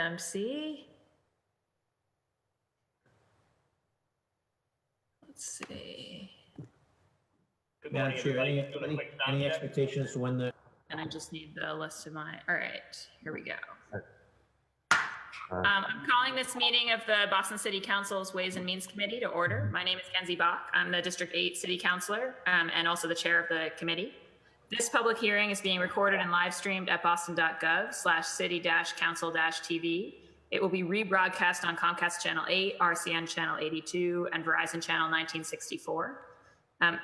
MC. Let's see. Madam Chair, any expectations to when the... And I just need the list of my, all right, here we go. I'm calling this meeting of the Boston City Council's Ways and Means Committee to order. My name is Kenzie Bach. I'm the District 8 City Councilor and also the chair of the committee. This public hearing is being recorded and live streamed at boston.gov/city-council-tv. It will be rebroadcast on Comcast Channel 8, RCN Channel 82, and Verizon Channel 1964.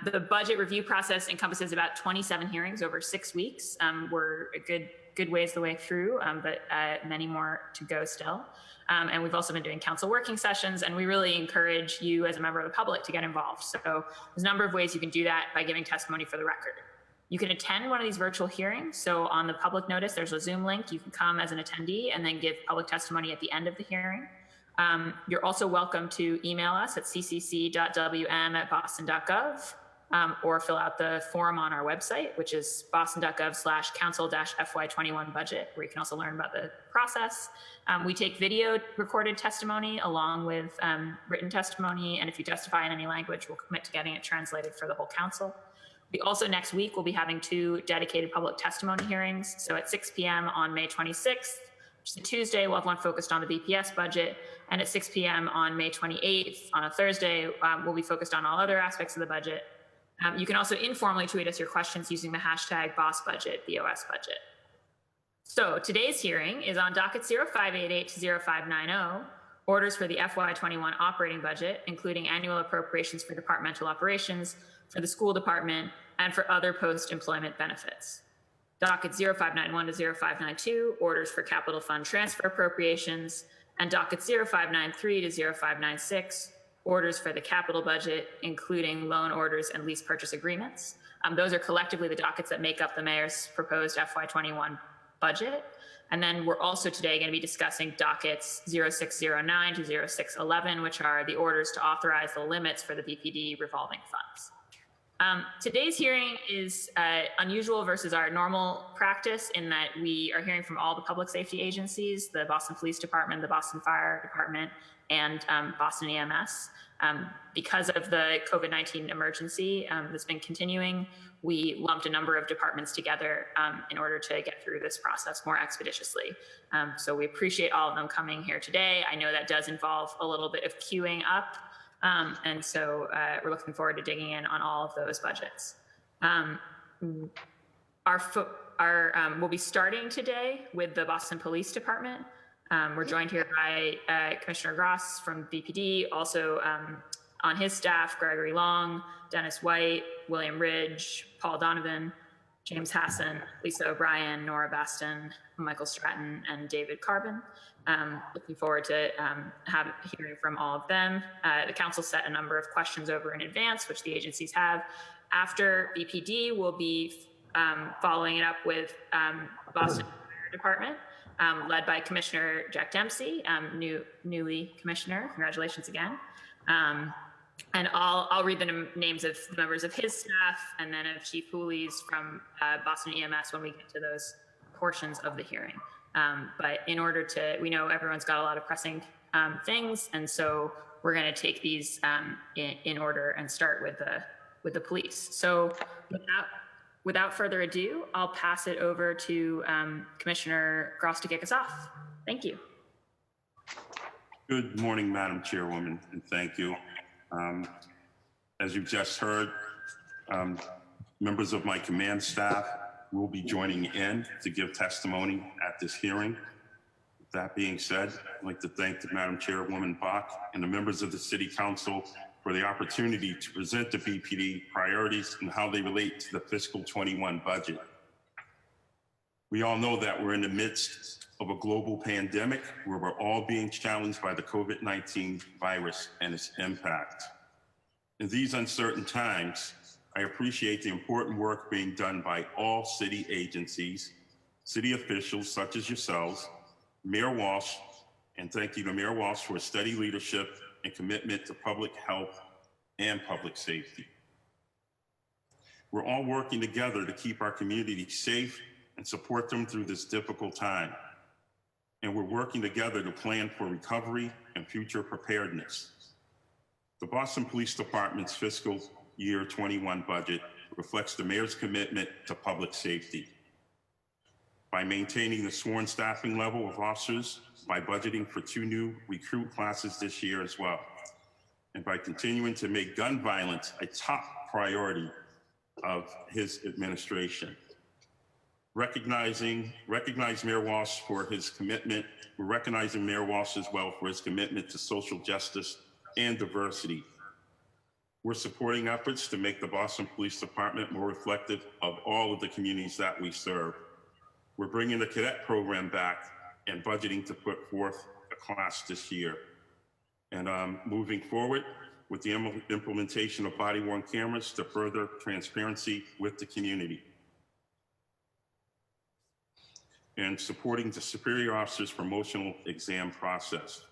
The budget review process encompasses about 27 hearings over 6 weeks. We're a good ways the way through, but many more to go still. And we've also been doing council working sessions, and we really encourage you as a member of the public to get involved. So there's a number of ways you can do that by giving testimony for the record. You can attend one of these virtual hearings. So on the public notice, there's a Zoom link. You can come as an attendee and then give public testimony at the end of the hearing. You're also welcome to email us at ccc.wm@boston.gov or fill out the form on our website, which is boston.gov/council-FY21 budget, where you can also learn about the process. We take video recorded testimony along with written testimony. And if you testify in any language, we'll commit to getting it translated for the whole council. We also next week will be having 2 dedicated public testimony hearings. So at 6 p.m. on May 26th, which is a Tuesday, we'll have one focused on the BPS budget. And at 6 p.m. on May 28th, on a Thursday, we'll be focused on all other aspects of the budget. You can also informally tweet us your questions using the hashtag BOSSBudget, BOS budget. So today's hearing is on docket 0588 to 0590, orders for the FY21 operating budget, including annual appropriations for departmental operations, for the school department, and for other post-employment benefits. Docket 0591 to 0592, orders for capital fund transfer appropriations, and docket 0593 to 0596, orders for the capital budget, including loan orders and lease purchase agreements. Those are collectively the dockets that make up the mayor's proposed FY21 budget. And then we're also today going to be discussing dockets 0609 to 0611, which are the orders to authorize the limits for the BPD revolving funds. Today's hearing is unusual versus our normal practice in that we are hearing from all the public safety agencies, the Boston Police Department, the Boston Fire Department, and Boston EMS. Because of the COVID-19 emergency that's been continuing, we lumped a number of departments together in order to get through this process more expeditiously. So we appreciate all of them coming here today. I know that does involve a little bit of queuing up. And so we're looking forward to digging in on all of those budgets. We'll be starting today with the Boston Police Department. We're joined here by Commissioner Gross from BPD, also on his staff, Gregory Long, Dennis White, William Ridge, Paul Donovan, James Hassan, Lisa O'Brien, Nora Baston, Michael Stratton, and David Carbon. Looking forward to hearing from all of them. The council set a number of questions over in advance, which the agencies have. After BPD, we'll be following it up with Boston Fire Department, led by Commissioner Jack Dempsey, newly commissioner. Congratulations again. And I'll read the names of the members of his staff and then of Chief Hooley's from Boston EMS when we get to those portions of the hearing. But in order to, we know everyone's got a lot of pressing things, and so we're going to take these in order and start with the police. So without further ado, I'll pass it over to Commissioner Gross to kick us off. Thank you. Good morning, Madam Chairwoman, and thank you. As you've just heard, members of my command staff will be joining in to give testimony at this hearing. With that being said, I'd like to thank the Madam Chairwoman Bach and the members of the City Council for the opportunity to present the BPD priorities and how they relate to the fiscal 21 budget. We all know that we're in the midst of a global pandemic where we're all being challenged by the COVID-19 virus and its impact. In these uncertain times, I appreciate the important work being done by all city agencies, city officials such as yourselves, Mayor Walsh, and thank you to Mayor Walsh for steady leadership and commitment to public health and public safety. We're all working together to keep our community safe and support them through this difficult time. and we're working together to plan for recovery and future preparedness. The Boston Police Department's fiscal year 21 budget reflects the mayor's commitment to public safety. By maintaining the sworn staffing level of officers, by budgeting for 2 new recruit classes this year as well, and by continuing to make gun violence a top priority of his administration. Recognize Mayor Walsh for his commitment. We're recognizing Mayor Walsh as well for his commitment to social justice and diversity. We're supporting efforts to make the Boston Police Department more reflective of all of the communities that we serve. We're bringing the cadet program back and budgeting to put forth a class this year. And moving forward with the implementation of body-worn cameras to further transparency with the community. And supporting the superior officers' promotional exam process.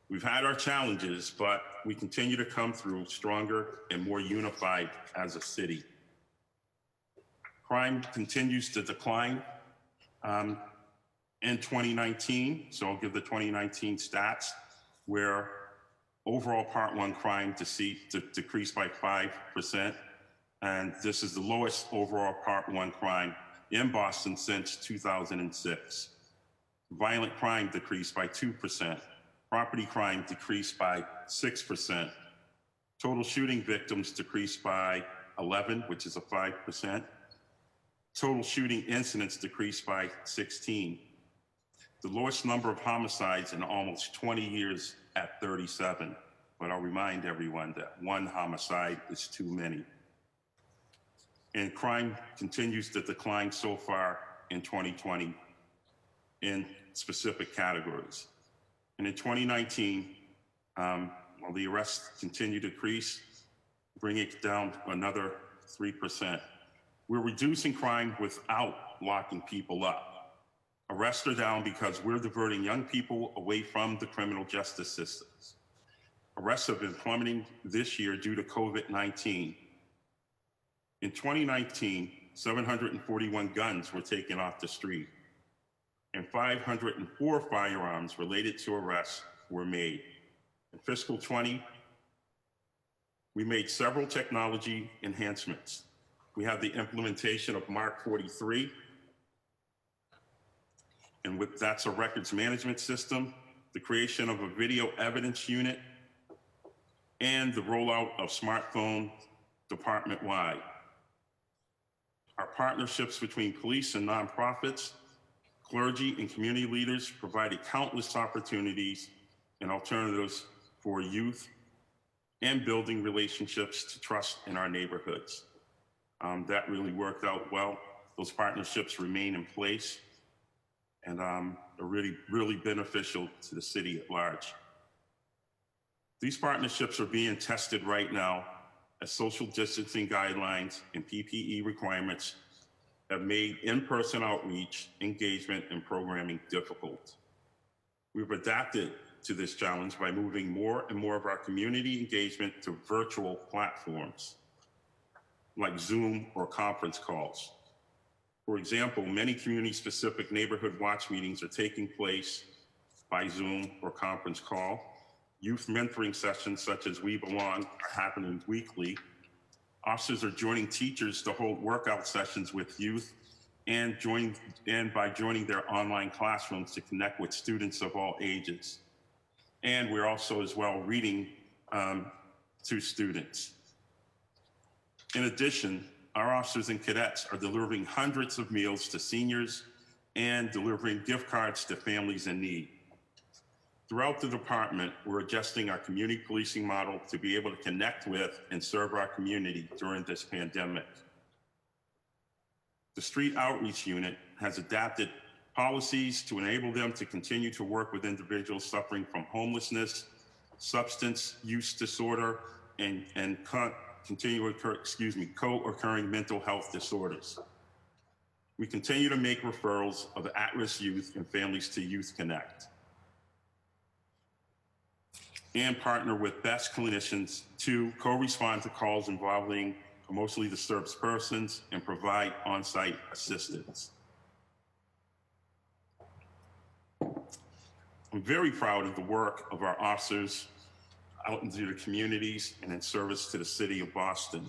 We've had our challenges, but we continue to come through stronger and more unified as a city. Crime continues to decline in 2019, so I'll give the 2019 stats, where overall Part 1 crime decreased by 5%, and this is the lowest overall Part 1 crime in Boston since 2006. Violent crime decreased by 2%. Property crime decreased by 6%. Total shooting victims decreased by 11, which is a 5%. Total shooting incidents decreased by 16. The lowest number of homicides in almost 20 years at 37. But I'll remind everyone that 1 homicide is too many. And crime continues to decline so far in 2020 in specific categories. And in 2019, while the arrests continue to decrease, bring it down another 3%. We're reducing crime without locking people up. Arrests are down because we're diverting young people away from the criminal justice systems. Arrests have been plummeting this year due to COVID-19. In 2019, 741 guns were taken off the street, and 504 firearms related to arrests were made. In fiscal 20, we made several technology enhancements. We have the implementation of Mark 43, and that's a records management system, the creation of a video evidence unit, and the rollout of smartphone department-wide. Our partnerships between police and nonprofits, clergy, and community leaders provided countless opportunities and alternatives for youth and building relationships to trust in our neighborhoods. That really worked out well. Those partnerships remain in place and are really, really beneficial to the city at large. These partnerships are being tested right now as social distancing guidelines and PPE requirements have made in-person outreach, engagement, and programming difficult. We've adapted to this challenge by moving more and more of our community engagement to virtual platforms like Zoom or conference calls. For example, many community-specific neighborhood watch meetings are taking place by Zoom or conference call. Youth mentoring sessions such as We Belong are happening weekly. Officers are joining teachers to hold workout sessions with youth and by joining their online classrooms to connect with students of all ages. And we're also as well reading to students. In addition, our officers and cadets are delivering hundreds of meals to seniors and delivering gift cards to families in need. Throughout the department, we're adjusting our community policing model to be able to connect with and serve our community during this pandemic. The Street Outreach Unit has adapted policies to enable them to continue to work with individuals suffering from homelessness, substance use disorder, and co-occurring mental health disorders. We continue to make referrals of at-risk youth and families to Youth Connect, and partner with best clinicians to co-respond to calls involving emotionally disturbed persons and provide on-site assistance. I'm very proud of the work of our officers out into the communities and in service to the city of Boston.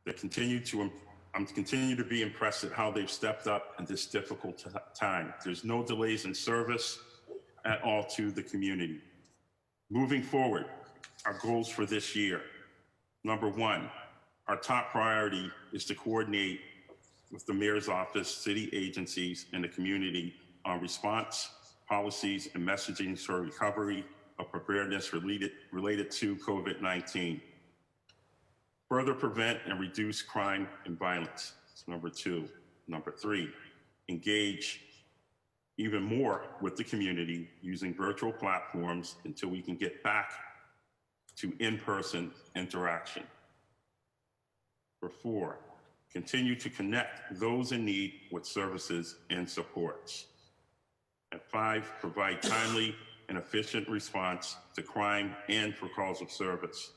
I'm continue to be impressed at how they've stepped up in this difficult time. There's no delays in service at all to the community. Moving forward, our goals for this year. Number one, our top priority is to coordinate with the mayor's office, city agencies, and the community on response, policies, and messaging for recovery of preparedness related to COVID-19. Further prevent and reduce crime and violence. That's number two. Number three, engage even more with the community using virtual platforms until we can get back to in-person interaction. Number four, continue to connect those in need with services and supports. And five, provide timely and efficient response to crime and for calls of service.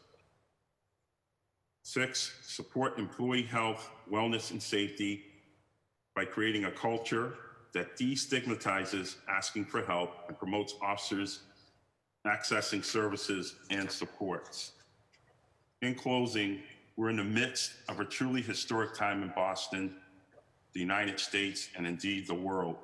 Six, support employee health, wellness, and safety by creating a culture that destigmatizes asking for help and promotes officers accessing services and supports. In closing, we're in the midst of a truly historic time in Boston, the United States, and indeed the world.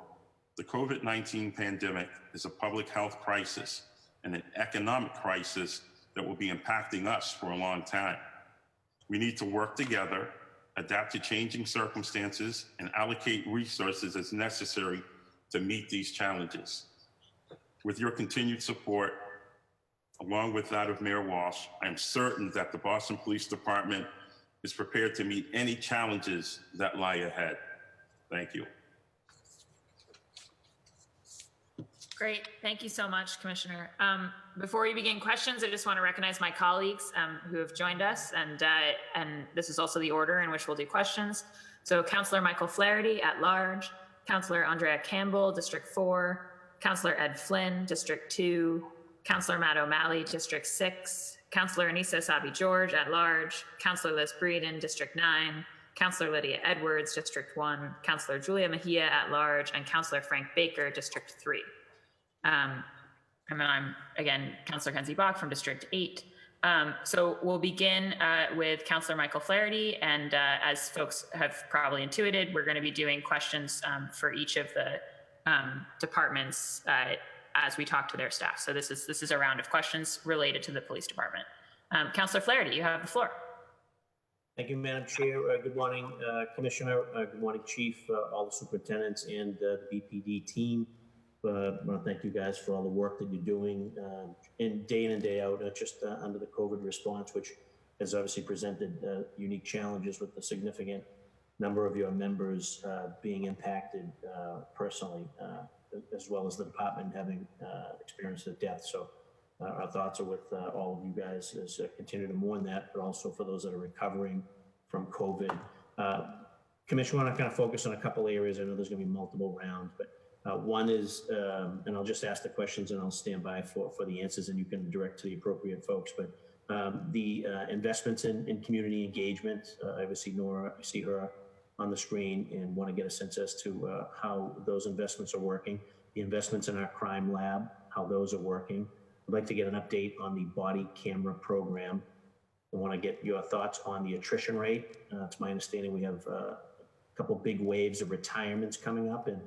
The COVID-19 pandemic is a public health crisis and an economic crisis that will be impacting us for a long time. We need to work together, adapt to changing circumstances, and allocate resources as necessary to meet these challenges. With your continued support, along with that of Mayor Walsh, I am certain that the Boston Police Department is prepared to meet any challenges that lie ahead. Thank you. Great. Thank you so much, Commissioner. Before we begin questions, I just want to recognize my colleagues who have joined us, and this is also the order in which we'll do questions. So Councillor Michael Flaherty at large, Councillor Andrea Campbell, District 4, Councillor Ed Flynn, District 2, Councillor Matt O'Malley, District 6, Councillor Anissa Sabi-George at large, Councillor Liz Breeden, District 9, Councillor Lydia Edwards, District 1, Councillor Julia Mejia at large, and Councillor Frank Baker, District 3. And then I'm, again, Councillor Kenzie Bach from District 8. So we'll begin with Councillor Michael Flaherty, and as folks have probably intuited, we're going to be doing questions for each of the departments as we talk to their staff. So this is a round of questions related to the police department. Councillor Flaherty, you have the floor. Thank you, Madam Chair. Good morning, Commissioner. Good morning, Chief, all the superintendents, and the BPD team. I want to thank you guys for all the work that you're doing in and day out, not just under the COVID response, which has obviously presented unique challenges with the significant number of your members being impacted personally, as well as the department having experienced a death. So our thoughts are with all of you guys as continue to mourn that, but also for those that are recovering from COVID. Commissioner, I want to kind of focus on a couple areas. I know there's going to be multiple rounds, but one is, and I'll just ask the questions and I'll stand by for the answers, and you can direct to the appropriate folks. But the investments in community engagement, I obviously Nora, I see her on the screen and want to get a sense as to how those investments are working. The investments in our crime lab, how those are working. I'd like to get an update on the body camera program. I want to get your thoughts on the attrition rate. It's my understanding we have a couple big waves of retirements coming up, and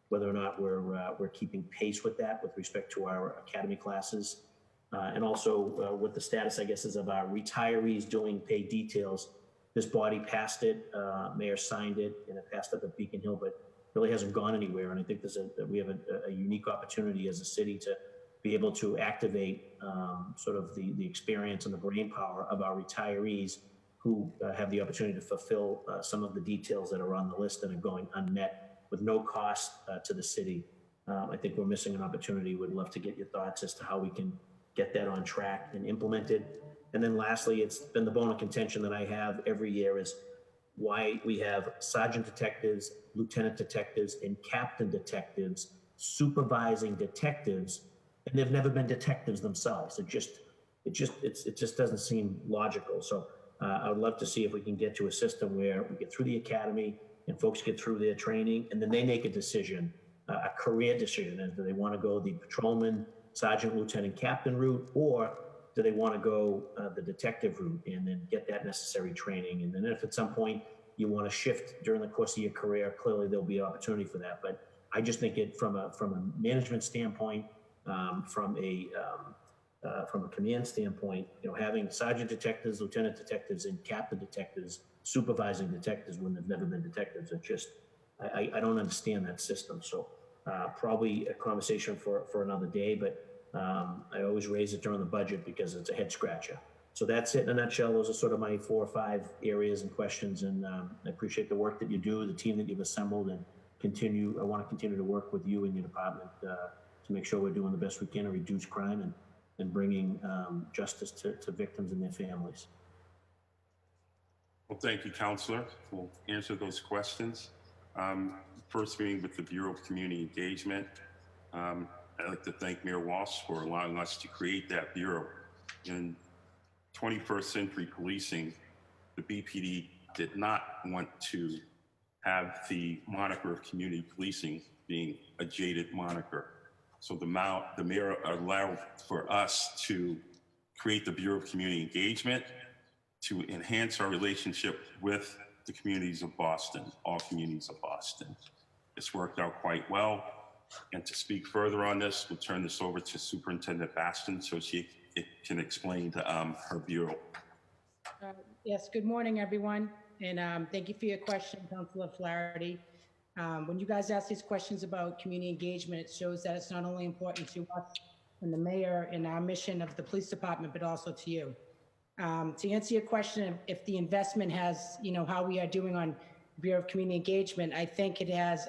whether or not we're keeping pace with that with respect to our academy classes. And also what the status, I guess, is of our retirees doing pay details. This body passed it, Mayor signed it, and it passed up at Beacon Hill, but really hasn't gone anywhere. And I think we have a unique opportunity as a city to be able to activate sort of the experience and the brain power of our retirees who have the opportunity to fulfill some of the details that are on the list that are going unmet with no cost to the city. I think we're missing an opportunity. Would love to get your thoughts as to how we can get that on track and implemented. And then lastly, it's been the bone of contention that I have every year is why we have sergeant detectives, lieutenant detectives, and captain detectives supervising detectives, and they've never been detectives themselves. It just doesn't seem logical. So I would love to see if we can get to a system where we get through the academy and folks get through their training, and then they make a decision a career decision. And do they want to go the patrolman, sergeant, lieutenant, captain route, or do they want to go the detective route and then get that necessary training? And then if at some point you want to shift during the course of your career, clearly there'll be opportunity for that. But I just think it from a management standpoint, from a command standpoint, having sergeant detectives, lieutenant detectives, and captain detectives supervising detectives when they've never been detectives, it's just I don't understand that system. So probably a conversation for another day. But I always raise it during the budget because it's a head scratcher. So that's it in a nutshell. Those are sort of my 4 or 5 areas and questions. And I appreciate the work that you do, the team that you've assembled, and I want to continue to work with you and your department to make sure we're doing the best we can to reduce crime and bringing justice to victims and their families. Well, thank you, Counselor. We'll answer those questions. First being with the Bureau of Community Engagement. I'd like to thank Mayor Walsh for allowing us to create that bureau. In 21st century policing, the BPD did not want to have the moniker of community policing being a jaded moniker. So the mayor allowed for us to create the Bureau of Community Engagement to enhance our relationship with the communities of Boston, all communities of Boston. It's worked out quite well. And to speak further on this, we'll turn this over to Superintendent Baston so she can explain her bureau. Yes, good morning, everyone. And thank you for your question, Councilor Flaherty. When you guys ask these questions about community engagement, it shows that it's not only important to us and the mayor and our mission of the police department, but also to you. To answer your question, if the investment has, how we are doing on Bureau of Community Engagement, I think it has,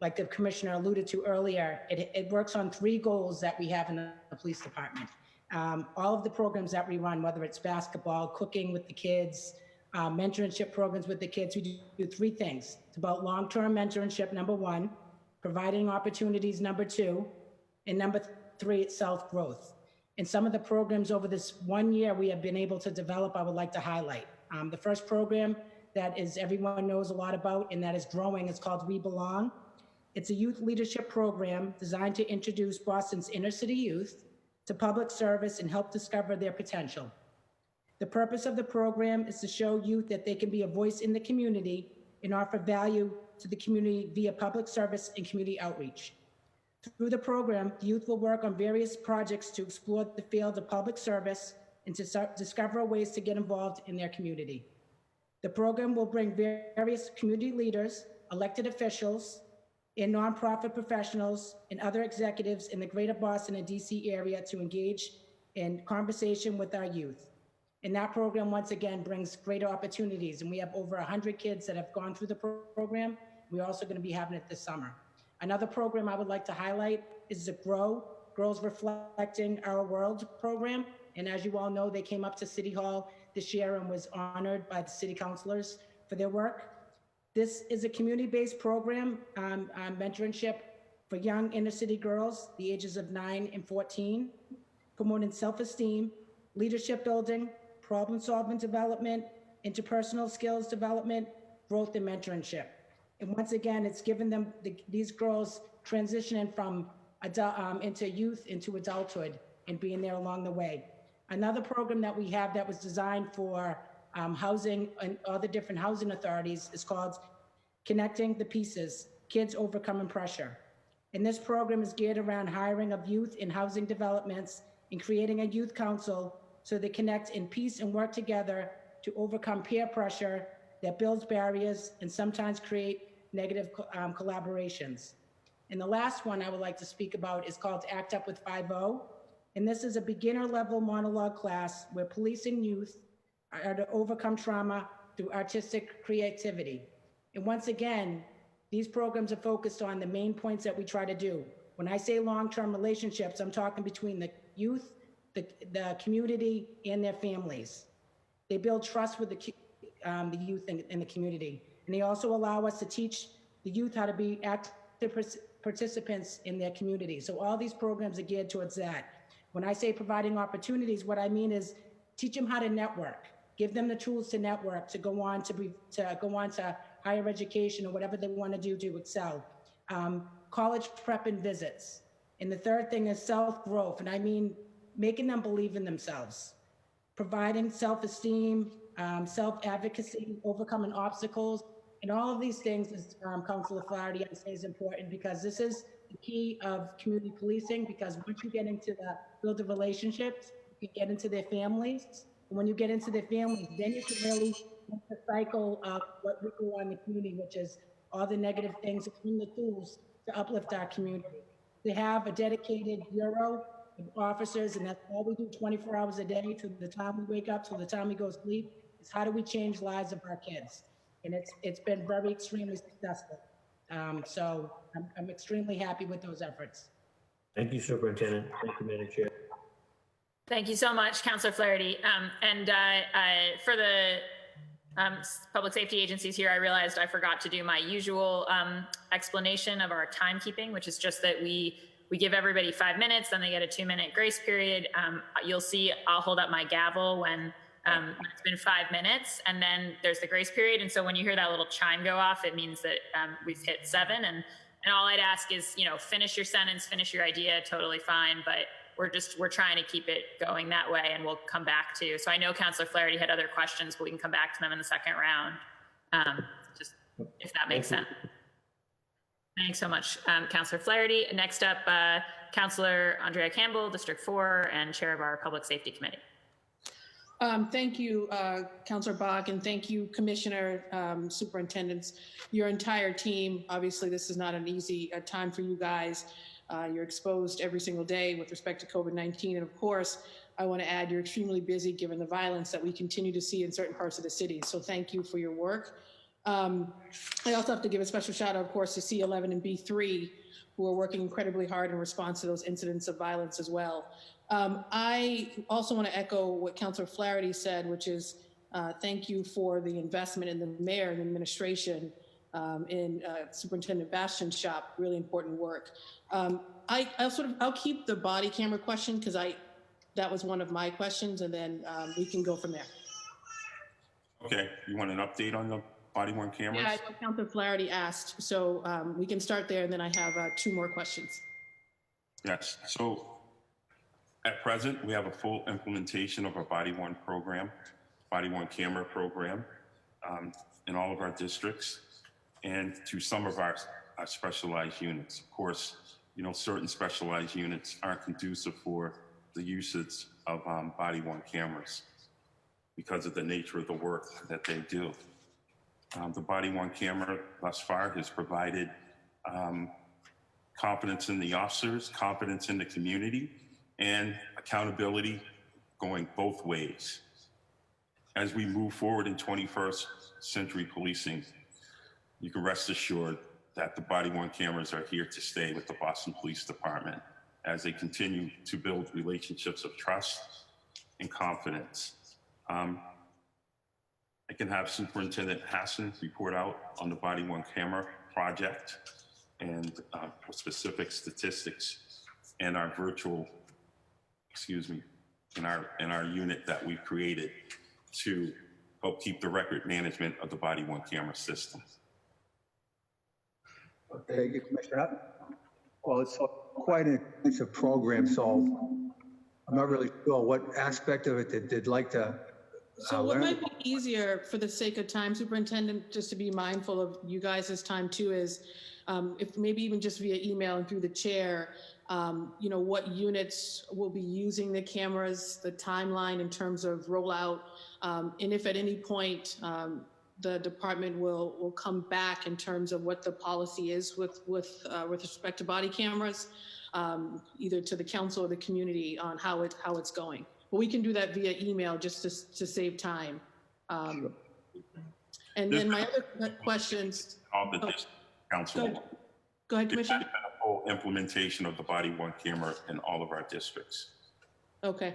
like the commissioner alluded to earlier, it works on 3 goals that we have in the police department. All of the programs that we run, whether it's basketball, cooking with the kids, mentorship programs with the kids, we do 3 things. It's about long-term mentorship, number 1, providing opportunities, number 2, and number 3, it's self-growth. And some of the programs over this 1 year we have been able to develop, I would like to highlight. The first program that everyone knows a lot about and that is growing is called We Belong. It's a youth leadership program designed to introduce Boston's inner city youth to public service and help discover their potential. The purpose of the program is to show youth that they can be a voice in the community and offer value to the community via public service and community outreach. Through the program, the youth will work on various projects to explore the field of public service and to discover ways to get involved in their community. The program will bring various community leaders, elected officials, and nonprofit professionals and other executives in the greater Boston and DC area to engage in conversation with our youth. And that program, once again, brings greater opportunities. And we have over 100 kids that have gone through the program. We're also going to be having it this summer. Another program I would like to highlight is the GROW, Girls Reflecting Our World program. And as you all know, they came up to City Hall this year and was honored by the city councilors for their work. This is a community-based program on mentorship for young inner city girls, the ages of 9 and 14, promoting self-esteem, leadership building, problem-solving development, interpersonal skills development, growth and mentorship. And once again, it's given them, these girls transitioning from into youth, into adulthood, and being there along the way. Another program that we have that was designed for housing and other different housing authorities is called Connecting the Pieces, Kids Overcoming Pressure. And this program is geared around hiring of youth in housing developments and creating a youth council so they connect in peace and work together to overcome peer pressure that builds barriers and sometimes create negative collaborations. And the last one I would like to speak about is called Act Up with 5-0. And this is a beginner level monologue class where police and youth are to overcome trauma through artistic creativity. And once again, these programs are focused on the main points that we try to do. When I say long-term relationships, I'm talking between the youth, the community, and their families. They build trust with the youth in the community. And they also allow us to teach the youth how to be active participants in their community. So all these programs are geared towards that. When I say providing opportunities, what I mean is teach them how to network, give them the tools to network, to go on to higher education or whatever they want to do to excel. college prep and visits. And the third thing is self-growth, and I mean making them believe in themselves, providing self-esteem, self-advocacy, overcoming obstacles, and all of these things, as Councilor Flaherty I say, is important because this is the key of community policing. Because once you get into the build of relationships, you can get into their families. And when you get into their families, then you can really break the cycle of what we do in the community, which is all the negative things and the tools to uplift our community. They have a dedicated bureau of officers, and that's all we do 24 hours a day to the time we wake up, till the time we go to sleep, is how do we change lives of our kids? And it's been very extremely successful. So I'm extremely happy with those efforts. Thank you, Superintendent. Thank you, Madam Chair. Thank you so much, Councilor Flaherty. For the public safety agencies here, I realized I forgot to do my usual explanation of our timekeeping, which is just that we give everybody 5 minutes, then they get a 2-minute grace period. You'll see I'll hold up my gavel when it's been 5 minutes, and then there's the grace period. And so when you hear that little chime go off, it means that we've hit 7. And all I'd ask is, finish your sentence, finish your idea, totally fine. But we're trying to keep it going that way, and we'll come back to. So I know Councilor Flaherty had other questions, but we can come back to them in the second round, just if that makes sense. Thanks so much, Councilor Flaherty. Next up, Councilor Andrea Campbell, District 4, and Chair of our Public Safety Committee. Thank you, Councilor Bach, and thank you, Commissioner, Superintendents, your entire team. Obviously, this is not an easy time for you guys. You're exposed every single day with respect to COVID-19. And of course, I want to add you're extremely busy given the violence that we continue to see in certain parts of the city. So thank you for your work. I also have to give a special shout out, of course, to C11 and B3, who are working incredibly hard in response to those incidents of violence as well. I also want to echo what Councilor Flaherty said, which is thank you for the investment in the mayor and administration in Superintendent Bastian's shop. Really important work. I'll keep the body camera question because that was one of my questions, and then we can go from there. Okay, you want an update on the body-worn cameras? Yeah, I know Councilor Flaherty asked, so we can start there, and then I have 2 more questions. Yes, so at present, we have a full implementation of our body-worn program, body-worn camera program in all of our districts and to some of our specialized units. Of course, certain specialized units aren't conducive for the usage of body-worn cameras because of the nature of the work that they do. The body-worn camera thus far has provided confidence in the officers, confidence in the community, and accountability going both ways. As we move forward in 21st century policing, you can rest assured that the body-worn cameras are here to stay with the Boston Police Department as they continue to build relationships of trust and confidence. I can have Superintendent Hassan report out on the body-worn camera project and specific statistics in our in our unit that we've created to help keep the record management of the body-worn camera system. Thank you, Commissioner. Well, it's quite an extensive program, so I'm not really sure what aspect of it they'd like to So what might be easier for the sake of time, Superintendent, just to be mindful of you guys' time too, is if maybe even just via email and through the chair, what units will be using the cameras, the timeline in terms of rollout, and if at any point the department will come back in terms of what the policy is with respect to body cameras, either to the council or the community on how it's going. But we can do that via email just to save time. And then my other questions. Council. Go ahead, Commissioner. A full implementation of the body-worn camera in all of our districts. Okay.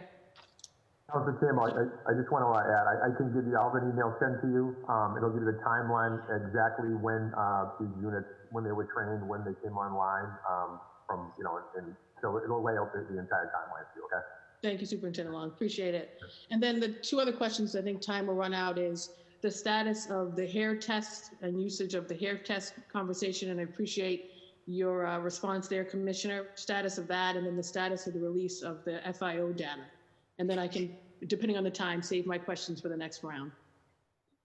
Councilor Campbell, I just want to add, I can give you, I'll have an email sent to you. It'll give you the timeline exactly when these units, when they were trained, when they came online, and so it'll lay out the entire timeline for you, okay? Thank you, Superintendent Long, appreciate it. And then the 2 other questions, I think time will run out, is the status of the hair test and usage of the hair test conversation, and I appreciate your response there, Commissioner, status of that, and then the status of the release of the FIO data. And then I can, depending on the time, save my questions for the next round.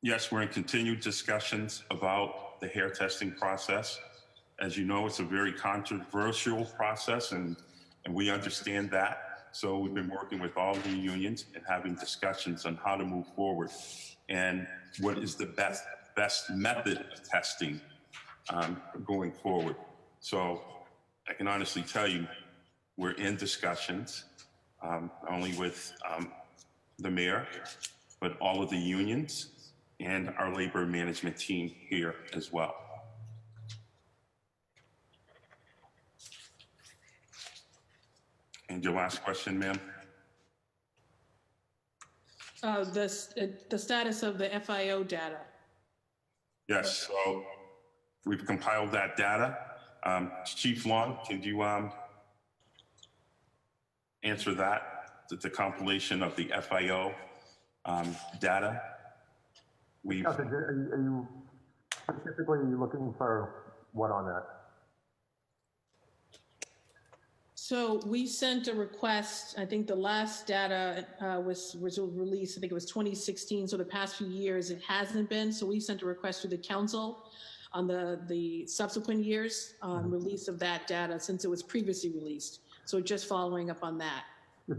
Yes, we're in continued discussions about the hair testing process. As you know, it's a very controversial process, and we understand that. So we've been working with all the unions and having discussions on how to move forward and what is the best method of testing going forward. So I can honestly tell you, we're in discussions, not only with the mayor, but all of the unions and our labor management team here as well. And your last question, ma'am? The status of the FIO data. Yes, so we've compiled that data. Chief Long, can you answer that, the compilation of the FIO data? Are you specifically looking for what on that? So we sent a request, I think the last data was released, I think it was 2016, so the past few years it hasn't been, so we sent a request to the council on the subsequent years on release of that data since it was previously released. So just following up on that. Yeah,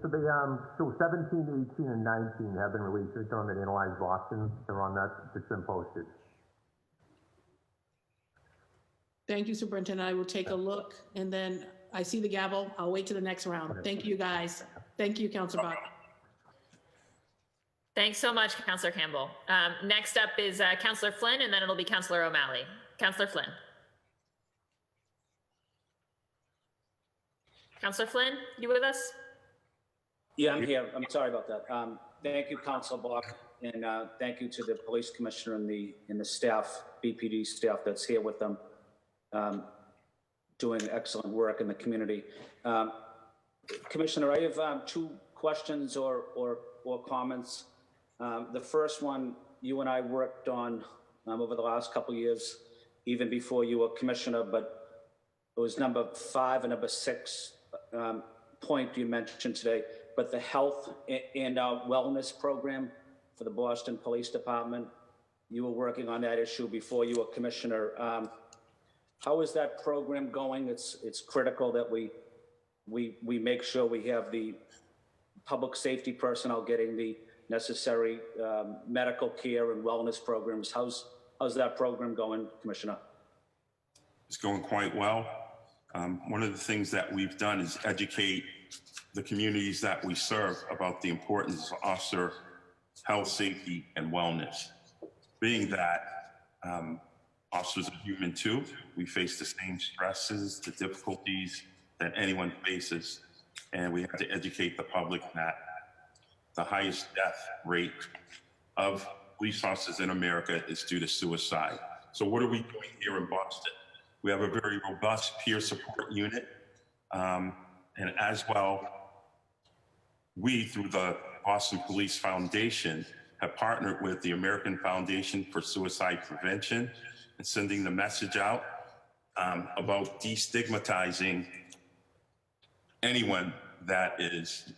so 17, 18, and 19 have been released. They're on the Analyze Boston. They're on that. It's been posted. Thank you, Superintendent. I will take a look, and then I see the gavel. I'll wait to the next round. Thank you, guys. Thank you, Councilor Bach. Thanks so much, Councilor Campbell. Next up is Councilor Flynn, and then it'll be Councilor O'Malley. Councilor Flynn. Councilor Flynn, you with us? Yeah, I'm here. I'm sorry about that. Thank you, Councilor Bach, and thank you to the police commissioner and the staff, BPD staff that's here with them, doing excellent work in the community. Commissioner, I have two questions or comments. The first one, you and I worked on over the last couple of years, even before you were commissioner, but it was number 5 and number 6 point you mentioned today, but the health and wellness program for the Boston Police Department. You were working on that issue before you were commissioner. How is that program going? It's critical that we make sure we have the public safety personnel getting the necessary medical care and wellness programs. How's that program going, Commissioner? It's going quite well. One of the things that we've done is educate the communities that we serve about the importance of officer health, safety, and wellness. Being that officers are human too, we face the same stresses, the difficulties that anyone faces, and we have to educate the public that the highest death rate of police officers in America is due to suicide. So what are we doing here in Boston? We have a very robust peer support unit, and as well, we, through the Boston Police Foundation, have partnered with the American Foundation for Suicide Prevention and sending the message out about destigmatizing anyone that is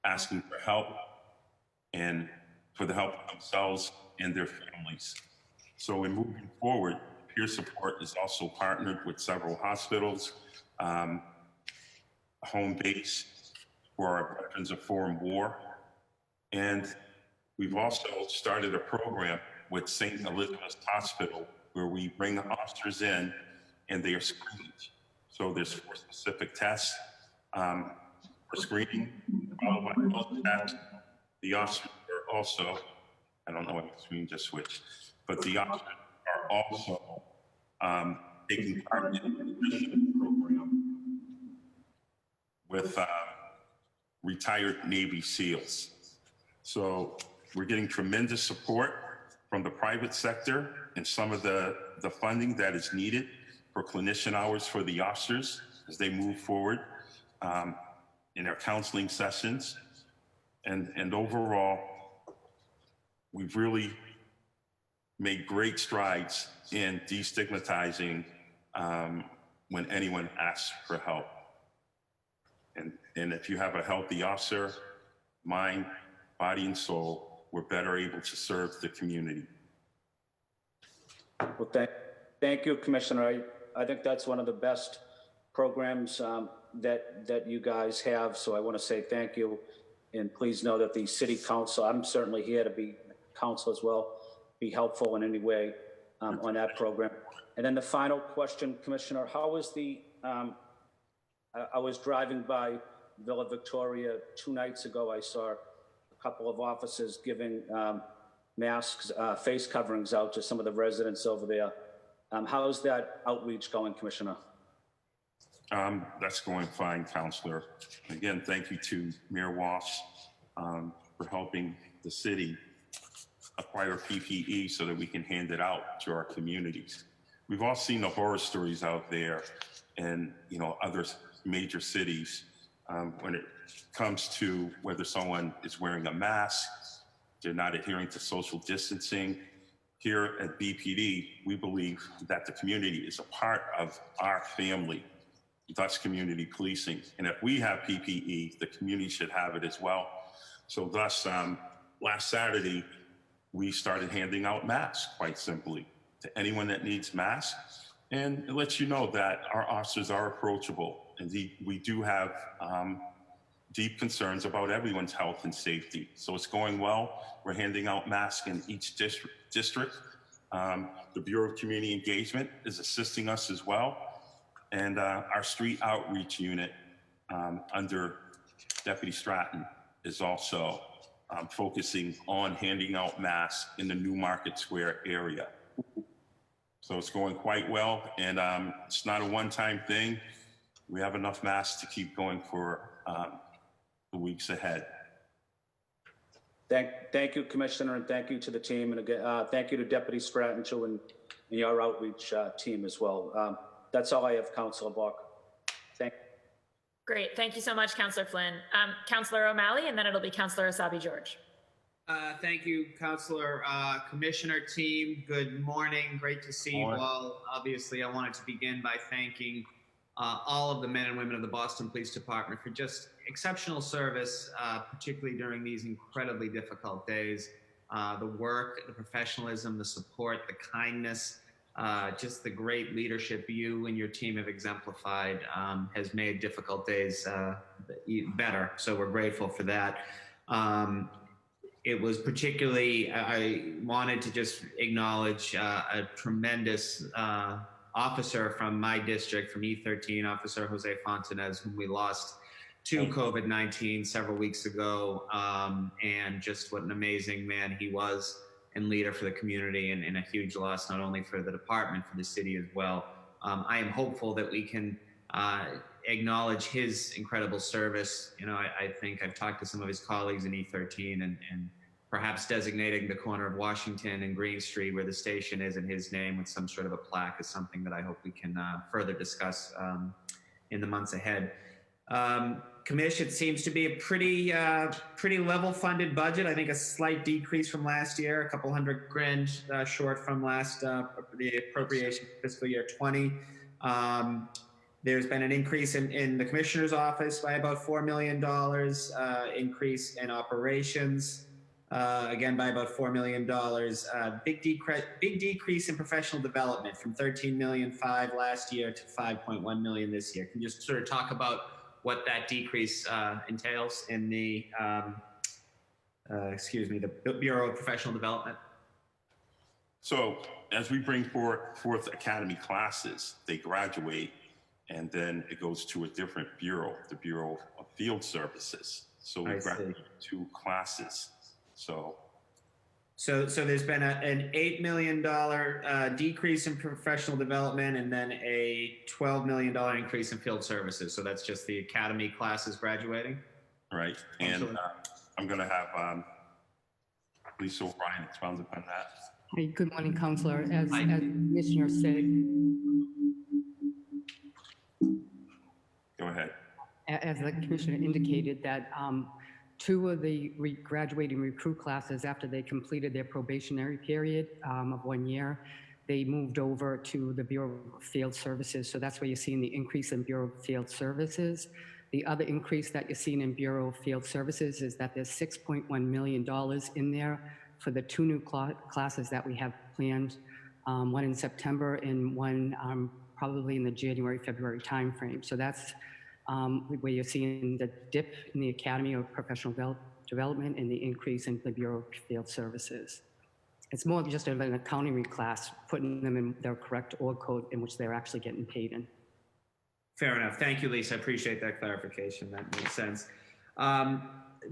asking for help and for the help of themselves and their families. So in moving forward, peer support is also partnered with several hospitals, a home base for our veterans of foreign war. And we've also started a program with St. Elizabeth's Hospital where we bring officers in and they are screened. So there's 4 specific tests for screening, followed by those tests. The officers are also, I don't know if the screen just switched, but the officers are also taking part in the leadership program with retired Navy SEALs. So we're getting tremendous support from the private sector and some of the funding that is needed for clinician hours for the officers as they move forward in their counseling sessions. And overall, we've really made great strides in destigmatizing when anyone asks for help. And if you have a healthy officer, mind, body, and soul, we're better able to serve the community. Well, thank you, Commissioner. I think that's one of the best programs that you guys have. So I want to say thank you. And please know that the City Council, I'm certainly here to be counsel as well, be helpful in any way on that program. And then the final question, Commissioner, how is the, I was driving by Villa Victoria 2 nights ago. I saw a couple of officers giving masks, face coverings out to some of the residents over there. How is that outreach going, Commissioner? That's going fine, Counselor. Again, thank you to Mayor Walsh for helping the city acquire PPE so that we can hand it out to our communities. We've all seen the horror stories out there in other major cities when it comes to whether someone is wearing a mask, they're not adhering to social distancing. Here at BPD, we believe that the community is a part of our family, thus community policing. And if we have PPE, the community should have it as well. So thus, last Saturday, we started handing out masks, quite simply, to anyone that needs masks. And it lets you know that our officers are approachable. And we do have deep concerns about everyone's health and safety. So it's going well. We're handing out masks in each district. The Bureau of Community Engagement is assisting us as well. And our street outreach unit under Deputy Stratton is also focusing on handing out masks in the New Market Square area. So it's going quite well, and it's not a one-time thing. We have enough masks to keep going for the weeks ahead. Thank you, Commissioner, and thank you to the team. And again, thank you to Deputy Stratton too, and your outreach team as well. That's all I have, Councilor Bach. Thank you. Great. Thank you so much, Councillor Flynn. Councillor O'Malley, and then it'll be Councillor Asabi George. Thank you, Councillor. Commissioner team, good morning. Great to see you all. Obviously, I wanted to begin by thanking all of the men and women of the Boston Police Department for just exceptional service, particularly during these incredibly difficult days. The work, the professionalism, the support, the kindness, just the great leadership you and your team have exemplified has made difficult days better. So we're grateful for that. It was particularly, I wanted to just acknowledge a tremendous officer from my district, from E13, Officer Jose Fontanez, whom we lost to COVID-19 several weeks ago, and just what an amazing man he was and leader for the community, and a huge loss not only for the department, for the city as well. I am hopeful that we can acknowledge his incredible service. I think I've talked to some of his colleagues in E13 and perhaps designating the corner of Washington and Green Street where the station is in his name with some sort of a plaque is something that I hope we can further discuss in the months ahead. Commission seems to be a pretty level funded budget. I think a slight decrease from last year, a couple $100,000 short from the appropriation for fiscal year 20. There's been an increase in the commissioner's office by about $4 million, increase in operations, again by about $4 million. Big decrease in professional development from $13.5 million last year to $5.1 million this year. Can you just sort of talk about what that decrease entails in the, the Bureau of Professional Development? So as we bring forth academy classes, they graduate, and then it goes to a different bureau, the Bureau of Field Services. So we graduate 2 classes. So there's been an $8 million decrease in professional development, and then a $12 million increase in field services. So that's just the academy classes graduating? Right. And I'm going to have Lisa O'Brien expound upon that. Hi, good morning, Councillor. As the Commissioner said, go ahead. As the Commissioner indicated, that 2 of the graduating recruit classes, after they completed their probationary period of 1 year, they moved over to the Bureau of Field Services. So that's where you're seeing the increase in Bureau of Field Services. The other increase that you're seeing in Bureau of Field Services is that there's $6.1 million in there for the 2 new classes that we have planned, one in September and one probably in the January, February timeframe. So that's where you're seeing the dip in the Academy of Professional Development and the increase in the Bureau of Field Services. It's more just of an accounting class, putting them in their correct org code in which they're actually getting paid in. Fair enough. Thank you, Lisa. I appreciate that clarification. That makes sense.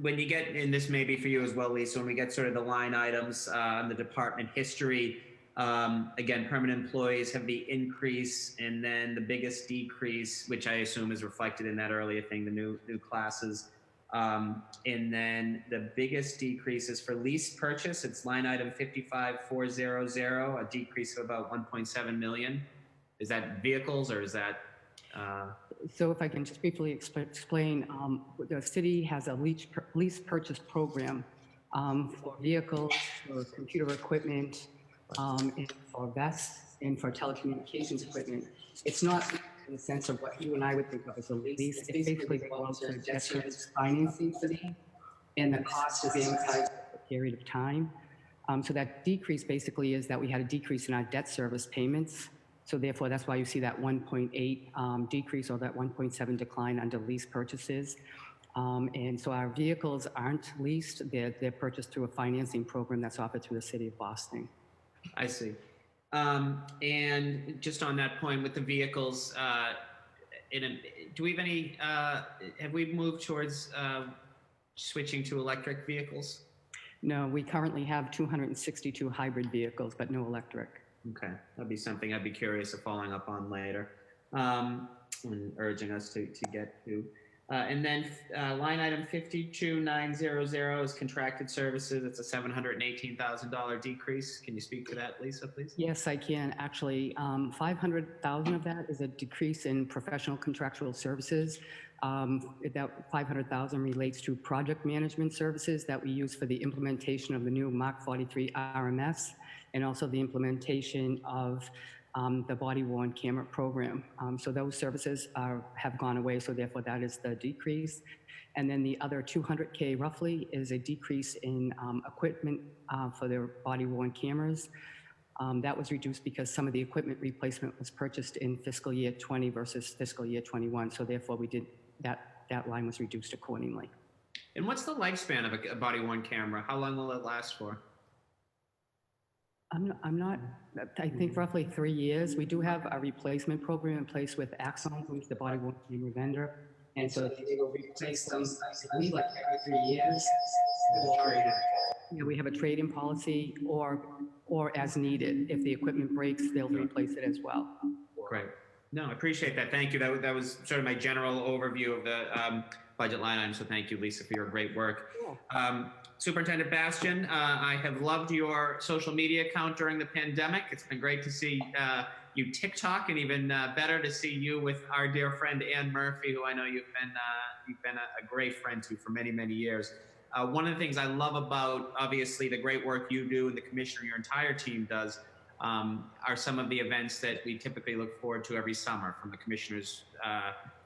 When you get, and this may be for you as well, Lisa, when we get sort of the line items on the department history, again, permanent employees have the increase, and then the biggest decrease, which I assume is reflected in that earlier thing, the new classes. And then the biggest decrease is for lease purchase. It's line item 55400, a decrease of about 1.7 million. Is that vehicles or is that? So if I can just briefly explain, the city has a lease purchase program for vehicles, for computer equipment, and for vests, and for telecommunications equipment. It's not in the sense of what you and I would think of as a lease. It basically belongs to debt service financing city, and the cost is amortized for a period of time. So that decrease basically is that we had a decrease in our debt service payments. So therefore, that's why you see that 1.8 decrease or that 1.7 decline under lease purchases. And so our vehicles aren't leased. They're purchased through a financing program that's offered through the city of Boston. I see. And just on that point with the vehicles, do we have any, have we moved towards switching to electric vehicles? No, we currently have 262 hybrid vehicles, but no electric. Okay, that'd be something I'd be curious of following up on later, and urging us to get to. And then line item 52900 is contracted services. It's a $718,000 decrease. Can you speak to that, Lisa, please? Yes, I can. Actually, 500,000 of that is a decrease in professional contractual services. That 500,000 relates to project management services that we use for the implementation of the new Mark 43 RMS and also the implementation of the body-worn camera program. So those services have gone away, so therefore that is the decrease. And then the other 200K roughly is a decrease in equipment for their body-worn cameras. That was reduced because some of the equipment replacement was purchased in fiscal year 20 versus fiscal year 21. So therefore we did, that line was reduced accordingly. And what's the lifespan of a body-worn camera? How long will it last for? I'm not, I think roughly 3 years. We do have a replacement program in place with Axon, who's the body-worn camera vendor. And so they will replace them, I believe, like every 3 years. We have a trade-in policy or as needed. If the equipment breaks, they'll replace it as well. Great. No, I appreciate that. Thank you. That was sort of my general overview of the budget line item. So thank you, Lisa, for your great work. Superintendent Bastian, I have loved your social media account during the pandemic. It's been great to see you TikTok, and even better to see you with our dear friend Ann Murphy, who I know you've been a great friend to for many, many years. One of the things I love about, obviously, the great work you do and the commissioner, your entire team does, are some of the events that we typically look forward to every summer, from the commissioner's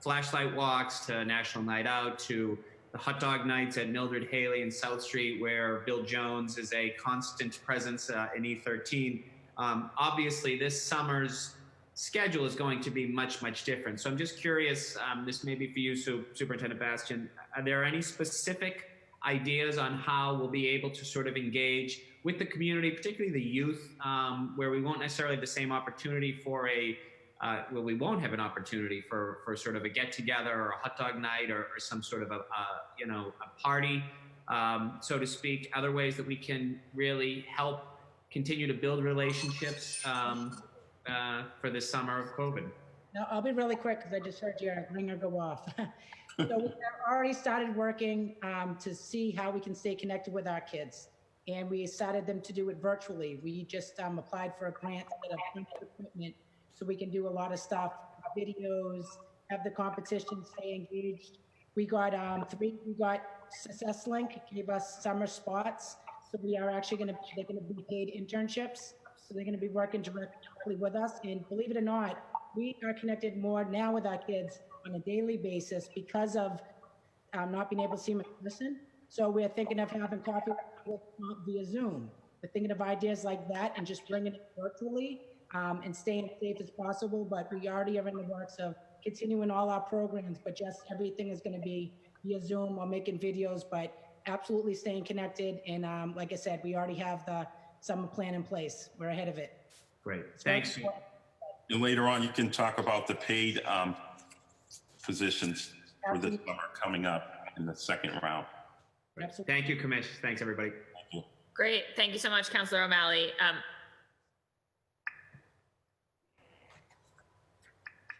flashlight walks to National Night Out to the hot dog nights at Mildred Haley and South Street, where Bill Jones is a constant presence in E13. Obviously, this summer's schedule is going to be much, much different. So I'm just curious, this may be for you, Superintendent Bastian, are there any specific ideas on how we'll be able to sort of engage with the community, particularly the youth, where we won't necessarily have the same opportunity for well, we won't have an opportunity for sort of a get-together or a hot dog night or some sort of a party, so to speak. Other ways that we can really help continue to build relationships for this summer of COVID. Now, I'll be really quick because I just heard your ringer go off. So we have already started working to see how we can stay connected with our kids. And we started them to do it virtually. We just applied for a grant to get a equipment so we can do a lot of stuff, videos, have the competition, stay engaged. We got SuccessLink gave us summer spots. So we are actually they're gonna be paid internships. So they're going to be working directly with us. And believe it or not, we are connected more now with our kids on a daily basis because of not being able to see them in person. So we're thinking of having coffee via Zoom. We're thinking of ideas like that and just bringing it virtually and staying safe as possible. But we already are in the works of continuing all our programs, but just everything is going to be via Zoom or making videos, but absolutely staying connected. And like I said, we already have the summer plan in place. We're ahead of it. Great. Thanks. And later on, you can talk about the paid positions for this summer coming up in the second round. Absolutely. Thank you, Commissioner. Thanks, everybody. Thank you. Great. Thank you so much, Councilor O'Malley.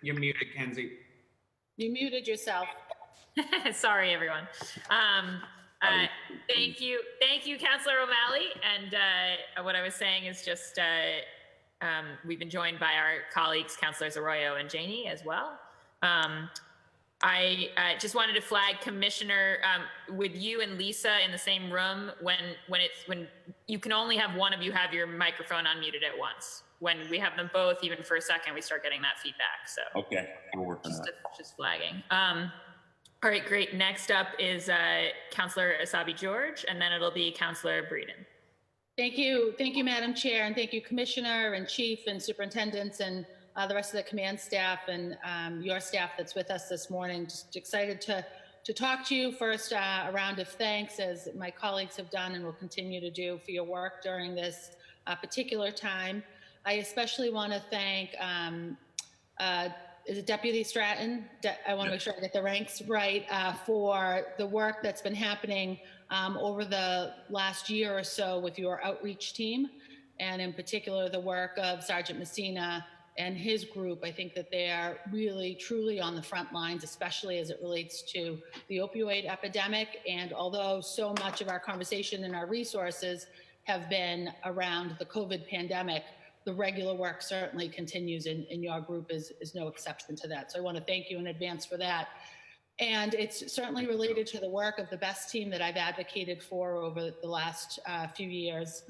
You're muted, Kenzie. You muted yourself. Sorry, everyone. Thank you, Councilor O'Malley. And what I was saying is just we've been joined by our colleagues, Councilors Arroyo and Janey as well. I just wanted to flag, Commissioner, with you and Lisa in the same room, when you can only have one of you have your microphone unmuted at once. When we have them both, even for a second, we start getting that feedback. So okay, we'll work on that. Just flagging. All right, great. Next up is Councilor Asabi George, and then it'll be Councilor Breeden. Thank you, Madam Chair, and thank you, Commissioner and Chief and Superintendents and the rest of the command staff and your staff that's with us this morning. Just excited to talk to you. First, a round of thanks, as my colleagues have done and will continue to do, for your work during this particular time. I especially want to thank is it Deputy Stratton? I want to make sure I get the ranks right, for the work that's been happening over the last year or so with your outreach team, and in particular the work of Sergeant Messina and his group. I think that they are really, truly on the front lines, especially as it relates to the opioid epidemic. And although so much of our conversation and our resources have been around the COVID pandemic, the regular work certainly continues, and your group is no exception to that. So I want to thank you in advance for that. And it's certainly related to the work of the BEST team that I've advocated for over the last few years,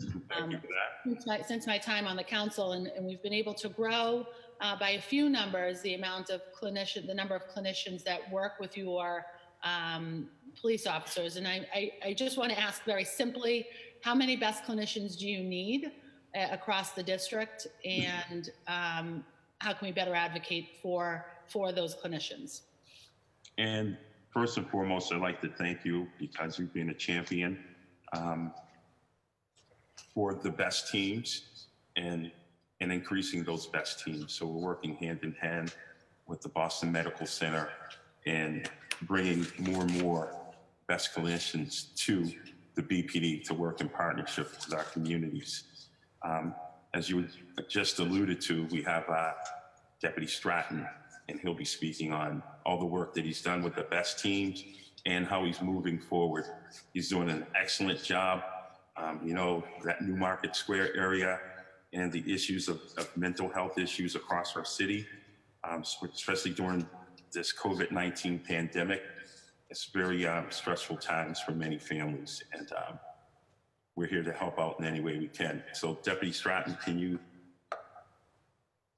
since my time on the council. And we've been able to grow by a few numbers the amount of the number of clinicians that work with your police officers. And I just want to ask very simply, how many BEST clinicians do you need across the district, and how can we better advocate for those clinicians? And first and foremost, I'd like to thank you, because you've been a champion for the best teams and increasing those best teams. So we're working hand in hand with the Boston Medical Center and bringing more and more best clinicians to the BPD to work in partnership with our communities. As you just alluded to, we have Deputy Stratton, and he'll be speaking on all the work that he's done with the best teams and how he's moving forward. He's doing an excellent job. You know, that Newmarket Square area and the issues of mental health issues across our city, especially during this COVID-19 pandemic. It's very stressful times for many families, and we're here to help out in any way we can. So Deputy Stratton, can you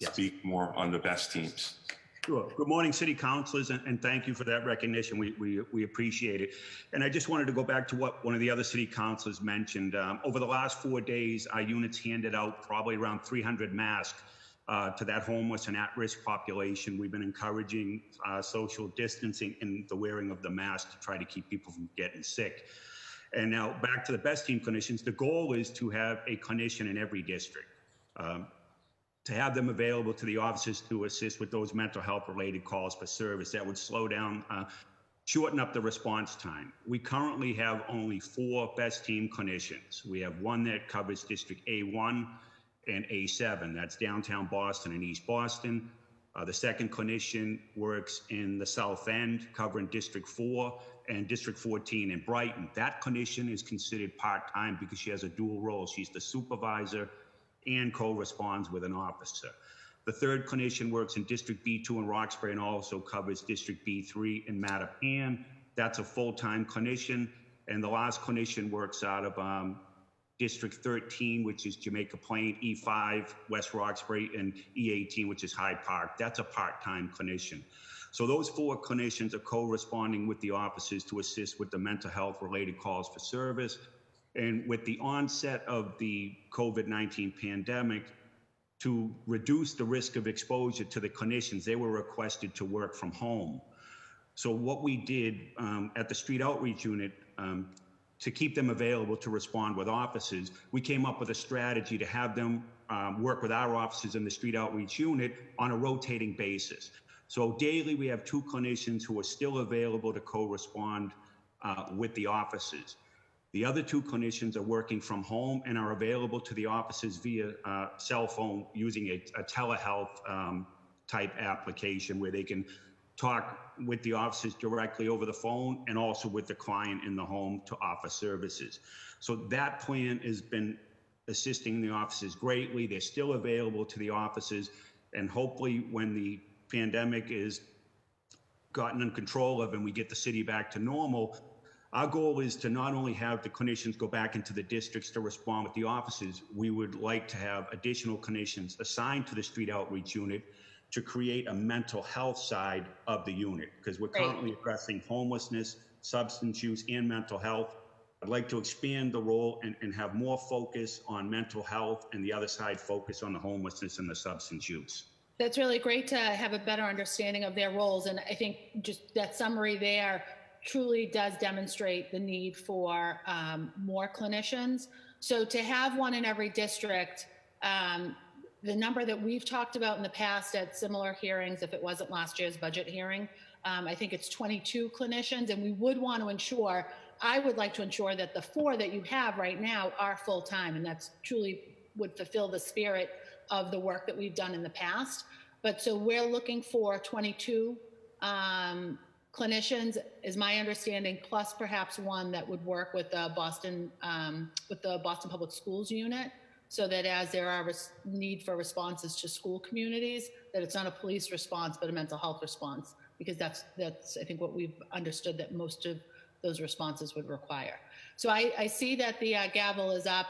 speak more on the best teams? Sure. Good morning, City Councilors, and thank you for that recognition. We appreciate it. And I just wanted to go back to what one of the other City Councilors mentioned. Over the last 4 days, our units handed out probably around 300 masks to that homeless and at-risk population. We've been encouraging social distancing and the wearing of the mask to try to keep people from getting sick. And now back to the best team clinicians. The goal is to have a clinician in every district, to have them available to the officers to assist with those mental health related calls for service. That would slow down, shorten up the response time. We currently have only 4 best team clinicians. We have one that covers District A1 and A7. That's downtown Boston and East Boston. The second clinician works in the South End, covering District 4 and District 14 in Brighton. That clinician is considered part-time because she has a dual role. She's the supervisor and co-responds with an officer. The third clinician works in District B2 in Roxbury and also covers District B3 in Mattapan. That's a full-time clinician. And the last clinician works out of District 13, which is Jamaica Plain, E5, West Roxbury, and E18, which is Hyde Park. That's a part-time clinician. So those 4 clinicians are co-responding with the officers to assist with the mental health related calls for service. And with the onset of the COVID-19 pandemic, to reduce the risk of exposure to the clinicians, they were requested to work from home. So what we did at the Street Outreach Unit, to keep them available to respond with officers, we came up with a strategy to have them work with our officers in the Street Outreach Unit on a rotating basis. So daily, we have 2 clinicians who are still available to co-respond with the officers. The other 2 clinicians are working from home and are available to the officers via cell phone using a telehealth type application where they can talk with the officers directly over the phone and also with the client in the home to offer services. So that plan has been assisting the officers greatly. They're still available to the officers, and hopefully when the pandemic is gotten in control of and we get the city back to normal, our goal is to not only have the clinicians go back into the districts to respond with the officers, we would like to have additional clinicians assigned to the Street Outreach Unit to create a mental health side of the unit, because we're currently addressing homelessness, substance use, and mental health. I'd like to expand the role and have more focus on mental health, and the other side focus on the homelessness and the substance use. That's really great to have a better understanding of their roles. And I think just that summary there truly does demonstrate the need for more clinicians. So to have one in every district, the number that we've talked about in the past at similar hearings, if it wasn't last year's budget hearing, I think it's 22 clinicians, and we would want to ensure, I would like to ensure that the 4 that you have right now are full-time, and that's truly would fulfill the spirit of the work that we've done in the past. But so we're looking for 22 clinicians, is my understanding, plus perhaps 1 that would work with the Boston Public Schools unit, so that as there are need for responses to school communities, that it's not a police response, but a mental health response, because that's I think what we've understood that most of those responses would require. So I see that the gavel is up.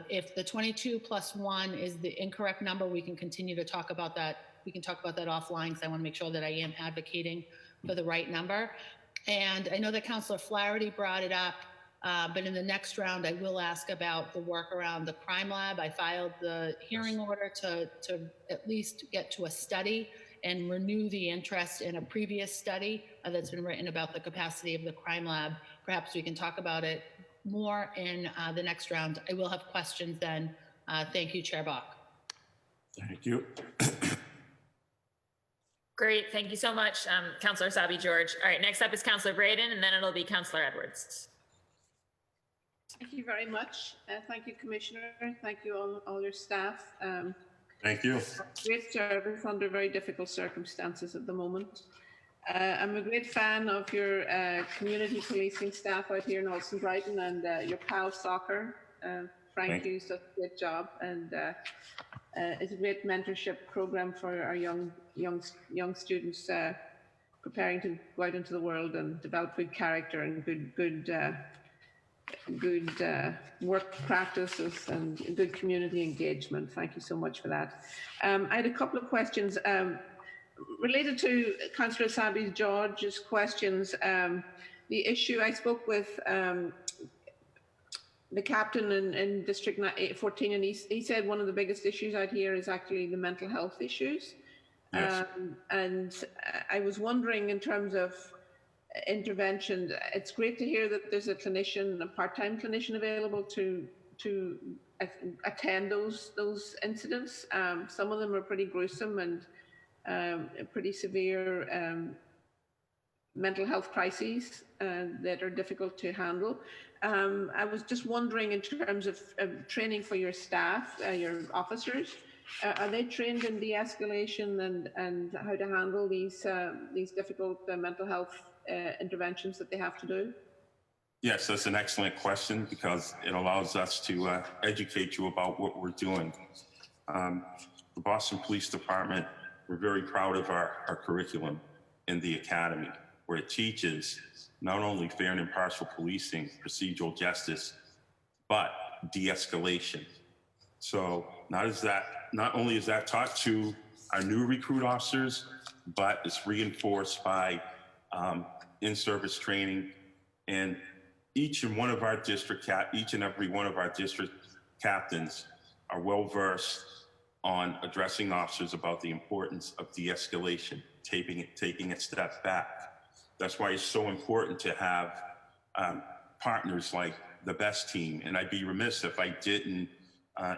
If the 22 plus 1 is the incorrect number, we can continue to talk about that. We can talk about that offline, because I want to make sure that I am advocating for the right number. And I know that Councilor Flaherty brought it up, but in the next round, I will ask about the work around the crime lab. I filed the hearing order to at least get to a study and renew the interest in a previous study that's been written about the capacity of the crime lab. Perhaps we can talk about it more in the next round. I will have questions then. Thank you, Chair Bach. Thank you. Great, thank you so much, Councilor Sabi George. All right, next up is Councilor Braden, and then it'll be Councilor Edwards. Thank you very much. Thank you, Commissioner. Thank you, all your staff. Thank you. Great service under very difficult circumstances at the moment. I'm a great fan of your community policing staff out here in Olsen Brighton, and your PAL soccer. Frank Hughes does a great job, and it's a great mentorship program for our young students preparing to go out into the world and develop good character and good work practices and good community engagement. Thank you so much for that. I had a couple of questions related to Councillor Sabi George's questions. The issue, I spoke with the captain in District 14, and he said one of the biggest issues out here is actually the mental health issues. Yes. And I was wondering, in terms of intervention, it's great to hear that there's a clinician, a part-time clinician available to attend those incidents. Some of them are pretty gruesome and pretty severe mental health crises that are difficult to handle. I was just wondering, in terms of training for your staff, your officers, are they trained in de-escalation and how to handle these difficult mental health interventions that they have to do? Yes, that's an excellent question, because it allows us to educate you about what we're doing. The Boston Police Department, we're very proud of our curriculum in the academy, where it teaches not only fair and impartial policing, procedural justice, but de-escalation. So not only is that taught to our new recruit officers, but it's reinforced by in-service training. And each and every one of our district captains are well-versed on addressing officers about the importance of de-escalation, taking a step back. That's why it's so important to have partners like the BEST team. And I'd be remiss if I didn't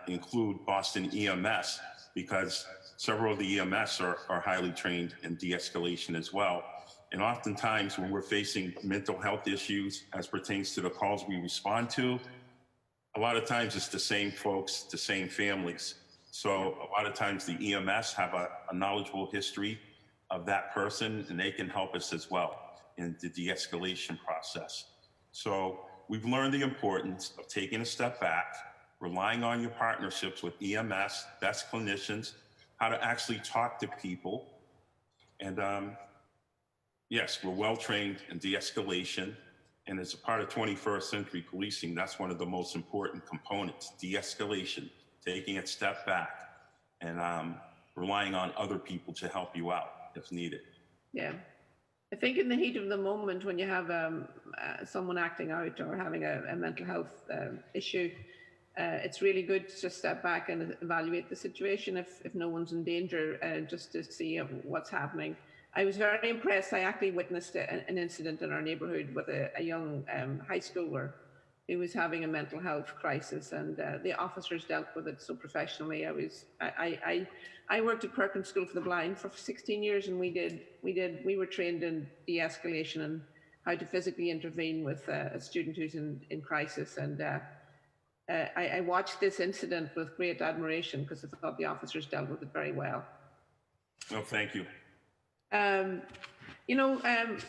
include Boston EMS, because several of the EMS are highly trained in de-escalation as well. And oftentimes when we're facing mental health issues as pertains to the calls we respond to, a lot of times it's the same folks, the same families. So a lot of times the EMS have a knowledgeable history of that person, and they can help us as well in the de-escalation process. So we've learned the importance of taking a step back, relying on your partnerships with EMS, best clinicians, how to actually talk to people. And yes, we're well trained in de-escalation. And as a part of 21st century policing, that's one of the most important components, de-escalation, taking a step back and relying on other people to help you out if needed. Yeah. I think in the heat of the moment, when you have someone acting out or having a mental health issue, it's really good to just step back and evaluate the situation if no one's in danger, just to see what's happening. I was very impressed. I actually witnessed an incident in our neighbourhood with a young high schooler who was having a mental health crisis, and the officers dealt with it so professionally. I worked at Perkins School for the Blind for 16 years, and we were trained in de-escalation and how to physically intervene with a student who's in crisis. And I watched this incident with great admiration because I thought the officers dealt with it very well. Well, thank you.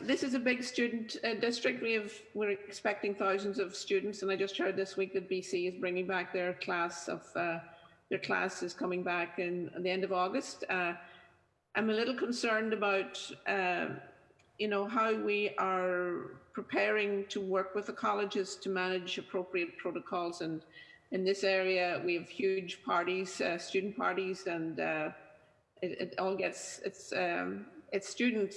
This is a big student district. We're expecting thousands of students, and I just heard this week that BC is bringing back their class is coming back at the end of August. I'm a little concerned about how we are preparing to work with the colleges to manage appropriate protocols. And in this area, we have huge parties, student parties, and it all gets it's student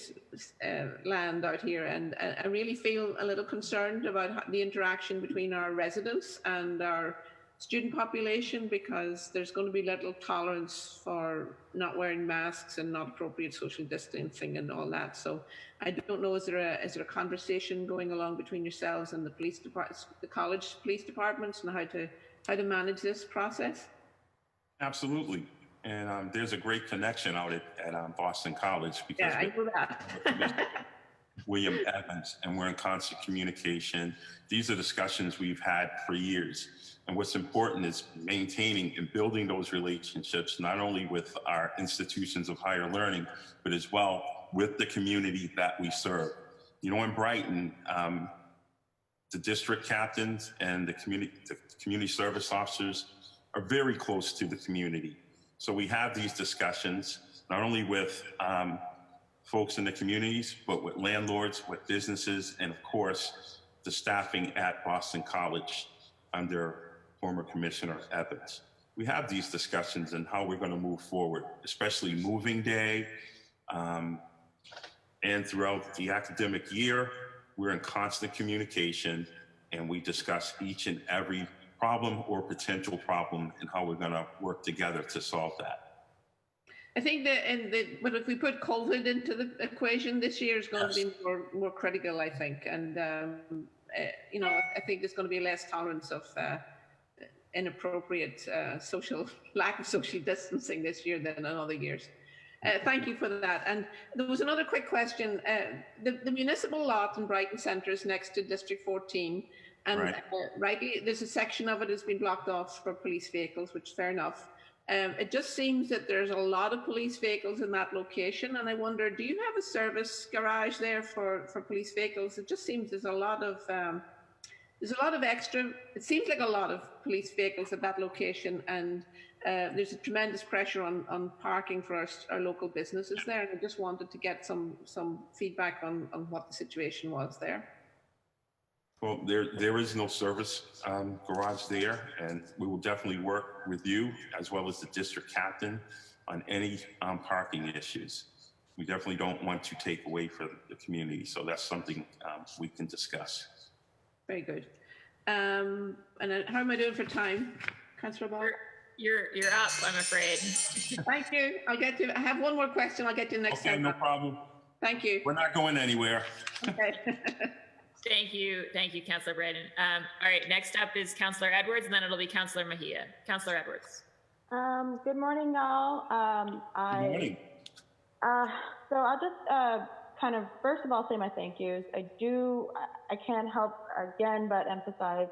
land out here, and I really feel a little concerned about the interaction between our residents and our student population, because there's going to be little tolerance for not wearing masks and not appropriate social distancing and all that. So I don't know, is there a conversation going along between yourselves and the police department, the college police departments, and how to manage this process? Absolutely. And there's a great connection out at Boston College, because I know that. William Evans, and we're in constant communication. These are discussions we've had for years. And what's important is maintaining and building those relationships, not only with our institutions of higher learning, but as well with the community that we serve. In Brighton, the district captains and the community service officers are very close to the community. So we have these discussions, not only with folks in the communities, but with landlords, with businesses, and of course, the staffing at Boston College under former Commissioner Evans. We have these discussions and how we're going to move forward, especially moving day. And throughout the academic year, we're in constant communication, and we discuss each and every problem or potential problem and how we're going to work together to solve that. I think but if we put COVID into the equation, this year is going to be more critical, I think. And, I think there's going to be less tolerance of inappropriate lack of social distancing this year than in other years. Thank you for that. And there was another quick question. The municipal lot in Brighton Centre is next to District 14. And rightly, there's a section of it has been blocked off for police vehicles, which is fair enough. It just seems that there's a lot of police vehicles in that location, and I wonder, do you have a service garage there for police vehicles? It just seems there's a lot of extra. It seems like a lot of police vehicles at that location, and there's a tremendous pressure on parking for our local businesses there. And I just wanted to get some feedback on what the situation was there. Well, there is no service garage there, and we will definitely work with you as well as the district captain on any parking issues. We definitely don't want to take away from the community, so that's something we can discuss. Very good. And then how am I doing for time, Councillor Ball? You're up, I'm afraid. Thank you. I'll get to. I have one more question. I'll get to next time. Okay, no problem. Thank you. We're not going anywhere. Okay. Thank you, Councillor Braden. All right, next up is Councillor Edwards, and then it'll be Councillor Mejia. Councillor Edwards. Good morning, y'all. Good morning. So I'll just kind of first of all say my thank yous. I can't help again but emphasize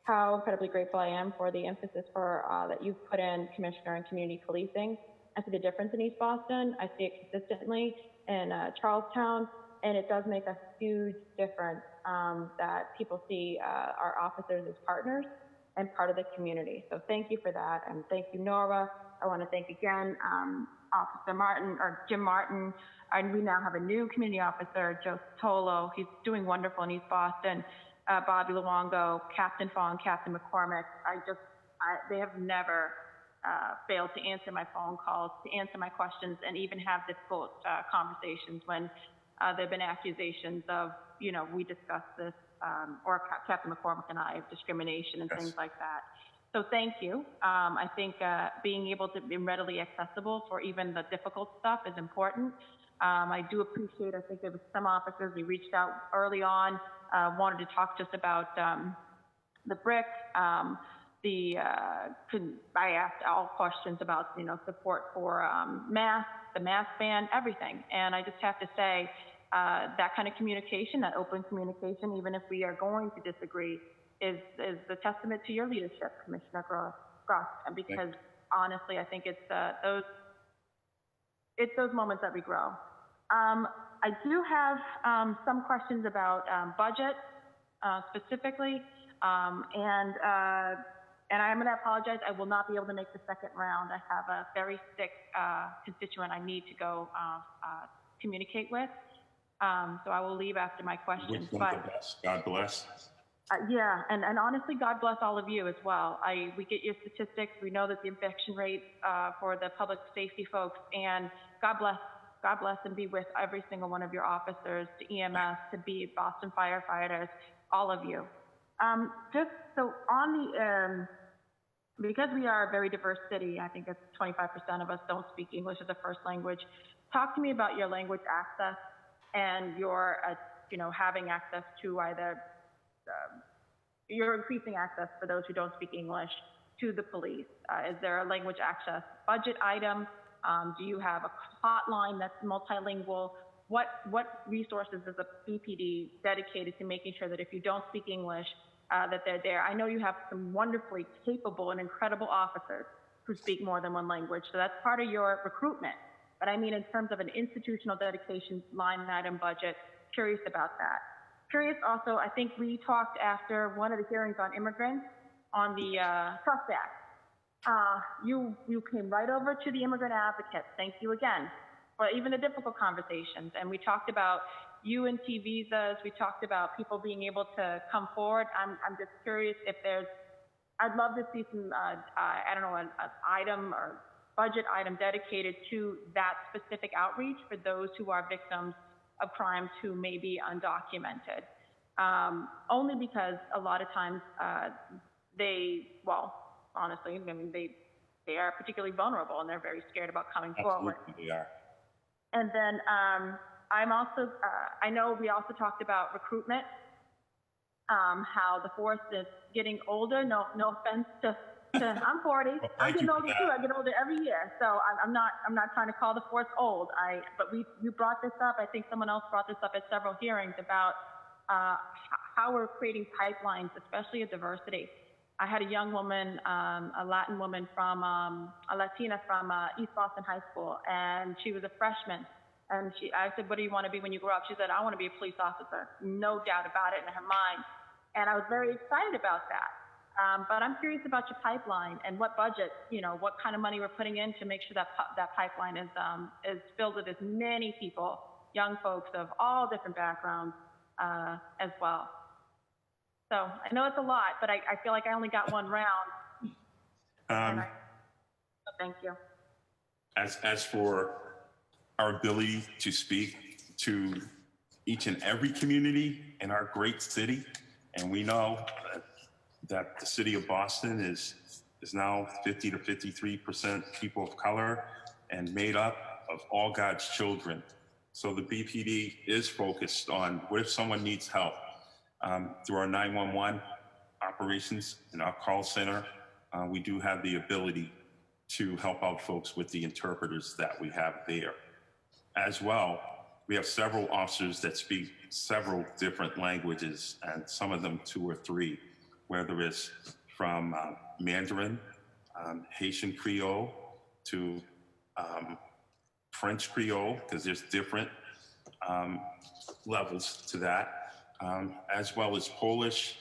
how incredibly grateful I am for the emphasis that you've put in, Commissioner, and community policing. I see the difference in East Boston. I see it consistently in Charlestown, and it does make a huge difference that people see our officers as partners and part of the community. So thank you for that, and thank you, Nora. I want to thank again Officer Martin, or Jim Martin, and we now have a new community officer, Joe Tolo. He's doing wonderful in East Boston. Bobby Luongo, Captain Fong, Captain McCormick. They have never failed to answer my phone calls, to answer my questions, and even have difficult conversations when there have been accusations of, we discussed this, or Captain McCormick and I, of discrimination and things like that. So thank you. I think being able to be readily accessible for even the difficult stuff is important. I do appreciate, I think there was some officers, we reached out early on, wanted to talk just about the brick. I asked all questions about, support for masks, the mask ban, everything. And I just have to say that kind of communication, that open communication, even if we are going to disagree, is the testament to your leadership, Commissioner Gross. And because honestly, I think it's those moments that we grow. I do have some questions about budget specifically, and I'm going to apologize. I will not be able to make the second round. I have a very sick constituent I need to go communicate with, so I will leave after my questions. But God bless. Yeah, and honestly, God bless all of you as well. We get your statistics. We know that the infection rates for the public safety folks, and God bless and be with every single one of your officers, to EMS, to be Boston firefighters, all of you. Just so on the, because we are a very diverse city, I think it's 25% of us don't speak English as a first language. Talk to me about your language access and your, having access to either, you're increasing access for those who don't speak English to the police. Is there a language access budget item? Do you have a hotline that's multilingual? What resources is the BPD dedicated to making sure that if you don't speak English, that they're there? I know you have some wonderfully capable and incredible officers who speak more than one language, so that's part of your recruitment. But I mean, in terms of an institutional dedication line item budget, curious about that. Curious also, I think we talked after one of the hearings on immigrants on the Trust Act. You came right over to the immigrant advocates. Thank you again for even the difficult conversations. And we talked about UNT visas. We talked about people being able to come forward. I'm just curious if I'd love to see some, I don't know, an item or budget item dedicated to that specific outreach for those who are victims of crimes who may be undocumented. Only because a lot of times honestly, I mean, they are particularly vulnerable and they're very scared about coming forward. Absolutely, they are. And then I'm also, I know we also talked about recruitment, how the force is getting older. No offense to I'm 40. I'm getting older too. I get older every year. So I'm not trying to call the force old. But you brought this up. I think someone else brought this up at several hearings about how we're creating pipelines, especially of diversity. I had a young woman, a Latin woman a Latina from East Boston High School, and she was a freshman. And I said, "What do you want to be when you grow up?" She said, "I want to be a police officer." No doubt about it in her mind. And I was very excited about that. But I'm curious about your pipeline and what budget, what kind of money we're putting in to make sure that pipeline is filled with as many people, young folks of all different backgrounds as well. So I know it's a lot, but I feel like I only got one round. So thank you. As for our ability to speak to each and every community in our great city, and we know that the city of Boston is now 50 to 53% people of color and made up of all God's children. So the BPD is focused on what if someone needs help. Through our 911 operations and our call center, we do have the ability to help out folks with the interpreters that we have there. As well, we have several officers that speak several different languages, and some of them 2 or 3, whether it's from Mandarin, Haitian Creole, to French Creole, because there's different levels to that, as well as Polish.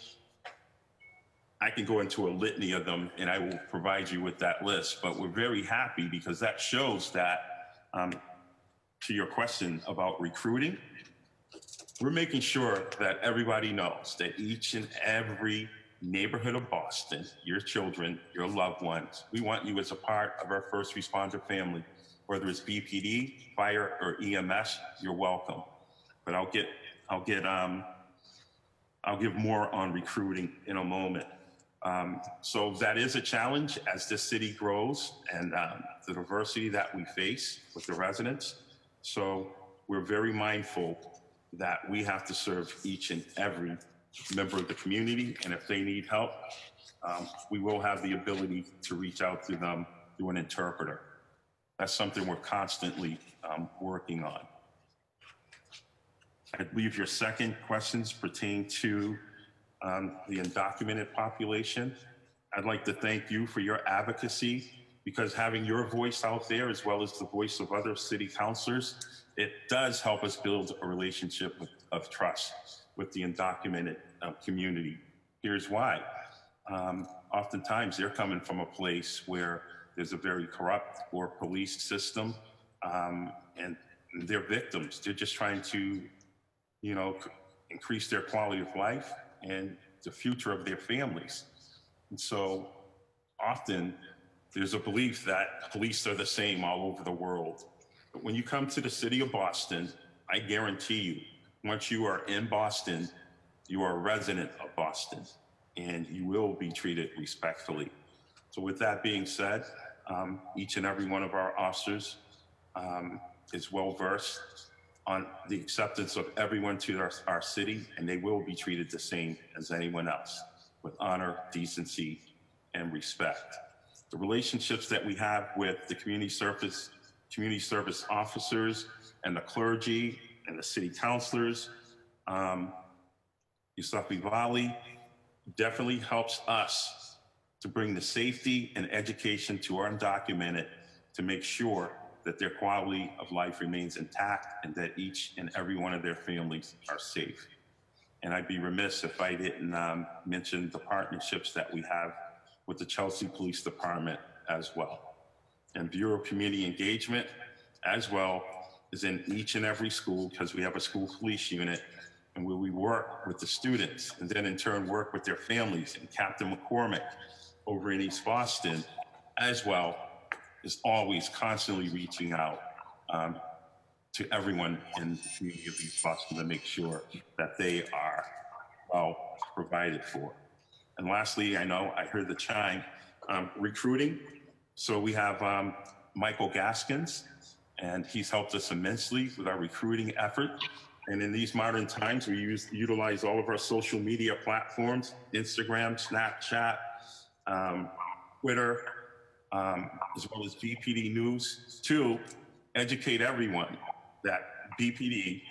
I can go into a litany of them and I will provide you with that list, but we're very happy because that shows that, to your question about recruiting, we're making sure that everybody knows that each and every neighborhood of Boston, your children, your loved ones, we want you as a part of our first responder family. Whether it's BPD, fire, or EMS, you're welcome. But I'll give more on recruiting in a moment. So that is a challenge as this city grows and the diversity that we face with the residents. So we're very mindful that we have to serve each and every member of the community. And if they need help, we will have the ability to reach out to them through an interpreter. That's something we're constantly working on. I believe your second questions pertain to the undocumented population. I'd like to thank you for your advocacy, because having your voice out there as well as the voice of other city councilors, it does help us build a relationship of trust with the undocumented community. Here's why. Oftentimes they're coming from a place where there's a very corrupt or police system, and they're victims. They're just trying to, increase their quality of life and the future of their families. And so often there's a belief that police are the same all over the world. But when you come to the city of Boston, I guarantee you, once you are in Boston, you are a resident of Boston, and you will be treated respectfully. So with that being said, each and every one of our officers is well versed on the acceptance of everyone to our city, and they will be treated the same as anyone else, with honor, decency, and respect. The relationships that we have with the community service officers and the clergy and the city councilors, Yusufi Valley, definitely helps us to bring the safety and education to our undocumented, to make sure that their quality of life remains intact and that each and every one of their families are safe. And I'd be remiss if I didn't mention the partnerships that we have with the Chelsea Police Department as well. And Bureau of Community Engagement as well is in each and every school, because we have a school police unit, and where we work with the students and then in turn work with their families. And Captain McCormick over in East Boston as well is always constantly reaching out to everyone in the community of East Boston to make sure that they are well provided for. And lastly, I know I heard the chime, recruiting. So we have Michael Gaskins, and he's helped us immensely with our recruiting effort. And in these modern times, we utilize all of our social media platforms, Instagram, Snapchat, Twitter, as well as BPD News, to educate everyone that BPD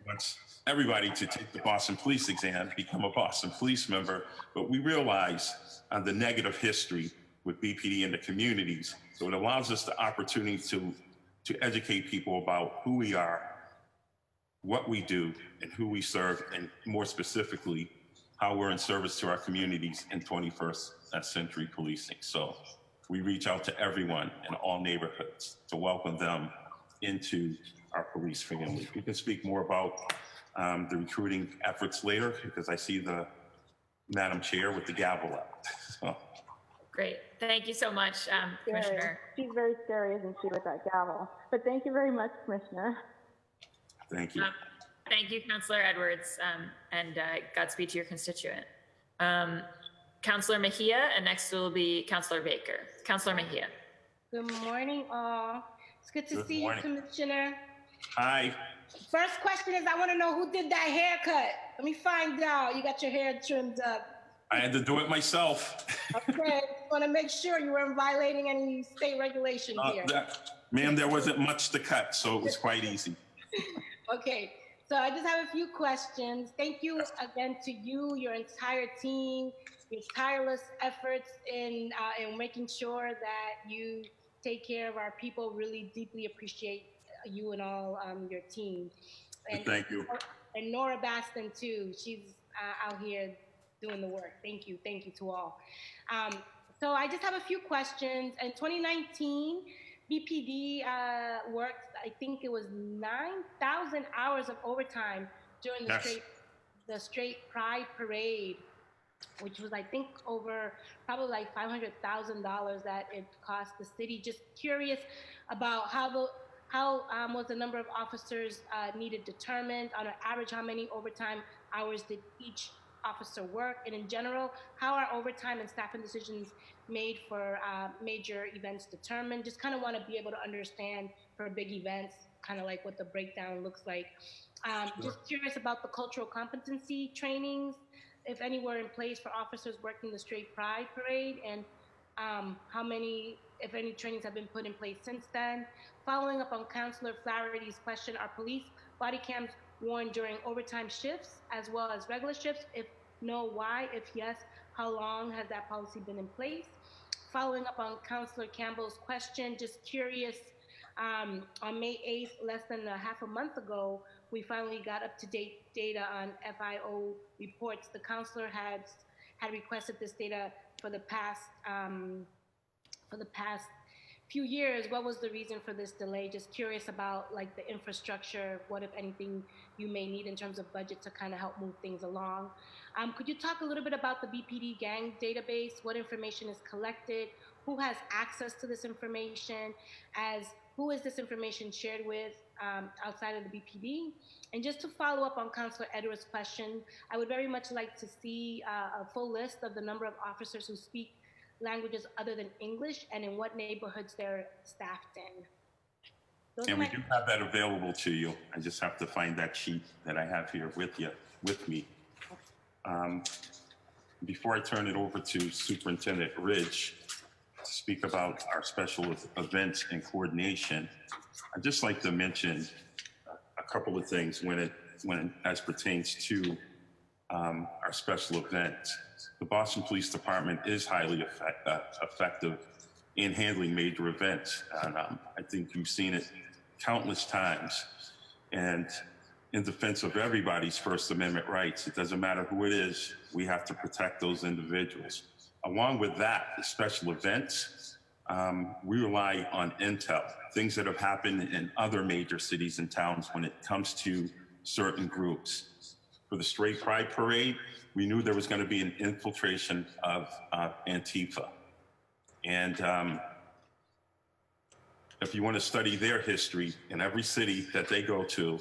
wants everybody to take the Boston Police exam, become a Boston Police member, but we realize the negative history with BPD in the communities. So it allows us the opportunity to educate people about who we are, what we do, and who we serve, and more specifically, how we're in service to our communities in 21st century policing. So we reach out to everyone in all neighborhoods to welcome them into our police family. We can speak more about the recruiting efforts later, because I see the Madam Chair, with the gavel up. So, Great. Thank you so much, Commissioner. She's very scary, isn't she, with that gavel? But thank you very much, Commissioner. thank you. Thank you, Councillor Edwards, and Godspeed to your constituent. Councillor Mejia, and next will be Councillor Baker. Councillor Mejia. Good morning, all. It's good to see you, Commissioner. Hi. First question is, I want to know who did that haircut. Let me find out. You got your hair trimmed up. I had to do it myself. Okay, want to make sure you weren't violating any state regulation here. Ma'am, there wasn't much to cut, so it was quite easy. Okay, so I just have a few questions. Thank you again to you, your entire team, your tireless efforts in making sure that you take care of our people. Really deeply appreciate you and all your team. And thank you. And Nora Baston too. She's out here doing the work. Thank you to all. So I just have a few questions. In 2019, BPD worked, I think it was 9,000 hours of overtime during the straight Pride Parade, which was, I think, over probably like $500,000 that it cost the city. Just curious about how was the number of officers needed determined? On an average, how many overtime hours did each officer work? And in general, how are overtime and staffing decisions made for major events determined? Just kind of want to be able to understand for big events, kind of like what the breakdown looks like. Just curious about the cultural competency trainings, if any were in place for officers working the Straight Pride Parade, and how many, if any, trainings have been put in place since then. Following up on Councillor Flaherty's question, are police body cams worn during overtime shifts as well as regular shifts? If no, why? If yes, how long has that policy been in place? Following up on Councillor Campbell's question, just curious, on May 8th, less than a half a month ago, we finally got up-to-date data on FIO reports. The councillor had requested this data for the past few years. What was the reason for this delay? Just curious about like the infrastructure, what if anything you may need in terms of budget to kind of help move things along. Could you talk a little bit about the BPD gang database? What information is collected? Who has access to this information? Who is this information shared with outside of the BPD? And just to follow up on Councillor Edwards' question, I would very much like to see a full list of the number of officers who speak languages other than English and in what neighborhoods they're staffed in. And we do have that available to you. I just have to find that sheet that I have here with me. Before I turn it over to Superintendent Ridge to speak about our special events and coordination, I'd just like to mention a couple of things as pertains to our special events. The Boston Police Department is highly effective in handling major events. And I think you've seen it countless times. And in defense of everybody's First Amendment rights, it doesn't matter who it is, we have to protect those individuals. Along with that, the special events, we rely on intel, things that have happened in other major cities and towns when it comes to certain groups. For the Straight Pride Parade, we knew there was going to be an infiltration of Antifa. And if you want to study their history, in every city that they go to,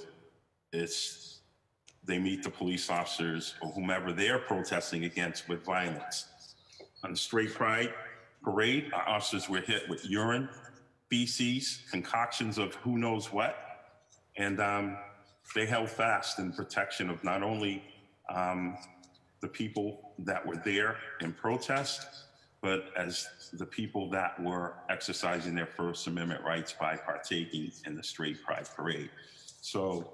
they meet the police officers or whomever they're protesting against with violence. On the Straight Pride Parade, our officers were hit with urine, feces, concoctions of who knows what. And they held fast in protection of not only the people that were there in protest, but as the people that were exercising their First Amendment rights by partaking in the Straight Pride Parade. So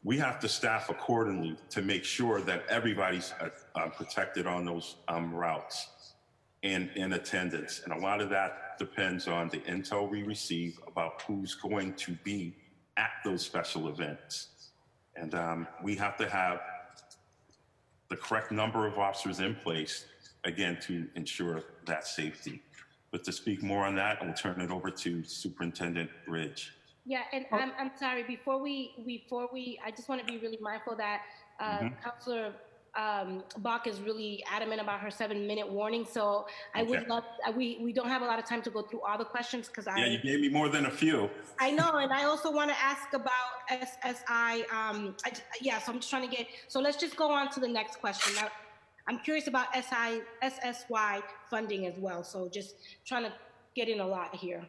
we have to staff accordingly to make sure that everybody's protected on those routes and in attendance. And a lot of that depends on the intel we receive about who's going to be at those special events. And we have to have the correct number of officers in place, again, to ensure that safety. But to speak more on that, I'll turn it over to Superintendent Ridge. Yeah, and I'm sorry, before we, I just want to be really mindful that Councillor Bach is really adamant about her 7-minute warning. So I would love, we don't have a lot of time to go through all the questions because Yeah, you gave me more than a few. I know, and I also want to ask about SSI. Yeah, so I'm just trying to get, so let's just go on to the next question. Now, I'm curious about SSY funding as well. So just trying to get in a lot here.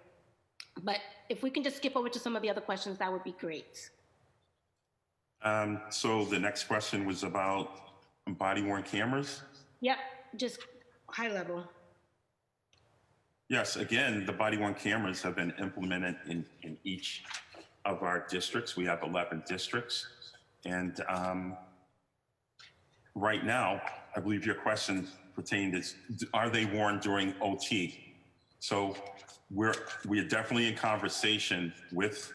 But if we can just skip over to some of the other questions, that would be great. So the next question was about body-worn cameras? Yep, just high level. Yes, again, the body-worn cameras have been implemented in each of our districts. We have 11 districts. And right now, I believe your question pertained is, are they worn during OT? So we're definitely in conversation with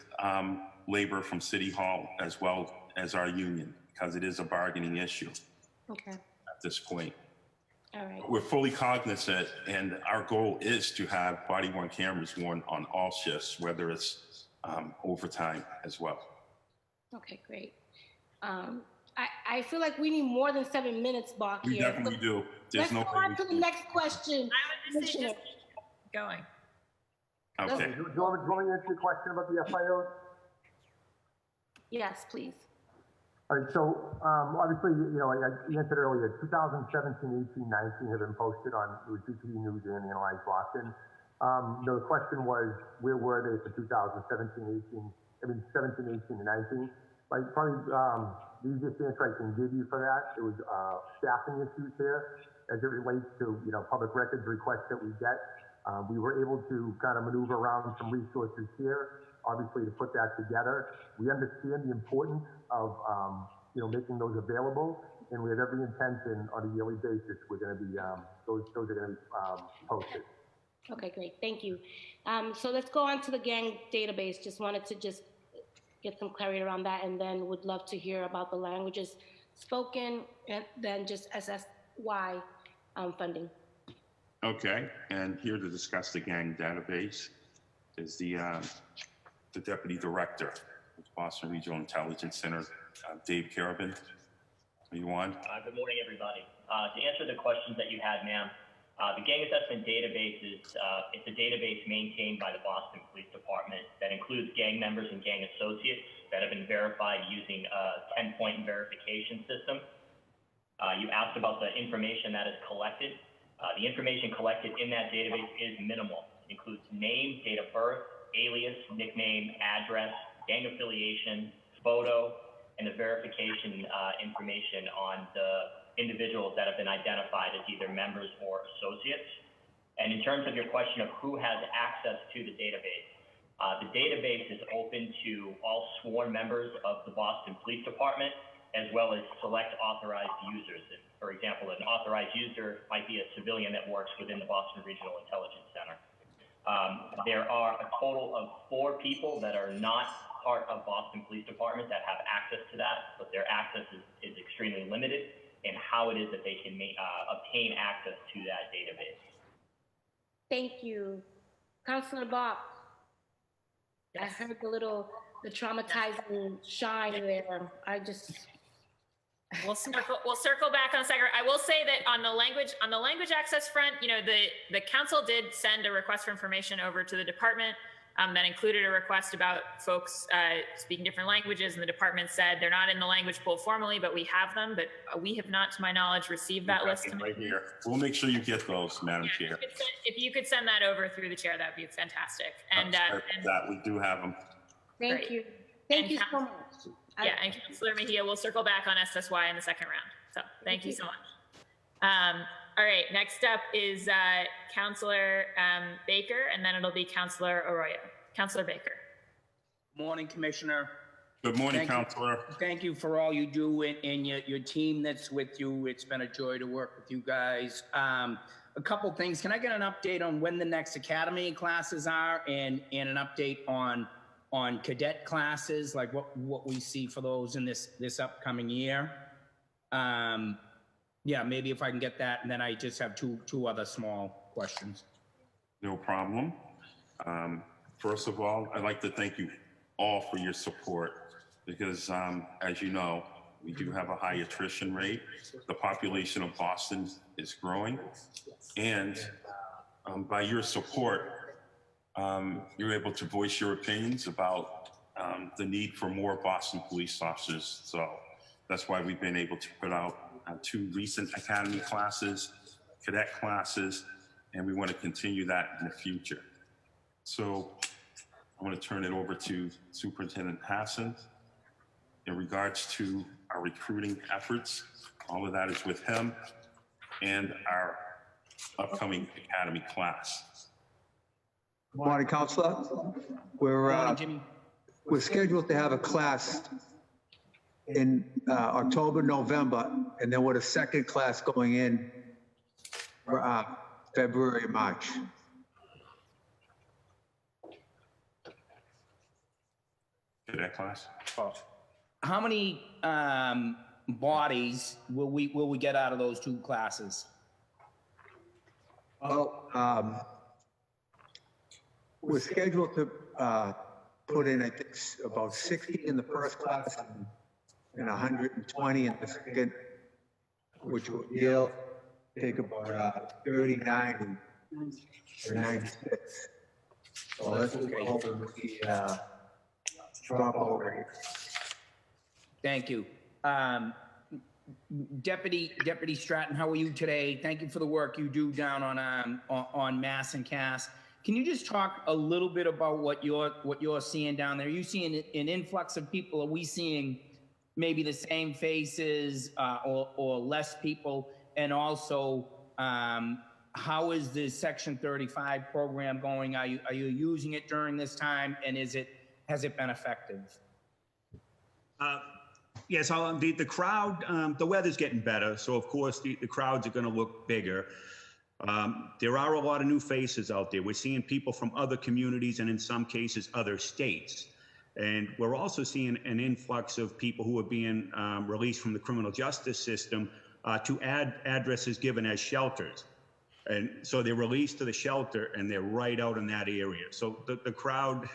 labor from City Hall as well as our union, because it is a bargaining issue at this point. All right. We're fully cognizant, and our goal is to have body-worn cameras worn on all shifts, whether it's overtime as well. Okay, great. I feel like we need more than 7 minutes, Bach. We definitely do. There's Let's go on to the next question. I would just say just keep going. Okay. Do you want me to answer your question about the FIOs? Yes, please. All right, so obviously, you know, I answered earlier, 2017, 18, 19 have been posted on BPD News and Analyze Boston. The question was, where were they for 2017, 18, I mean, 17, 18, and 19? Like, probably the easiest answer I can give you for that, it was staffing issues here as it relates to, you know, public records requests that we get. We were able to kind of maneuver around some resources here, obviously, to put that together. We understand the importance of, you know, making those available, and we have every intention on a yearly basis. We're going to be, those are going to be posted. Okay, great. Thank you. So let's go on to the gang database. Just wanted to just get some clarity around that, and then would love to hear about the languages spoken, and then just SSY funding. Okay, and here to discuss the gang database is the Deputy Director of Boston Regional Intelligence Center, Dave Carabin. Are you on? Good morning, everybody. To answer the questions that you had, ma'am, the gang assessment database is it's a database maintained by the Boston Police Department that includes gang members and gang associates that have been verified using a 10-point verification system. You asked about the information that is collected. The information collected in that database is minimal. It includes name, date of birth, alias, nickname, address, gang affiliation, photo, and the verification information on the individuals that have been identified as either members or associates. And in terms of your question of who has access to the database is open to all sworn members of the Boston Police Department, as well as select authorized users. For example, an authorized user might be a civilian that works within the Boston Regional Intelligence Center. There are a total of 4 people that are not part of Boston Police Department that have access to that, but their access is extremely limited in how it is that they can obtain access to that database. Thank you. Councilor Bach, I heard the traumatizing shine there. We'll circle back on a second. I will say that on the language access front, you know, the council did send a request for information over to the department that included a request about folks speaking different languages, and the department said they're not in the language pool formally, but we have them. But we have not, to my knowledge, received that list. Right here. We'll make sure you get those, Madam Chair. If you could send that over through the chair, that would be fantastic. And that we do have them. Thank you. Thank you so much. Yeah, and Councilor Mejia, we'll circle back on SSY in the second round. So thank you so much. All right, next up is Councilor Baker, and then it'll be Councilor Arroyo. Councilor Baker. Morning, Commissioner. Good morning, Councilor. Thank you for all you do and your team that's with you. It's been a joy to work with you guys. A couple things. Can I get an update on when the next academy classes are, and an update on cadet classes, like what we see for those in this upcoming year? Yeah, maybe if I can get that, and then I just have two other small questions. No problem. First of all, I'd like to thank you all for your support, because as you know, We do have a high attrition rate. The population of Boston is growing. And by your support, you're able to voice your opinions about the need for more Boston police officers. So that's why we've been able to put out 2 recent academy classes, cadet classes, and we want to continue that in the future. So I want to turn it over to Superintendent Hassan in regards to our recruiting efforts. All of that is with him and our upcoming academy class. Good morning, Counselor. We're scheduled to have a class in October, November, and then with a second class going in for February, March. Cadet class. How many bodies will we get out of those 2 classes? Well, we're scheduled to put in, I think, about 60 in the first class and 120 in the second, which will take about 39 or 96. So that's what we're hoping with the dropout rate. Thank you. Deputy Stratton, how are you today? Thank you for the work you do down on Mass and Cass. Can you just talk a little bit about what you're seeing down there? Are you seeing an influx of people? Are we seeing maybe the same faces or less people? And also, how is the Section 35 program going? Are you using it during this time, and has it been effective? Yes, the crowd, the weather's getting better, so of course the crowds are going to look bigger. There are a lot of new faces out there. We're seeing people from other communities and in some cases other states. And we're also seeing an influx of people who are being released from the criminal justice system to addresses given as shelters. And so they're released to the shelter and they're right out in that area. So the crowd,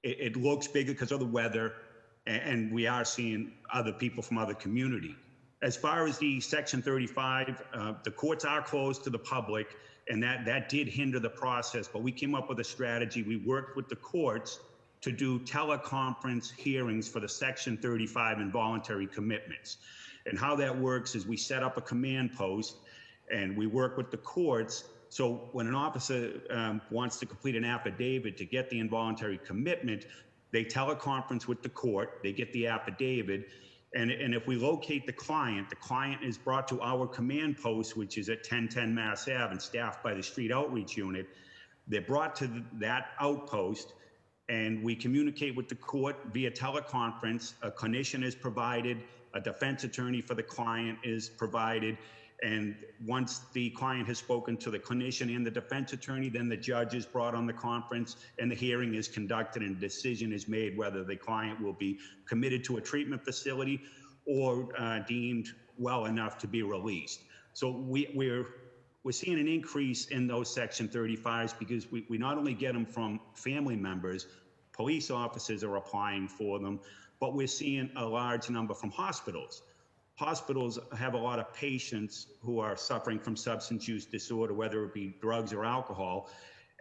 it looks bigger because of the weather, and we are seeing other people from other communities. As far as the Section 35, the courts are closed to the public, and that did hinder the process, but we came up with a strategy. We worked with the courts to do teleconference hearings for the Section 35 involuntary commitments. And how that works is we set up a command post and we work with the courts. So when an officer wants to complete an affidavit to get the involuntary commitment, they teleconference with the court, they get the affidavit, and if we locate the client is brought to our command post, which is at 1010 Mass Ave and staffed by the Street Outreach Unit. They're brought to that outpost, and we communicate with the court via teleconference. A clinician is provided, a defense attorney for the client is provided, and once the client has spoken to the clinician and the defense attorney, then the judge is brought on the conference and the hearing is conducted and a decision is made whether the client will be committed to a treatment facility or deemed well enough to be released. So we're seeing an increase in those Section 35s because we not only get them from family members, police officers are applying for them, but we're seeing a large number from hospitals. Hospitals have a lot of patients who are suffering from substance use disorder, whether it be drugs or alcohol,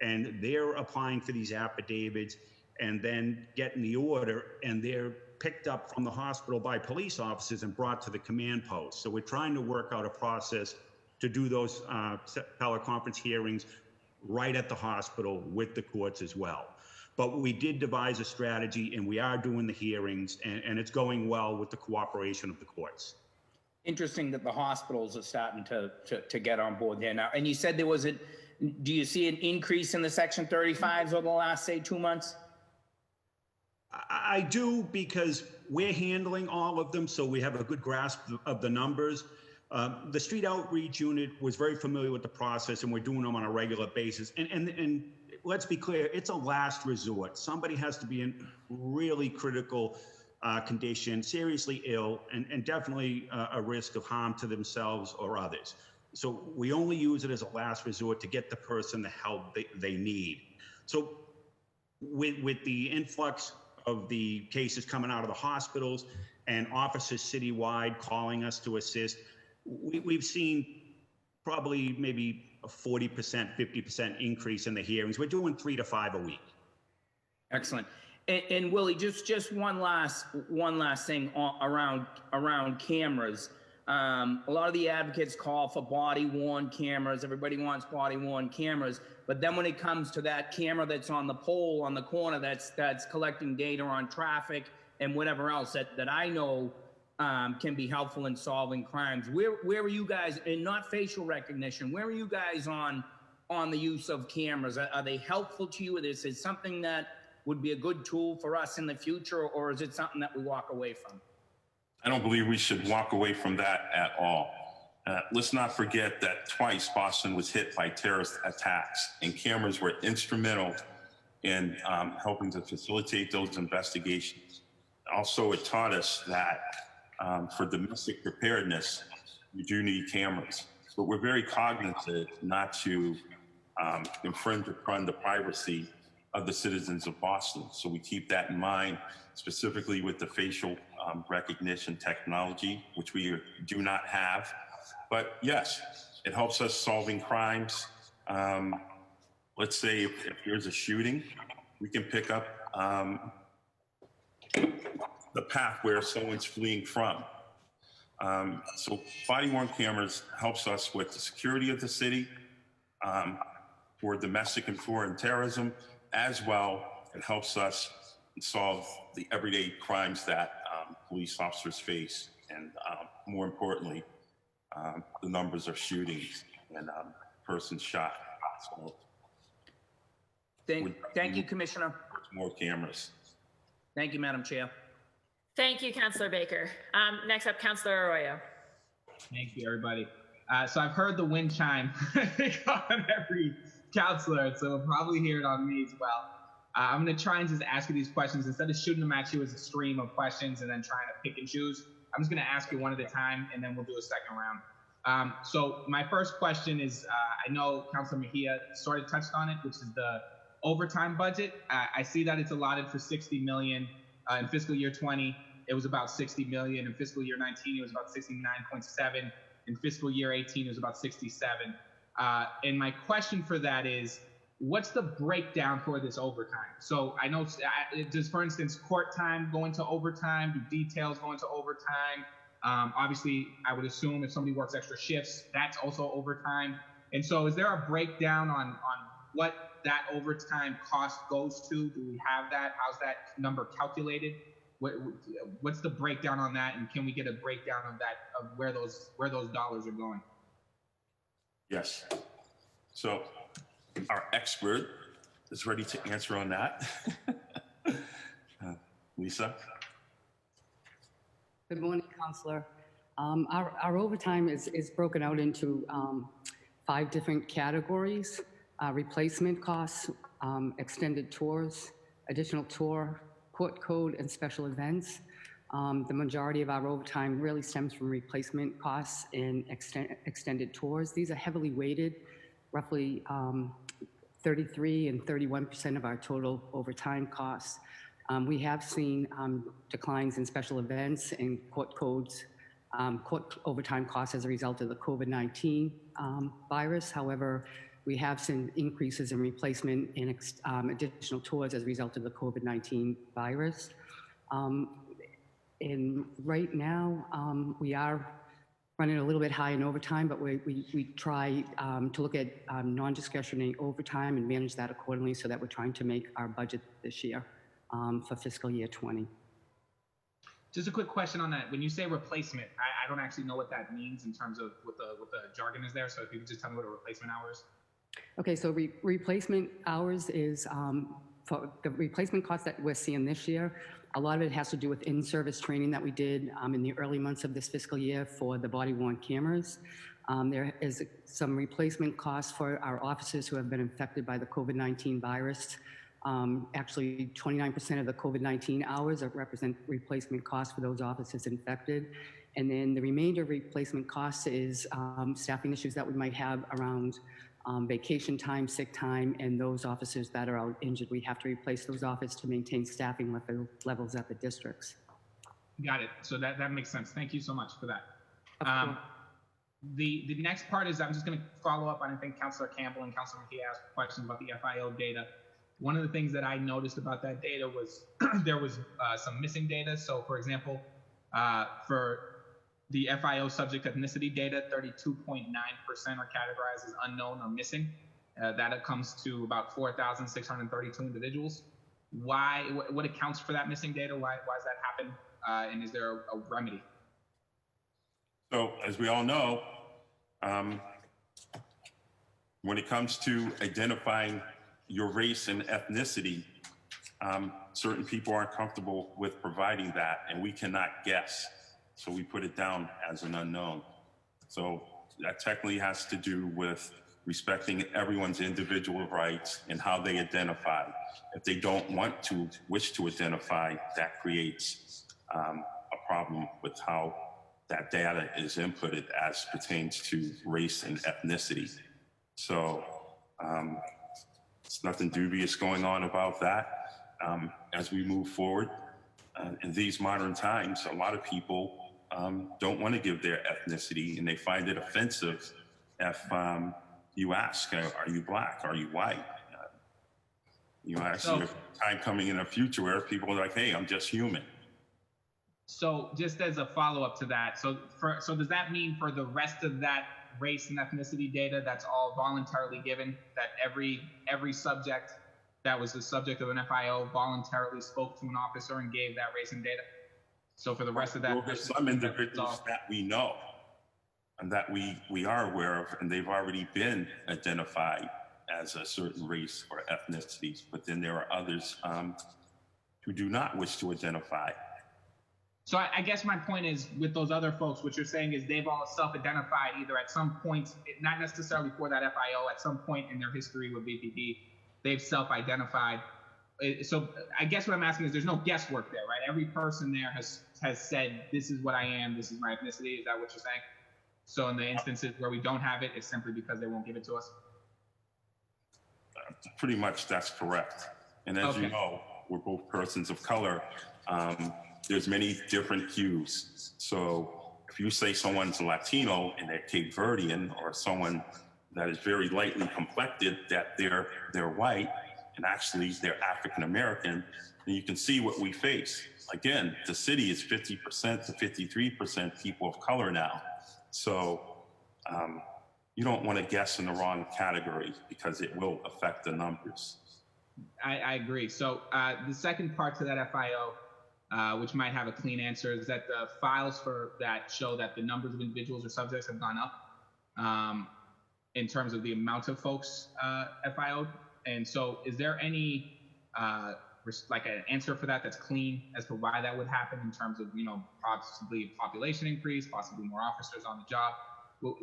and they're applying for these affidavits and then getting the order, and they're picked up from the hospital by police officers and brought to the command post. So we're trying to work out a process to do those teleconference hearings right at the hospital with the courts as well. But we did devise a strategy, and we are doing the hearings, and it's going well with the cooperation of the courts. Interesting that the hospitals are starting to get on board there now. And you said there was do you see an increase in the Section 35s over the last, say, 2 months? I do, because we're handling all of them, so we have a good grasp of the numbers. The Street Outreach Unit was very familiar with the process, and we're doing them on a regular basis. And let's be clear, it's a last resort. Somebody has to be in really critical condition, seriously ill, and definitely a risk of harm to themselves or others. So we only use it as a last resort to get the person the help they need. So with the influx of the cases coming out of the hospitals and officers citywide calling us to assist. We've seen probably maybe a 40%, 50% increase in the hearings. We're doing 3 to 5 a week. Excellent. And Willie, just one last thing around cameras. A lot of the advocates call for body-worn cameras. Everybody wants body-worn cameras. But then when it comes to that camera that's on the pole on the corner that's collecting data on traffic and whatever else that I know can be helpful in solving crimes, where are you guys, and not facial recognition, where are you guys on the use of cameras? Are they helpful to you? Is it something that would be a good tool for us in the future, or is it something that we walk away from? I don't believe we should walk away from that at all. Let's not forget that twice Boston was hit by terrorist attacks, and cameras were instrumental in helping to facilitate those investigations. Also, it taught us that for domestic preparedness, you do need cameras. But we're very cognizant not to infringe upon the privacy of the citizens of Boston. So we keep that in mind, specifically with the facial recognition technology, which we do not have. But yes, it helps us solving crimes. Let's say if there's a shooting, we can pick up the path where someone's fleeing from. So body-worn cameras helps us with the security of the city, for domestic and foreign terrorism, as well. It helps us solve the everyday crimes that police officers face, and more importantly, the numbers of shootings and persons shot. So thank you, Commissioner. More cameras. Thank you, Madam Chair. Thank you, Councillor Baker. Next up, Councillor Arroyo. Thank you, everybody. So I've heard the wind chime on every councillor, so we'll probably hear it on me as well. I'm going to try and just ask you these questions instead of shooting them at you as a stream of questions and then trying to pick and choose. I'm just going to ask you one at a time, and then we'll do a second round. So my first question is, I know Councilor Mejia sort of touched on it, which is the overtime budget. I see that it's allotted for $60 million in fiscal year 20. It was about $60 million. In fiscal year 19, it was about 69.7. In fiscal year 18, it was about 67. And my question for that is, what's the breakdown for this overtime? So I know, does, for instance, court time go into overtime? Do details go into overtime? Obviously, I would assume if somebody works extra shifts, that's also overtime. And so is there a breakdown on what that overtime cost goes to? Do we have that? How's that number calculated? What's the breakdown on that? And can we get a breakdown of that, of where those dollars are going? Yes. So our expert is ready to answer on that. Lisa? Good morning, Councillor. Our overtime is broken out into 5 different categories: replacement costs, extended tours, additional tour, court code, and special events. The majority of our overtime really stems from replacement costs and extended tours. These are heavily weighted, roughly 33 and 31% of our total overtime costs. We have seen declines in special events and court codes, court overtime costs as a result of the COVID-19 virus. However, we have seen increases in replacement and additional tours as a result of the COVID-19 virus. And right now, we are running a little bit high in overtime, but we try to look at non-discretionary overtime and manage that accordingly, so that we're trying to make our budget this year for fiscal year 20. Just a quick question on that. When you say replacement, I don't actually know what that means in terms of what the jargon is there. So if you could just tell me what a replacement hour is. Okay, so replacement hours is for the replacement costs that we're seeing this year. A lot of it has to do with in-service training that we did in the early months of this fiscal year for the body-worn cameras. There is some replacement costs for our officers who have been infected by the COVID-19 virus. Actually, 29% of the COVID-19 hours represent replacement costs for those officers infected. And then the remainder of replacement costs is staffing issues that we might have around vacation time, sick time, and those officers that are out injured. We have to replace those officers to maintain staffing levels at the districts. Got it. So that makes sense. Thank you so much for that. Of course. The next part is I'm just going to follow up on, I think, Councilor Campbell and Councilor McKee asked questions about the FIO data. One of the things that I noticed about that data was there was some missing data. So, for example, for the FIO subject ethnicity data, 32.9% are categorized as unknown or missing. That comes to about 4,632 individuals. Why? What accounts for that missing data? Why does that happen? And is there a remedy? So, as we all know, when it comes to identifying your race and ethnicity, certain people aren't comfortable with providing that, and we cannot guess. So we put it down as an unknown. So that technically has to do with respecting everyone's individual rights and how they identify. If they don't wish to identify, that creates a problem with how that data is inputted as pertains to race and ethnicity. So there's nothing dubious going on about that. As we move forward in these modern times, a lot of people don't want to give their ethnicity, and they find it offensive if you ask, are you black? Are you white? You know, I see a time coming in the future where people are like, hey, I'm just human. So just as a follow-up to that, so does that mean for the rest of that race and ethnicity data, that's all voluntarily given, that every subject that was the subject of an FIO voluntarily spoke to an officer and gave that race and data? So for the rest of that, well, there's some individuals that we know and that we are aware of, and they've already been identified as a certain race or ethnicity, but then there are others who do not wish to identify. So I guess my point is, with those other folks, what you're saying is they've all self-identified either at some point, not necessarily for that FIO, at some point in their history with BPD, they've self-identified. So I guess what I'm asking is there's no guesswork there, right? Every person there has said, this is what I am, this is my ethnicity. Is that what you're saying? So in the instances where we don't have it, it's simply because they won't give it to us? Pretty much that's correct. And as you know, we're both persons of color. There's many different hues. So if you say someone's Latino and they're Cape Verdean, or someone that is very lightly complected, that they're white, and actually they're African American, then you can see what we face. Again, the city is 50% to 53% people of color now. So you don't want to guess in the wrong category because it will affect the numbers. I agree. So the second part to that FIO, which might have a clean answer, is that the files for that show that the numbers of individuals or subjects have gone up in terms of the amount of folks FIO'd. And so is there any like an answer for that that's clean as to why that would happen in terms of, you know, possibly population increase, possibly more officers on the job?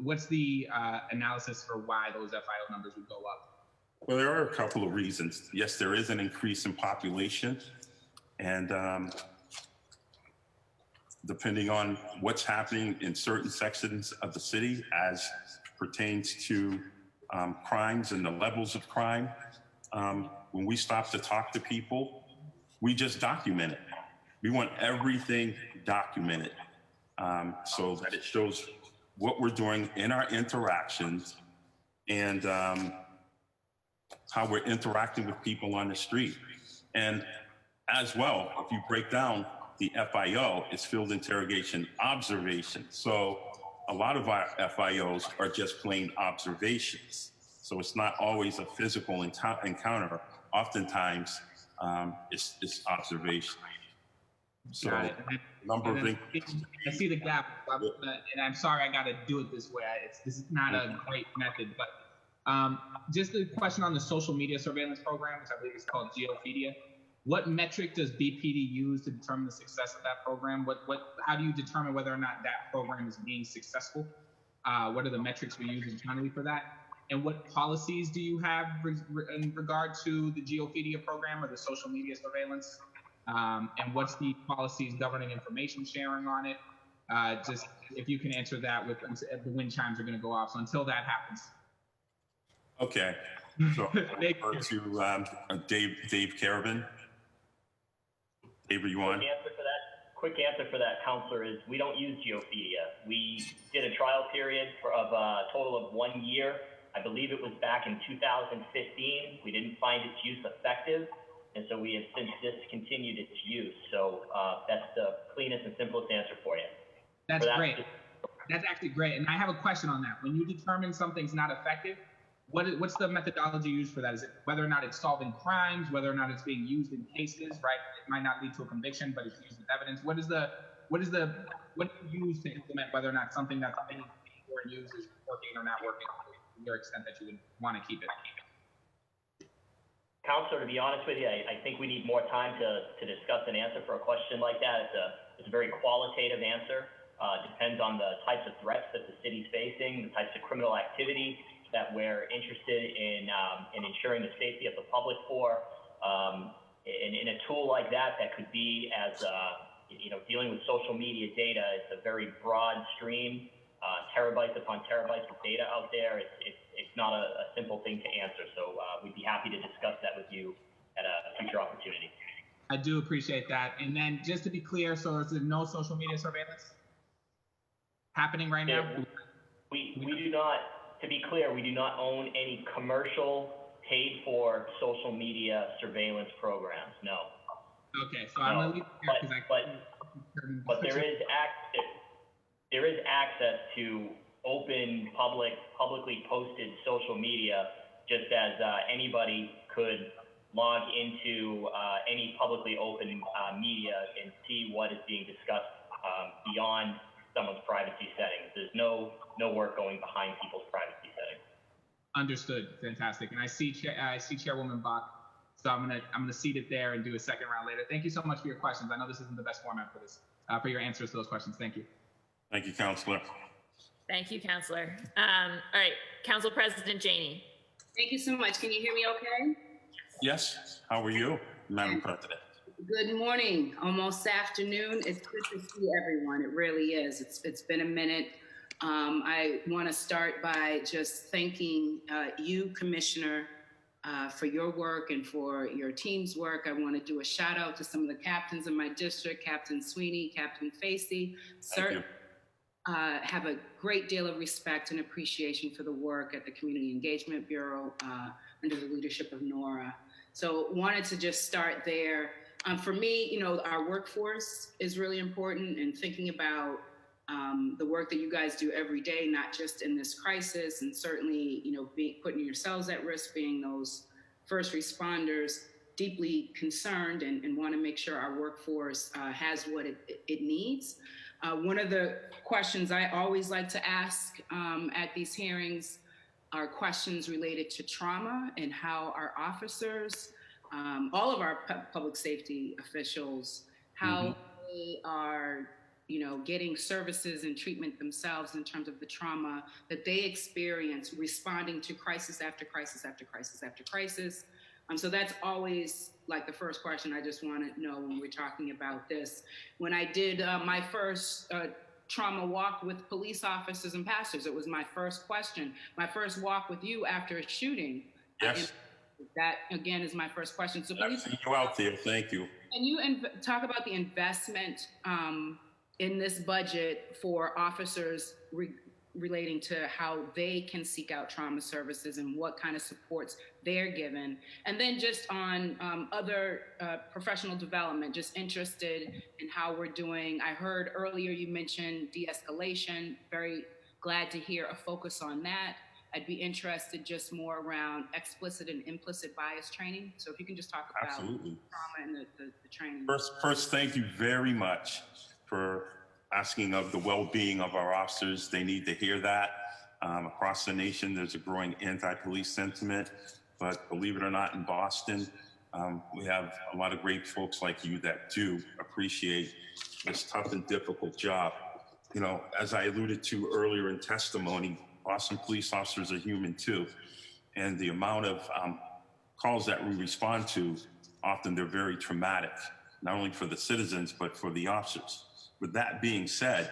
What's the analysis for why those FIO numbers would go up? Well, there are a couple of reasons. Yes, there is an increase in population, and depending on what's happening in certain sections of the city as pertains to crimes and the levels of crime, when we stop to talk to people, we just document it. We want everything documented so that it shows what we're doing in our interactions and how we're interacting with people on the street. And as well, if you break down the FIO, it's field interrogation observation. So a lot of our FIOs are just plain observations. So it's not always a physical encounter. Oftentimes, it's observation. So number of I see the gap, and I'm sorry I got to do it this way. This is not a great method, but just a question on the social media surveillance program, which I believe is called Geophedia. What metric does BPD use to determine the success of that program? How do you determine whether or not that program is being successful? What are the metrics we use internally for that? And what policies do you have in regard to the Geophedia program or the social media surveillance? And what's the policies governing information sharing on it? Just if you can answer that with the wind chimes are going to go off. So until that happens. Okay. So over to Dave Caravan. Dave, are you on? The answer for that quick answer for that, Counselor, is we don't use Geophedia. We did a trial period of a total of 1 year. I believe it was back in 2015. We didn't find its use effective, and so we have since discontinued its use. So that's the cleanest and simplest answer for you. That's great. That's actually great. And I have a question on that. When you determine something's not effective, what's the methodology used for that? Is it whether or not it's solving crimes, whether or not it's being used in cases, right? It might not lead to a conviction, but it's used as evidence. What do you use to implement whether or not something that's being used is working or not working to your extent that you would want to keep it? Counselor, to be honest with you, I think we need more time to discuss an answer for a question like that. It's a very qualitative answer. Depends on the types of threats that the city's facing, the types of criminal activity that we're interested in ensuring the safety of the public for. In a tool like that could be as, dealing with social media data, it's a very broad stream, terabytes upon terabytes of data out there. It's not a simple thing to answer. So we'd be happy to discuss that with you at a future opportunity. I do appreciate that. And then just to be clear, so there's no social media surveillance happening right now? We do not, to be clear, we do not own any commercial paid for social media surveillance programs, no. Okay, so I'm gonna leave it there but there is access to open publicly posted social media, just as anybody could log into any publicly open media and see what is being discussed beyond someone's privacy settings. There's no work going behind people's privacy settings. Understood. Fantastic. And I see Chairwoman Bach, so I'm gonna seat it there and do a second round later. Thank you so much for your questions. I know this isn't the best format for this, for your answers to those questions. Thank you. Thank you, Counselor. Thank you, Counselor. All right, Council President Janey. Thank you so much. Can you hear me okay? Yes. How are you, Madam President? Good morning, almost afternoon. It's good to see everyone. It really is. It's been a minute. I want to start by just thanking you, Commissioner, for your work and for your team's work. I want to do a shout out to some of the captains in my district, Captain Sweeney, Captain Facey. Sir, have a great deal of respect and appreciation for the work at the Community Engagement Bureau under the leadership of Nora. So wanted to just start there. For me, our workforce is really important, and thinking about the work that you guys do every day, not just in this crisis, and certainly, putting yourselves at risk, being those first responders, deeply concerned and want to make sure our workforce has what it needs. One of the questions I always like to ask at these hearings are questions related to trauma and how our officers, all of our public safety officials, how they are, getting services and treatment themselves in terms of the trauma that they experience responding to crisis after crisis after crisis after crisis. So that's always like the first question I just want to know when we're talking about this. When I did my first trauma walk with police officers and pastors, it was my first question. My first walk with you after a shooting. Yes. That, again, is my first question. So please, I've seen you out there. Thank you. Can you talk about the investment in this budget for officers relating to how they can seek out trauma services and what kind of supports they're given? And then just on other professional development, just interested in how we're doing. I heard earlier you mentioned de-escalation. Very glad to hear a focus on that. I'd be interested just more around explicit and implicit bias training. So if you can just talk about trauma and the training. First, thank you very much for asking of the well-being of our officers. They need to hear that. Across the nation, there's a growing anti-police sentiment, but believe it or not, in Boston, we have a lot of great folks like you that do appreciate this tough and difficult job. As I alluded to earlier in testimony, Boston police officers are human too. And the amount of calls that we respond to, often they're very traumatic, not only for the citizens, but for the officers. With that being said,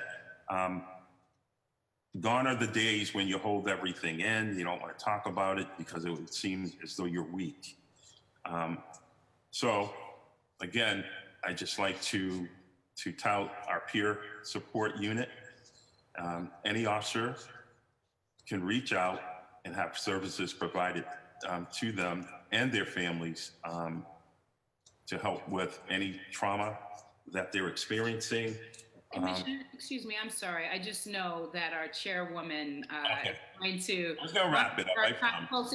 gone are the days when you hold everything in, you don't want to talk about it because it would seem as though you're weak. So again, I just like to to tout our peer support unit. Any officer can reach out and have services provided to them and their families to help with any trauma that they're experiencing. Commissioner, excuse me, I'm sorry. I just know that our chairwoman is trying to. I was going to wrap it up. I promise.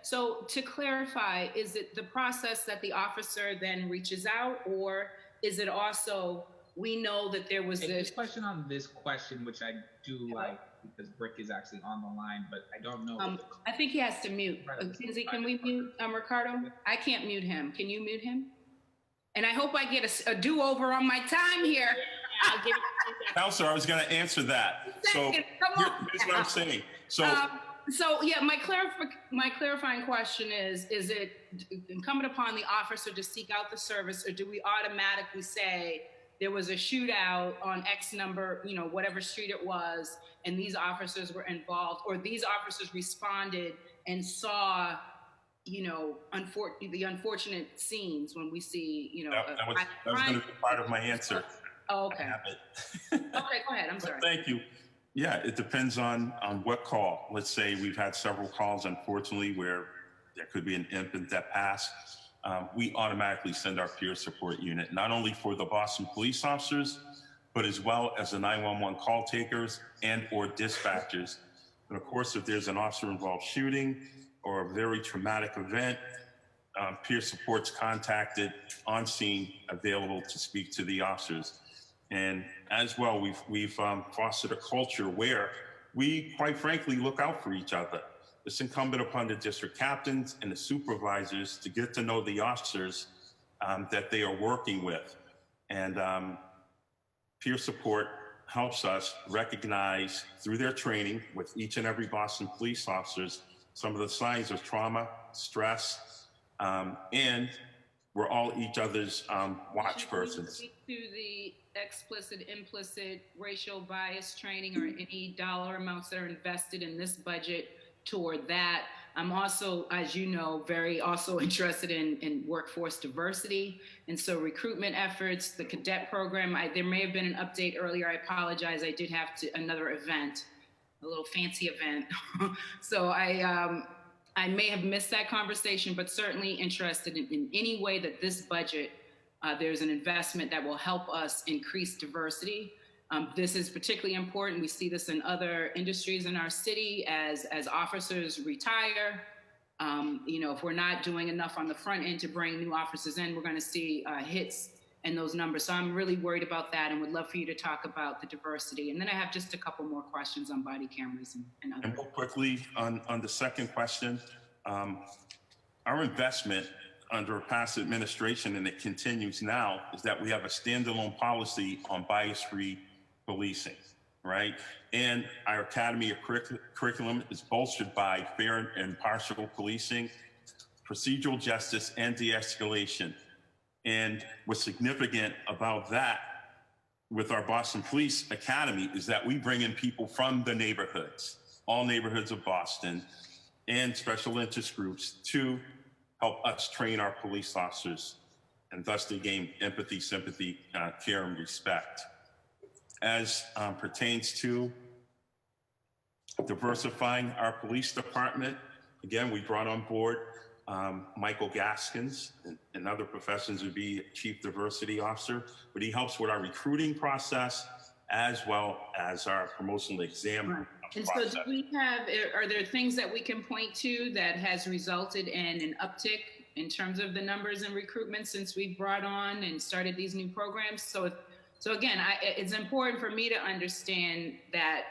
So to clarify, is it the process that the officer then reaches out, or is it also, we know that there was this question on this question, which I do like because Brick is actually on the line, but I don't know. I think he has to mute. Kinsey, can we mute Ricardo? I can't mute him. Can you mute him? And I hope I get a do-over on my time here. I'll give Counselor, I was going to answer that. So here's what I'm saying. So yeah, my clarifying question is it incumbent upon the officer to seek out the service, or do we automatically say there was a shootout on X number, whatever street it was, and these officers were involved, or these officers responded and saw, the unfortunate scenes when we see, that was going to be part of my answer. Oh, okay. Okay, go ahead. I'm sorry. Thank you. Yeah, it depends on what call. Let's say we've had several calls, unfortunately, where there could be an infant that passed. We automatically send our peer support unit, not only for the Boston police officers, but as well as the 911 call takers and or dispatchers. And of course, if there's an officer-involved shooting or a very traumatic event, peer support's contacted, on scene, available to speak to the officers. And as well, we've fostered a culture where we, quite frankly, look out for each other. It's incumbent upon the district captains and the supervisors to get to know the officers that they are working with. And peer support helps us recognize through their training with each and every Boston police officers some of the signs of trauma, stress, and we're all each other's watch persons. Speak to the explicit, implicit racial bias training or any dollar amounts that are invested in this budget toward that. I'm also, as you know, very also interested in workforce diversity. And so recruitment efforts, the cadet program, there may have been an update earlier. I apologize. I did have another event, a little fancy event. So I may have missed that conversation, but certainly interested in any way that this budget, there's an investment that will help us increase diversity. This is particularly important. We see this in other industries in our city as officers retire. If we're not doing enough on the front end to bring new officers in, we're going to see hits in those numbers. So I'm really worried about that and would love for you to talk about the diversity. And then I have just a couple more questions on body cameras and other. And real quickly on the second question, our investment under a past administration, and it continues now, is that we have a standalone policy on bias-free policing, right? And our Academy of Curriculum is bolstered by fair and impartial policing, procedural justice, and de-escalation. And what's significant about that with our Boston Police Academy is that we bring in people from the neighborhoods, all neighborhoods of Boston, and special interest groups to help us train our police officers, and thus they gain empathy, sympathy, care, and respect. As pertains to diversifying our police department, again, we brought on board Michael Gaskins and other professions to be Chief Diversity Officer, but he helps with our recruiting process as well as our promotional exam And process. so do we have, are there things that we can point to that has resulted in an uptick in terms of the numbers in recruitment since we've brought on and started these new programs? So again, it's important for me to understand that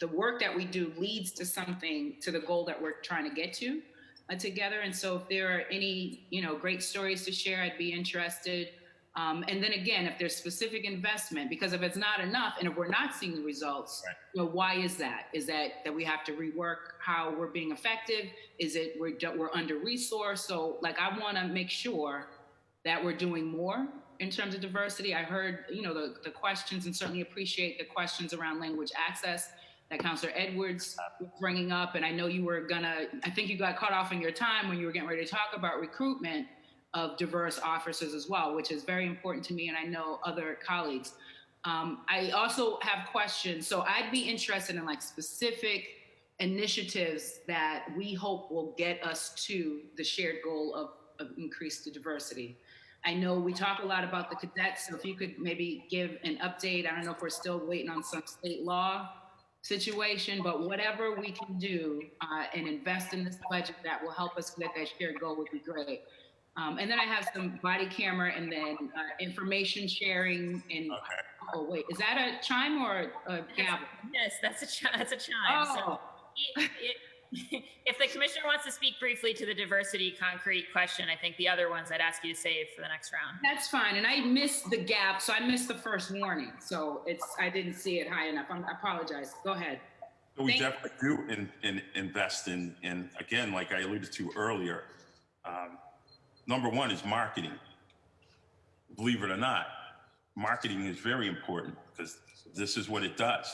the work that we do leads to something, to the goal that we're trying to get to together. And so if there are any, great stories to share, I'd be interested. And then again, if there's specific investment, because if it's not enough and if we're not seeing the results, why is that? Is that we have to rework how we're being effective? Is it we're under-resourced? So I want to make sure that we're doing more in terms of diversity. I heard, the questions, and certainly appreciate the questions around language access that Councilor Edwards was bringing up. And I know you were I think you got cut off in your time when you were getting ready to talk about recruitment. of diverse officers as well, which is very important to me, and I know other colleagues. I also have questions. So I'd be interested in like specific initiatives that we hope will get us to the shared goal of increased diversity. I know we talk a lot about the cadets, so if you could maybe give an update. I don't know if we're still waiting on some state law situation, but whatever we can do and invest in this budget that will help us get that shared goal would be great. And then I have some body camera and then information sharing and oh wait, is that a chime or a gavel? Yes, that's a chime. Oh. So if the commissioner wants to speak briefly to the diversity concrete question, I think the other ones I'd ask you to save for the next round. That's fine. And I missed the gap, so I missed the first warning. So I didn't see it high enough. I apologize. Go ahead. So we definitely do invest in, again, like I alluded to earlier, number one is marketing. Believe it or not, marketing is very important because this is what it does.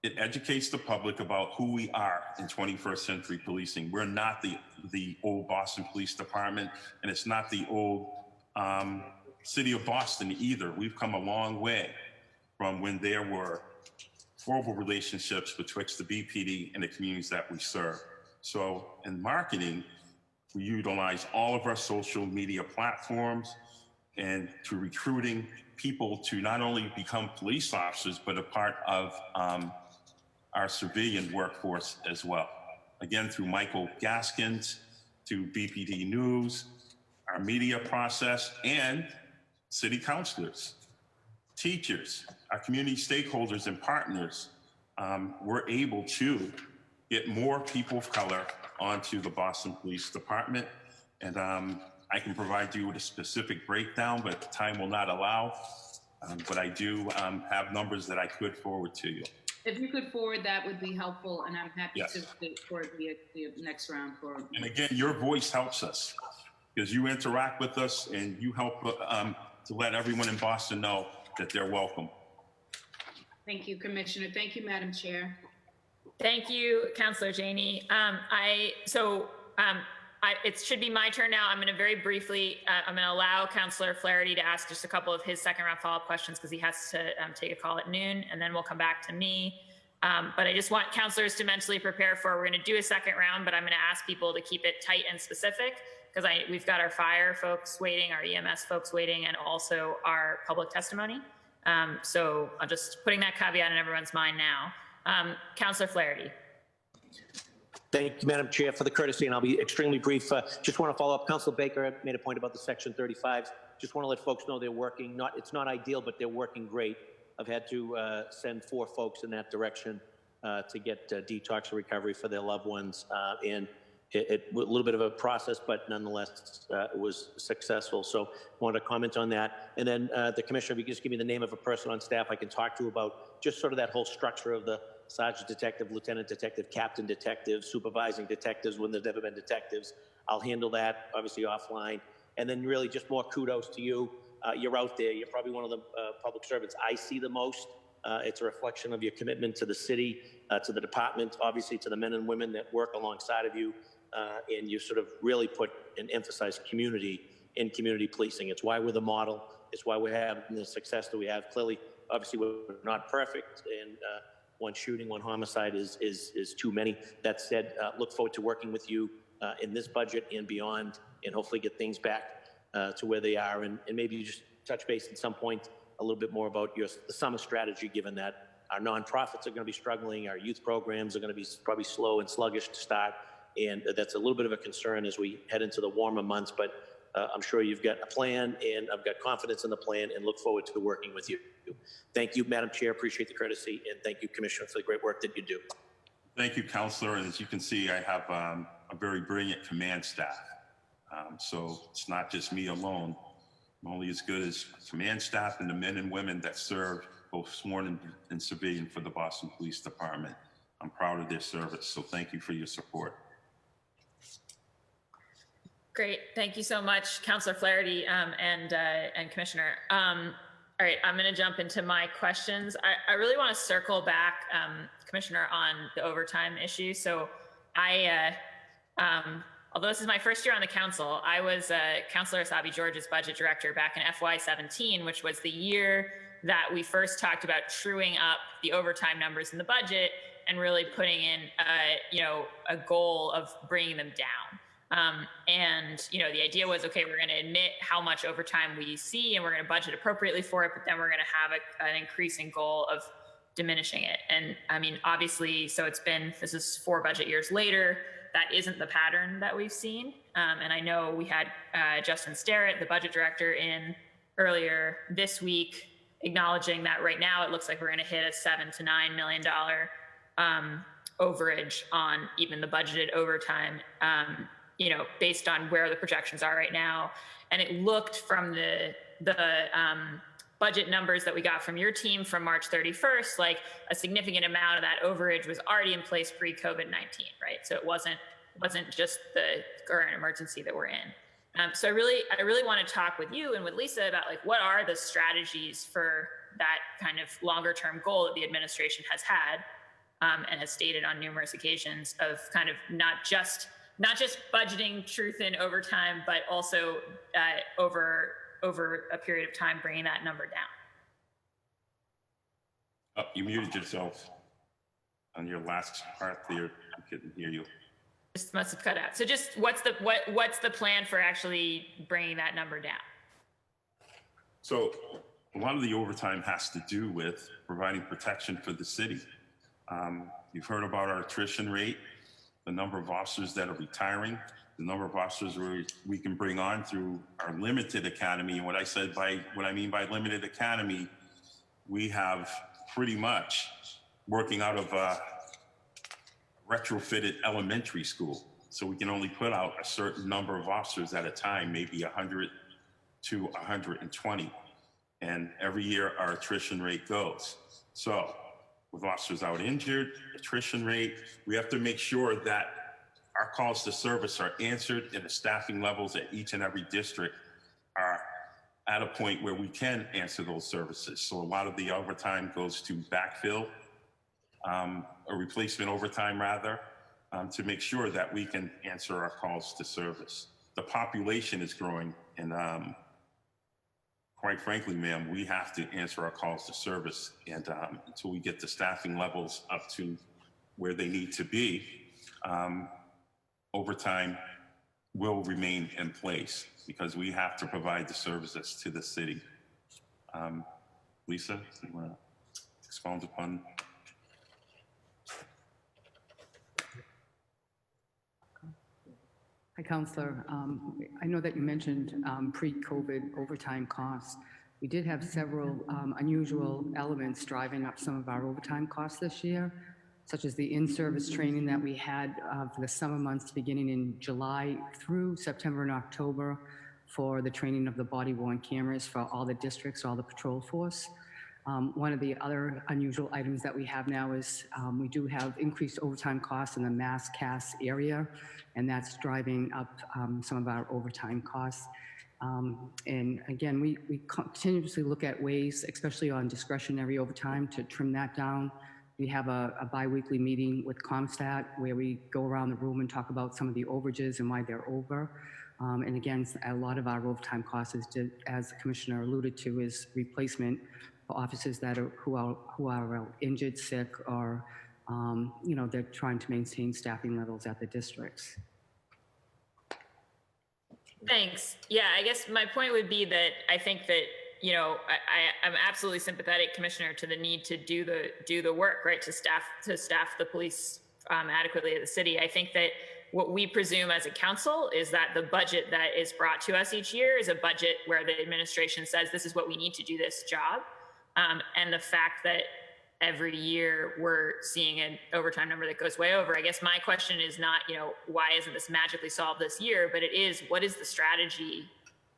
It educates the public about who we are in 21st century policing. We're not the old Boston Police Department, and it's not the old city of Boston either. We've come a long way from when there were horrible relationships betwixt the BPD and the communities that we serve. So in marketing, we utilize all of our social media platforms and to recruiting people to not only become police officers, but a part of our civilian workforce as well. Again, through Michael Gaskins, to BPD News, our media process, and city councilors, teachers, our community stakeholders and partners, we're able to get more people of color onto the Boston Police Department. And I can provide you with a specific breakdown, but time will not allow. But I do have numbers that I could forward to you. If you could forward, that would be helpful, and I'm happy Yes. to for the next round. And again, your voice helps us because you interact with us and you help to let everyone in Boston know that they're welcome. Thank you, Commissioner. Thank you, Madam Chair. Thank you, Councilor Janey. It should be my turn now. I'm going to very briefly, I'm going to allow Councilor Flaherty to ask just a couple of his second round follow-up questions because he has to take a call at noon, and then we'll come back to me. But I just want councilors to mentally prepare for, we're going to do a second round, but I'm going to ask people to keep it tight and specific because we've got our fire folks waiting, our EMS folks waiting, and also our public testimony. So I'm just putting that caveat in everyone's mind now. Councilor Flaherty. Thank you, Madam Chair, for the courtesy, and I'll be extremely brief. Just want to follow up. Councilor Baker made a point about the Section 35. Just want to let folks know they're working. It's not ideal, but they're working great. I've had to send 4 folks in that direction to get detox and recovery for their loved ones, and it a little bit of a process, but nonetheless, it was successful. So I wanted to comment on that. And then the commissioner, if you could just give me the name of a person on staff I can talk to about just sort of that whole structure of the sergeant detective, lieutenant detective, captain detective, supervising detectives when there's never been detectives. I'll handle that, obviously offline. And then really just more kudos to you. You're out there. You're probably one of the public servants I see the most. It's a reflection of your commitment to the city, to the department, obviously to the men and women that work alongside of you. And you sort of really put and emphasize community in community policing. It's why we're the model. It's why we're having the success that we have. Clearly, obviously, we're not perfect, and one shooting, one homicide is too many. That said, look forward to working with you in this budget and beyond, and hopefully get things back to where they are. And maybe you just touch base at some point a little bit more about the summer strategy, given that our nonprofits are going to be struggling, our youth programs are going to be probably slow and sluggish to start, and that's a little bit of a concern as we head into the warmer months. But I'm sure you've got a plan, and I've got confidence in the plan and look forward to working with you. Thank you, Madam Chair. Appreciate the courtesy, and thank you, Commissioner, for the great work that you do. Thank you, Councilor. And as you can see, I have a very brilliant command staff. So it's not just me alone. I'm only as good as command staff and the men and women that serve, both sworn and civilian, for the Boston Police Department. I'm proud of their service, so thank you for your support. Great. Thank you so much, Councilor Flaherty and Commissioner. All right, I'm going to jump into my questions. I really want to circle back, Commissioner, on the overtime issue. So I although this is my first year on the council, I was Councilor Asabi George's budget director back in FY17, which was the year that we first talked about truing up the overtime numbers in the budget and really putting in, a goal of bringing them down. And the idea was, okay, we're going to admit how much overtime we see and we're going to budget appropriately for it, but then we're going to have an increasing goal of diminishing it. And I mean, obviously, so this is 4 budget years later, that isn't the pattern that we've seen. And I know we had Justin Starrett, the budget director, in earlier this week, acknowledging that right now it looks like we're going to hit a $7 to $9 million overage on even the budgeted overtime, based on where the projections are right now. And it looked from the budget numbers that we got from your team from March 31st, like a significant amount of that overage was already in place pre-COVID-19, right? So it wasn't just the current emergency that we're in. So I really want to talk with you and with Lisa about like what are the strategies for that kind of longer term goal that the administration has had and has stated on numerous occasions of kind of not just budgeting truth in overtime, but also over a period of time bringing that number down. Oh, you muted yourself on your last part there. I couldn't hear you. Just must have cut out. So just what's the plan for actually bringing that number down? So a lot of the overtime has to do with providing protection for the city. You've heard about our attrition rate, the number of officers that are retiring, the number of officers we can bring on through our limited academy. And what I mean by limited academy, we have pretty much working out of a retrofitted elementary school. So we can only put out a certain number of officers at a time, maybe 100 to 120. And every year our attrition rate goes. So with officers out injured, attrition rate, we have to make sure that our calls to service are answered and the staffing levels at each and every district are at a point where we can answer those services. So a lot of the overtime goes to backfill, a replacement overtime rather, to make sure that we can answer our calls to service. The population is growing and quite frankly, ma'am, we have to answer our calls to service and until we get the staffing levels up to where they need to be, overtime will remain in place because we have to provide the services to the city. Lisa, you want to expound upon? Hi, Councillor. I know that you mentioned pre-COVID overtime costs. We did have several unusual elements driving up some of our overtime costs this year, such as the in-service training that we had for the summer months beginning in July through September and October for the training of the body-worn cameras for all the districts, all the patrol force. One of the other unusual items that we have now is we do have increased overtime costs in the Mass Cass area, and that's driving up some of our overtime costs. And again, we continuously look at ways, especially on discretionary overtime, to trim that down. We have a bi-weekly meeting with ComStat where we go around the room and talk about some of the overages and why they're over. And again, a lot of our overtime costs, as the Commissioner alluded to, is replacement for officers that are who are injured, sick, or they're trying to maintain staffing levels at the districts. Thanks. Yeah, I guess my point would be that I think that I'm absolutely sympathetic, Commissioner, to the need to do the work, right, to staff the police adequately at the city. I think that what we presume as a council is that the budget that is brought to us each year is a budget where the administration says this is what we need to do this job. And the fact that every year we're seeing an overtime number that goes way over. I guess my question is not, why isn't this magically solved this year, but it is, what is the strategy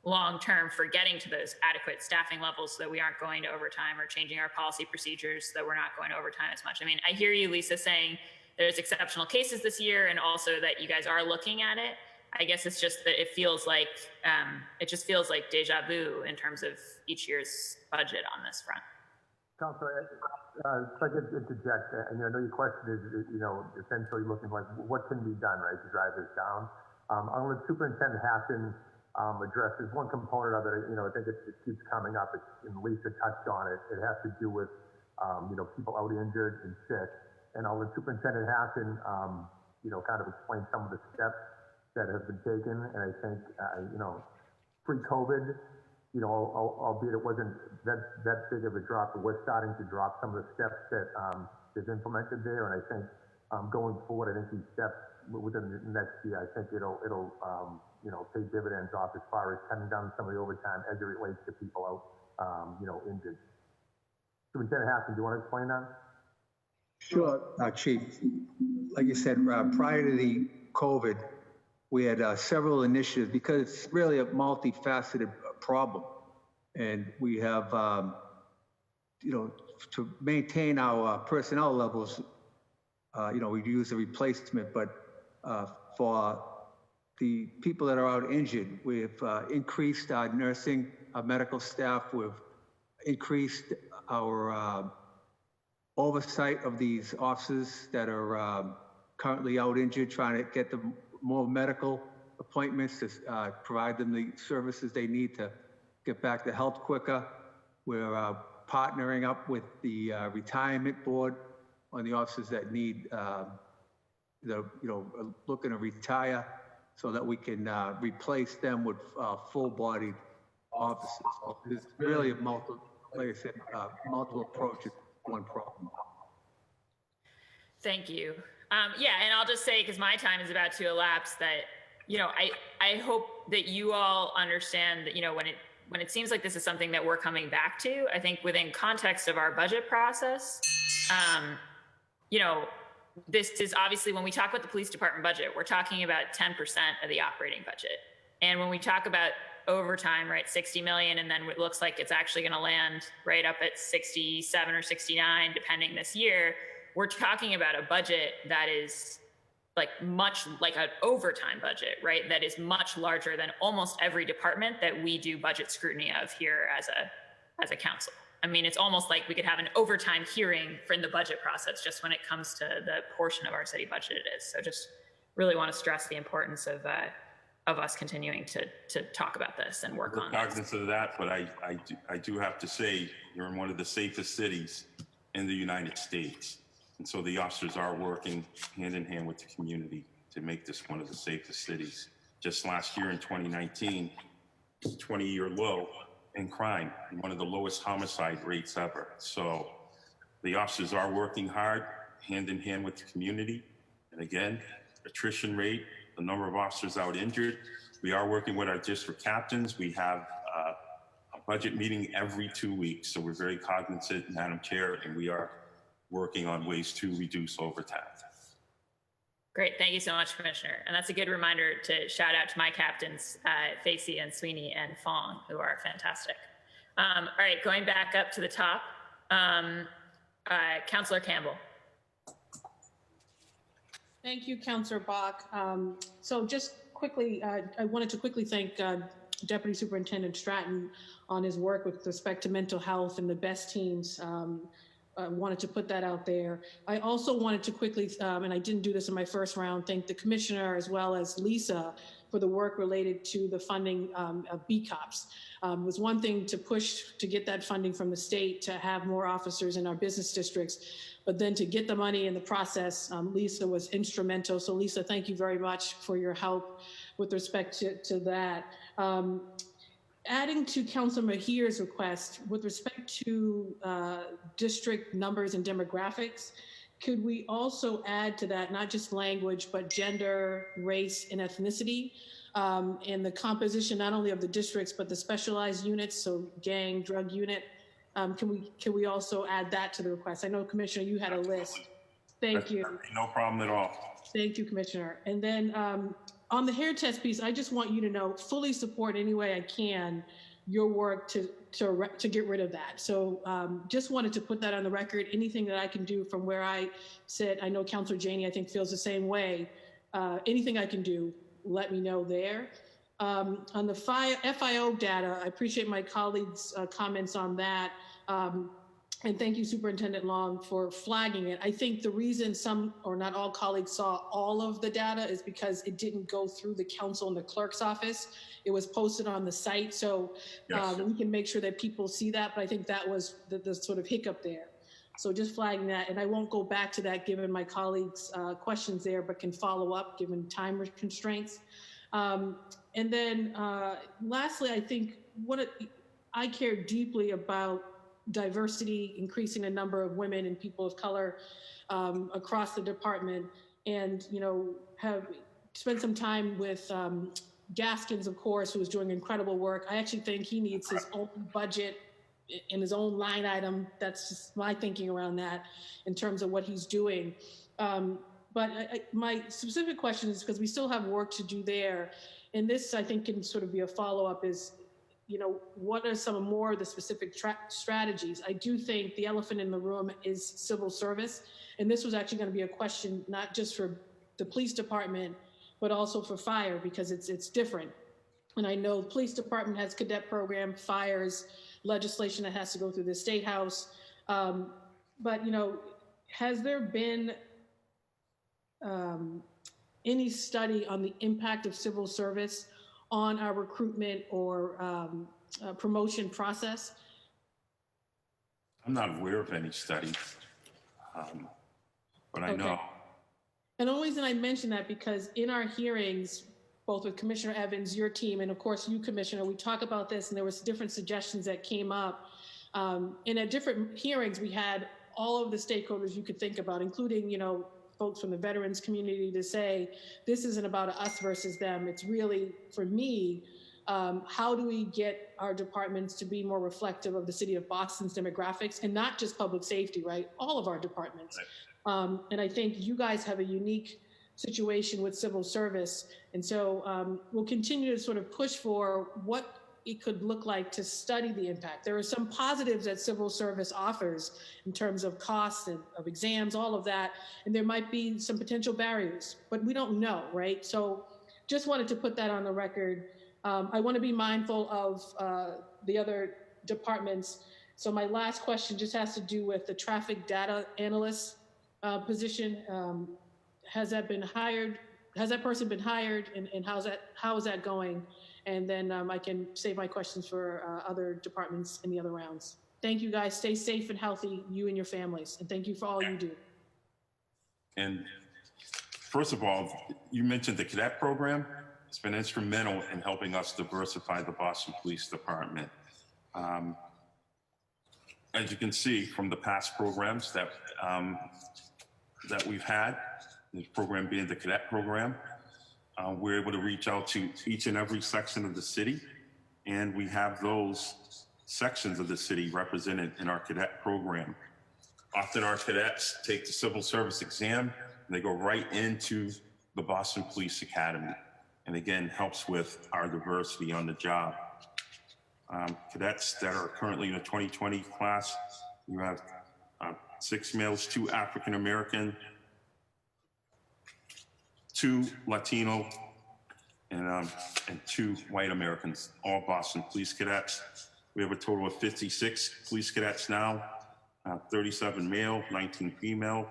long-term for getting to those adequate staffing levels so that we aren't going to overtime, or changing our policy procedures so that we're not going to overtime as much? I mean, I hear you, Lisa, saying there's exceptional cases this year and also that you guys are looking at it. I guess it's just that it feels like, deja vu in terms of each year's budget on this front. Councilor, if I could interject, and I know your question is, essentially looking like what can be done, right, to drive this down. I'll let Superintendent Hassan address. There's one component of it, I think it keeps coming up, and Lisa touched on it. It has to do with, people out injured and sick. And I'll let Superintendent Hassan, kind of explain some of the steps that have been taken. And I think, pre-COVID, albeit it wasn't that big of a drop, but we're starting to drop some of the steps that is implemented there. And I think going forward, I think these steps within the next year, I think it'll pay dividends off as far as cutting down some of the overtime as it relates to people out, injured. Superintendent Hassan, do you want to explain that? Sure, Chief. Like you said, prior to the COVID, we had several initiatives because it's really a multifaceted problem. And we have, to maintain our personnel levels, we use a replacement, but for the people that are out injured, we've increased our nursing, our medical staff, we've increased our oversight of these officers that are currently out injured, trying to get them more medical appointments to provide them the services they need to get back to health quicker. We're partnering up with the retirement board on the officers that need, looking to retire, so that we can replace them with full-bodied officers. So it's really a multiple approaches to one problem. Thank you. And I'll just say, because my time is about to elapse, that, I hope that you all understand that, when it seems like this is something that we're coming back to, I think within context of our budget process, this is obviously, when we talk about the police department budget, we're talking about 10% of the operating budget. And when we talk about overtime, right, 60 million, and then it looks like it's actually going to land right up at 67 or 69, depending this year, we're talking about a budget that is much like an overtime budget, right? That is much larger than almost every department that we do budget scrutiny of here as a council. I mean, it's almost like we could have an overtime hearing for in the budget process just when it comes to the portion of our city budget it is. So just really want to stress the importance of us continuing to talk about this and work on it. Cognizant of that, but I do have to say, you're in one of the safest cities in the United States. And so the officers are working hand in hand with the community to make this one of the safest cities. Just last year in 2019, 20-year low in crime, one of the lowest homicide rates ever. So the officers are working hard, hand in hand with the community. And again, attrition rate, the number of officers out injured. We are working with our district captains. We have a budget meeting every 2 weeks. So we're very cognizant, Madam Chair, and we are working on ways to reduce overtime. Great, thank you so much, Commissioner. And that's a good reminder to shout out to my captains, Facey and Sweeney and Fong, who are fantastic. All right, going back up to the top, Councillor Campbell. Thank you, Councillor Bach. So just quickly, I wanted to quickly thank Deputy Superintendent Stratton on his work with respect to mental health and the best teams. I wanted to put that out there. I also wanted to quickly, and I didn't do this in my first round, thank the Commissioner as well as Lisa for the work related to the funding of BCOPs. It was one thing to push to get that funding from the state to have more officers in our business districts, but then to get the money in the process, Lisa was instrumental. So Lisa, thank you very much for your help with respect to that. Adding to Councilor Mahir's request with respect to district numbers and demographics, could we also add to that not just language, but gender, race, and ethnicity, and the composition not only of the districts, but the specialized units, so gang, drug unit? Can we also add that to the request? I know, Commissioner, you had a list. Thank you. No problem at all. Thank you, Commissioner. And then on the hair test piece, I just want you to know, fully support any way I can your work to get rid of that. So just wanted to put that on the record. Anything that I can do from where I sit, I know Councilor Janey, I think, feels the same way. Anything I can do, let me know there. On the FIO data, I appreciate my colleagues' comments on that. And thank you, Superintendent Long, for flagging it. I think the reason some or not all colleagues saw all of the data is because it didn't go through the council and the clerk's office. It was posted on the site. So we can make sure that people see that. But I think that was the sort of hiccup there. So just flagging that. And I won't go back to that given my colleagues' questions there, but can follow up given time constraints. And then lastly, I think I care deeply about diversity, increasing the number of women and people of color across the department, and have spent some time with Gaskins, of course, who is doing incredible work. I actually think he needs his own budget in his own line item. That's just my thinking around that in terms of what he's doing. But my specific question is, because we still have work to do there, and this I think can sort of be a follow-up, is what are some more of the specific strategies? I do think the elephant in the room is civil service. And this was actually going to be a question, not just for the police department, but also for fire, because it's different. And I know the police department has cadet program, fires, legislation that has to go through the State House. But, has there been any study on the impact of civil service on our recruitment or promotion process? I'm not aware of any study, but I know. And the only reason I mention that because in our hearings, both with Commissioner Evans, your team, and of course you, Commissioner, we talk about this, and there was different suggestions that came up. And at different hearings, we had all of the stakeholders you could think about, including, folks from the veterans community, to say, this isn't about us versus them. It's really, for me, how do we get our departments to be more reflective of the city of Boston's demographics, and not just public safety, right? All of our departments. And I think you guys have a unique situation with civil service. And so we'll continue to sort of push for what it could look like to study the impact. There are some positives that civil service offers in terms of costs and of exams, all of that, and there might be some potential barriers, but we don't know, right? So just wanted to put that on the record. I want to be mindful of the other departments. So my last question just has to do with the traffic data analyst position. Has that been hired? Has that person been hired, and how is that going? And then I can save my questions for other departments in the other rounds. Thank you, guys. Stay safe and healthy, you and your families. And thank you for all you do. And first of all, you mentioned the cadet program. It's been instrumental in helping us diversify the Boston Police Department. As you can see from the past programs that we've had, this program being the cadet program, we're able to reach out to each and every section of the city, and we have those sections of the city represented in our cadet program. Often our cadets take the civil service exam, and they go right into the Boston Police Academy, and again, helps with our diversity on the job. Cadets that are currently in the 2020 class, we have 6 males, 2 African American, 2 Latino, and 2 white Americans, all Boston Police Cadets. We have a total of 56 police cadets now, 37 male, 19 female,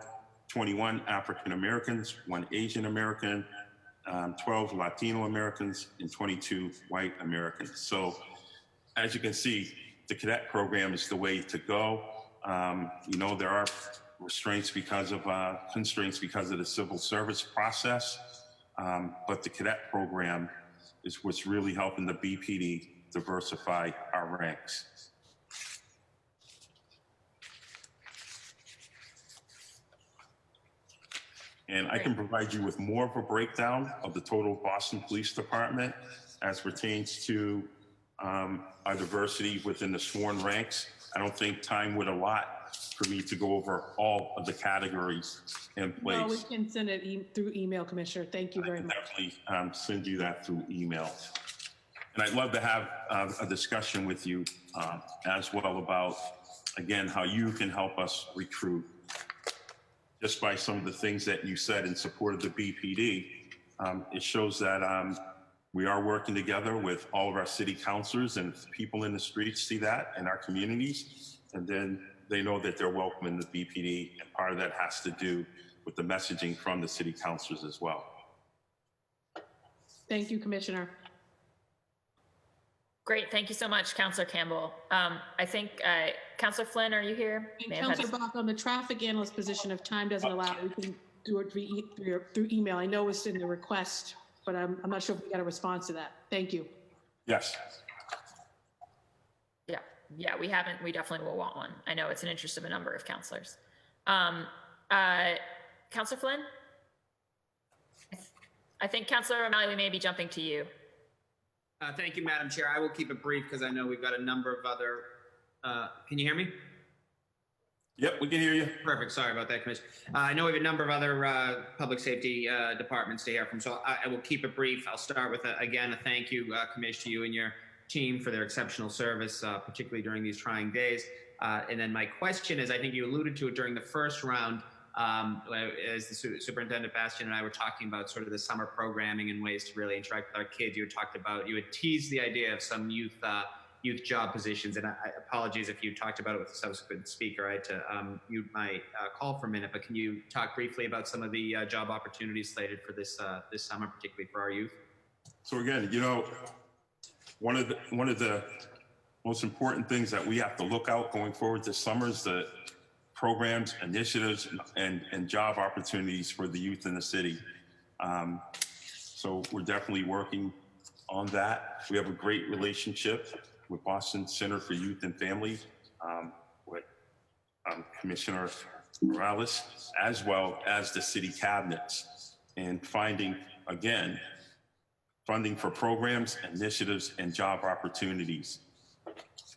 21 African Americans, 1 Asian American, 12 Latino Americans, and 22 white Americans. So as you can see, the cadet program is the way to go. There are constraints because of the civil service process, but the cadet program is what's really helping the BPD diversify our ranks. And I can provide you with more of a breakdown of the total Boston Police Department as pertains to our diversity within the sworn ranks. I don't think time would allot for me to go over all of the categories in place. No, we can send it through email, Commissioner. Thank you very much. Definitely send you that through email. And I'd love to have a discussion with you as well about, again, how you can help us recruit. Just by some of the things that you said in support of the BPD, it shows that we are working together with all of our city councilors, and people in the streets see that in our communities. And then they know that they're welcome in the BPD, and part of that has to do with the messaging from the city councilors as well. Thank you, Commissioner. Great, thank you so much, Councillor Campbell. I think, Councillor Flynn, are you here? And Councillor Bach, on the traffic analyst position, if time doesn't allow, we can do it through email. I know it's in the request, but I'm not sure if we got a response to that. Thank you. Yes. Yeah, we haven't, we definitely will want one. I know it's an interest of a number of councillors. Councillor Flynn? I think Councillor O'Malley, we may be jumping to you. Thank you, Madam Chair. I will keep it brief because I know we've got a number of other, can you hear me? Yep, we can hear you. Perfect. Sorry about that, Commissioner. I know we have a number of other public safety departments to hear from, so I will keep it brief. I'll start with, again, a thank you, Commissioner, you and your team for their exceptional service, particularly during these trying days. And then my question is, I think you alluded to it during the first round, as the Superintendent Bastian and I were talking about sort of the summer programming and ways to really interact with our kids. You had talked about, you had teased the idea of some youth job positions, and I apologies if you talked about it with the subsequent speaker. I had to mute my call for a minute, but can you talk briefly about some of the job opportunities slated for this summer, particularly for our youth? So again, you know, one of the most important things that we have to look out going forward this summer is the programs, initiatives, and job opportunities for the youth in the city. So we're definitely working on that. We have a great relationship with Boston Center for Youth and Family, with Commissioner Morales, as well as the city cabinets, and finding, again, funding for programs, initiatives, and job opportunities.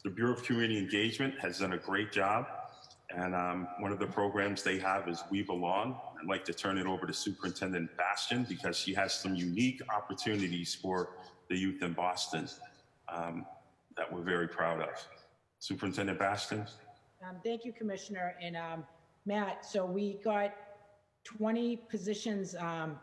The Bureau of Community Engagement has done a great job, and one of the programs they have is We Belong. I'd like to turn it over to Superintendent Bastian because she has some unique opportunities for the youth in Boston that we're very proud of. Superintendent Bastian. Thank you, Commissioner. And Matt, so we got 20 positions,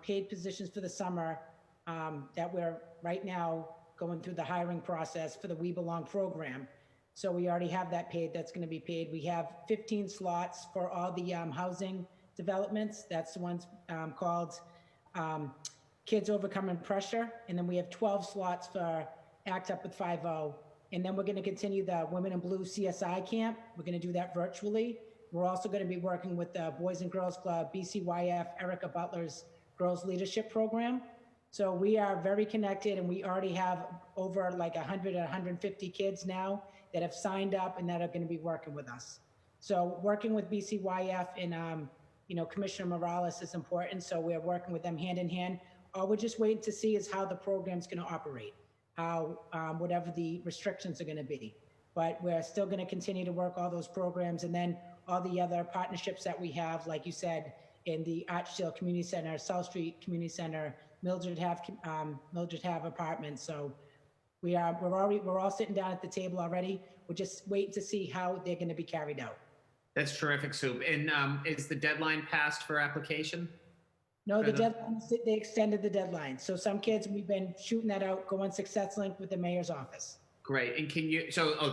paid positions for the summer that we're right now going through the hiring process for the We Belong program. So we already have that paid, that's going to be paid. We have 15 slots for all the housing developments. That's the ones called Kids Overcoming Pressure. And then we have 12 slots for Act Up with 5.0. And then we're going to continue the Women in Blue CSI camp. We're going to do that virtually. We're also going to be working with the Boys and Girls Club, BCYF, Erica Butler's Girls Leadership Program. So we are very connected, and we already have over like 100 or 150 kids now that have signed up and that are going to be working with us. So working with BCYF and Commissioner Morales is important. So we're working with them hand in hand. All we're just waiting to see is how the program's going to operate, how whatever the restrictions are going to be. But we're still going to continue to work all those programs, and then all the other partnerships that we have, like you said, in the Archdale Community Center, South Street Community Center, Mildred Have Apartments. So we're all sitting down at the table already. We're just waiting to see how they're going to be carried out. That's terrific, Sue. And is the deadline passed for application? No, the deadline, they extended the deadline. So some kids, we've been shooting that out, going Success Link with the mayor's office. Great. And can you,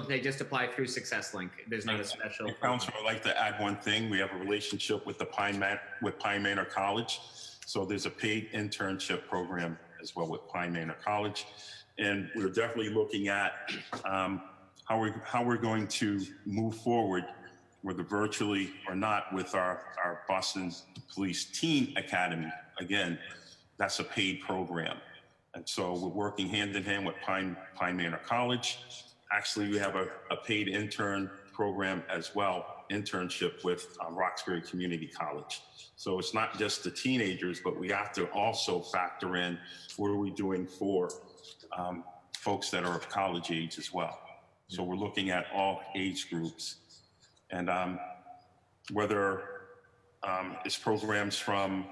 they just apply through Success Link. There's not a special. Councilor, I'd like to add one thing. We have a relationship with Pine Manor College. So there's a paid internship program as well with Pine Manor College. And we're definitely looking at how we're going to move forward, whether virtually or not, with our Boston Police Teen Academy. Again, that's a paid program. And so we're working hand in hand with Pine Manor College. Actually, we have a paid intern program as well, internship with Roxbury Community College. So it's not just the teenagers, but we have to also factor in what are we doing for folks that are of college age as well. So we're looking at all age groups. And whether it's programs from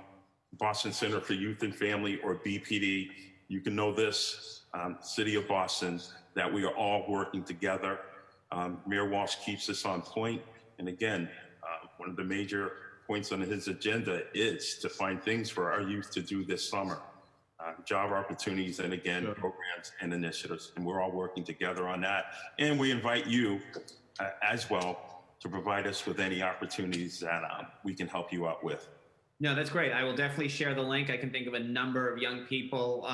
Boston Center for Youth and Family or BPD, you can know this, City of Boston, that we are all working together. Mayor Walsh keeps us on point. And again, one of the major points on his agenda is to find things for our youth to do this summer. Job opportunities, and again, programs and initiatives. And we're all working together on that. And we invite you as well to provide us with any opportunities that we can help you out with. No, that's great. I will definitely share the link. I can think of a number of young people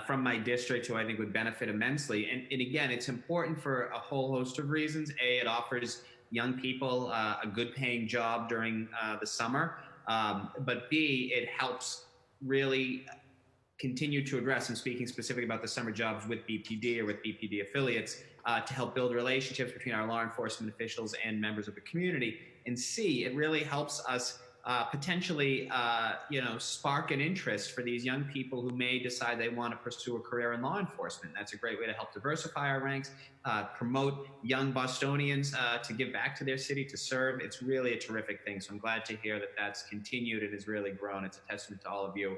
from my district who I think would benefit immensely. And again, it's important for a whole host of reasons. A, it offers young people a good paying job during the summer. But B, it helps really continue to address, and speaking specifically about the summer jobs with BPD or with BPD affiliates, to help build relationships between our law enforcement officials and members of the community. And C, it really helps us potentially, spark an interest for these young people who may decide they want to pursue a career in law enforcement. That's a great way to help diversify our ranks, promote young Bostonians to give back to their city, to serve. It's really a terrific thing. So I'm glad to hear that that's continued and has really grown. It's a testament to all of you.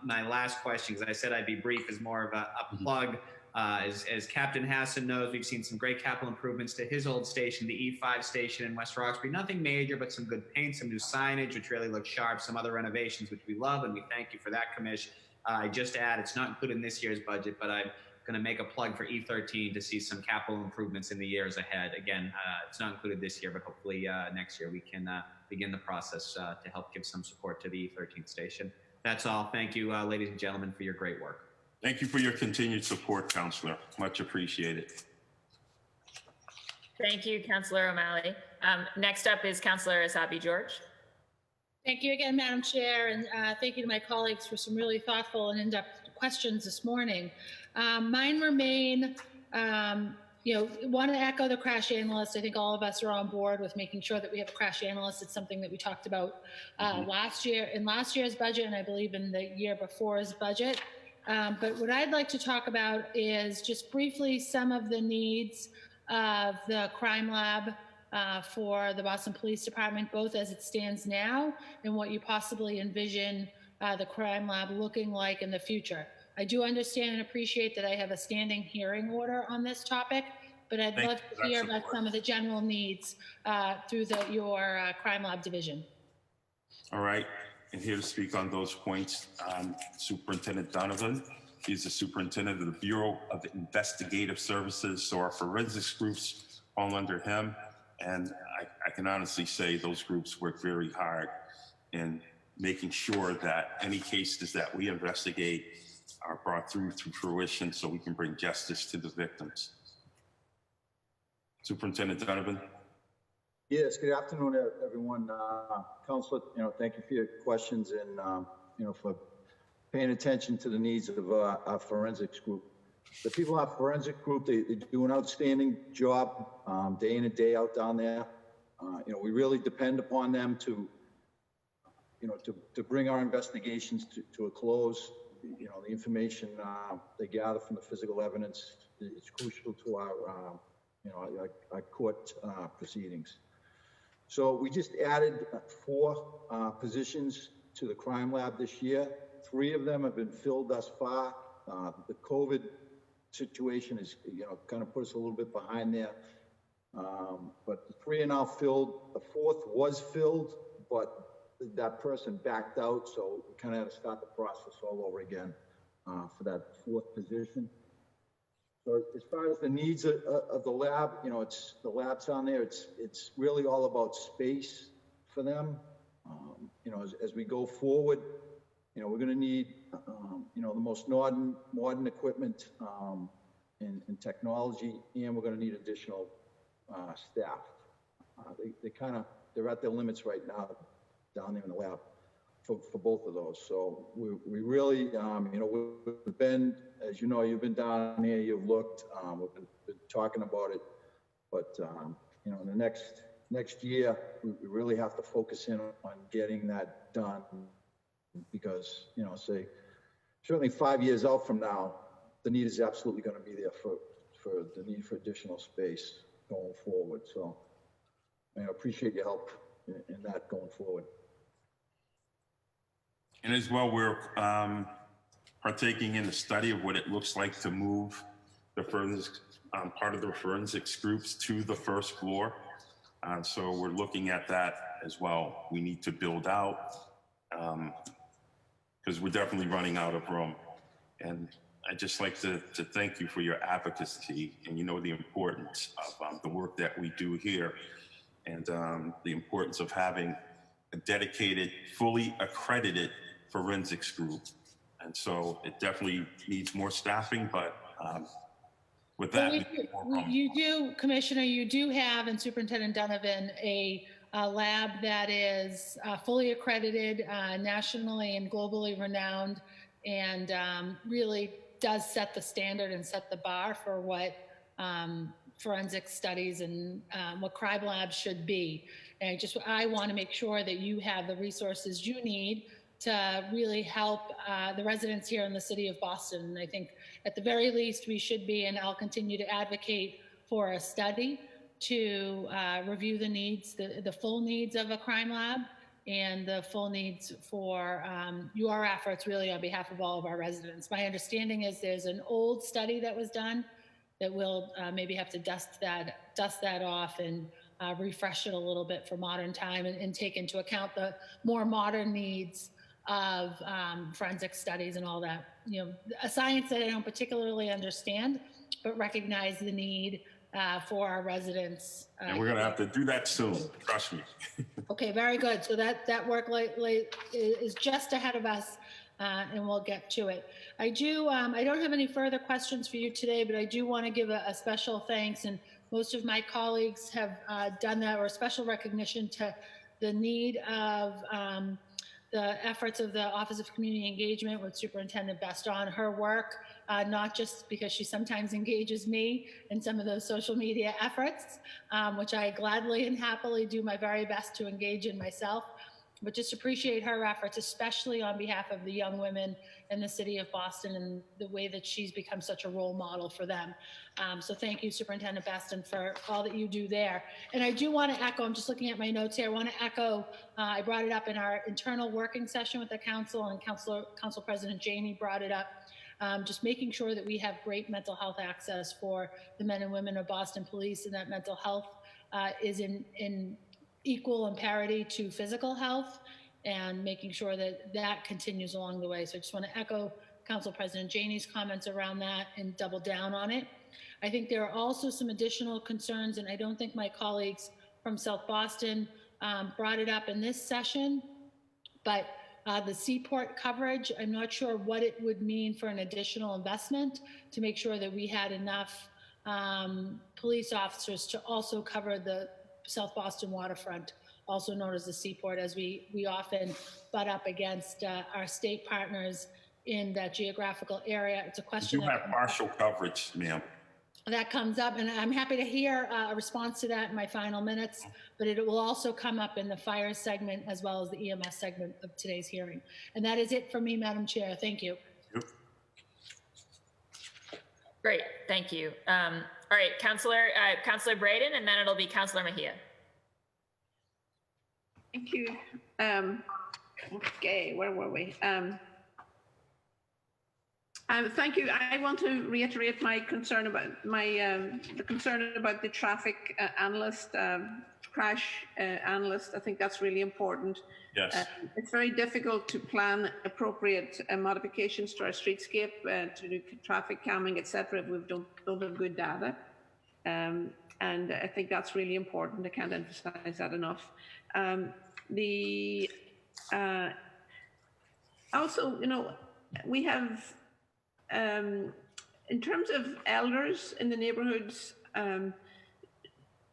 My last question, because I said I'd be brief, is more of a plug. As Captain Hassan knows, we've seen some great capital improvements to his old station, the E5 station in West Roxbury. Nothing major, but some good paint, some new signage, which really looks sharp, some other renovations, which we love, and we thank you for that, Commish. I just add, it's not included in this year's budget, but I'm going to make a plug for E13 to see some capital improvements in the years ahead. Again, it's not included this year, but hopefully next year we can begin the process to help give some support to the E13 station. That's all. Thank you, ladies and gentlemen, for your great work. Thank you for your continued support, Councilor. Much appreciated. Thank you, Councilor O'Malley. Next up is Councilor Asabi George. Thank you again, Madam Chair, and thank you to my colleagues for some really thoughtful and in-depth questions this morning. Mine remain, want to echo the crash analyst. I think all of us are on board with making sure that we have a crash analyst. It's something that we talked about last year's budget, and I believe in the year before's budget. But what I'd like to talk about is just briefly some of the needs of the crime lab for the Boston Police Department, both as it stands now and what you possibly envision the crime lab looking like in the future. I do understand and appreciate that I have a standing hearing order on this topic, but I'd love to hear about some of the general needs through your crime lab division. All right. And here to speak on those points, Superintendent Donovan. He's the superintendent of the Bureau of Investigative Services, so our forensics groups fall under him. And I can honestly say those groups work very hard in making sure that any cases that we investigate are brought through to fruition so we can bring justice to the victims. Superintendent Donovan. Yes, good afternoon, everyone. Councilor, thank you for your questions and, for paying attention to the needs of our forensics group. The people in our forensic group, they do an outstanding job day in and day out down there. We really depend upon them to bring our investigations to a close. The information they gather from the physical evidence is crucial to our court proceedings. So we just added 4 positions to the crime lab this year. 3 of them have been filled thus far. The COVID situation is, kind of put us a little bit behind there. But the 3 are now filled. The 4th was filled, but that person backed out. So we kind of had to start the process all over again for that 4th position. So as far as the needs of the lab, it's the labs down there. It's really all about space for them. As we go forward, we're going to need, the most modern equipment and technology, and we're going to need additional staff. They're at their limits right now down there in the lab for both of those. So we really, we've been, as you know, you've been down here, you've looked, we've been talking about it, but in the next year, we really have to focus in on getting that done because, certainly 5 years out from now, the need is absolutely going to be there for the need for additional space going forward. So I appreciate your help in that going forward. And as well, we're partaking in the study of what it looks like to move the forensics, part of the forensics groups to the first floor. So we're looking at that as well. We need to build out because we're definitely running out of room. And I'd just like to thank you for your advocacy, and you know the importance of the work that we do here, and the importance of having a dedicated, fully accredited forensics group. And so it definitely needs more staffing, but with that, you do, Commissioner, you do have, and Superintendent Donovan, a lab that is fully accredited, nationally and globally renowned, and really does set the standard and set the bar for what forensic studies and what crime labs should be. And I want to make sure that you have the resources you need to really help the residents here in the city of Boston. And I think at the very least we should be, and I'll continue to advocate for a study to review the needs, the full needs of a crime lab, and the full needs for your efforts really on behalf of all of our residents. My understanding is there's an old study that was done that we'll maybe have to dust that off and refresh it a little bit for modern time, and take into account the more modern needs of forensic studies and all that. You know, a science that I don't particularly understand, but recognize the need for our residents. And we're going to have to do that soon, trust me. Okay, very good. So that work is just ahead of us, and we'll get to it. I don't have any further questions for you today, but I do want to give a special thanks, and most of my colleagues have done that, or a special recognition to the need of the efforts of the Office of Community Engagement with Superintendent Baston, her work, not just because she sometimes engages me in some of those social media efforts, which I gladly and happily do my very best to engage in myself, but just appreciate her efforts, especially on behalf of the young women in the city of Boston and the way that she's become such a role model for them. So thank you, Superintendent Baston, for all that you do there. And I do want to echo, I'm just looking at my notes here, I want to echo, I brought it up in our internal working session with the council, and Council President Janey brought it up, just making sure that we have great mental health access for the men and women of Boston Police, and that mental health is in equal and parity to physical health, and making sure that that continues along the way. So I just want to echo Council President Janey's comments around that and double down on it. I think there are also some additional concerns, and I don't think my colleagues from South Boston brought it up in this session, but the seaport coverage, I'm not sure what it would mean for an additional investment to make sure that we had enough police officers to also cover the South Boston waterfront, also known as the seaport, as we often butt up against our state partners in that geographical area. It's a question. You have partial coverage, ma'am. That comes up, and I'm happy to hear a response to that in my final minutes, but it will also come up in the fire segment as well as the EMS segment of today's hearing. And that is it for me, Madam Chair. Thank you. Yep. Great, thank you. All right, Councillor Braden, and then it'll be Councillor Mejia. Thank you. Okay, where were we? Thank you. I want to reiterate my concern about the concern about the traffic analyst, crash analyst. I think that's really important. Yes. It's very difficult to plan appropriate modifications to our streetscape, to do traffic calming, etc. if we don't have good data. And I think that's really important. I can't emphasize that enough. Also, you know, we have, in terms of elders in the neighborhoods,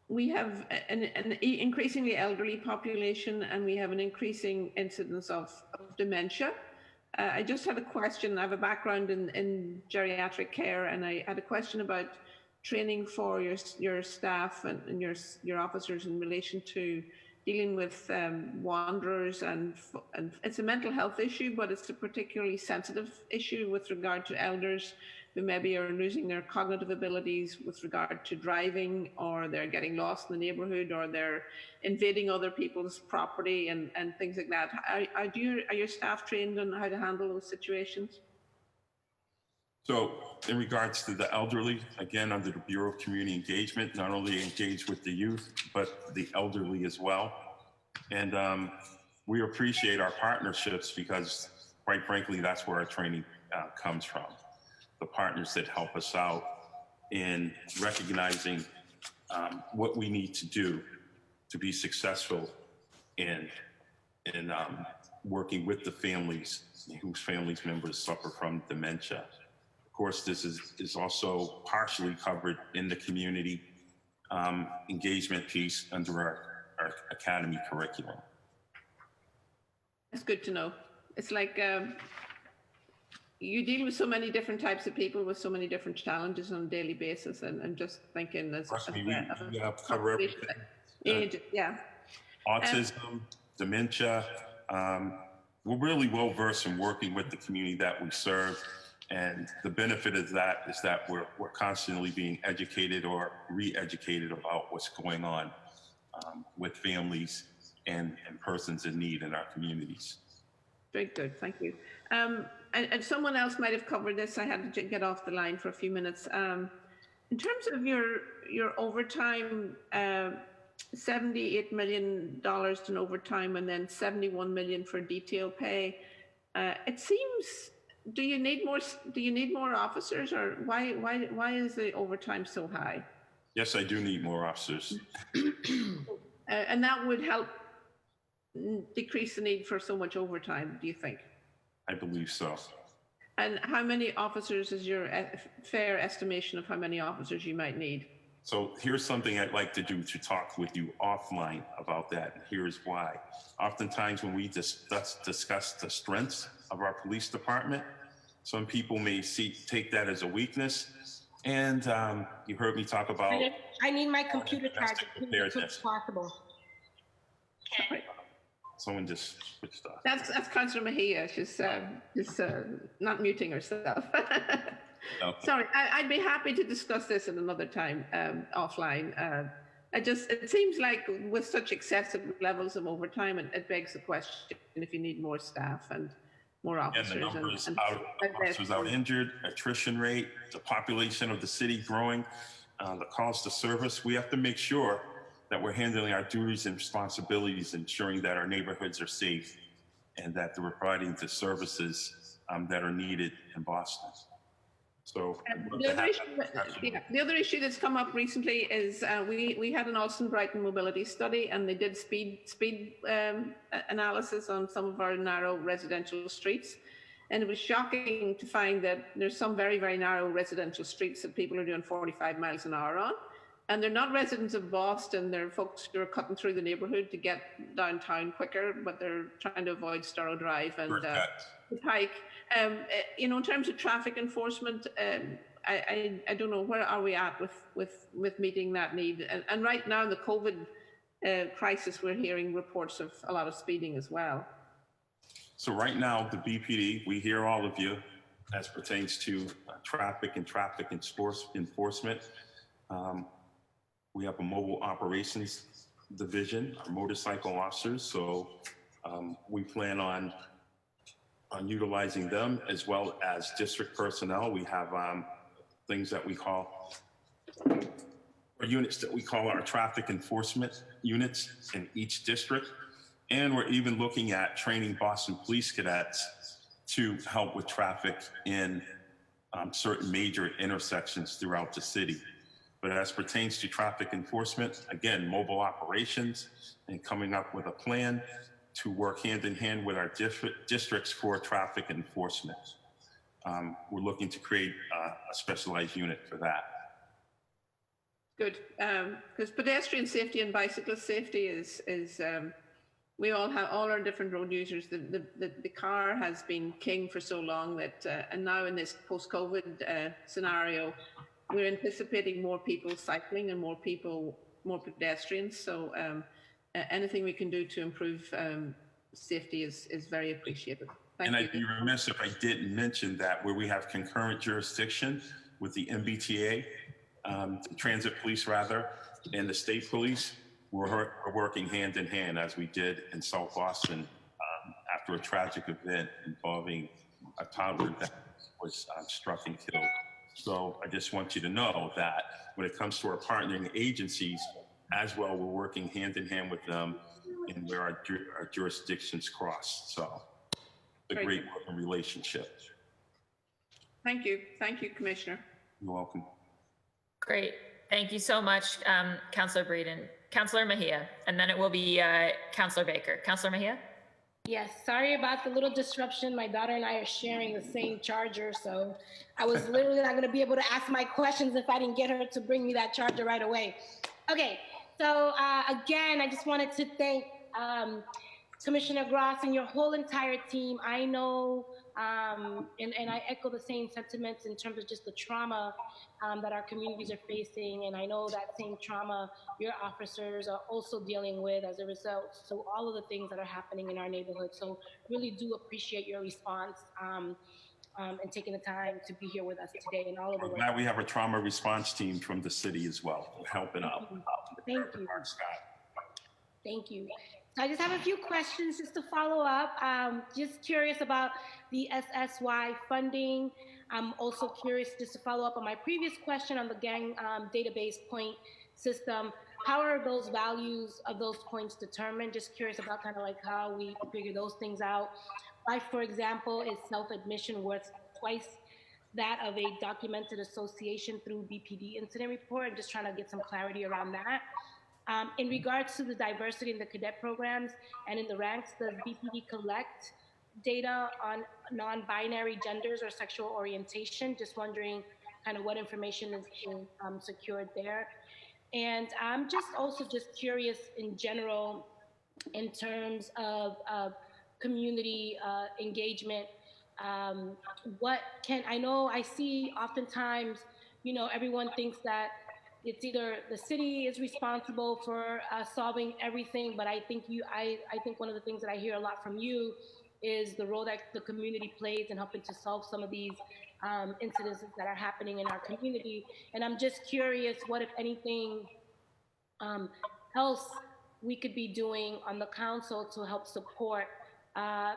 we have an increasingly elderly population, and we have an increasing incidence of dementia. I just had a question. I have a background in geriatric care, and I had a question about training for your staff and your officers in relation to dealing with wanderers, and it's a mental health issue, but it's a particularly sensitive issue with regard to elders who maybe are losing their cognitive abilities with regard to driving, or they're getting lost in the neighborhood, or they're invading other people's property and things like that. Are your staff trained on how to handle those situations? So in regards to the elderly, again, under the Bureau of Community Engagement, not only engage with the youth, but the elderly as well. And we appreciate our partnerships because, quite frankly, that's where our training comes from. the partners that help us out in recognizing what we need to do to be successful in working with the families whose families members suffer from dementia. Of course, this is also partially covered in the community engagement piece under our academy curriculum. That's good to know. It's like you deal with so many different types of people with so many different challenges on a daily basis, and just thinking as we cover everything. Yeah. Autism, dementia. We're really well versed in working with the community that we serve, and the benefit of that is that we're constantly being educated or re-educated about what's going on with families and persons in need in our communities. Very good, thank you. And someone else might have covered this. I had to get off the line for a few minutes. In terms of your overtime, $78 million in overtime and then $71 million for detail pay. It seems, do you need more officers, or why is the overtime so high? Yes, I do need more officers. And that would help decrease the need for so much overtime, do you think? I believe so. And how many officers is your fair estimation of how many officers you might need? So here's something I'd like to do to talk with you offline about that, and here's why. Oftentimes when we discuss the strengths of our police department, some people may take that as a weakness. And you heard me talk about— I need my computer charged as soon as possible. Sorry. Someone just switched off. That's Councillor Mejia. She's not muting herself. Okay. Sorry, I'd be happy to discuss this at another time offline. It seems like with such excessive levels of overtime, it begs the question if you need more staff and more officers. And the numbers officers out injured, attrition rate, the population of the city growing, the cost of service. We have to make sure that we're handling our duties and responsibilities, ensuring that our neighborhoods are safe and that they're providing the services that are needed in Boston. So the other issue that's come up recently is we had an Alston-Brighton mobility study, and they did speed analysis on some of our narrow residential streets. And it was shocking to find that there's some very, very narrow residential streets that people are doing 45 miles an hour on. And they're not residents of Boston. They're folks who are cutting through the neighborhood to get downtown quicker, but they're trying to avoid Storrow Drive and the Pike. You know, in terms of traffic enforcement, I don't know, where are we at with meeting that need? And right now, in the COVID crisis, we're hearing reports of a lot of speeding as well. So right now, the BPD, we hear all of you as pertains to traffic and traffic enforcement. We have a mobile operations division, our motorcycle officers. So we plan on utilizing them as well as district personnel. We have things that we call, or units that we call our traffic enforcement units in each district. And we're even looking at training Boston police cadets to help with traffic in certain major intersections throughout the city. But as pertains to traffic enforcement, again, mobile operations and coming up with a plan to work hand in hand with our districts for traffic enforcement. We're looking to create a specialized unit for that. Good, because pedestrian safety and bicyclist safety is we all have all our different road users. The car has been king for so long that, and now in this post-COVID scenario, we're anticipating more people cycling and more pedestrians. So anything we can do to improve safety is very appreciated. Thank you. I'd be remiss if I didn't mention that where we have concurrent jurisdiction with the MBTA, the transit police rather, and the state police, we're working hand in hand as we did in South Boston after a tragic event involving a toddler that was struck and killed. So I just want you to know that when it comes to our partnering agencies as well, we're working hand in hand with them and where our jurisdictions cross. So it's a great working relationship. Thank you. Thank you, Commissioner. You're welcome. Great. Thank you so much, Councillor Breeden. Councillor Mejia, and then it will be Councillor Baker. Councillor Mejia? Yes, sorry about the little disruption. My daughter and I are sharing the same charger, so I was literally not going to be able to ask my questions if I didn't get her to bring me that charger right away. Okay, so again, I just wanted to thank Commissioner Gross and your whole entire team. I know, and I echo the same sentiments in terms of just the trauma that our communities are facing, and I know that same trauma your officers are also dealing with as a result. So all of the things that are happening in our neighborhood. So really do appreciate your response and taking the time to be here with us today and all of the work. Glad we have a trauma response team from the city as well, helping out. Thank you. Thank you. So I just have a few questions just to follow up. Just curious about the SSY funding. I'm also curious just to follow up on my previous question on the gang database point system. How are those values of those points determined? Just curious about kind of like how we figure those things out. Why, for example, is self-admission worth twice that of a documented association through BPD incident report? I'm just trying to get some clarity around that. In regards to the diversity in the cadet programs and in the ranks, does BPD collect data on non-binary genders or sexual orientation? Just wondering kind of what information is secured there. And I'm just also just curious in general, in terms of community engagement, I know I see oftentimes, you know, everyone thinks that it's either the city is responsible for solving everything, but I think I think one of the things that I hear a lot from you is the role that the community plays in helping to solve some of these incidents that are happening in our community. And I'm just curious, what, if anything, else we could be doing on the council to help support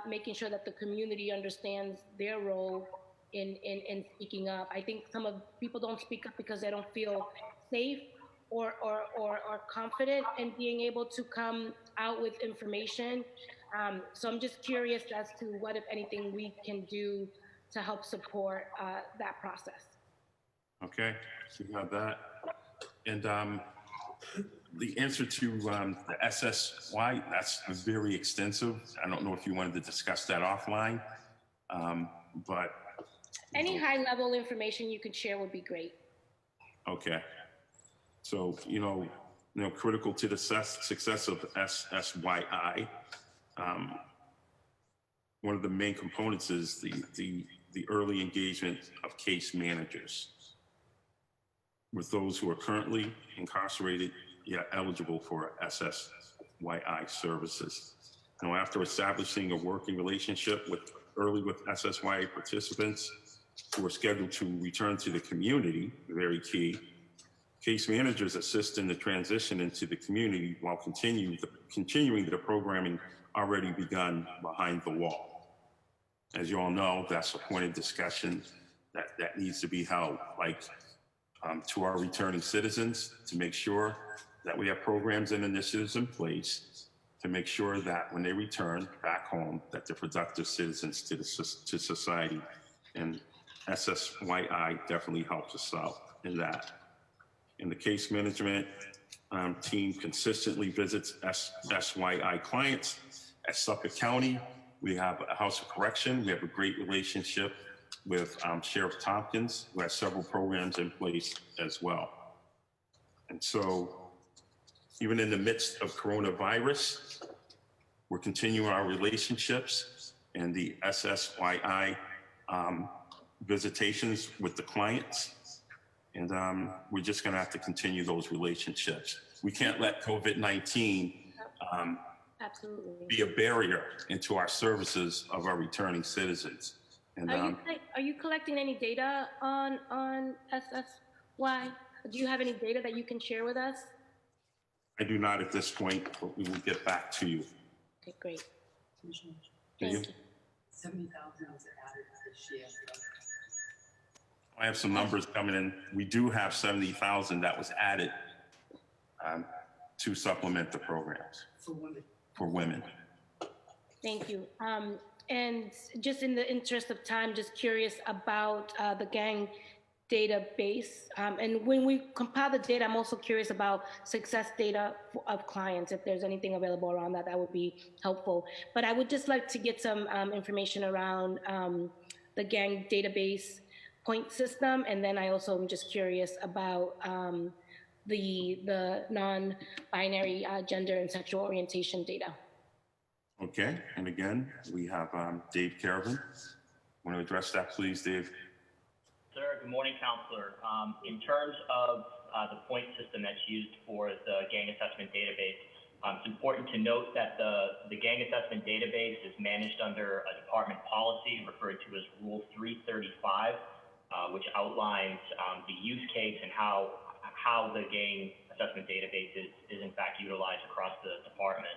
making sure that the community understands their role in speaking up. I think some of people don't speak up because they don't feel safe or confident in being able to come out with information. So I'm just curious as to what, if anything, we can do to help support that process. Okay, so you have that. And the answer to the SSY, that's very extensive. I don't know if you wanted to discuss that offline, but. Any high-level information you could share would be great. Okay. So, you know, critical to the success of SSYI, one of the main components is the early engagement of case managers with those who are currently incarcerated yet eligible for SSYI services. Now, after establishing a working relationship with SSYI participants who are scheduled to return to the community, very key, case managers assist in the transition into the community while continuing the programming already begun behind the wall. As you all know, that's a point of discussion that needs to be held, like to our returning citizens, to make sure that we have programs and initiatives in place to make sure that when they return back home, that they're productive citizens to society. And SSYI definitely helps us out in that. And the case management team consistently visits SSYI clients at Suffolk County. We have a House of Correction. We have a great relationship with Sheriff Tompkins, who has several programs in place as well. And so even in the midst of coronavirus, we're continuing our relationships and the SSYI visitations with the clients. And we're just gonna have to continue those relationships. We can't let COVID-19 be a barrier into our services of our returning citizens. And are you collecting any data on SSY? Do you have any data that you can share with us? I do not at this point, but we will get back to you. Okay, great. Thank you. 70,000 was added this year. I have some numbers coming in. We do have 70,000 that was added to supplement the programs. For women. For women. Thank you. And just in the interest of time, just curious about the gang database. And when we compile the data, I'm also curious about success data of clients. If there's anything available around that, that would be helpful. But I would just like to get some information around the gang database point system. And then I also am just curious about the non-binary gender and sexual orientation data. Okay, and again, we have Dave Caravan. Want to address that, please, Dave? Sir, good morning, Counselor. In terms of the point system that's used for the gang assessment database, it's important to note that the gang assessment database is managed under a department policy referred to as Rule 335, which outlines the use case and how the gang assessment database is in fact utilized across the department.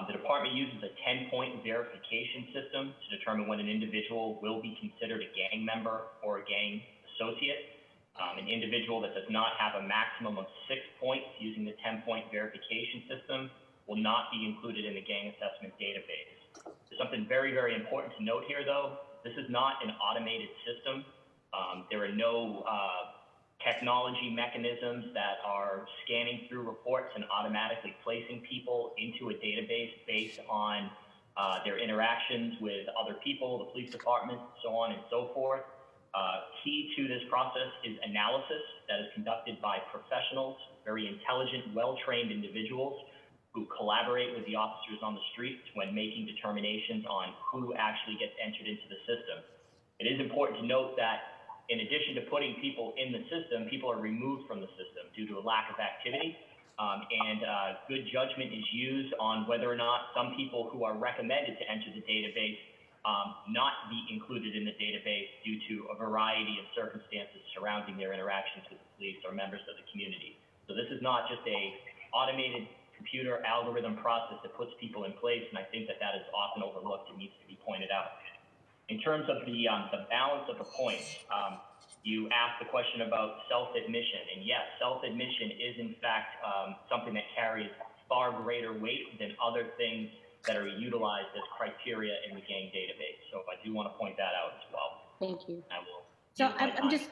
The department uses a 10-point verification system to determine when an individual will be considered a gang member or a gang associate. An individual that does not have a maximum of 6 points using the 10-point verification system will not be included in the gang assessment database. There's something very, very important to note here, though. This is not an automated system. There are no technology mechanisms that are scanning through reports and automatically placing people into a database based on their interactions with other people, the police department, so on and so forth. Key to this process is analysis that is conducted by professionals, very intelligent, well-trained individuals who collaborate with the officers on the streets when making determinations on who actually gets entered into the system. It is important to note that in addition to putting people in the system, people are removed from the system due to a lack of activity. Good judgment is used on whether or not some people who are recommended to enter the database not be included in the database due to a variety of circumstances surrounding their interactions with the police or members of the community. So this is not just a automated computer algorithm process that puts people in place, and I think that is often overlooked and needs to be pointed out. In terms of the balance of the points, you asked the question about self-admission, and yes, self-admission is in fact something that carries far greater weight than other things that are utilized as criteria in the gang database. So I do want to point that out as well. Thank you. I will. So I'm just.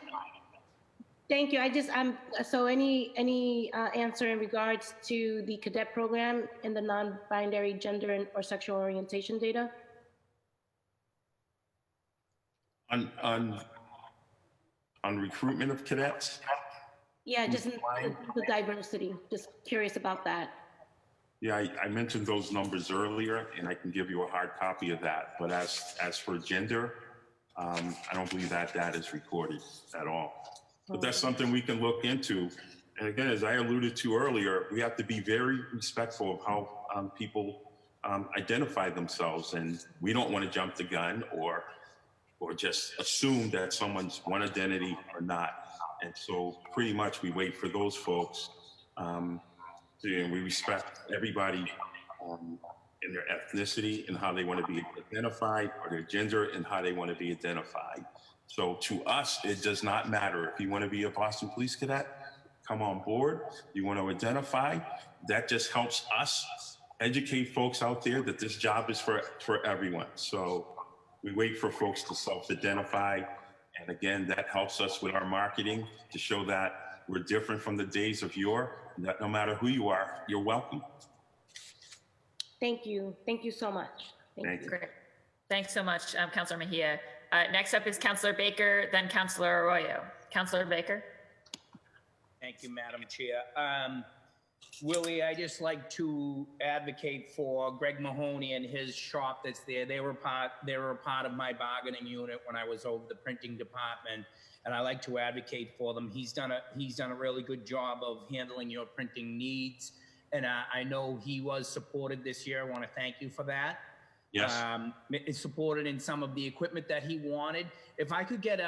Thank you. So any answer in regards to the cadet program and the non-binary gender or sexual orientation data? On recruitment of cadets? Yeah, just in the diversity. Just curious about that. Yeah, I mentioned those numbers earlier, and I can give you a hard copy of that. But as for gender, I don't believe that is recorded at all. But that's something we can look into. And again, as I alluded to earlier, we have to be very respectful of how people identify themselves, and we don't want to jump the gun or just assume that someone's one identity or not. And so pretty much we wait for those folks. And we respect everybody in their ethnicity and how they want to be identified, or their gender and how they want to be identified. So to us, it does not matter. If you want to be a Boston Police Cadet, come on board. You want to identify, that just helps us educate folks out there that this job is for everyone. So we wait for folks to self-identify. And again, that helps us with our marketing to show that we're different from the days of yore, and that no matter who you are, you're welcome. Thank you. Thank you so much. Thank you. Great. Thanks so much, Councilor Mejia. Next up is Councilor Baker, then Councilor Arroyo. Councilor Baker. Thank you, Madam Chair. Willie, I just like to advocate for Greg Mahoney and his shop that's there. They were part of my bargaining unit when I was over the printing department, and I like to advocate for them. He's done a really good job of handling your printing needs, and I know he was supported this year. I want to thank you for that. Yes. Supported in some of the equipment that he wanted. If I could get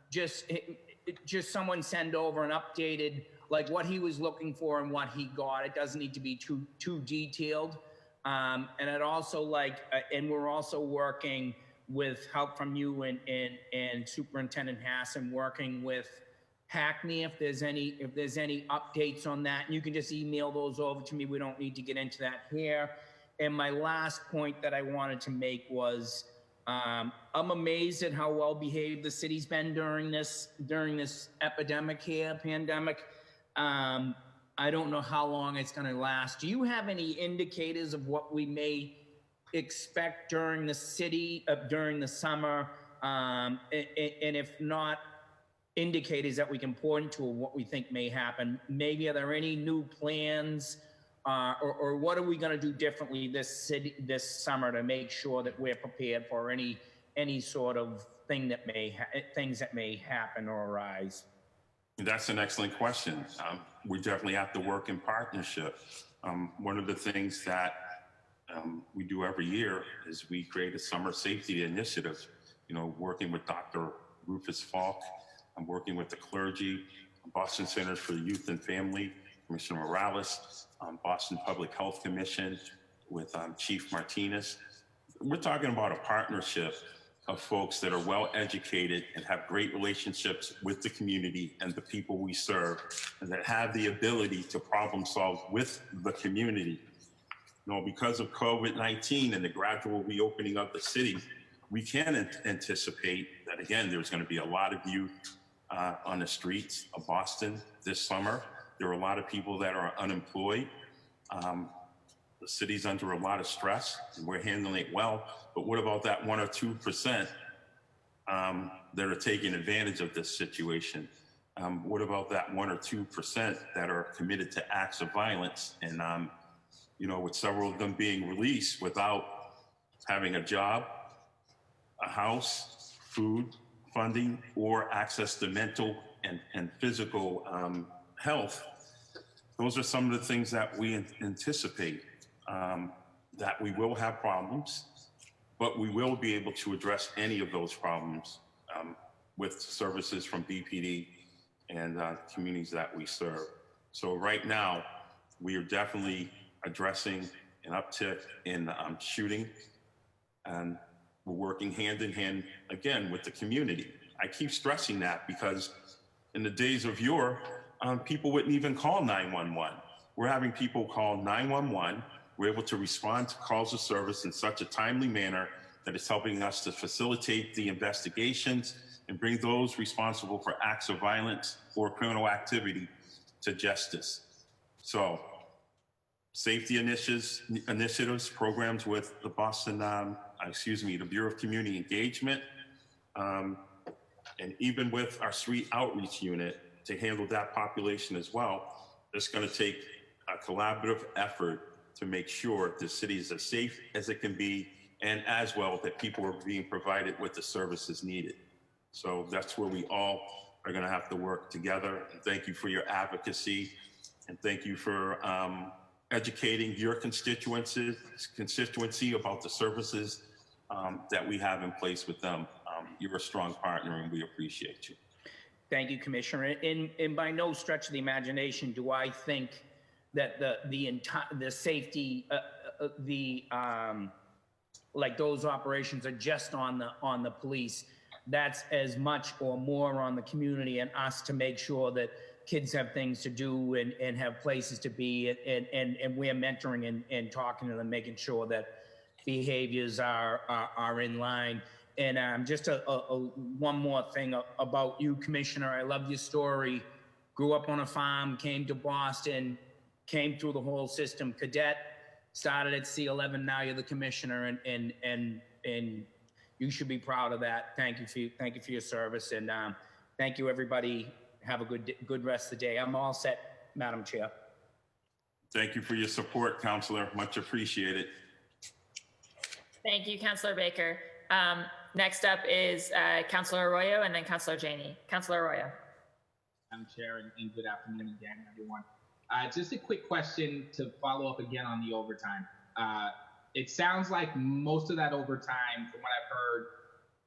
just someone send over an updated, like what he was looking for and what he got. It doesn't need to be too detailed. And it also and we're also working with help from you and Superintendent Hassan, working with Hackney if there's any updates on that. And you can just email those over to me. We don't need to get into that here. And my last point that I wanted to make was, I'm amazed at how well behaved the city's been during this epidemic here, pandemic. I don't know how long it's going to last. Do you have any indicators of what we may expect during the during the summer? And if not, indicators that we can point to of what we think may happen? Maybe are there any new plans, or what are we going to do differently this summer to make sure that we're prepared for any sort of things that may happen or arise? That's an excellent question. We definitely have to work in partnership. One of the things that we do every year is we create a summer safety initiative, working with Dr. Rufus Falk. I'm working with the clergy, Boston Centers for the Youth and Family, Commissioner Morales, Boston Public Health Commission with Chief Martinez. We're talking about a partnership of folks that are well educated and have great relationships with the community and the people we serve, and that have the ability to problem solve with the community. Because of COVID-19 and the gradual reopening of the city, we can anticipate that, again, there's going to be a lot of youth on the streets of Boston this summer. There are a lot of people that are unemployed. The city's under a lot of stress, and we're handling it well. But what about that 1 or 2% that are taking advantage of this situation? What about that 1 or 2% that are committed to acts of violence? And, with several of them being released without having a job, a house, food, funding, or access to mental and physical health, those are some of the things that we anticipate, that we will have problems, but we will be able to address any of those problems with services from BPD and communities that we serve. So right now, we are definitely addressing an uptick in shooting, and we're working hand in hand, again, with the community. I keep stressing that because in the days of yore, people wouldn't even call 911. We're having people call 911. We're able to respond to calls of service in such a timely manner that it's helping us to facilitate the investigations and bring those responsible for acts of violence or criminal activity to justice. So, safety initiatives, programs with the the Bureau of Community Engagement, and even with our street outreach unit to handle that population as well. It's going to take a collaborative effort to make sure the city is as safe as it can be, and as well that people are being provided with the services needed. So that's where we all are going to have to work together. And thank you for your advocacy, and thank you for educating your constituency about the services that we have in place with them. You're a strong partner, and we appreciate you. Thank you, Commissioner. And by no stretch of the imagination do I think that the safety, like those operations are just on the police. That's as much or more on the community and us to make sure that kids have things to do and have places to be, and we're mentoring and talking to them, making sure that behaviors are in line. And just one more thing about you, Commissioner. I love your story. Grew up on a farm, came to Boston, came through the whole system. Cadet, started at C11. Now you're the commissioner, and you should be proud of that. Thank you for your service, and thank you, everybody. Have a good rest of the day. I'm all set, Madam Chair. Thank you for your support, Councilor. Much appreciated. Thank you, Councilor Baker. Next up is Councilor Arroyo, and then Councilor Janey. Councilor Arroyo. Madam Chair, and good afternoon again, everyone. Just a quick question to follow up again on the overtime. It sounds like most of that overtime, from what I've heard,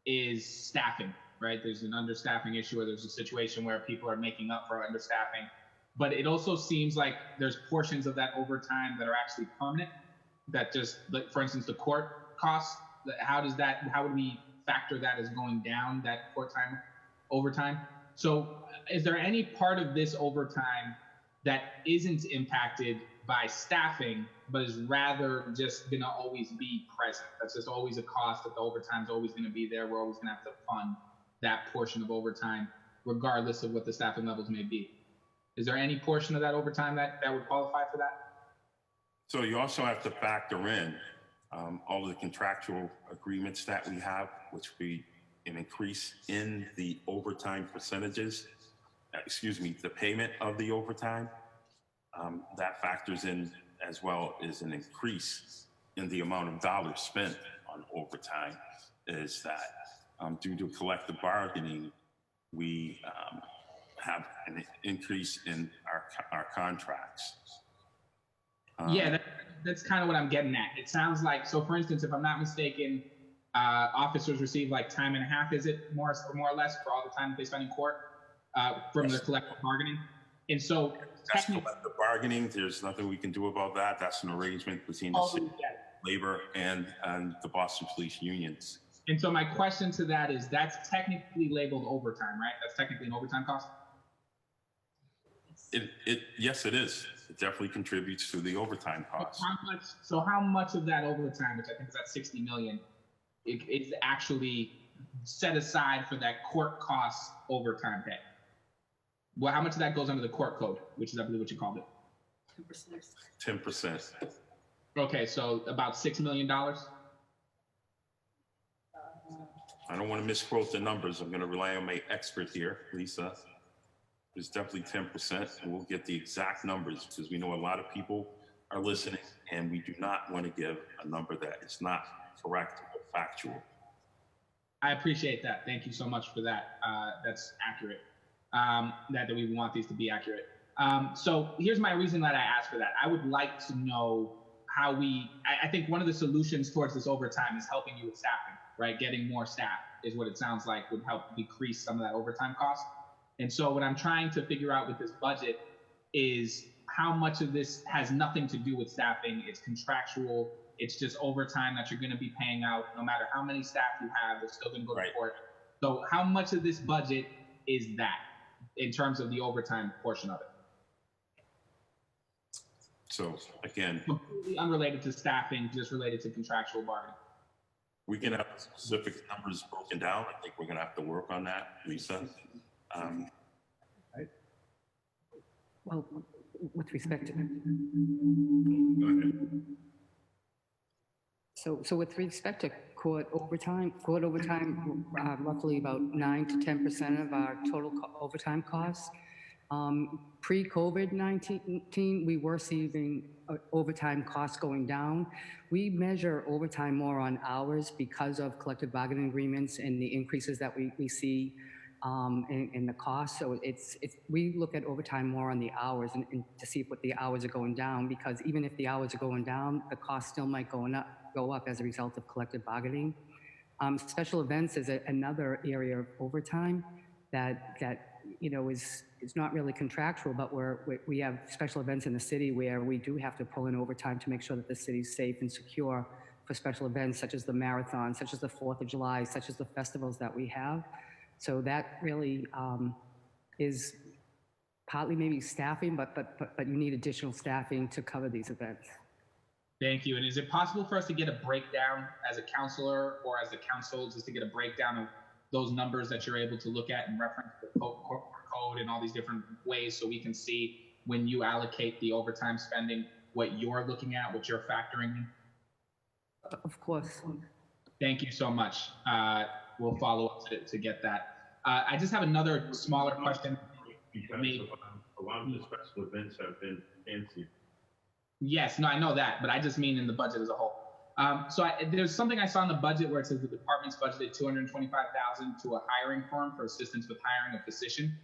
is staffing, right? There's an understaffing issue, or there's a situation where people are making up for understaffing. But it also seems like there's portions of that overtime that are actually permanent, that just, like, for instance, the court costs. How would we factor that as going down, that court time overtime? So is there any part of this overtime that isn't impacted by staffing, but is rather just going to always be present. That's just always a cost that the overtime is always going to be there. We're always going to have to fund that portion of overtime, regardless of what the staffing levels may be. Is there any portion of that overtime that would qualify for that? So you also have to factor in all of the contractual agreements that we have, which be an increase in the overtime percentages, the payment of the overtime. That factors in as well as an increase in the amount of dollars spent on overtime. Is that due to collective bargaining, we have an increase in our contracts. Yeah, that's kind of what I'm getting at. It sounds like, so for instance, if I'm not mistaken, officers receive like time and a half, is it more or less, for all the time that they spend in court from their collective bargaining? And so that's collective bargaining. There's nothing we can do about that. That's an arrangement between the city, labor and the Boston Police unions. And so my question to that is, that's technically labeled overtime, right? That's technically an overtime cost? Yes, it is. It definitely contributes to the overtime cost. How much of that overtime, which I think is at 60 million, is actually set aside for that court cost overtime pay? Well, how much of that goes under the court code, which is, I believe, what you called it? 10%. Okay, so about $6 million? I don't want to misquote the numbers. I'm going to rely on my expert here, Lisa. It's definitely 10%, and we'll get the exact numbers because we know a lot of people are listening, and we do not want to give a number that is not correct or factual. I appreciate that. Thank you so much for that. That's accurate. That we want these to be accurate. So here's my reason that I asked for that. I would like to know how I think one of the solutions towards this overtime is helping you with staffing, right? Getting more staff is what it sounds like would help decrease some of that overtime cost. And so what I'm trying to figure out with this budget is how much of this has nothing to do with staffing. It's contractual. It's just overtime that you're going to be paying out. No matter how many staff you have, they're still going to go to court. So how much of this budget is that in terms of the overtime portion of it? So again, completely unrelated to staffing, just related to contractual bargaining. We can have specific numbers broken down. I think we're going to have to work on that, Lisa. Well, with respect to, so with respect to court overtime, roughly about 9 to 10% of our total overtime costs. Pre-COVID-19, we were seeing overtime costs going down. We measure overtime more on hours because of collective bargaining agreements and the increases that we see in the cost. So we look at overtime more on the hours and to see what the hours are going down, because even if the hours are going down, the cost still might go up as a result of collective bargaining. Special events is another area of overtime that is not really contractual, but we have special events in the city where we do have to pull in overtime to make sure that the city's safe and secure for special events such as the marathon, such as the 4th of July, such as the festivals that we have. So that really is partly maybe staffing, but you need additional staffing to cover these events. Thank you. And is it possible for us to get a breakdown as a counselor or as the council, just to get a breakdown of those numbers that you're able to look at and reference the corporate code and all these different ways, so we can see when you allocate the overtime spending, what you're looking at, what you're factoring in? Of course. Thank you so much. We'll follow up to get that. I just have another smaller question. A lot of the special events have been canceled. Yes, no, I know that, but I just mean in the budget as a whole. There's something I saw in the budget where it says the department's budgeted $225,000 to a hiring firm for assistance with hiring a physician.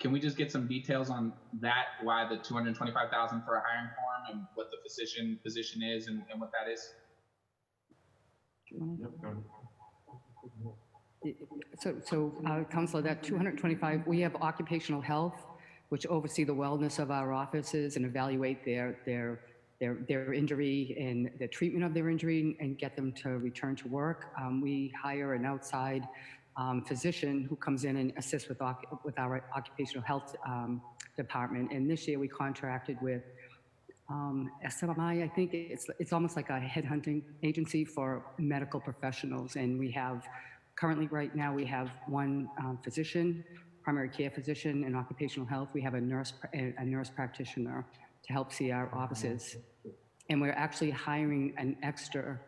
Can we just get some details on that? Why the $225,000 for a hiring firm, and what the physician position is, and what that is? So Councilor, that 225, we have occupational health, which oversee the wellness of our offices and evaluate their injury and the treatment of their injury and get them to return to work. We hire an outside physician who comes in and assists with our occupational health department. And this year we contracted with SMI, I think it's almost like a headhunting agency for medical professionals. And we have, currently right now, we have one physician, primary care physician in occupational health. We have a nurse practitioner to help see our offices. And we're actually hiring an extra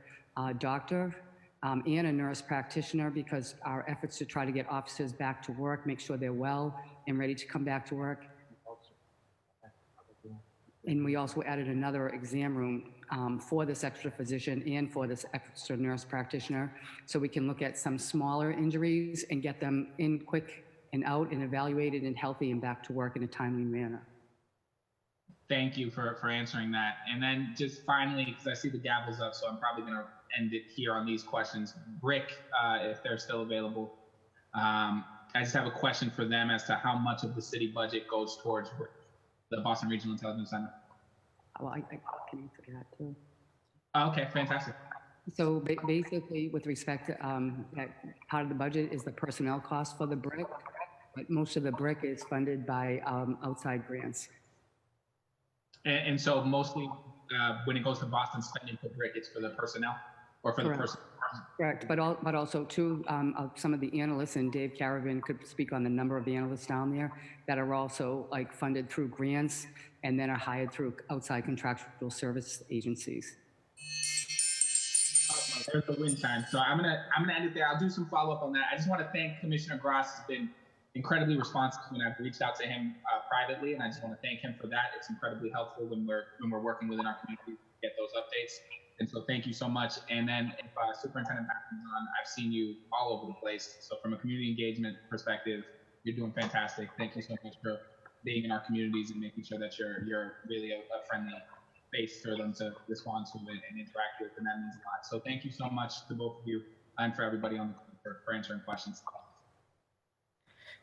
doctor and a nurse practitioner because our efforts to try to get officers back to work, make sure they're well and ready to come back to work. And we also added another exam room for this extra physician and for this extra nurse practitioner, so we can look at some smaller injuries and get them in quick and out and evaluated and healthy and back to work in a timely manner. Thank you for answering that. And then just finally, because I see the gavel's up, so I'm probably going to end it here on these questions. Rick, if they're still available, I just have a question for them as to how much of the city budget goes towards the Boston Regional Intelligence Center. Well, I can answer that too. Okay, fantastic. So basically, with respect to that part of the budget is the personnel cost for the brick, but most of the brick is funded by outside grants. And so mostly when it goes to Boston spending for brick, it's for the personnel or for the person. Correct, but also too, some of the analysts, and Dave Caravan could speak on the number of the analysts down there that are also like funded through grants and then are hired through outside contractual service agencies. There's the win time. So I'm gonna end it there. I'll do some follow up on that. I just want to thank Commissioner Gross. Has been incredibly responsive when I've reached out to him privately, and I just want to thank him for that. It's incredibly helpful when we're working within our community to get those updates. And so thank you so much. And then if Superintendent Patton's on, I've seen you all over the place. So from a community engagement perspective, you're doing fantastic. Thank you so much for being in our communities and making sure that you're really a friendly face for them to respond to and interact with, and that means a lot. So thank you so much to both of you and for everybody on the call for answering questions.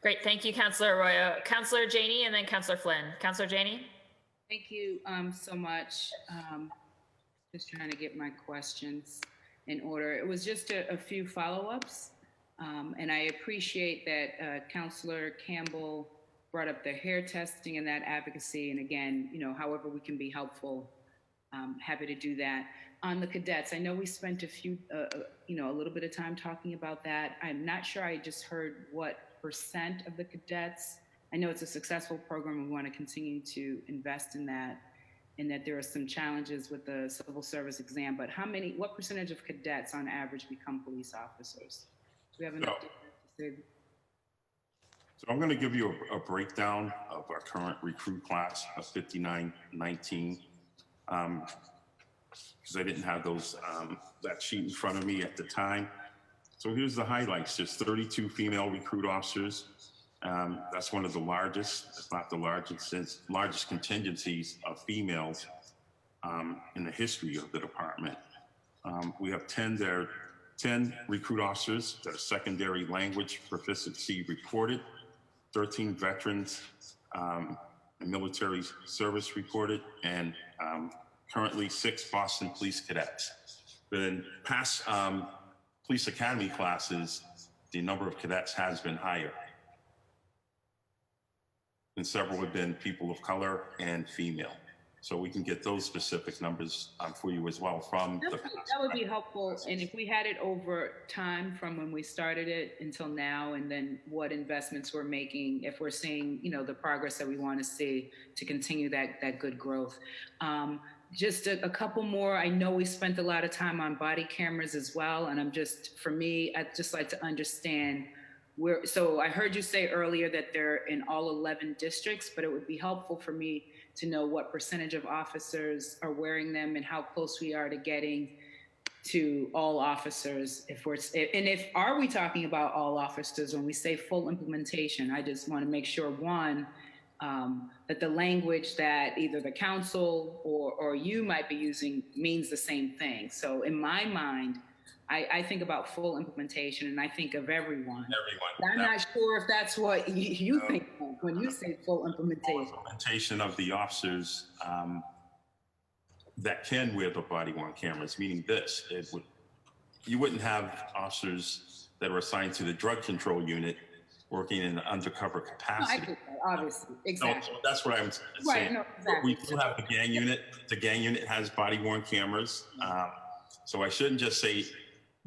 Great, thank you, Councillor Arroyo. Councillor Janey and then Councillor Flynn. Councillor Janey? Thank you so much. Just trying to get my questions in order. It was just a few follow-ups, and I appreciate that Councillor Campbell brought up the hair testing and that advocacy. And again, however we can be helpful, happy to do that. On the cadets, I know we spent a little bit of time talking about that. I'm not sure I just heard what % of the cadets. I know it's a successful program and we want to continue to invest in that, and that there are some challenges with the civil service exam, but what % of cadets on average become police officers? Do we have an update to say? So I'm going to give you a breakdown of our current recruit class of 5919, because I didn't have that sheet in front of me at the time. So here's the highlights. There's 32 female recruit officers. That's one of the largest, if not the largest contingencies of females in the history of the department. We have 10 recruit officers that are secondary language proficiency reported, 13 veterans and military service reported, and currently 6 Boston Police cadets. But in past police academy classes, the number of cadets has been higher. And several have been people of color and female. So we can get those specific numbers for you as well from the past. That would be helpful. And if we had it over time from when we started it until now, and then what investments we're making, if we're seeing, the progress that we want to see to continue that good growth. Just a couple more. I know we spent a lot of time on body cameras as well. And I'd just like to understand so I heard you say earlier that they're in all 11 districts, but it would be helpful for me to know what % of officers are wearing them and how close we are to getting to all officers. Are we talking about all officers when we say full implementation? I just want to make sure, one, that the language that either the council or you might be using means the same thing. So in my mind, I think about full implementation and I think of everyone. I'm not sure if that's what you think when you say full implementation. Full implementation of the officers that can wear the body-worn cameras, meaning this. You wouldn't have officers that are assigned to the drug control unit working in an undercover No, I capacity. get that, obviously, exactly. No, that's what I'm Right, saying. no, exactly. We do have the gang unit. The gang unit has body-worn cameras. So I shouldn't just say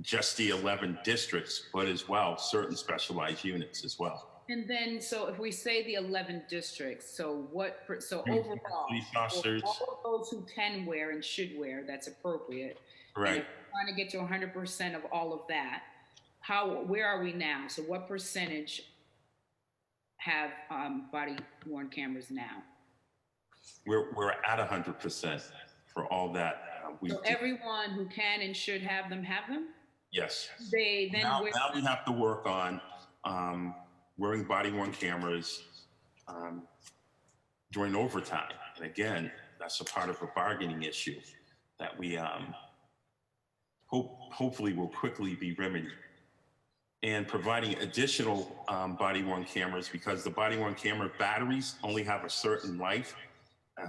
just the 11 districts, but as well, certain specialized units as well. And then, so if we say the 11 districts, so so overall, Police officers. for all of those who can wear and should wear, that's appropriate. Right. And if we're trying to get to 100% of all of that, where are we now? So what percentage have body-worn cameras now? We're at 100% for all that. So everyone who can and should have them have them? Yes. They then Now we have to work on wearing body-worn cameras during overtime. And again, that's a part of a bargaining issue that we hopefully will quickly be remedied. And providing additional body-worn cameras, because the body-worn camera batteries only have a certain life.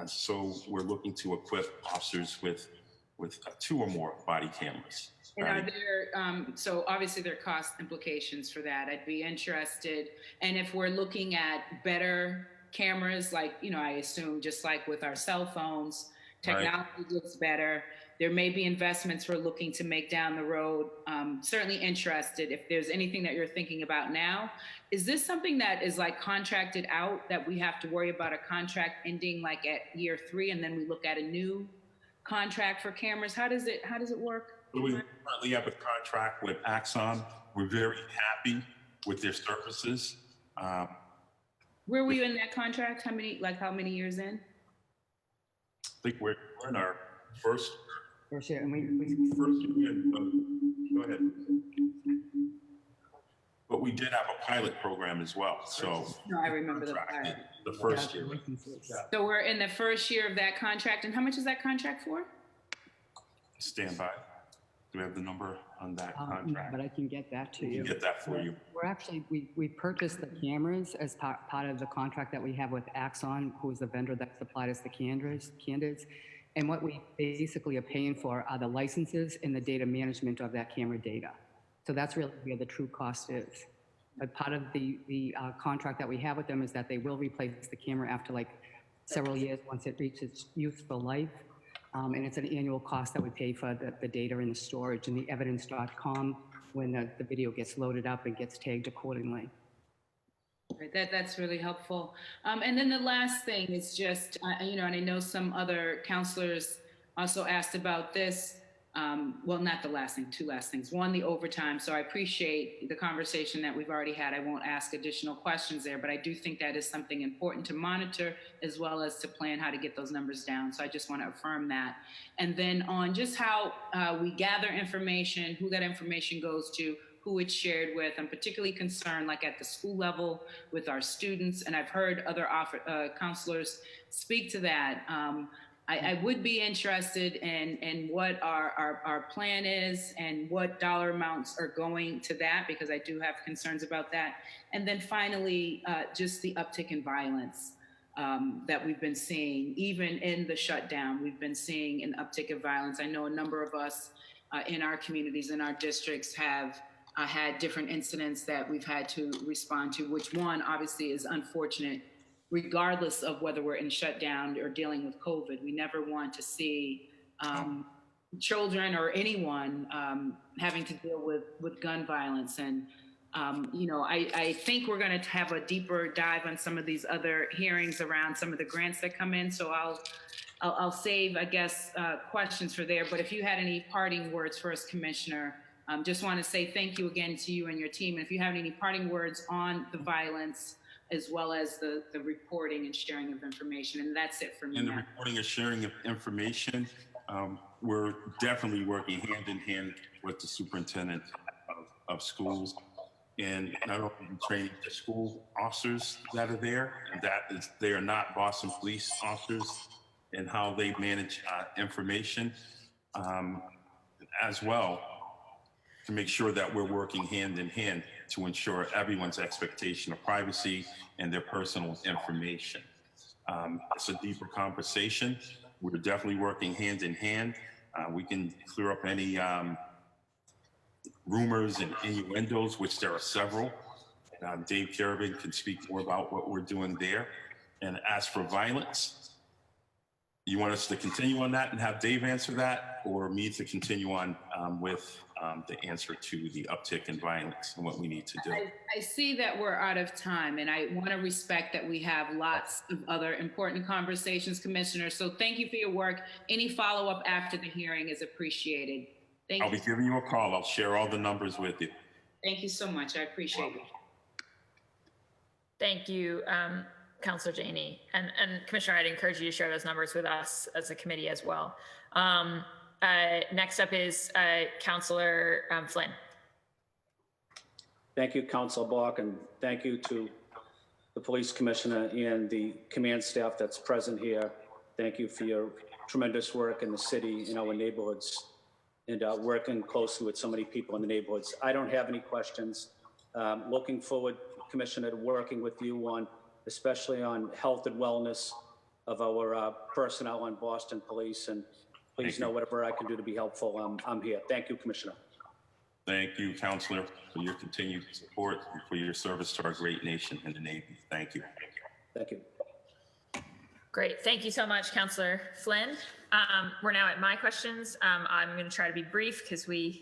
So we're looking to equip officers with 2 or more body cameras. And are there, so obviously there are cost implications for that. I'd be interested. And if we're looking at better cameras, like, I assume just like with our cell phones, technology gets better. There may be investments we're looking to make down the road. Certainly interested if there's anything that you're thinking about now. Is this something that is like contracted out, that we have to worry about a contract ending like at year 3 and then we look at a new contract for cameras? How does it work? We currently have a contract with Axon. We're very happy with their services. Where were you in that contract? How many years in? I think we're in our first year. And first year. Go ahead. But we did have a pilot program as well. So no, I remember the pilot. The first year. So we're in the first year of that contract. And how much is that contract for? Stand by. Do we have the number on that contract? No, but I can get that to you. We can get that for you. We're actually, we purchased the cameras as part of the contract that we have with Axon, who is the vendor that supplied us the cameras. And what we basically are paying for are the licenses and the data management of that camera data. So that's really where the true cost is. But part of the contract that we have with them is that they will replace the camera after like several years once it reaches useful life. And it's an annual cost that we pay for the data and the storage and the evidence.com when the video gets loaded up and gets tagged accordingly. Right, that's really helpful. And then the last thing is just, and I know some other counselors also asked about this. Well, not the last thing, 2 last things. One, the overtime. So I appreciate the conversation that we've already had. I won't ask additional questions there, but I do think that is something important to monitor as well as to plan how to get those numbers down. So I just want to affirm that. And then on just how we gather information, who that information goes to, who it's shared with. I'm particularly concerned like at the school level with our students, and I've heard other counselors speak to that. I would be interested in what our plan is and what dollar amounts are going to that, because I do have concerns about that. And then finally, just the uptick in violence that we've been seeing, even in the shutdown, we've been seeing an uptick of violence. I know a number of us in our communities, in our districts have had different incidents that we've had to respond to, which one obviously is unfortunate, regardless of whether we're in shutdown or dealing with COVID. We never want to see children or anyone having to deal with gun violence. And, I think we're going to have a deeper dive on some of these other hearings around some of the grants that come in. So I'll save, I guess, questions for there. But if you had any parting words for us, Commissioner, just want to say thank you again to you and your team. And if you have any parting words on the violence, as well as the reporting and sharing of information. And that's it for me. And the reporting and sharing of information, we're definitely working hand in hand with the superintendent of schools, and not only training the school officers that are there, and they are not Boston police officers, and how they manage information as well, to make sure that we're working hand in hand to ensure everyone's expectation of privacy and their personal information. It's a deeper conversation. We're definitely working hand in hand. We can clear up any rumors and innuendos, which there are several, Dave Kerrigan can speak more about what we're doing there. And as for violence, you want us to continue on that and have Dave answer that, or me to continue on with the answer to the uptick in violence and what we need to do? I see that we're out of time, and I want to respect that we have lots of other important conversations, Commissioner. So thank you for your work. Any follow-up after the hearing is appreciated. Thank I'll you. be giving you a call. I'll share all the numbers with you. Thank you so much. I appreciate it. Thank you, Councilor Janey. And Commissioner, I'd encourage you to share those numbers with us as a committee as well. Next up is Councilor Flynn. Thank you, Councilor Block, and thank you to the police commissioner and the command staff that's present here. Thank you for your tremendous work in the city, in our neighborhoods, and working closely with so many people in the neighborhoods. I don't have any questions. Looking forward, Commissioner, to working with you on, especially on health and wellness of our personnel on Boston Police. And please know whatever I can do to be helpful, I'm here. Thank you, Commissioner. Thank you, Counselor, for your continued support and for your service to our great nation and the Navy. Thank you. Thank you. Great. Thank you so much, Councilor Flynn. We're now at my questions. I'm going to try to be brief because we're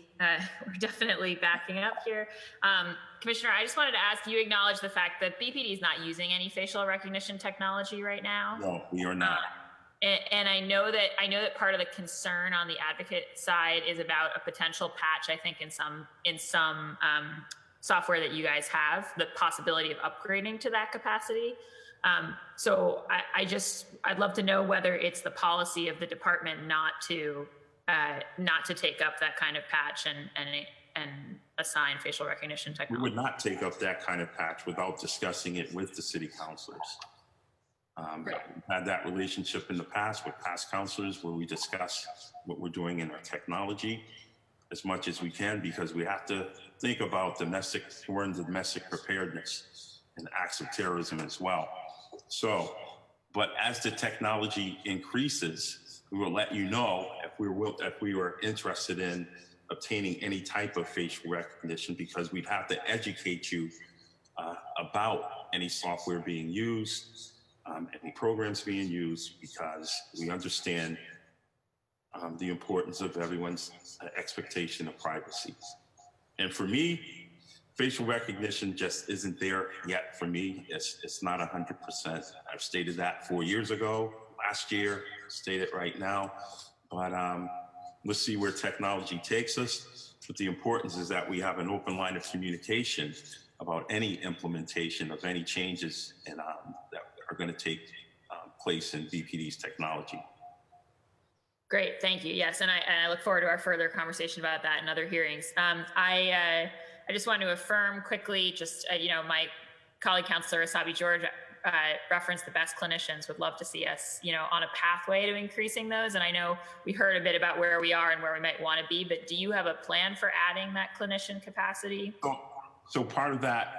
definitely backing up here. Commissioner, I just wanted to ask, you acknowledge the fact that BPD is not using any facial recognition technology right now? No, we are not. And I know that part of the concern on the advocate side is about a potential patch, I think, in some software that you guys have, the possibility of upgrading to that capacity. So I'd love to know whether it's the policy of the department not to take up that kind of patch and assign facial recognition technology. We would not take up that kind of patch without discussing it with the city councilors. We've had that relationship in the past with past councilors where we discuss what we're doing in our technology as much as we can, because we have to think about domestic preparedness and acts of terrorism as well. So, but as the technology increases, we will let you know if we were interested in obtaining any type of facial recognition, because we'd have to educate you about any software being used, any programs being used, because we understand the importance of everyone's expectation of privacy. And for me, facial recognition just isn't there yet for me. It's not 100%. I've stated that 4 years ago, last year, state it right now. But let's see where technology takes us. But the importance is that we have an open line of communication about any implementation of any changes that are going to take place in BPD's technology. Great, thank you. Yes, and I look forward to our further conversation about that in other hearings. I just want to affirm quickly, just my colleague Councilor Asabi George referenced the best clinicians. Would love to see us, on a pathway to increasing those. And I know we heard a bit about where we are and where we might want to be, but do you have a plan for adding that clinician capacity? So part of that,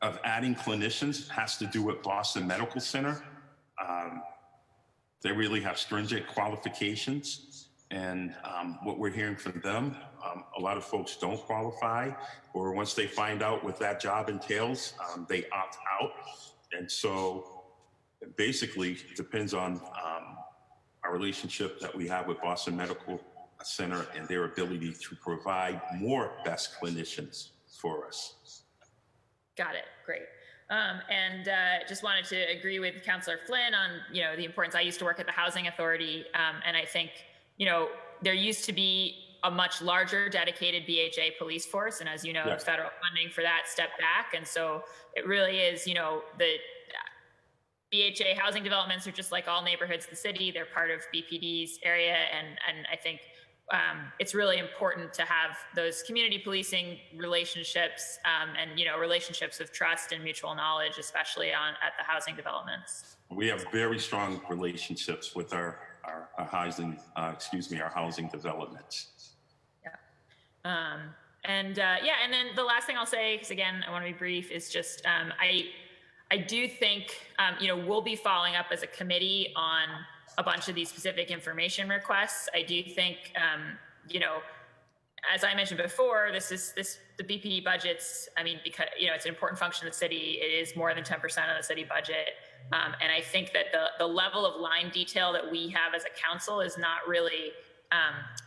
of adding clinicians, has to do with Boston Medical Center. They really have stringent qualifications, and what we're hearing from them, a lot of folks don't qualify, or once they find out what that job entails, they opt out. And so basically it depends on our relationship that we have with Boston Medical Center and their ability to provide more best clinicians for us. Got it. Great. And just wanted to agree with Councilor Flynn on, the importance. I used to work at the Housing Authority, and I think, there used to be a much larger dedicated BHA police force. And as you know, federal funding for that stepped back. And so it really is, the BHA housing developments are just like all neighborhoods of the city. They're part of BPD's area. And I think it's really important to have those community policing relationships and, relationships of trust and mutual knowledge, especially at the housing developments. We have very strong relationships with our housing developments. Yeah. And then the last thing I'll say, because again, I want to be brief, is just I do think, we'll be following up as a committee on a bunch of these specific information requests. I do think, as I mentioned before, the BPD budgets, I mean, because, it's an important function of the city. It is more than 10% of the city budget. And I think that the level of line detail that we have as a council is not really,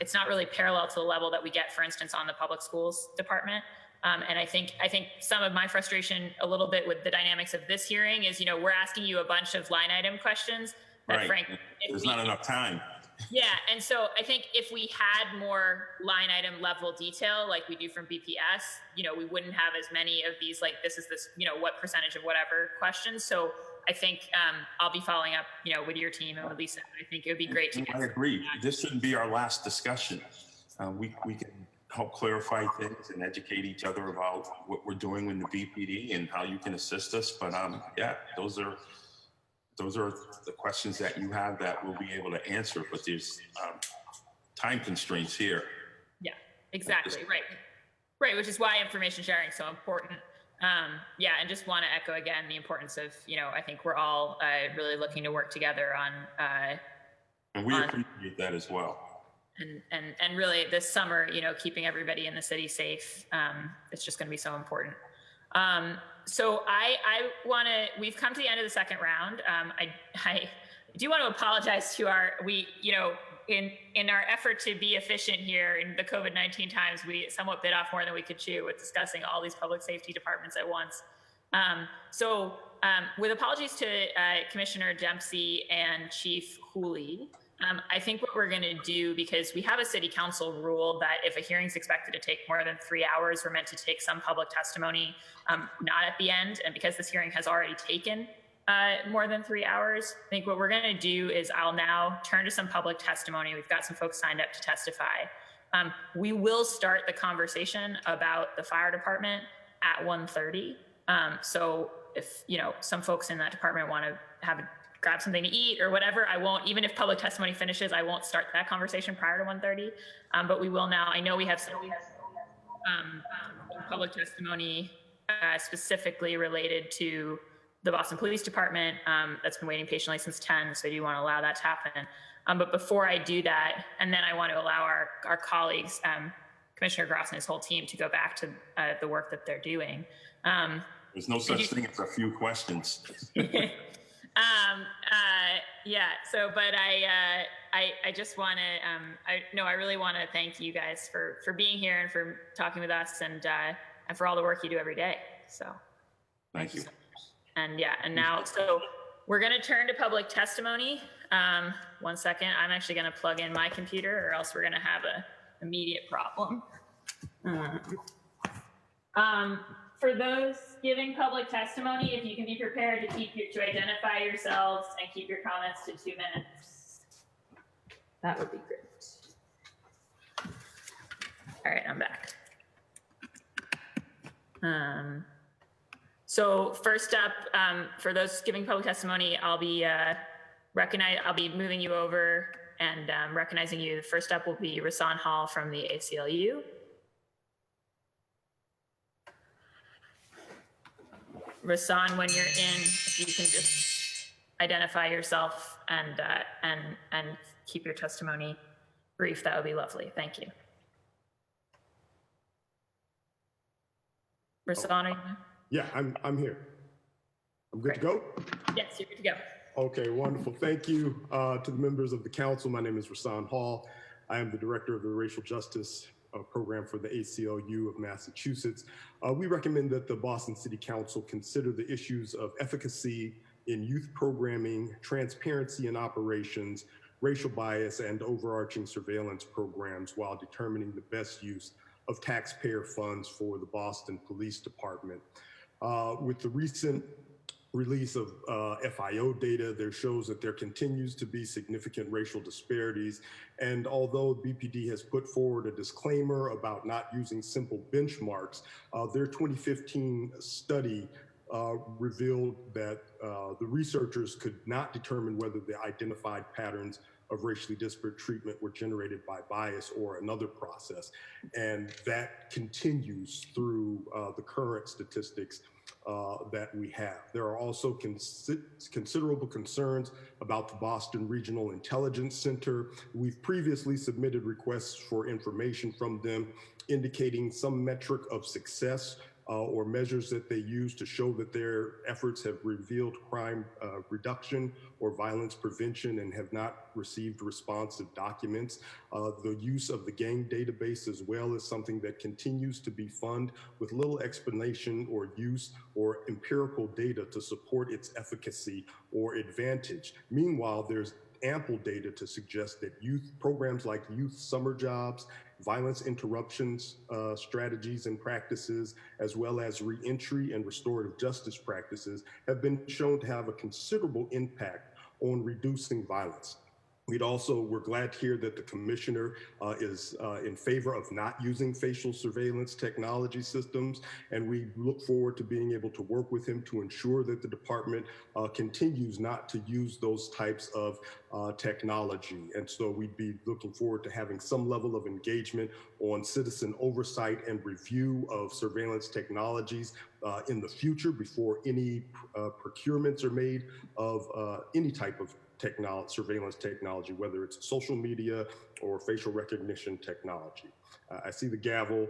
it's not really parallel to the level that we get, for instance, on the public schools department. And I think some of my frustration a little bit with the dynamics of this hearing is, we're asking you a bunch of line item questions that, Right. frankly, There's not enough time. yeah, and so I think if we had more line item level detail like we do from BPS, we wouldn't have as many of these, like, this, what percentage of whatever questions. So I think I'll be following up, with your team and with Lisa. I think it would be great to get. I agree. This shouldn't be our last discussion. We can help clarify things and educate each other about what we're doing with the BPD and how you can assist us. But yeah, those are the questions that you have that we'll be able to answer, but there's time constraints here. Yeah, exactly. Right. Which is why information sharing is so important. Yeah. And just want to echo again, the importance of, I think we're all really looking to work together on, and we appreciate that as well. And really this summer, keeping everybody in the city safe. It's just going to be so important. So we've come to the end of the second round. I do want to apologize to in our effort to be efficient here in the COVID-19 times, we somewhat bit off more than we could chew with discussing all these public safety departments at once. With apologies to Commissioner Dempsey and Chief Hooley, I think what we're going to do, because we have a city council rule that if a hearing is expected to take more than 3 hours, we're meant to take some public testimony, not at the end. And because this hearing has already taken more than 3 hours, I think what we're going to do is I'll now turn to some public testimony. We've got some folks signed up to testify. We will start the conversation about the fire department at 1:30. So if, some folks in that department want to grab something to eat or whatever, I won't, even if public testimony finishes, I won't start that conversation prior to 1:30. But we will now. I know we have some public testimony specifically related to the Boston Police Department that's been waiting patiently since 10, so I do want to allow that to happen. But before I do that, and then I want to allow our colleagues, Commissioner Gross and his whole team, to go back to the work that they're doing. There's no such thing as a few questions. Yeah. So, but I just want to, I really want to thank you guys for being here and for talking with us and for all the work you do every day. So thank you. And yeah, and now, so we're going to turn to public testimony. 1 second. I'm actually going to plug in my computer or else we're going to have an immediate problem. For those giving public testimony, if you can be prepared to identify yourselves and keep your comments to 2 minutes, that would be great. All right, I'm back. So first up, for those giving public testimony, I'll be moving you over and recognizing you. The first up will be Rasan Hall from the ACLU. Rasan, when you're in, if you can just identify yourself and keep your testimony brief, that would be lovely. Thank you. Rasan, are you there? Yeah, I'm here. I'm good to go? Yes, you're good to go. Okay, wonderful. Thank you to the members of the council. My name is Rasan Hall. I am the director of the Racial Justice Program for the ACLU of Massachusetts. We recommend that the Boston City Council consider the issues of efficacy in youth programming, transparency in operations, racial bias, and overarching surveillance programs while determining the best use of taxpayer funds for the Boston Police Department. With the recent release of FIO data, there shows that there continues to be significant racial disparities. And although BPD has put forward a disclaimer about not using simple benchmarks, their 2015 study revealed that the researchers could not determine whether the identified patterns of racially disparate treatment were generated by bias or another process. And that continues through the current statistics that we have. There are also considerable concerns about the Boston Regional Intelligence Center. We've previously submitted requests for information from them indicating some metric of success or measures that they use to show that their efforts have revealed crime reduction or violence prevention and have not received responsive documents. The use of the gang database as well is something that continues to be funded with little explanation or use or empirical data to support its efficacy or advantage. Meanwhile, there's ample data to suggest that youth programs like youth summer jobs, violence interruptions strategies and practices, as well as reentry and restorative justice practices have been shown to have a considerable impact on reducing violence. We're glad to hear that the commissioner is in favor of not using facial surveillance technology systems, and we look forward to being able to work with him to ensure that the department continues not to use those types of technology. And so we'd be looking forward to having some level of engagement on citizen oversight and review of surveillance technologies in the future before any procurements are made of any type of surveillance technology, whether it's social media or facial recognition technology. I see the gavel.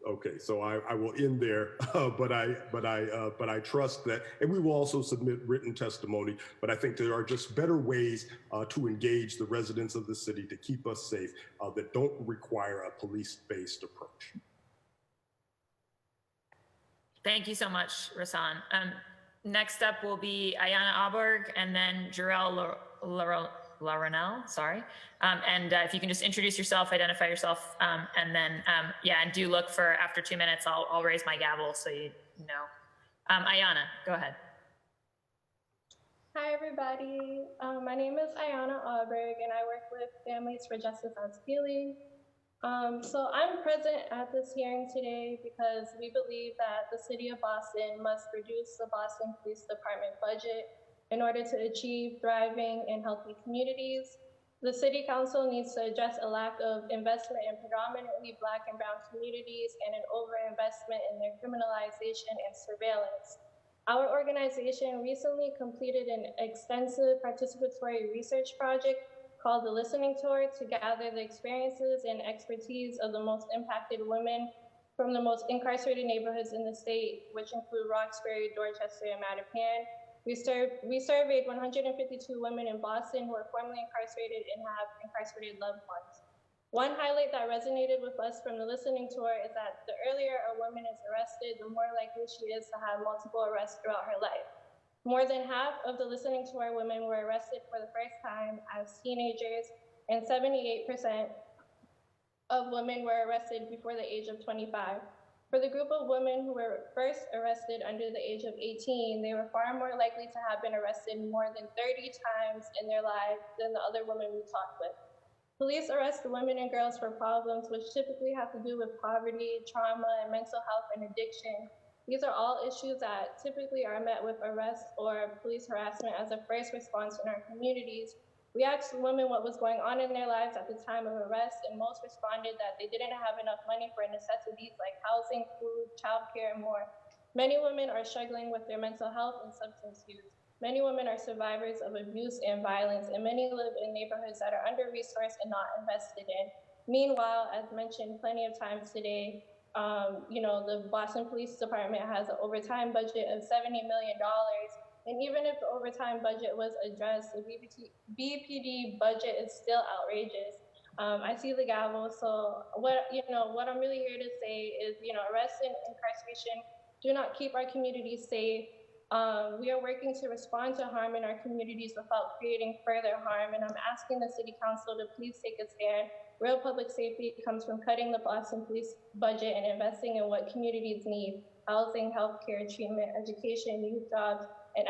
Okay, so I will end there, but I trust that, and we will also submit written testimony, but I think there are just better ways to engage the residents of the city to keep us safe that don't require a police-based approach. Thank you so much, Rasan. Next up will be Ayana Auberg and then Jarell Laronel, sorry. And if you can just introduce yourself, identify yourself, and then, yeah, and do look for, after 2 minutes, I'll raise my gavel so you know. Ayana, go ahead. Hi, everybody. My name is Ayana Auberg, and I work with Families for Justice on Stealing. So I'm present at this hearing today because we believe that the City of Boston must reduce the Boston Police Department budget in order to achieve thriving and healthy communities. The City Council needs to address a lack of investment in predominantly Black and Brown communities and an overinvestment in their criminalization and surveillance. Our organization recently completed an extensive participatory research project called the Listening Tour to gather the experiences and expertise of the most impacted women from the most incarcerated neighborhoods in the state, which include Roxbury, Dorchester, and Mattapan. We surveyed 152 women in Boston who are formerly incarcerated and have incarcerated loved ones. One highlight that resonated with us from the listening tour is that the earlier a woman is arrested, the more likely she is to have multiple arrests throughout her life. More than half of the listening tour women were arrested for the first time as teenagers, and 78% of women were arrested before the age of 25. For the group of women who were first arrested under the age of 18, they were far more likely to have been arrested more than 30 times in their lives than the other women we talked with. Police arrest women and girls for problems which typically have to do with poverty, trauma, and mental health and addiction. These are all issues that typically are met with arrest or police harassment as a first response in our communities. We asked women what was going on in their lives at the time of arrest, and most responded that they didn't have enough money for necessities like housing, food, childcare, and more. Many women are struggling with their mental health and substance use. Many women are survivors of abuse and violence, and many live in neighborhoods that are under-resourced and not invested in. Meanwhile, as mentioned plenty of times today, the Boston Police Department has an overtime budget of $70 million. And even if the overtime budget was addressed, the BPD budget is still outrageous. I see the gavel. So what I'm really here to say is, arrest and incarceration do not keep our communities safe. We are working to respond to harm in our communities without creating further harm. And I'm asking the City Council to please take a stand. Real public safety comes from cutting the Boston Police budget and investing in what communities need: housing, healthcare, treatment, education, youth jobs, and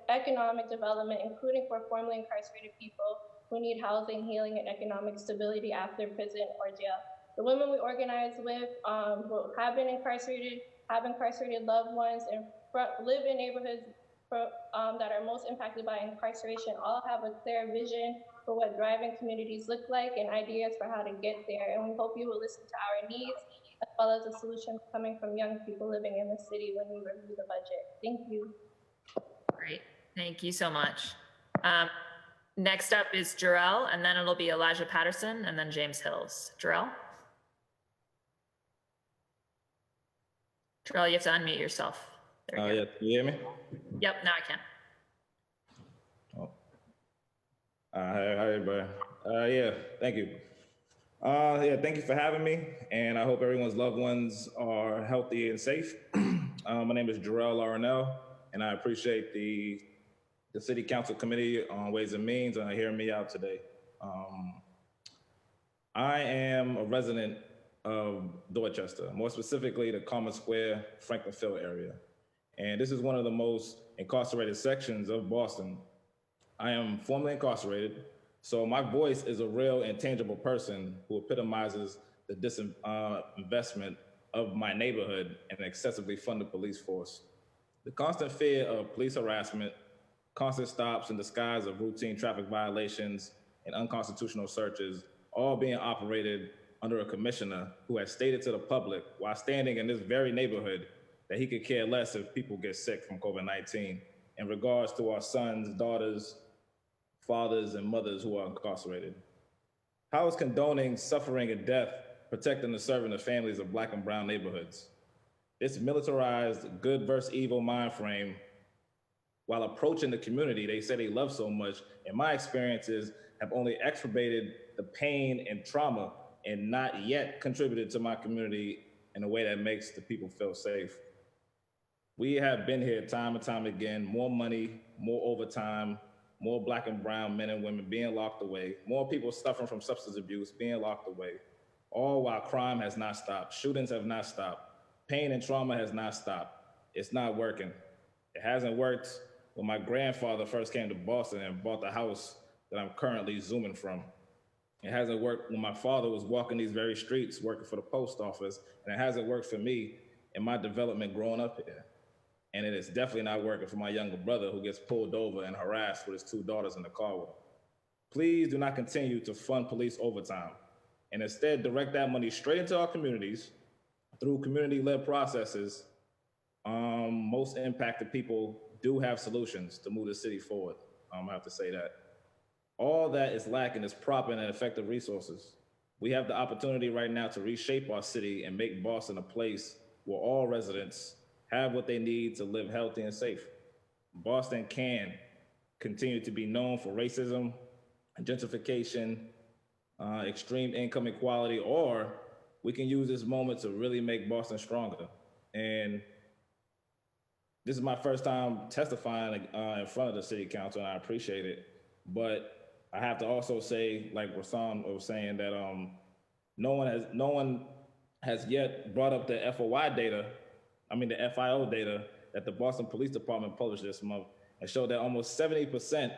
economic development, including for formerly incarcerated people who need housing, healing, and economic stability after prison or jail. The women we organize with who have been incarcerated, have incarcerated loved ones, and live in neighborhoods that are most impacted by incarceration all have a clear vision for what thriving communities look like and ideas for how to get there. And we hope you will listen to our needs as well as the solutions coming from young people living in the city when we review the budget. Thank you. Great. Thank you so much. Next up is Jarrell, and then it'll be Elijah Patterson, and then James Hills. Jarrell? Jarrell, you have to unmute yourself. There you go. Yeah, can you hear me? Yep, now I can. Hi, everybody. Yeah, thank you. Yeah, thank you for having me, and I hope everyone's loved ones are healthy and safe. My name is Jarrell Larnell, and I appreciate the City Council Committee on Ways and Means on hearing me out today. I am a resident of Dorchester, more specifically the Common Square, Franklin Field area. And this is one of the most incarcerated sections of Boston. I am formerly incarcerated, so my voice is a real intangible person who epitomizes the disinvestment of my neighborhood and an excessively funded police force. The constant fear of police harassment, constant stops in disguise of routine traffic violations and unconstitutional searches, all being operated under a commissioner who has stated to the public while standing in this very neighborhood that he could care less if people get sick from COVID-19 in regards to our sons, daughters, fathers, and mothers who are incarcerated. How is condoning suffering and death protecting and serving the families of Black and brown neighborhoods? This militarized good versus evil mind frame, while approaching the community they say they love so much, in my experiences, have only exacerbated the pain and trauma and not yet contributed to my community in a way that makes the people feel safe. We have been here time and time again, more money, more overtime, more Black and brown men and women being locked away, more people suffering from substance abuse being locked away, all while crime has not stopped, shootings have not stopped, pain and trauma has not stopped. It's not working. It hasn't worked when my grandfather first came to Boston and bought the house that I'm currently Zooming from. It hasn't worked when my father was walking these very streets working for the post office, and it hasn't worked for me in my development growing up here. And it is definitely not working for my younger brother who gets pulled over and harassed with his 2 daughters in the car with him. Please do not continue to fund police overtime, and instead direct that money straight into our communities through community-led processes. Most impacted people do have solutions to move the city forward. I have to say that. All that is lacking is proper and effective resources. We have the opportunity right now to reshape our city and make Boston a place where all residents have what they need to live healthy and safe. Boston can continue to be known for racism, gentrification, extreme income inequality, or we can use this moment to really make Boston stronger. And this is my first time testifying in front of the city council, and I appreciate it. But I have to also say, like Rasan was saying, that no one has yet brought up the the FIO data that the Boston Police Department published this month, and showed that almost 70%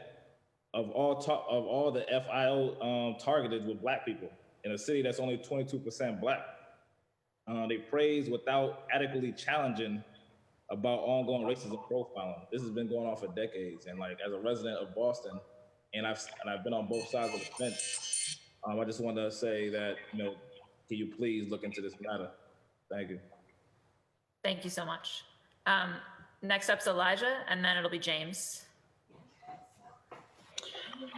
of all the FIO targeted were Black people in a city that's only 22% Black. They praise without adequately challenging about ongoing racism profiling. This has been going on for decades, and like as a resident of Boston, and I've been on both sides of the fence. I just want to say that, can you please look into this matter? Thank you. Thank you so much. Next up's Elijah, and then it'll be James.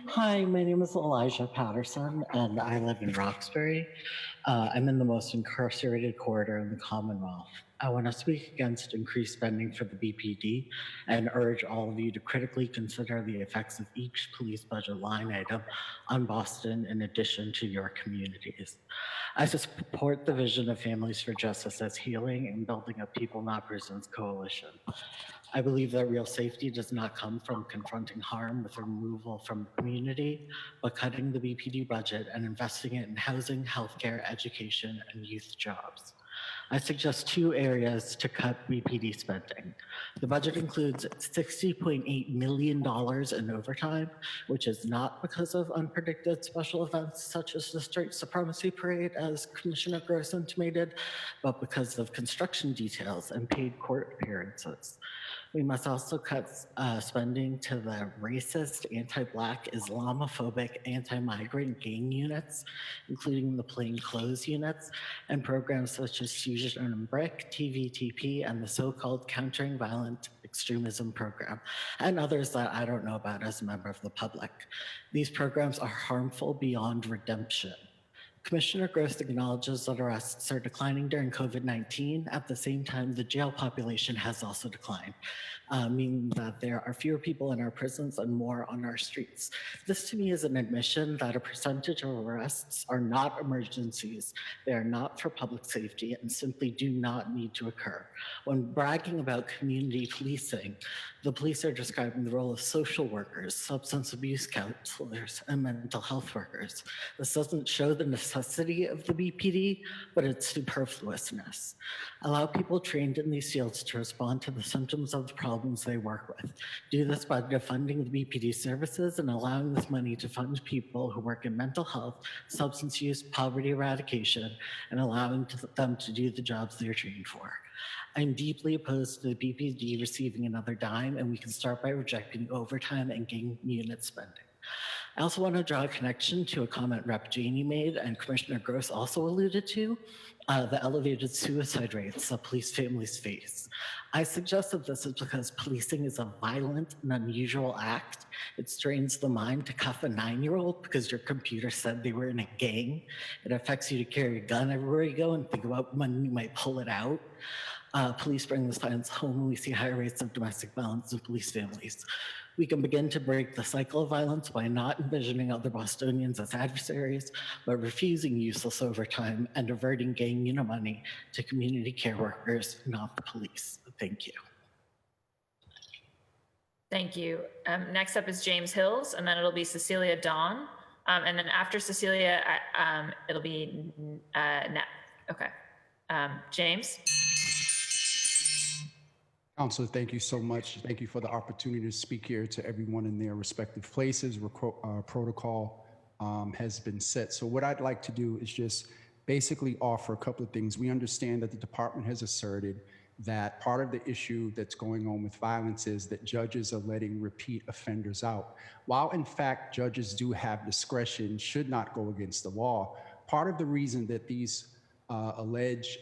Hi, my name is Elijah Patterson, and I live in Roxbury. I'm in the most incarcerated corridor in the Commonwealth. I want to speak against increased spending for the BPD and urge all of you to critically consider the effects of each police budget line item on Boston in addition to your communities. I support the vision of Families for Justice as healing and building a People Not Prisons coalition. I believe that real safety does not come from confronting harm with removal from the community, but cutting the BPD budget and investing it in housing, healthcare, education, and youth jobs. I suggest 2 areas to cut BPD spending. The budget includes $60.8 million in overtime, which is not because of unpredicted special events such as the Straight Supremacy Parade, as Commissioner Gross intimated, but because of construction details and paid court appearances. We must also cut spending to the racist, anti-Black, Islamophobic, anti-migrant gang units, including the plainclothes units, and programs such as Fusion and Brick, TVTP, and the so-called Countering Violent Extremism program, and others that I don't know about as a member of the public. These programs are harmful beyond redemption. Commissioner Gross acknowledges that arrests are declining during COVID-19. At the same time, the jail population has also declined, meaning that there are fewer people in our prisons and more on our streets. This to me is an admission that a percentage of arrests are not emergencies. They are not for public safety and simply do not need to occur. When bragging about community policing, the police are describing the role of social workers, substance abuse counselors, and mental health workers. This doesn't show the necessity of the BPD, but its superfluousness. Allow people trained in these fields to respond to the symptoms of the problems they work with. Do this by defunding the BPD services and allowing this money to fund people who work in mental health, substance use, poverty eradication, and allowing them to do the jobs they're trained for. I'm deeply opposed to the BPD receiving another dime, and we can start by rejecting overtime and gang unit spending. I also want to draw a connection to a comment Rep. Janey made and Commissioner Gross also alluded to, the elevated suicide rates that police families face. I suggest that this is because policing is a violent and unusual act. It strains the mind to cuff a 9-year-old because your computer said they were in a gang. It affects you to carry a gun everywhere you go and think about when you might pull it out. Police bring this violence home and we see higher rates of domestic violence in police families. We can begin to break the cycle of violence by not envisioning other Bostonians as adversaries, but refusing useless overtime and diverting gang unit money to community care workers, not the police. Thank you. Thank you. Next up is James Hills, and then it'll be Cecilia Dawn. And then after Cecilia, it'll be Nat. Okay. James? Councilor, thank you so much. Thank you for the opportunity to speak here to everyone in their respective places. Protocol has been set. So what I'd like to do is just basically offer a couple of things. We understand that the department has asserted that part of the issue that's going on with violence is that judges are letting repeat offenders out. While in fact judges do have discretion, should not go against the law, part of the reason that these allege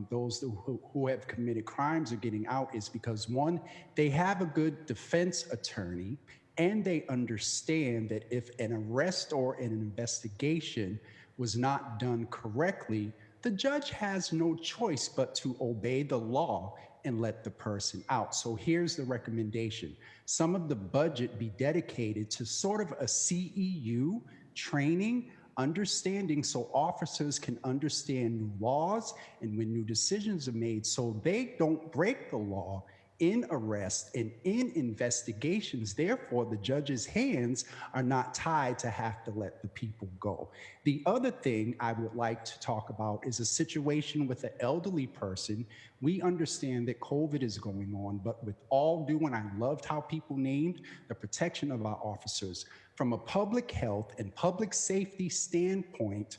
those who have committed crimes are getting out is because, one, they have a good defense attorney and they understand that if an arrest or an investigation was not done correctly, the judge has no choice but to obey the law and let the person out. So here's the recommendation. Some of the budget be dedicated to sort of a CEU training, understanding, so officers can understand new laws and when new decisions are made so they don't break the law in arrest and in investigations. Therefore, the judge's hands are not tied to have to let the people go. The other thing I would like to talk about is a situation with an elderly person. We understand that COVID is going on, but with all due, and I loved how people named the protection of our officers. From a public health and public safety standpoint,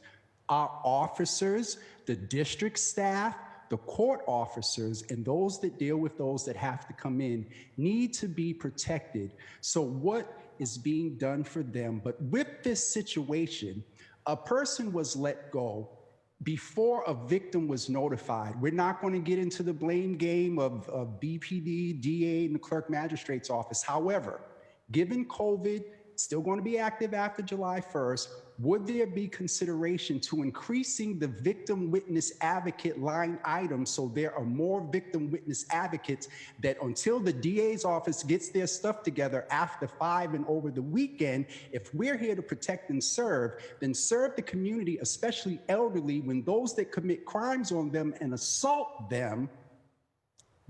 our officers, the district staff, the court officers, and those that deal with those that have to come in need to be protected. So what is being done for them? But with this situation, a person was let go before a victim was notified. We're not going to get into the blame game of BPD, DA, and the clerk magistrate's office. However, given COVID, still going to be active after July 1st, would there be consideration to increasing the victim witness advocate line item so there are more victim witness advocates that until the DA's office gets their stuff together after 5 and over the weekend, if we're here to protect and serve, then serve the community, especially elderly, when those that commit crimes on them and assault them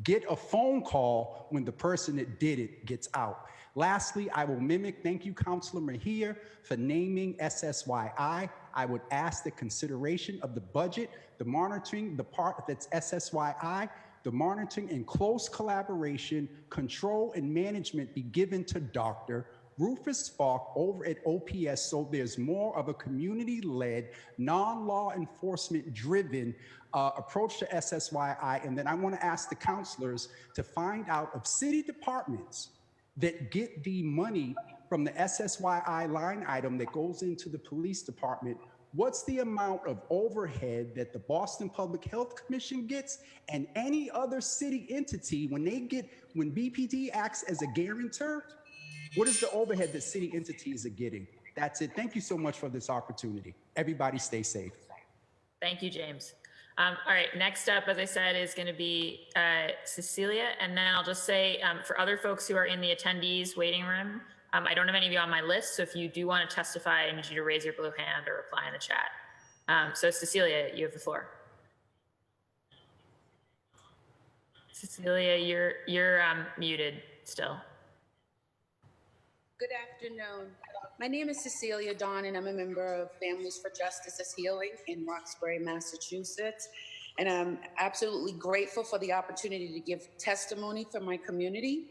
get a phone call when the person that did it gets out. Lastly, I will mimic, thank you, Councilor Mejia, for naming SSYI. I would ask the consideration of the budget, the monitoring, the part that's SSYI, the monitoring in close collaboration, control, and management be given to Dr. Rufus Falk over at OPS, so there's more of a community-led, non-law enforcement-driven approach to SSYI. And then I want to ask the counselors to find out of city departments that get the money from the SSYI line item that goes into the police department, what's the amount of overhead that the Boston Public Health Commission gets and any other city entity when BPD acts as a guarantor? What is the overhead that city entities are getting? That's it. Thank you so much for this opportunity. Everybody stay safe. Thank you, James. All right, next up, as I said, is going to be Cecilia. And then I'll just say for other folks who are in the attendees waiting room, I don't have any of you on my list. So if you do want to testify, I need you to raise your blue hand or reply in the chat. So Cecilia, you have the floor. Cecilia, you're muted still. Good afternoon. My name is Cecilia Dawn, and I'm a member of Families for Justice as Healing in Roxbury, Massachusetts. And I'm absolutely grateful for the opportunity to give testimony for my community,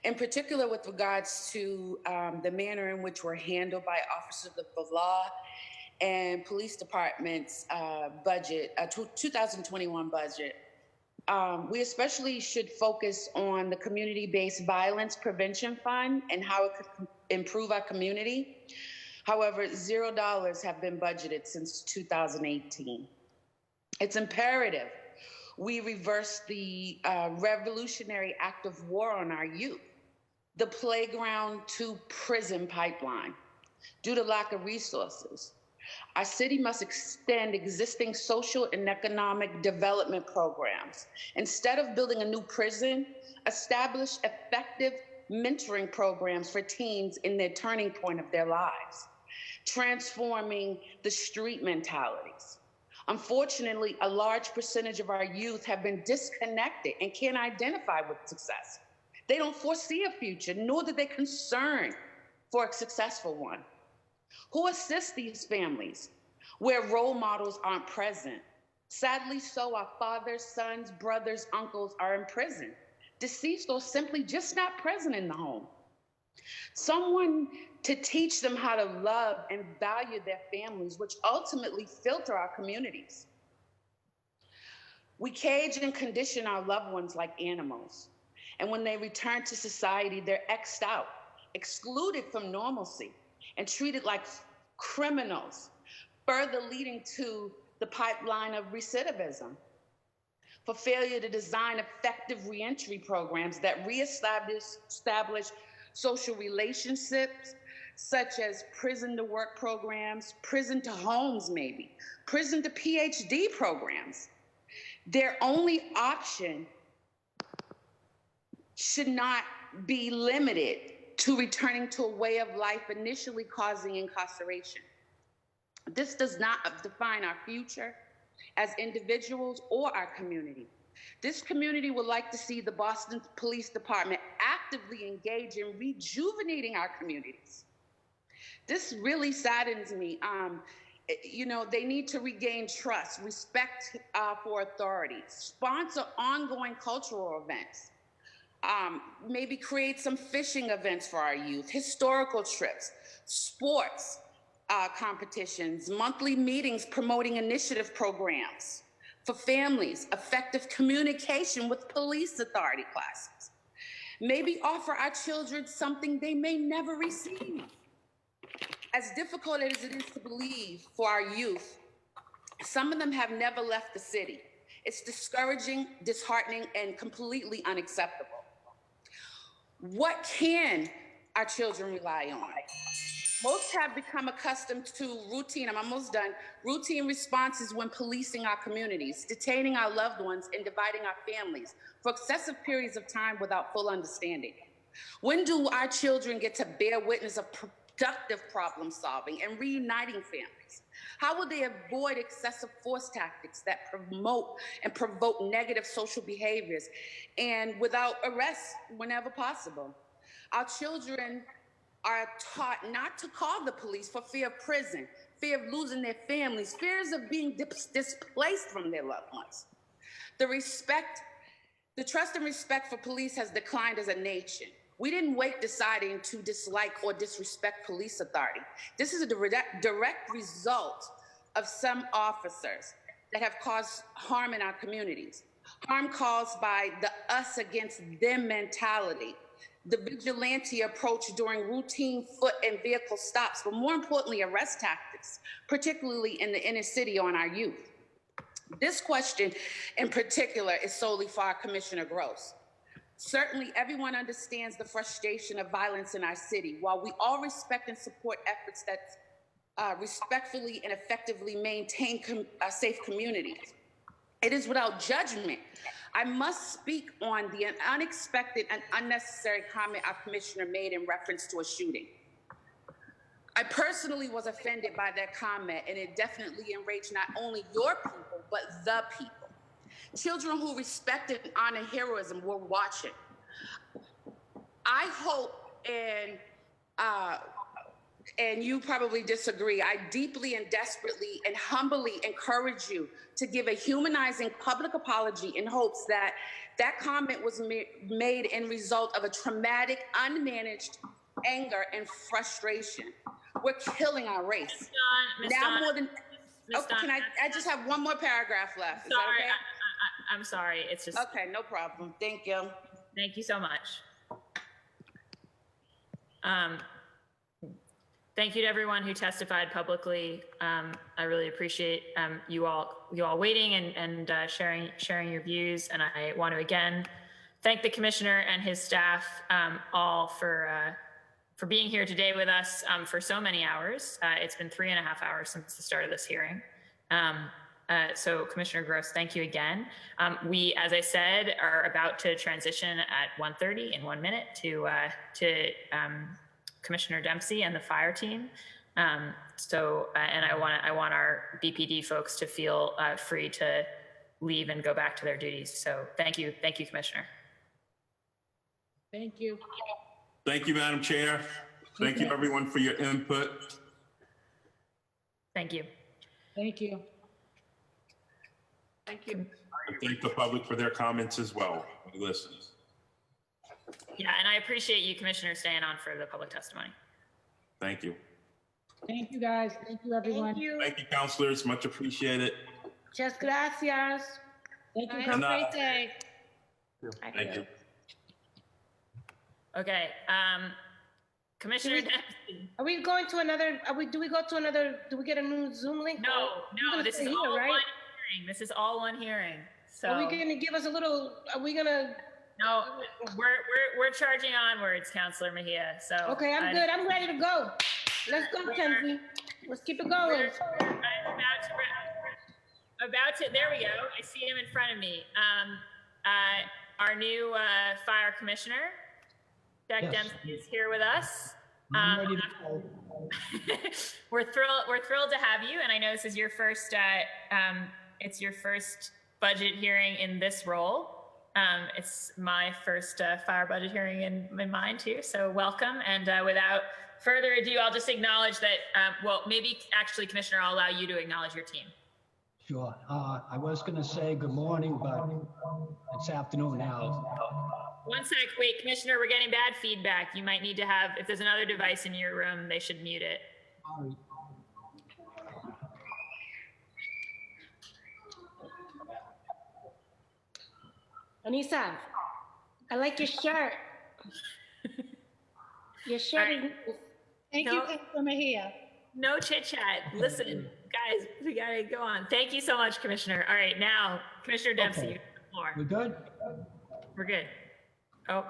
in particular with regards to the manner in which we're handled by officers of the law and police department's budget, 2021 budget. We especially should focus on the Community-Based Violence Prevention Fund and how it could improve our community. However, $0 have been budgeted since 2018. It's imperative we reverse the revolutionary act of war on our youth, the playground to prison pipeline. Due to lack of resources, our city must extend existing social and economic development programs. Instead of building a new prison, establish effective mentoring programs for teens in their turning point of their lives, transforming the street mentalities. Unfortunately, a large percentage of our youth have been disconnected and can't identify with success. They don't foresee a future, nor do they concern for a successful one. Who assists these families where role models aren't present? Sadly so, our fathers, sons, brothers, uncles are in prison, deceased or simply just not present in the home. Someone to teach them how to love and value their families, which ultimately filter our communities. We cage and condition our loved ones like animals. And when they return to society, they're X'd out, excluded from normalcy, and treated like criminals, further leading to the pipeline of recidivism. For failure to design effective reentry programs that reestablish social relationships, such as prison to work programs, prison to homes maybe, prison to PhD programs. Their only option should not be limited to returning to a way of life initially causing incarceration. This does not define our future as individuals or our community. This community would like to see the Boston Police Department actively engage in rejuvenating our communities. This really saddens me. They need to regain trust, respect for authority, sponsor ongoing cultural events, maybe create some fishing events for our youth, historical trips, sports competitions, monthly meetings promoting initiative programs for families, effective communication with police authority classes. Maybe offer our children something they may never receive. As difficult as it is to believe for our youth, some of them have never left the city. It's discouraging, disheartening, and completely unacceptable. What can our children rely on? Most have become accustomed to routine, I'm almost done, routine responses when policing our communities, detaining our loved ones, and dividing our families for excessive periods of time without full understanding. When do our children get to bear witness of productive problem solving and reuniting families? How will they avoid excessive force tactics that promote and provoke negative social behaviors and without arrest whenever possible? Our children are taught not to call the police for fear of prison, fear of losing their families, fears of being displaced from their loved ones. The trust and respect for police has declined as a nation. We didn't wait deciding to dislike or disrespect police authority. This is a direct result of some officers that have caused harm in our communities. Harm caused by the us against them mentality, the vigilante approach during routine foot and vehicle stops, but more importantly, arrest tactics, particularly in the inner city on our youth. This question in particular is solely for our Commissioner Gross. Certainly, everyone understands the frustration of violence in our city. While we all respect and support efforts that respectfully and effectively maintain safe communities, it is without judgment. I must speak on the unexpected and unnecessary comment our commissioner made in reference to a shooting. I personally was offended by that comment, and it definitely enraged not only your people, but the people. Children who respect and honor heroism were watching. I hope, and you probably disagree, I deeply and desperately and humbly encourage you to give a humanizing public apology in hopes that that comment was made in result of a traumatic, unmanaged anger and frustration. We're killing our race. Now more than, okay, can I just have one more paragraph left? Is that okay? I'm sorry. It's just. Okay, no problem. Thank you. Thank you so much. Thank you to everyone who testified publicly. I really appreciate you all waiting and sharing your views. And I want to again thank the commissioner and his staff all for being here today with us for so many hours. It's been 3.5 hours since the start of this hearing. So Commissioner Gross, thank you again. We, as I said, are about to transition at 1:30 in 1 minute to Commissioner Dempsey and the fire team. And I want our BPD folks to feel free to leave and go back to their duties. So thank you, Commissioner. Thank you. Thank you, Madam Chair. Thank you, everyone, for your input. Thank you. Thank you. Thank you. I thank the public for their comments as well. Listen. Yeah, and I appreciate you, Commissioner, staying on for the public testimony. Thank you. Thank you, guys. Thank you, everyone. Thank you. Thank you, counselors. Much appreciated. Muchas gracias. Thank you. Have a great day. Thank you. Okay, Commissioner Dempsey. Are we going to another? Do we go to another? Do we get a new Zoom link? No. This is all one hearing. This is all one hearing. So are we going to give us a little? Are we going to? No, we're charging onwards, Councilor Mejia. So okay, I'm good. I'm ready to go. Let's go, Kenzie. Let's keep it going. About to. There we go. I see him in front of me. Our new fire commissioner, Jack Dempsey, is here with us. I'm ready to go. We're thrilled to have you, and I know this is your first. It's your first budget hearing in this role. It's my first fire budget hearing in mine too. So welcome. And without further ado, I'll just acknowledge that. Well, maybe actually, Commissioner, I'll allow you to acknowledge your team. Sure. I was going to say good morning, but it's afternoon now. One sec, wait, Commissioner, we're getting bad feedback. You might need to have, if there's another device in your room, they should mute it. Anissa, I like your shirt. Your shirt is. Thank you, Councilor Mejia. No chit chat. Listen, guys, we gotta go on. Thank you so much, Commissioner. All right, now, Commissioner Dempsey, you have the floor. We're good? We're good. Oh.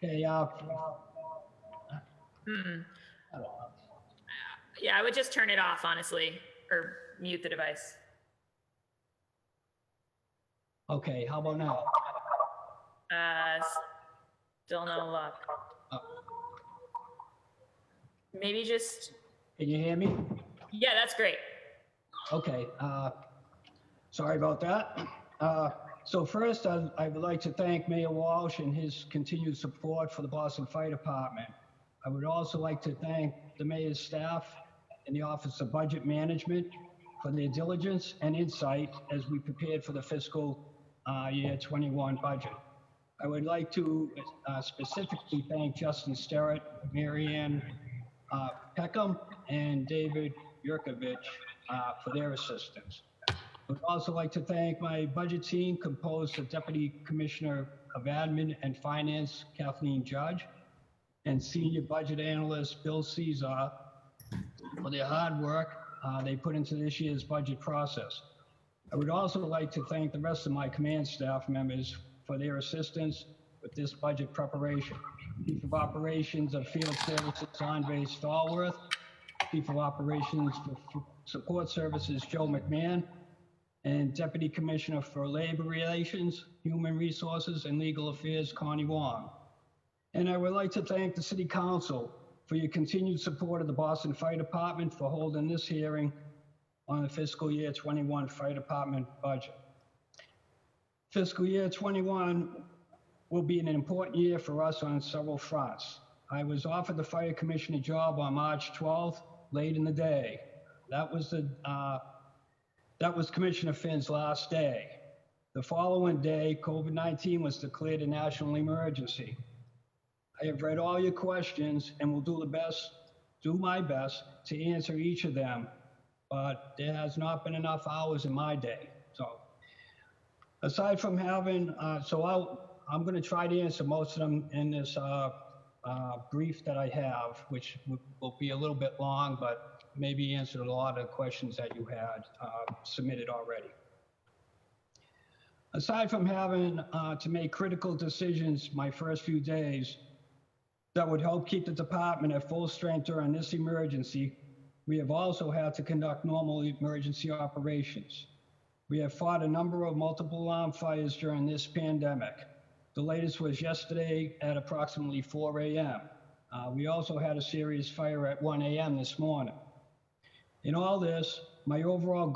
Okay, Yeah, I would just turn it off, honestly, or mute the device. okay, how about now? Still no luck. Maybe just. Can you hear me? Yeah, that's great. Okay, sorry about that. So first, I would like to thank Mayor Walsh and his continued support for the Boston Fire Department. I would also like to thank the mayor's staff and the Office of Budget Management for their diligence and insight as we prepared for the fiscal year 21 budget. I would like to specifically thank Justin Sterrett, Marianne Peckham, and David Yurkovich for their assistance. I would also like to thank my budget team composed of Deputy Commissioner of Admin and Finance, Kathleen Judge, and Senior Budget Analyst, Bill Caesar, for their hard work they put into this year's budget process. I would also like to thank the rest of my command staff members for their assistance with this budget preparation. Chief of Operations of Field Services, Andre Stallworth, Chief of Operations for Support Services, Joe McMahon, and Deputy Commissioner for Labor Relations, Human Resources, and Legal Affairs, Connie Wong. And I would like to thank the City Council for your continued support of the Boston Fire Department for holding this hearing on the fiscal year 21 Fire Department budget. Fiscal year 21 will be an important year for us on several fronts. I was offered the Fire Commissioner job on March 12th, late in the day. That was Commissioner Finn's last day. The following day, COVID-19 was declared a national emergency. I have read all your questions and will do my best to answer each of them, but there has not been enough hours in my day. So aside from having, I'm going to try to answer most of them in this brief that I have, which will be a little bit long, but maybe answered a lot of questions that you had submitted already. Aside from having to make critical decisions my first few days that would help keep the department at full strength during this emergency, we have also had to conduct normal emergency operations. We have fought a number of multiple alarm fires during this pandemic. The latest was yesterday at approximately 4 a.m. We also had a serious fire at 1 a.m. this morning. In all this, my overall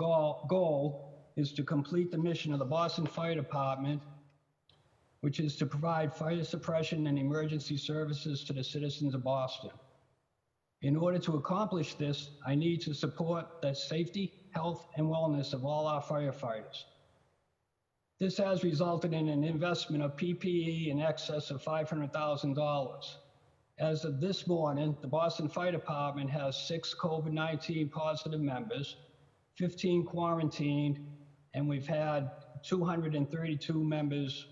goal is to complete the mission of the Boston Fire Department, which is to provide fire suppression and emergency services to the citizens of Boston. In order to accomplish this, I need to support the safety, health, and wellness of all our firefighters. This has resulted in an investment of PPE in excess of $500,000. As of this morning, the Boston Fire Department has 6 COVID-19 positive members, 15 quarantined, and we've had 232 members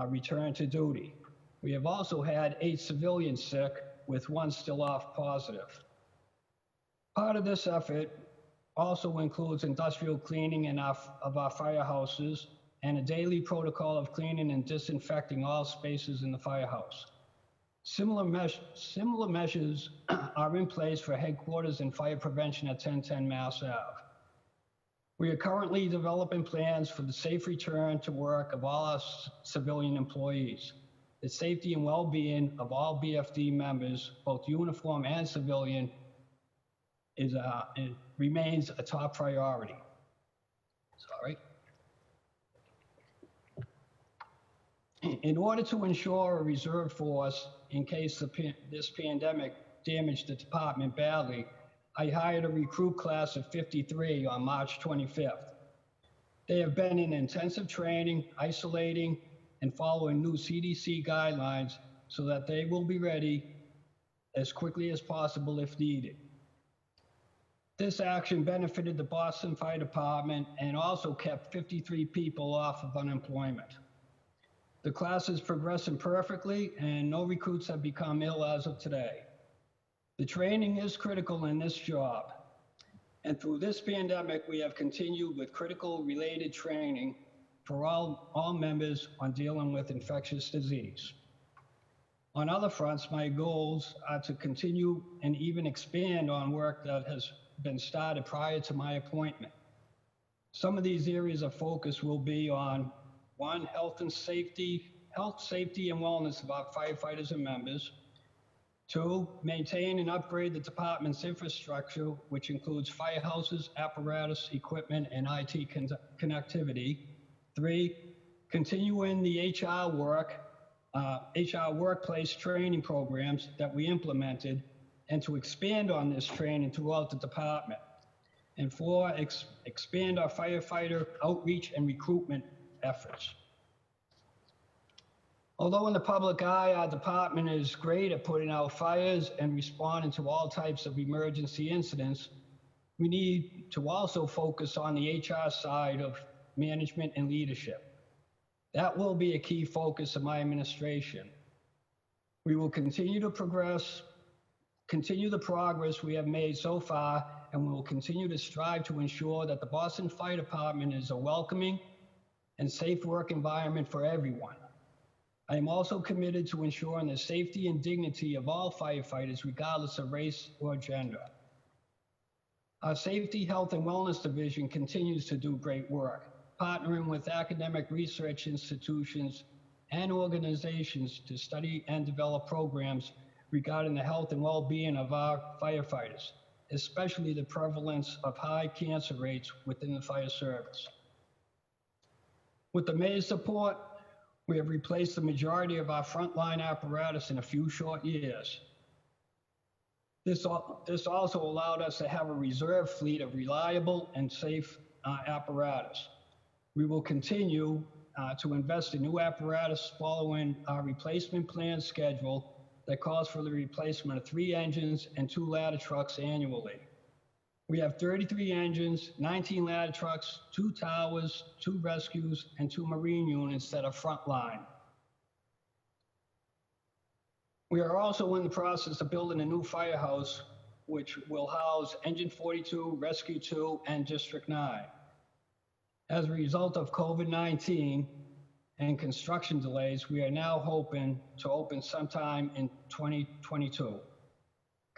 return to duty. We have also had 8 civilians sick, with 1 still off positive. Part of this effort also includes industrial cleaning of our firehouses and a daily protocol of cleaning and disinfecting all spaces in the firehouse. Similar measures are in place for headquarters and fire prevention at 1010 Mass Ave. We are currently developing plans for the safe return to work of all our civilian employees. The safety and well-being of all BFD members, both uniform and civilian, it remains a top priority. Sorry. In order to ensure a reserve force in case this pandemic damaged the department badly, I hired a recruit class of 53 on March 25th. They have been in intensive training, isolating, and following new CDC guidelines so that they will be ready as quickly as possible if needed. This action benefited the Boston Fire Department and also kept 53 people off of unemployment. The class is progressing perfectly and no recruits have become ill as of today. The training is critical in this job. And through this pandemic, we have continued with critical related training for all members on dealing with infectious disease. On other fronts, my goals are to continue and even expand on work that has been started prior to my appointment. Some of these areas of focus will be on 1, health, safety, and wellness of our firefighters and members. 2, maintain and upgrade the department's infrastructure, which includes firehouses, apparatus, equipment, and IT connectivity. 3, continuing the HR workplace training programs that we implemented and to expand on this training throughout the department. And 4, expand our firefighter outreach and recruitment efforts. Although in the public eye, our department is great at putting out fires and responding to all types of emergency incidents, we need to also focus on the HR side of management and leadership. That will be a key focus of my administration. We will continue the progress we have made so far, and we will continue to strive to ensure that the Boston Fire Department is a welcoming and safe work environment for everyone. I am also committed to ensuring the safety and dignity of all firefighters, regardless of race or gender. Our Safety, Health, and Wellness Division continues to do great work, partnering with academic research institutions and organizations to study and develop programs regarding the health and well-being of our firefighters, especially the prevalence of high cancer rates within the fire service. With the mayor's support, we have replaced the majority of our frontline apparatus in a few short years. This also allowed us to have a reserve fleet of reliable and safe apparatus. We will continue to invest in new apparatus following our replacement plan schedule that calls for the replacement of 3 engines and 2 ladder trucks annually. We have 33 engines, 19 ladder trucks, 2 towers, 2 rescues, and 2 marine units that are frontline. We are also in the process of building a new firehouse, which will house Engine 42, Rescue 2, and District 9. As a result of COVID-19 and construction delays, we are now hoping to open sometime in 2022.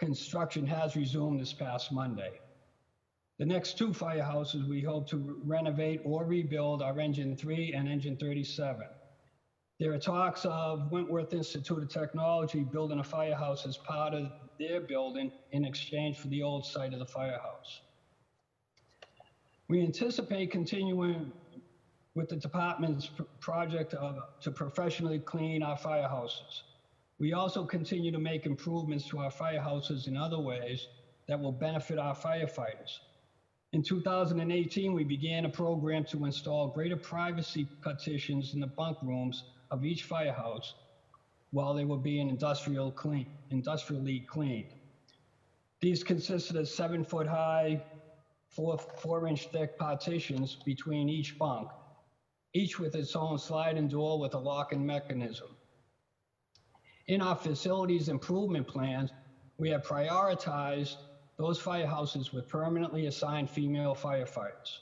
Construction has resumed this past Monday. The next 2 firehouses we hope to renovate or rebuild are Engine 3 and Engine 37. There are talks of Wentworth Institute of Technology building a firehouse as part of their building in exchange for the old site of the firehouse. We anticipate continuing with the department's project to professionally clean our firehouses. We also continue to make improvements to our firehouses in other ways that will benefit our firefighters. In 2018, we began a program to install greater privacy partitions in the bunk rooms of each firehouse while they were being industrially cleaned. These consisted of 7-foot high, 4-inch thick partitions between each bunk, each with its own sliding door with a locking mechanism. In our facilities improvement plans, we have prioritized those firehouses with permanently assigned female firefighters.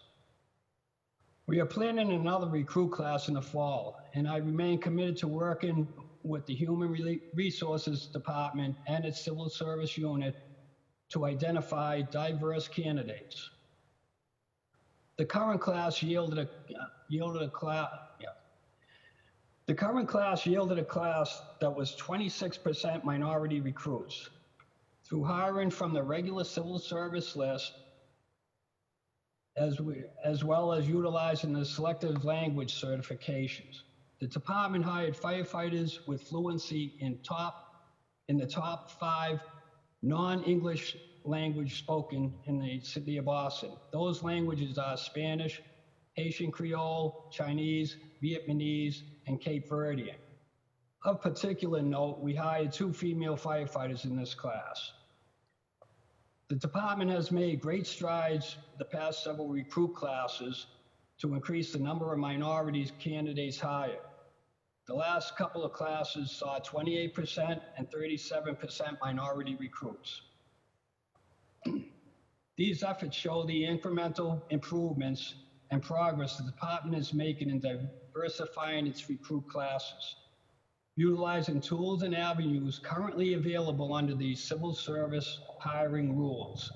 We are planning another recruit class in the fall, and I remain committed to working with the Human Resources Department and its Civil Service Unit to identify diverse candidates. The current class yielded a class that was 26% minority recruits. Through hiring from the regular civil service list, as well as utilizing the selective language certifications, the department hired firefighters with fluency in the top 5 non-English language spoken in the city of Boston. Those languages are Spanish, Haitian Creole, Chinese, Vietnamese, and Cape Verdean. Of particular note, we hired 2 female firefighters in this class. The department has made great strides the past several recruit classes to increase the number of minorities candidates hired. The last couple of classes saw 28% and 37% minority recruits. These efforts show the incremental improvements and progress the department is making in diversifying its recruit classes, utilizing tools and avenues currently available under the civil service hiring rules.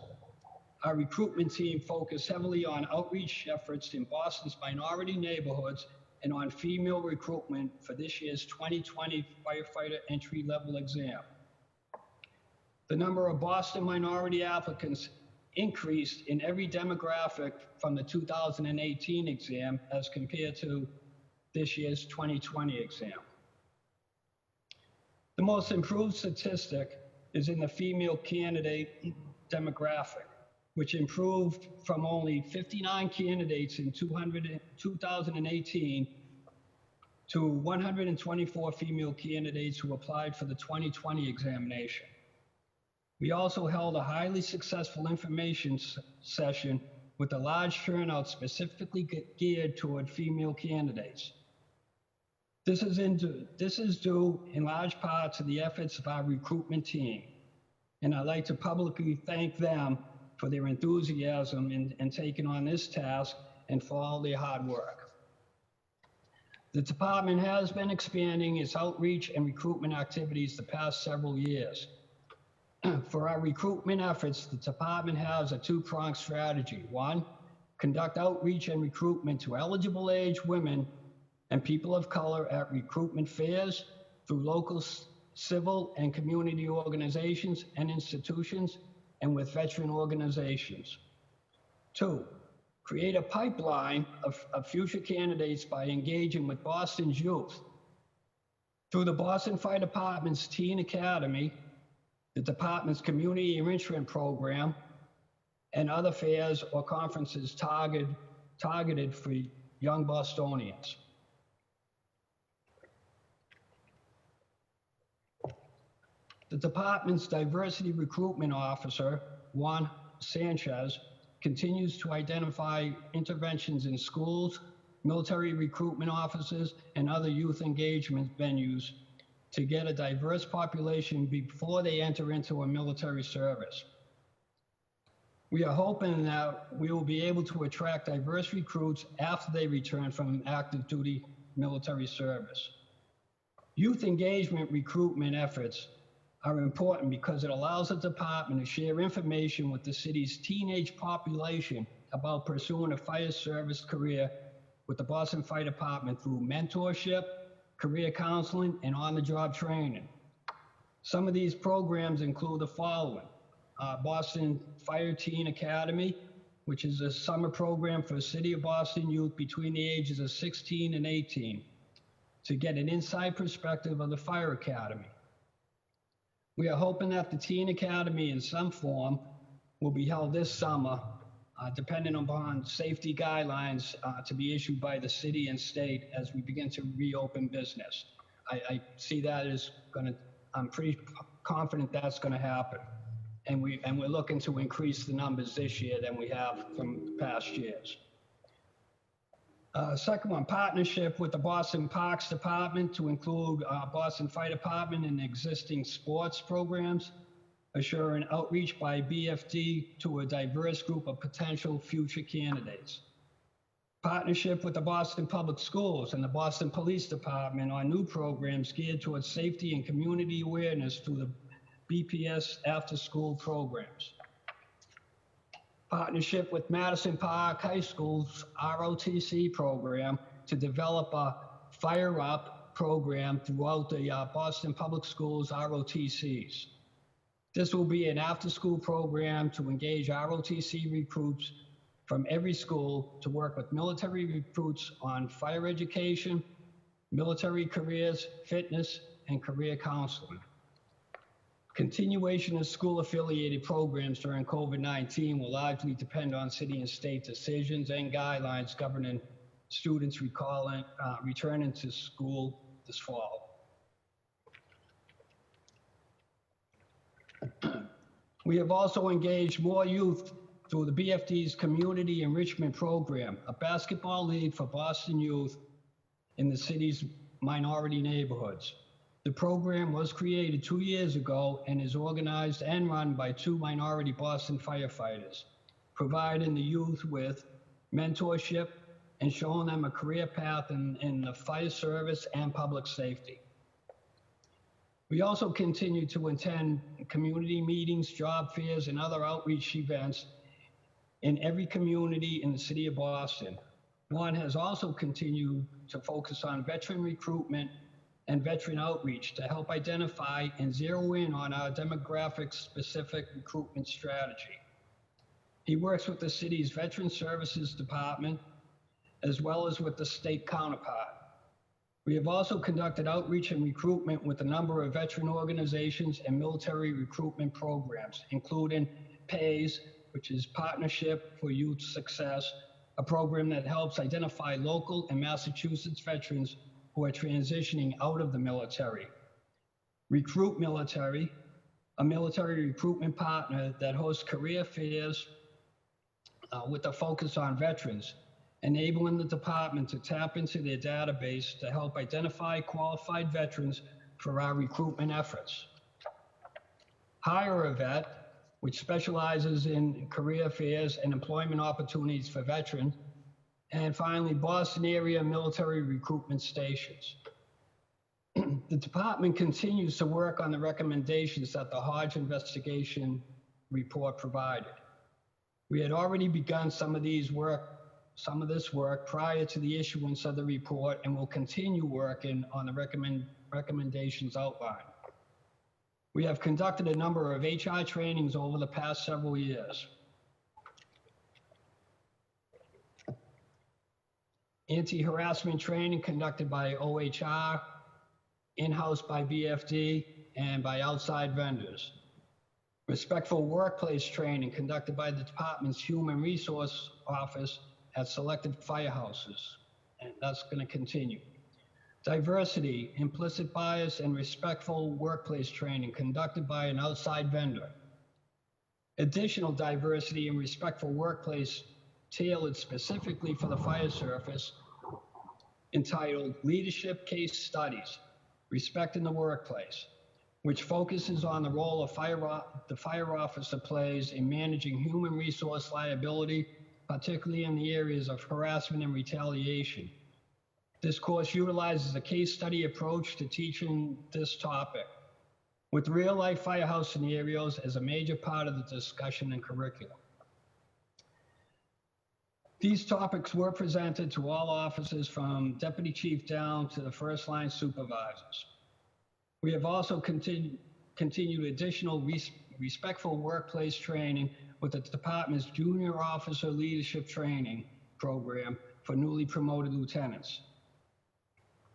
Our recruitment team focused heavily on outreach efforts in Boston's minority neighborhoods and on female recruitment for this year's 2020 firefighter entry-level exam. The number of Boston minority applicants increased in every demographic from the 2018 exam as compared to this year's 2020 exam. The most improved statistic is in the female candidate demographic, which improved from only 59 candidates in 2018 to 124 female candidates who applied for the 2020 examination. We also held a highly successful information session with a large turnout specifically geared toward female candidates. This is due in large part to the efforts of our recruitment team, and I'd like to publicly thank them for their enthusiasm in taking on this task and for all their hard work. The department has been expanding its outreach and recruitment activities the past several years. For our recruitment efforts, the department has a two-pronged strategy. One, conduct outreach and recruitment to eligible age women and people of color at recruitment fairs through local civil and community organizations and institutions and with veteran organizations. Two, create a pipeline of future candidates by engaging with Boston's youth. Through the Boston Fire Department's Teen Academy, the department's community enrichment program, and other fairs or conferences targeted for young Bostonians. The department's diversity recruitment officer, Juan Sanchez, continues to identify interventions in schools, military recruitment offices, and other youth engagement venues to get a diverse population before they enter into a military service. We are hoping that we will be able to attract diverse recruits after they return from active duty military service. Youth engagement recruitment efforts are important because it allows the department to share information with the city's teenage population about pursuing a fire service career with the Boston Fire Department through mentorship, career counseling, and on-the-job training. Some of these programs include the following: Boston Fire Teen Academy, which is a summer program for City of Boston youth between the ages of 16 and 18 to get an inside perspective of the Fire Academy. We are hoping that the Teen Academy in some form will be held this summer, depending upon safety guidelines to be issued by the city and state as we begin to reopen business. I see that as I'm pretty confident that's gonna happen. And we're looking to increase the numbers this year than we have from past years. Second one, partnership with the Boston Parks Department to include Boston Fire Department and existing sports programs, assuring outreach by BFD to a diverse group of potential future candidates. Partnership with the Boston Public Schools and the Boston Police Department on new programs geared towards safety and community awareness through the BPS after-school programs. Partnership with Madison Park High School's ROTC program to develop a Fire Up program throughout the Boston Public Schools ROTCs. This will be an after-school program to engage ROTC recruits from every school to work with military recruits on fire education, military careers, fitness, and career counseling. Continuation of school-affiliated programs during COVID-19 will largely depend on city and state decisions and guidelines governing students returning to school this fall. We have also engaged more youth through the BFD's Community Enrichment Program, a basketball league for Boston youth in the city's minority neighborhoods. The program was created 2 years ago and is organized and run by 2 minority Boston firefighters, providing the youth with mentorship and showing them a career path in the fire service and public safety. We also continue to attend community meetings, job fairs, and other outreach events in every community in the city of Boston. One has also continued to focus on veteran recruitment and veteran outreach to help identify and zero in on our demographic-specific recruitment strategy. He works with the city's Veteran Services Department, as well as with the state counterpart. We have also conducted outreach and recruitment with a number of veteran organizations and military recruitment programs, including PAYS, which is Partnership for Youth Success, a program that helps identify local and Massachusetts veterans who are transitioning out of the military. Recruit Military, a military recruitment partner that hosts career fairs with a focus on veterans, enabling the department to tap into their database to help identify qualified veterans for our recruitment efforts. Hire a Vet, which specializes in career fairs and employment opportunities for veterans. And finally, Boston area military recruitment stations. The department continues to work on the recommendations that the Hodge investigation report provided. We had already begun some of this work prior to the issuance of the report, and will continue working on the recommendations outlined. We have conducted a number of HR trainings over the past several years. Anti-harassment training conducted by OHR, in-house by BFD, and by outside vendors. Respectful workplace training conducted by the department's Human Resource Office at selected firehouses, and that's going to continue. Diversity, implicit bias, and respectful workplace training conducted by an outside vendor. Additional diversity and respectful workplace tailored specifically for the fire service, entitled Leadership Case Studies, Respect in the Workplace, which focuses on the role the fire officer plays in managing human resource liability, particularly in the areas of harassment and retaliation. This course utilizes a case study approach to teaching this topic, with real-life firehouse scenarios as a major part of the discussion and curriculum. These topics were presented to all officers from deputy chief down to the first line supervisors. We have also continued additional respectful workplace training with the department's junior officer leadership training program for newly promoted lieutenants.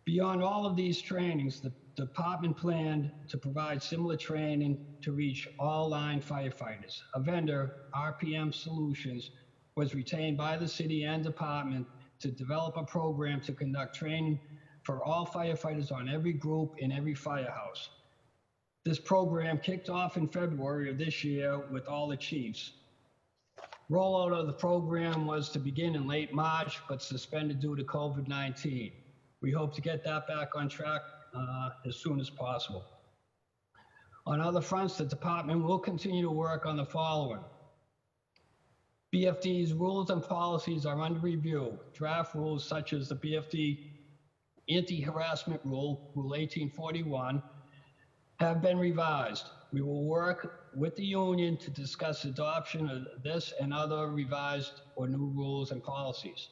Beyond all of these trainings, the department planned to provide similar training to reach all line firefighters. A vendor, RPM Solutions, was retained by the city and department to develop a program to conduct training for all firefighters on every group in every firehouse. This program kicked off in February of this year with all the chiefs. Rollout of the program was to begin in late March, but suspended due to COVID-19. We hope to get that back on track as soon as possible. On other fronts, the department will continue to work on the following. BFD's rules and policies are under review. Draft rules such as the BFD Anti-Harassment Rule, Rule 1841, have been revised. We will work with the union to discuss adoption of this and other revised or new rules and policies.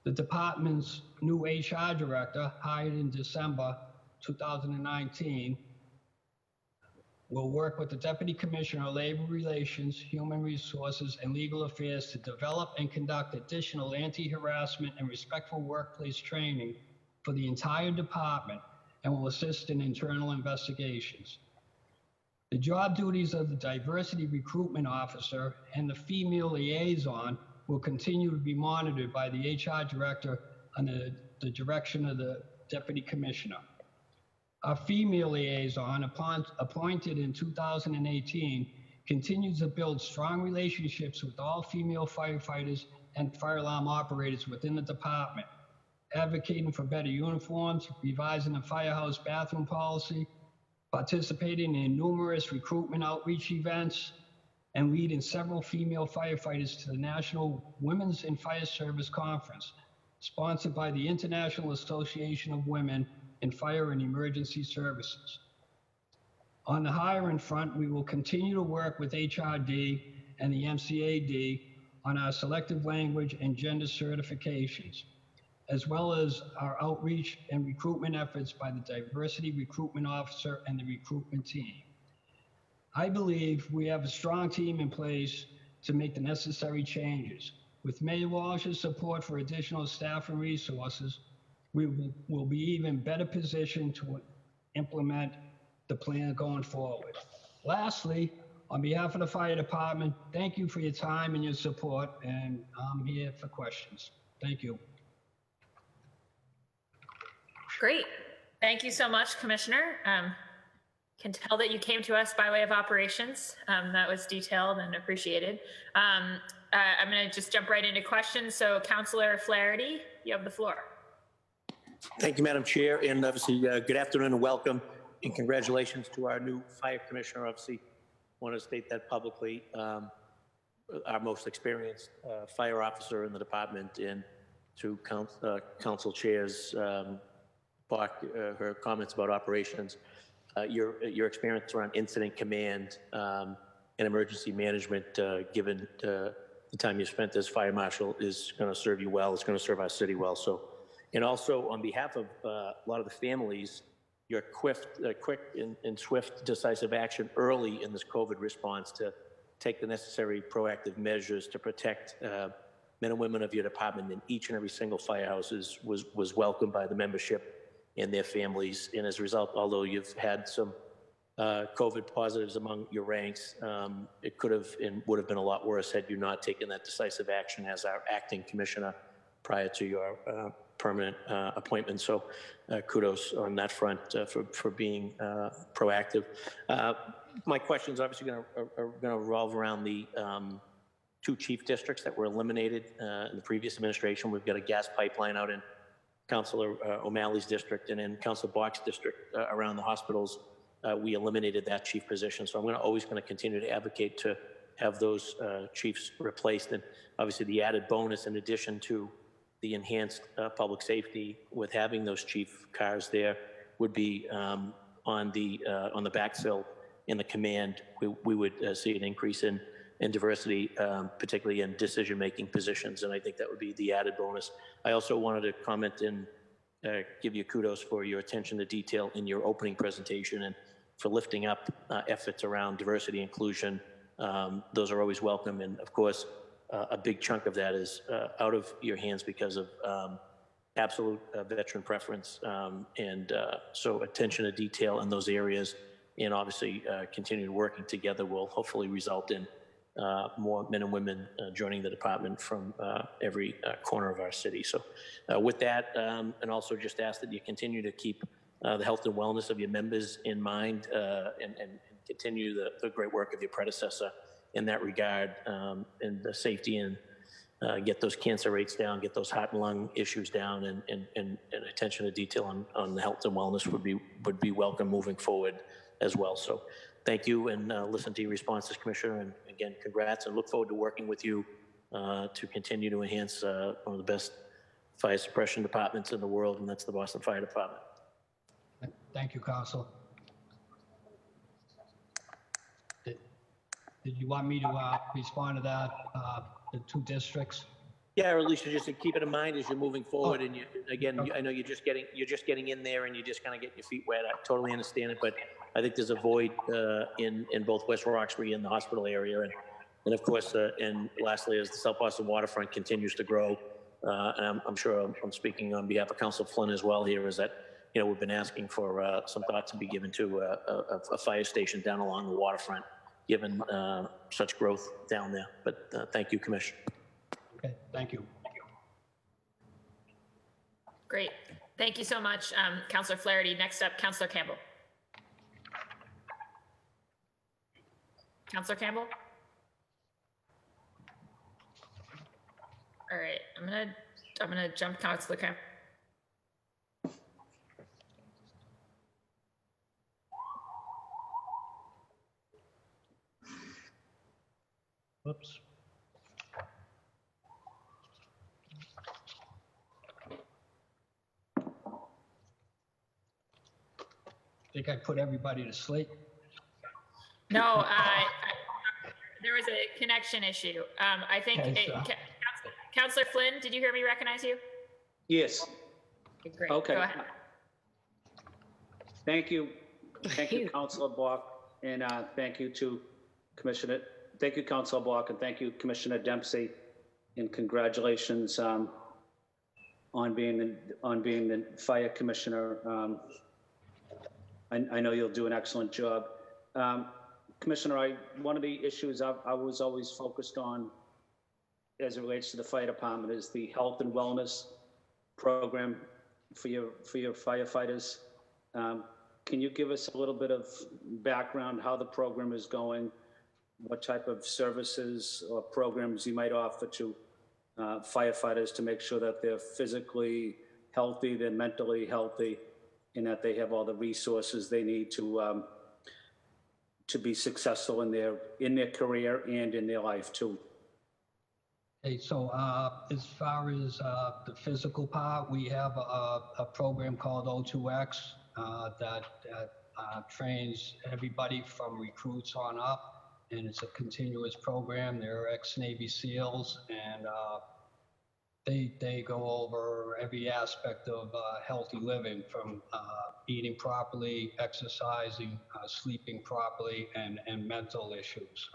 The department's new HR director, hired in December 2019, will work with the Deputy Commissioner of Labor Relations, Human Resources, and Legal Affairs to develop and conduct additional anti-harassment and respectful workplace training for the entire department, and will assist in internal investigations. The job duties of the Diversity Recruitment Officer and the Female Liaison will continue to be monitored by the HR Director under the direction of the Deputy Commissioner. Our Female Liaison, appointed in 2018, continues to build strong relationships with all female firefighters and fire alarm operators within the department, advocating for better uniforms, revising the firehouse bathroom policy, participating in numerous recruitment outreach events, and leading several female firefighters to the National Women's in Fire Service Conference, sponsored by the International Association of Women in Fire and Emergency Services. On the hiring front, we will continue to work with HRD and the MCAD on our selective language and gender certifications, as well as our outreach and recruitment efforts by the Diversity Recruitment Officer and the recruitment team. I believe we have a strong team in place to make the necessary changes. With Mayor Walsh's support for additional staff and resources, we will be even better positioned to implement the plan going forward. Lastly, on behalf of the fire department, thank you for your time and your support, and I'm here for questions. Thank you. Great. Thank you so much, Commissioner. Can tell that you came to us by way of operations. That was detailed and appreciated. I'm going to just jump right into questions. So, Councillor Flaherty, you have the floor. Thank you, Madam Chair, and obviously good afternoon and welcome, and congratulations to our new fire commissioner. Obviously, want to state that publicly. Our most experienced fire officer in the department, and to Council Chairs Bach, her comments about operations. Your experience around incident command and emergency management, given the time you spent as fire marshal, is going to serve you well. It's going to serve our city well. So, and also on behalf of a lot of the families, your quick and swift decisive action early in this COVID response to take the necessary proactive measures to protect men and women of your department in each and every single firehouse was welcomed by the membership and their families. And as a result, although you've had some COVID positives among your ranks, it could have and would have been a lot worse had you not taken that decisive action as our acting commissioner prior to your permanent appointment. So kudos on that front for being proactive. My questions obviously are going to revolve around the 2 chief districts that were eliminated in the previous administration. We've got a gas pipeline out in Councillor O'Malley's district, and in Councillor Bach's district around the hospitals. We eliminated that chief position. So I'm always going to continue to advocate to have those chiefs replaced. And obviously the added bonus, in addition to the enhanced public safety with having those chief cars there, would be on the backfill in the command. We would see an increase in diversity, particularly in decision-making positions, and I think that would be the added bonus. I also wanted to comment and give you kudos for your attention to detail in your opening presentation and for lifting up efforts around diversity inclusion. Those are always welcome, and of course, a big chunk of that is out of your hands because of absolute veteran preference, and so attention to detail in those areas, and obviously continued working together will hopefully result in more men and women joining the department from every corner of our city. So with that, and also just ask that you continue to keep the health and wellness of your members in mind, and continue the great work of your predecessor in that regard, and the safety, and get those cancer rates down, get those heart and lung issues down, and attention to detail on the health and wellness would be welcome moving forward as well. So thank you, and listen to your responses, Commissioner, and again, congrats, and look forward to working with you to continue to enhance one of the best fire suppression departments in the world, and that's the Boston Fire Department. Thank you, Council. Did you want me to respond to that, the 2 districts? Yeah, or at least just to keep it in mind as you're moving forward. And I know you're just getting in there, and you're just kind of getting your feet wet. I totally understand it, but I think there's a void in both West Roxbury and the hospital area, and of course, and lastly, as the South Boston waterfront continues to grow, and I'm sure I'm speaking on behalf of Council Flynn as well here, is that we've been asking for some thought to be given to a fire station down along the waterfront, given such growth down there. But thank you, Commissioner. Okay, thank you. Great. Thank you so much, Councillor Flaherty. Next up, Councillor Campbell. Councillor Campbell? All right, I'm gonna jump Councillor Campbell. Whoops. Think I put everybody to sleep? No, there was a connection issue. I think, Councillor Flynn, did you hear me recognize you? Yes. Great. Okay. Go ahead. Thank you. Thank you, Councilor Bach, and thank you to Commissioner. Thank you, Councilor Bach, and thank you, Commissioner Dempsey, and congratulations on being the fire commissioner. I know you'll do an excellent job. Commissioner, one of the issues I was always focused on as it relates to the fire department is the health and wellness program for your firefighters. Can you give us a little bit of background how the program is going, what type of services or programs you might offer to firefighters to make sure that they're physically healthy, they're mentally healthy, and that they have all the resources they need to be successful in their career and in their life too? Okay, so as far as the physical part, we have a program called O2X that trains everybody from recruits on up, and it's a continuous program. They're ex-Navy SEALs, and they go over every aspect of healthy living, from eating properly, exercising, sleeping properly, and mental issues.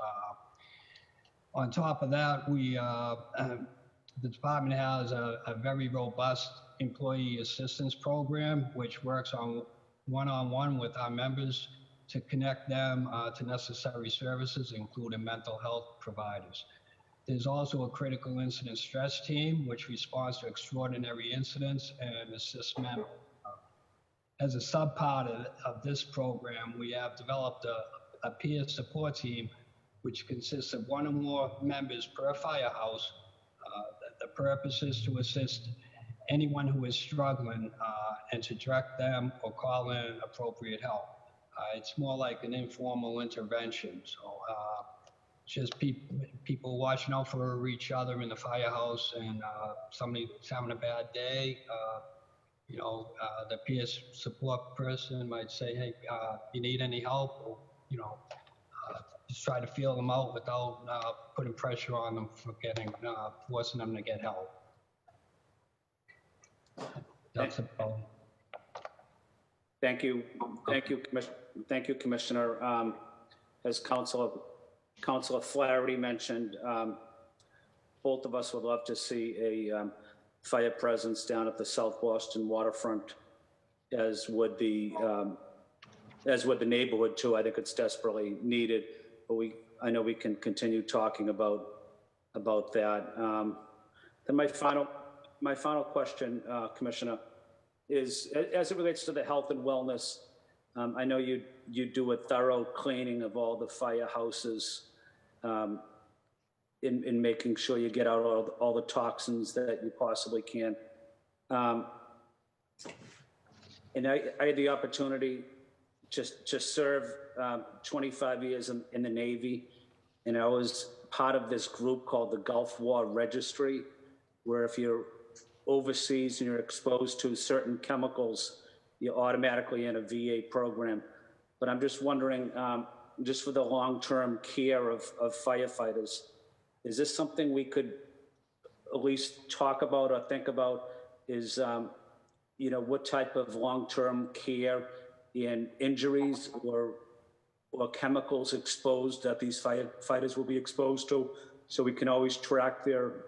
On top of that, the department has a very robust employee assistance program, which works on one-on-one with our members to connect them to necessary services, including mental health providers. There's also a critical incident stress team, which responds to extraordinary incidents and assists members. As a sub-part of this program, we have developed a peer support team, which consists of one or more members per firehouse. The purpose is to assist anyone who is struggling and to direct them or call in appropriate help. It's more like an informal intervention. So just people watching out for each other in the firehouse, and somebody's having a bad day, the peer support person might say, hey, you need any help? Or, just try to feel them out without putting pressure on them for forcing them to get help. That's about. Thank you, Commissioner. As Councilor Flaherty mentioned, both of us would love to see a fire presence down at the South Boston waterfront, as would the neighborhood too. I think it's desperately needed, but I know we can continue talking about that. Then my final question, Commissioner, is as it relates to the health and wellness. I know you do a thorough cleaning of all the firehouses, in making sure you get out all the toxins that you possibly can. And I had the opportunity to serve 25 years in the Navy, and I was part of this group called the Gulf War Registry, where if you're overseas and you're exposed to certain chemicals, you're automatically in a VA program. But I'm just wondering, just for the long-term care of firefighters, is this something we could at least talk about or think about? Is what type of long-term care in injuries or chemicals exposed that these firefighters will be exposed to, so we can always track their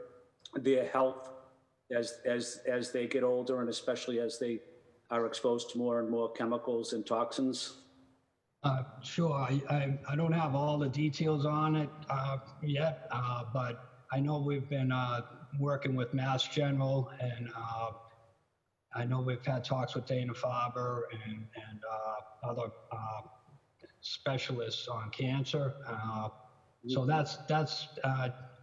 health as they get older, and especially as they are exposed to more and more chemicals and toxins? Sure. I don't have all the details on it yet, but I know we've been working with Mass General, and I know we've had talks with Dana-Farber and other specialists on cancer. So that's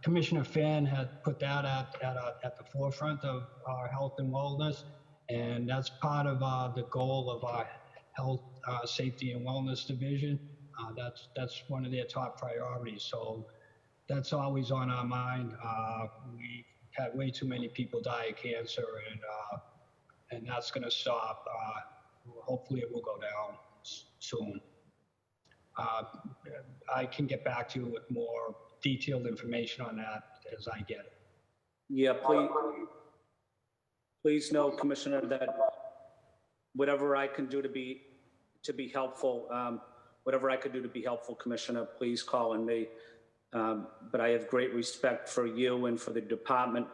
Commissioner Finn had put that at the forefront of our health and wellness, and that's part of the goal of our health, safety and wellness division. That's one of their top priorities. So that's always on our mind. We had way too many people die of cancer, and that's going to stop. Hopefully it will go down soon. I can get back to you with more detailed information on that as I get it. Yeah, please know, Commissioner, that whatever I can do to be helpful, Commissioner, please call on me. But I have great respect for you and for the department,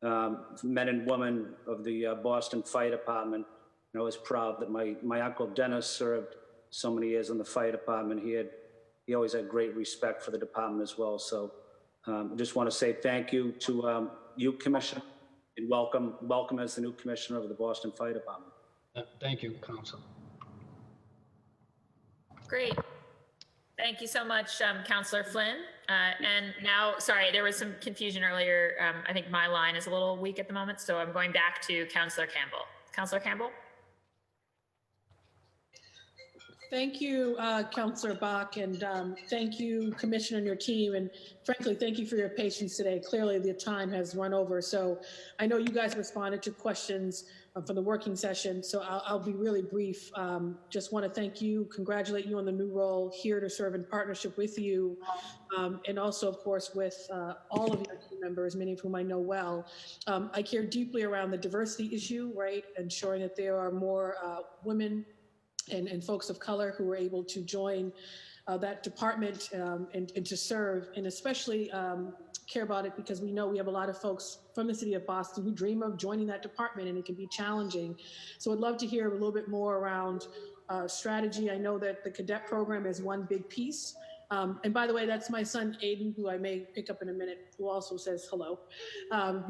men and women of the Boston Fire Department. And I was proud that my Uncle Dennis served so many years in the fire department. He always had great respect for the department as well. So I just want to say thank you to you, Commissioner, and welcome as the new commissioner of the Boston Fire Department. Thank you, Council. Great. Thank you so much, Councillor Flynn. And now, sorry, there was some confusion earlier. I think my line is a little weak at the moment, so I'm going back to Councillor Campbell. Councillor Campbell? Thank you, Councillor Bach, and thank you, Commissioner, and your team. And frankly, thank you for your patience today. Clearly, the time has run over. So I know you guys responded to questions from the working session, so I'll be really brief. Just want to thank you, congratulate you on the new role, here to serve in partnership with you, and also, of course, with all of your team members, many of whom I know well. I care deeply around the diversity issue, right? Ensuring that there are more women and folks of color who are able to join that department and to serve, and especially care about it because we know we have a lot of folks from the city of Boston who dream of joining that department, and it can be challenging. So I'd love to hear a little bit more around strategy. I know that the cadet program is one big piece. And by the way, that's my son, Aiden, who I may pick up in a minute, who also says hello.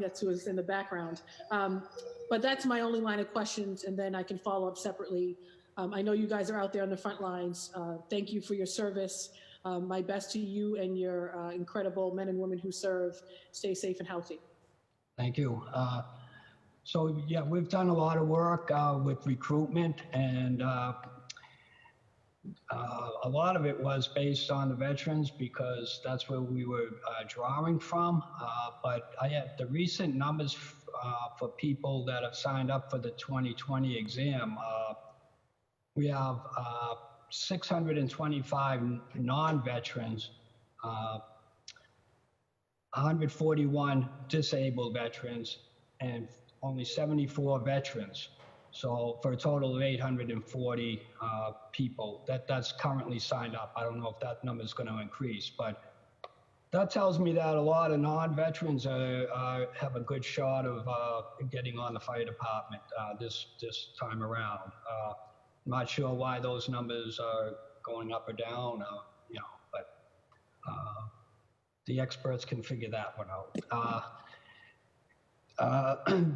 That's who is in the background. But that's my only line of questions, and then I can follow up separately. I know you guys are out there on the front lines. Thank you for your service. My best to you and your incredible men and women who serve. Stay safe and healthy. Thank you. So yeah, we've done a lot of work with recruitment, and a lot of it was based on the veterans because that's where we were drawing from. But I have the recent numbers for people that have signed up for the 2020 exam. We have 625 non-veterans, 141 disabled veterans, and only 74 veterans. So for a total of 840 people that's currently signed up. I don't know if that number is going to increase, but that tells me that a lot of non-veterans have a good shot of getting on the fire department this time around. I'm not sure why those numbers are going up or down, but the experts can figure that one out.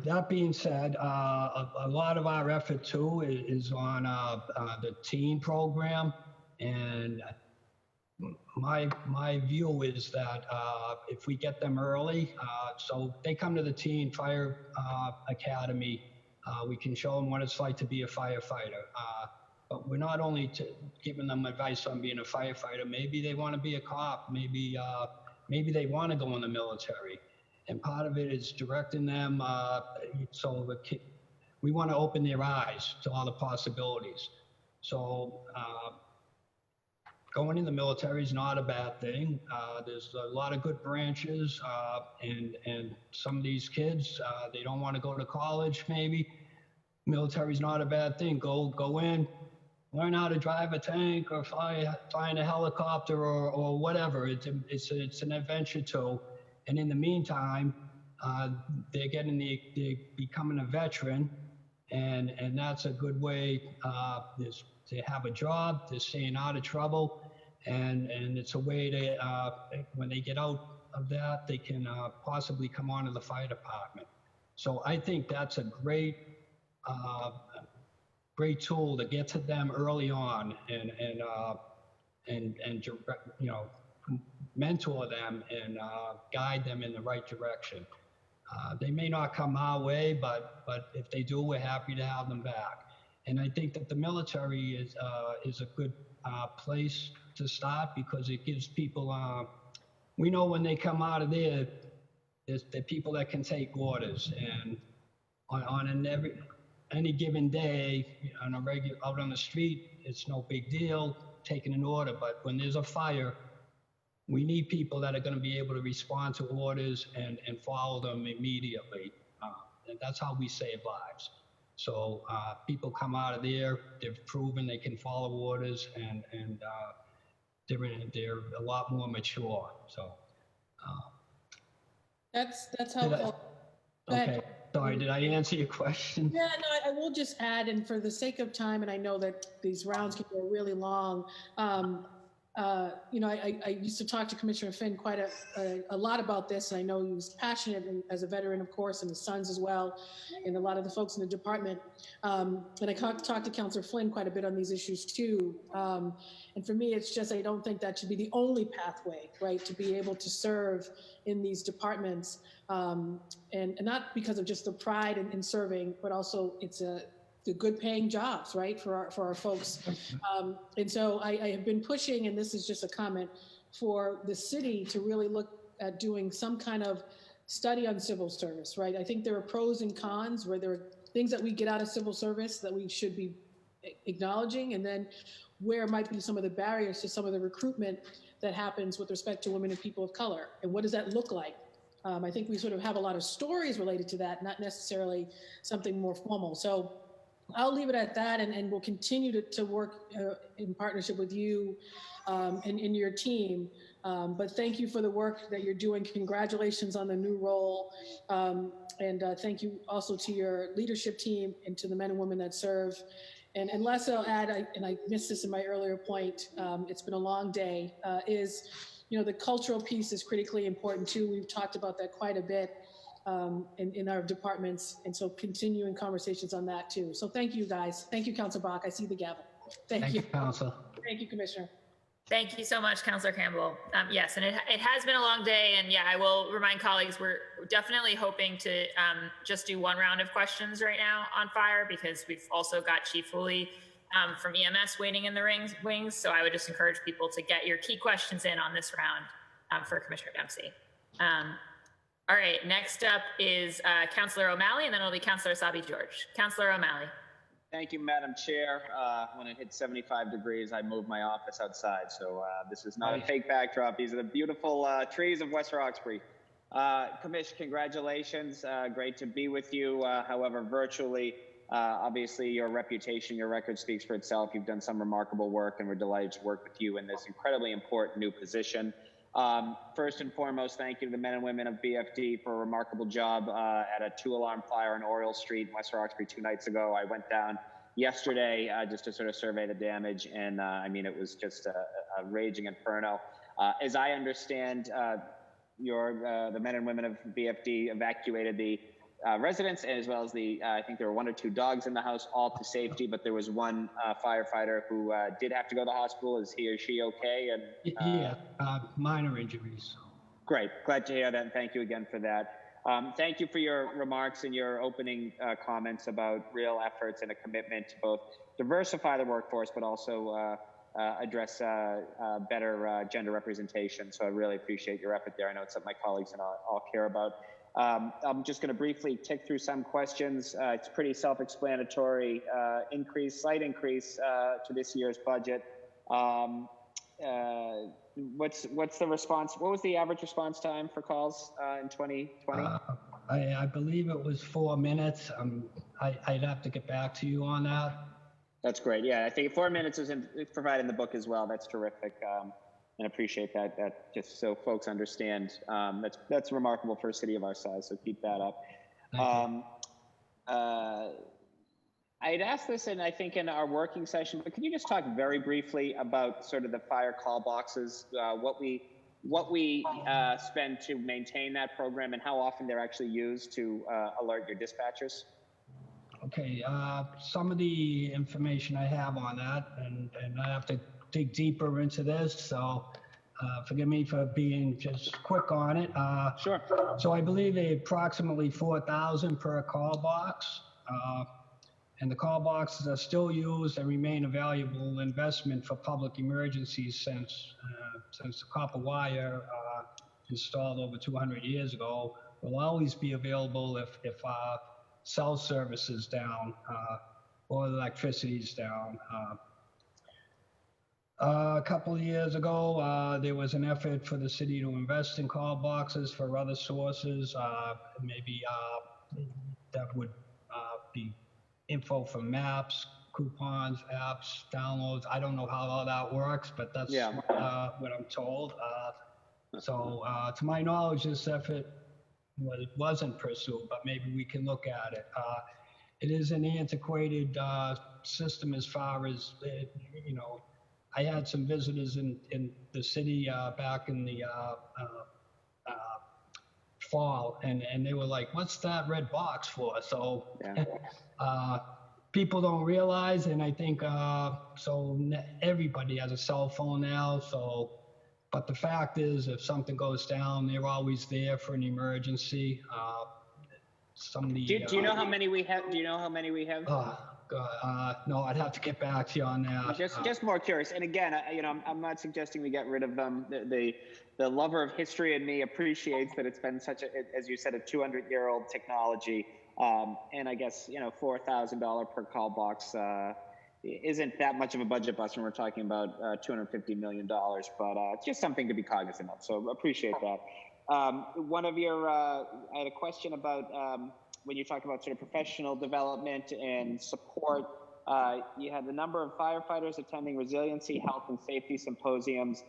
That being said, a lot of our effort too is on the teen program, and my view is that if we get them early, so they come to the Teen Fire Academy, we can show them what it's like to be a firefighter. But we're not only giving them advice on being a firefighter. Maybe they want to be a cop. Maybe they want to go in the military. And part of it is directing them. So we want to open their eyes to all the possibilities. So going in the military is not a bad thing. There's a lot of good branches, and some of these kids, they don't want to go to college maybe. Military is not a bad thing. Go in, learn how to drive a tank or fly in a helicopter or whatever. It's an adventure too. And in the meantime, they're becoming a veteran, and that's a good way to have a job, to staying out of trouble, and it's a way to when they get out of that, they can possibly come on to the fire department. So I think that's a great tool to get to them early on and mentor them and guide them in the right direction. They may not come our way, but if they do, we're happy to have them back. And I think that the military is a good place to start because it gives people, we know when they come out of there, there's the people that can take orders, and on any given day, out on the street, it's no big deal taking an order. But when there's a fire, we need people that are going to be able to respond to orders and follow them immediately. And that's how we save lives. So people come out of there, they've proven they can follow orders, and they're a lot more mature. So that's helpful. Okay. Sorry, did I answer your question? Yeah, no, I will just add, and for the sake of time, and I know that these rounds can go really long, I used to talk to Commissioner Finn quite a lot about this, and I know he was passionate as a veteran, of course, and his sons as well, and a lot of the folks in the department. And I talked to Councilor Flynn quite a bit on these issues too. And for me, it's just, I don't think that should be the only pathway, right, to be able to serve in these departments. And not because of just the pride in serving, but also it's the good paying jobs, right, for our folks. And so I have been pushing, and this is just a comment, for the city to really look at doing some kind of study on civil service, right? I think there are pros and cons, where there are things that we get out of civil service that we should be acknowledging, and then where might be some of the barriers to some of the recruitment that happens with respect to women and people of color, and what does that look like? I think we sort of have a lot of stories related to that, not necessarily something more formal. So I'll leave it at that, and we'll continue to work in partnership with you and your team. But thank you for the work that you're doing. Congratulations on the new role. And thank you also to your leadership team and to the men and women that serve. And last I'll add, and I missed this in my earlier point, it's been a long day, is, the cultural piece is critically important too. We've talked about that quite a bit. In our departments, and so continuing conversations on that too. So thank you, guys. Thank you, Councilor Bach. I see the gavel. Thank you, Council. Thank you, Commissioner. Thank you so much, Councilor Campbell. Yes, and it has been a long day, and yeah, I will remind colleagues, we're definitely hoping to just do one round of questions right now on fire, because we've also got Chief Woolley from EMS waiting in the wings. So I would just encourage people to get your key questions in on this round for Commissioner Dempsey. All right, next up is Councilor O'Malley, and then it'll be Councilor Sabi George. Councilor O'Malley. Thank you, Madam Chair. When it hits 75 degrees, I moved my office outside, so this is not a fake backdrop. These are the beautiful trees of West Roxbury. Commissioner, congratulations. Great to be with you, however, virtually. Obviously, your reputation, your record speaks for itself. You've done some remarkable work, and we're delighted to work with you in this incredibly important new position. First and foremost, thank you to the men and women of BFD for a remarkable job at a 2-alarm fire on Oriole Street in West Roxbury 2 nights ago. I went down yesterday just to sort of survey the damage, and I mean, it was just a raging inferno. As I understand, the men and women of BFD evacuated the residents, as well as I think there were 1 or 2 dogs in the house, all to safety, but there was one firefighter who did have to go to the hospital. Is he or she okay? And minor injuries. Great, glad to hear that, and thank you again for that. Thank you for your remarks and your opening comments about real efforts and a commitment to both diversify the workforce, but also address better gender representation. So I really appreciate your effort there. I know it's something my colleagues and I all care about. I'm just going to briefly tick through some questions. It's pretty self-explanatory. Slight increase to this year's budget. What's the response? What was the average response time for calls in 2020? I believe it was 4 minutes. I'd have to get back to you on that. That's great. Yeah, I think 4 minutes is provided in the book as well. That's terrific. And appreciate that just so folks understand. That's remarkable for a city of our size, so keep that up. I'd asked this I think in our working session, but can you just talk very briefly about sort of the fire call boxes, what we spend to maintain that program and how often they're actually used to alert your dispatchers? Okay, some of the information I have on that, and I have to dig deeper into this, so forgive me for being just quick on it. Sure. So I believe they approximately 4,000 per call box, and the call boxes are still used and remain a valuable investment for public emergencies since the copper wire installed over 200 years ago will always be available if cell service is down or electricity is down. A couple of years ago, there was an effort for the city to invest in call boxes for other sources. Maybe that would be info for maps, coupons, apps, downloads. I don't know how all that works, but that's what I'm told. So to my knowledge, this effort wasn't pursued, but maybe we can look at it. It is an antiquated system as far as, I had some visitors in the city back in the fall, and they were like, "What's that red box for?" So people don't realize, and I think everybody has a cell phone now. So, but the fact is, if something goes down, they're always there for an emergency. Do you know how many we have? Do you know how many we have? No, I'd have to get back to you on that. Just more curious. And again, I'm not suggesting we get rid of them. The lover of history in me appreciates that it's been such a, as you said, a 200-year-old technology. And I guess, $4,000 per call box isn't that much of a budget buster. We're talking about $250 million, but just something to be cognizant of. So appreciate that. I had a question about when you talk about sort of professional development and support. You had the number of firefighters attending resiliency, health, and safety symposiums.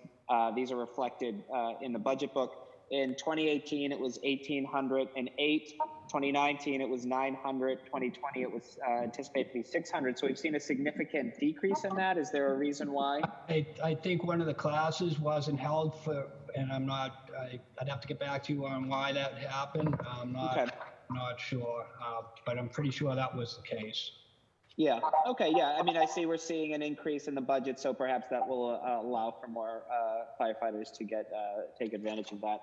These are reflected in the budget book. In 2018, it was 1,808. 2019, it was 900. 2020, it was anticipated to be 600. So we've seen a significant decrease in that. Is there a reason why? I think one of the classes wasn't held for, and I'd have to get back to you on why that happened. I'm not sure, but I'm pretty sure that was the case. Yeah. Okay. Yeah. I mean, I see we're seeing an increase in the budget, so perhaps that will allow for more firefighters to take advantage of that.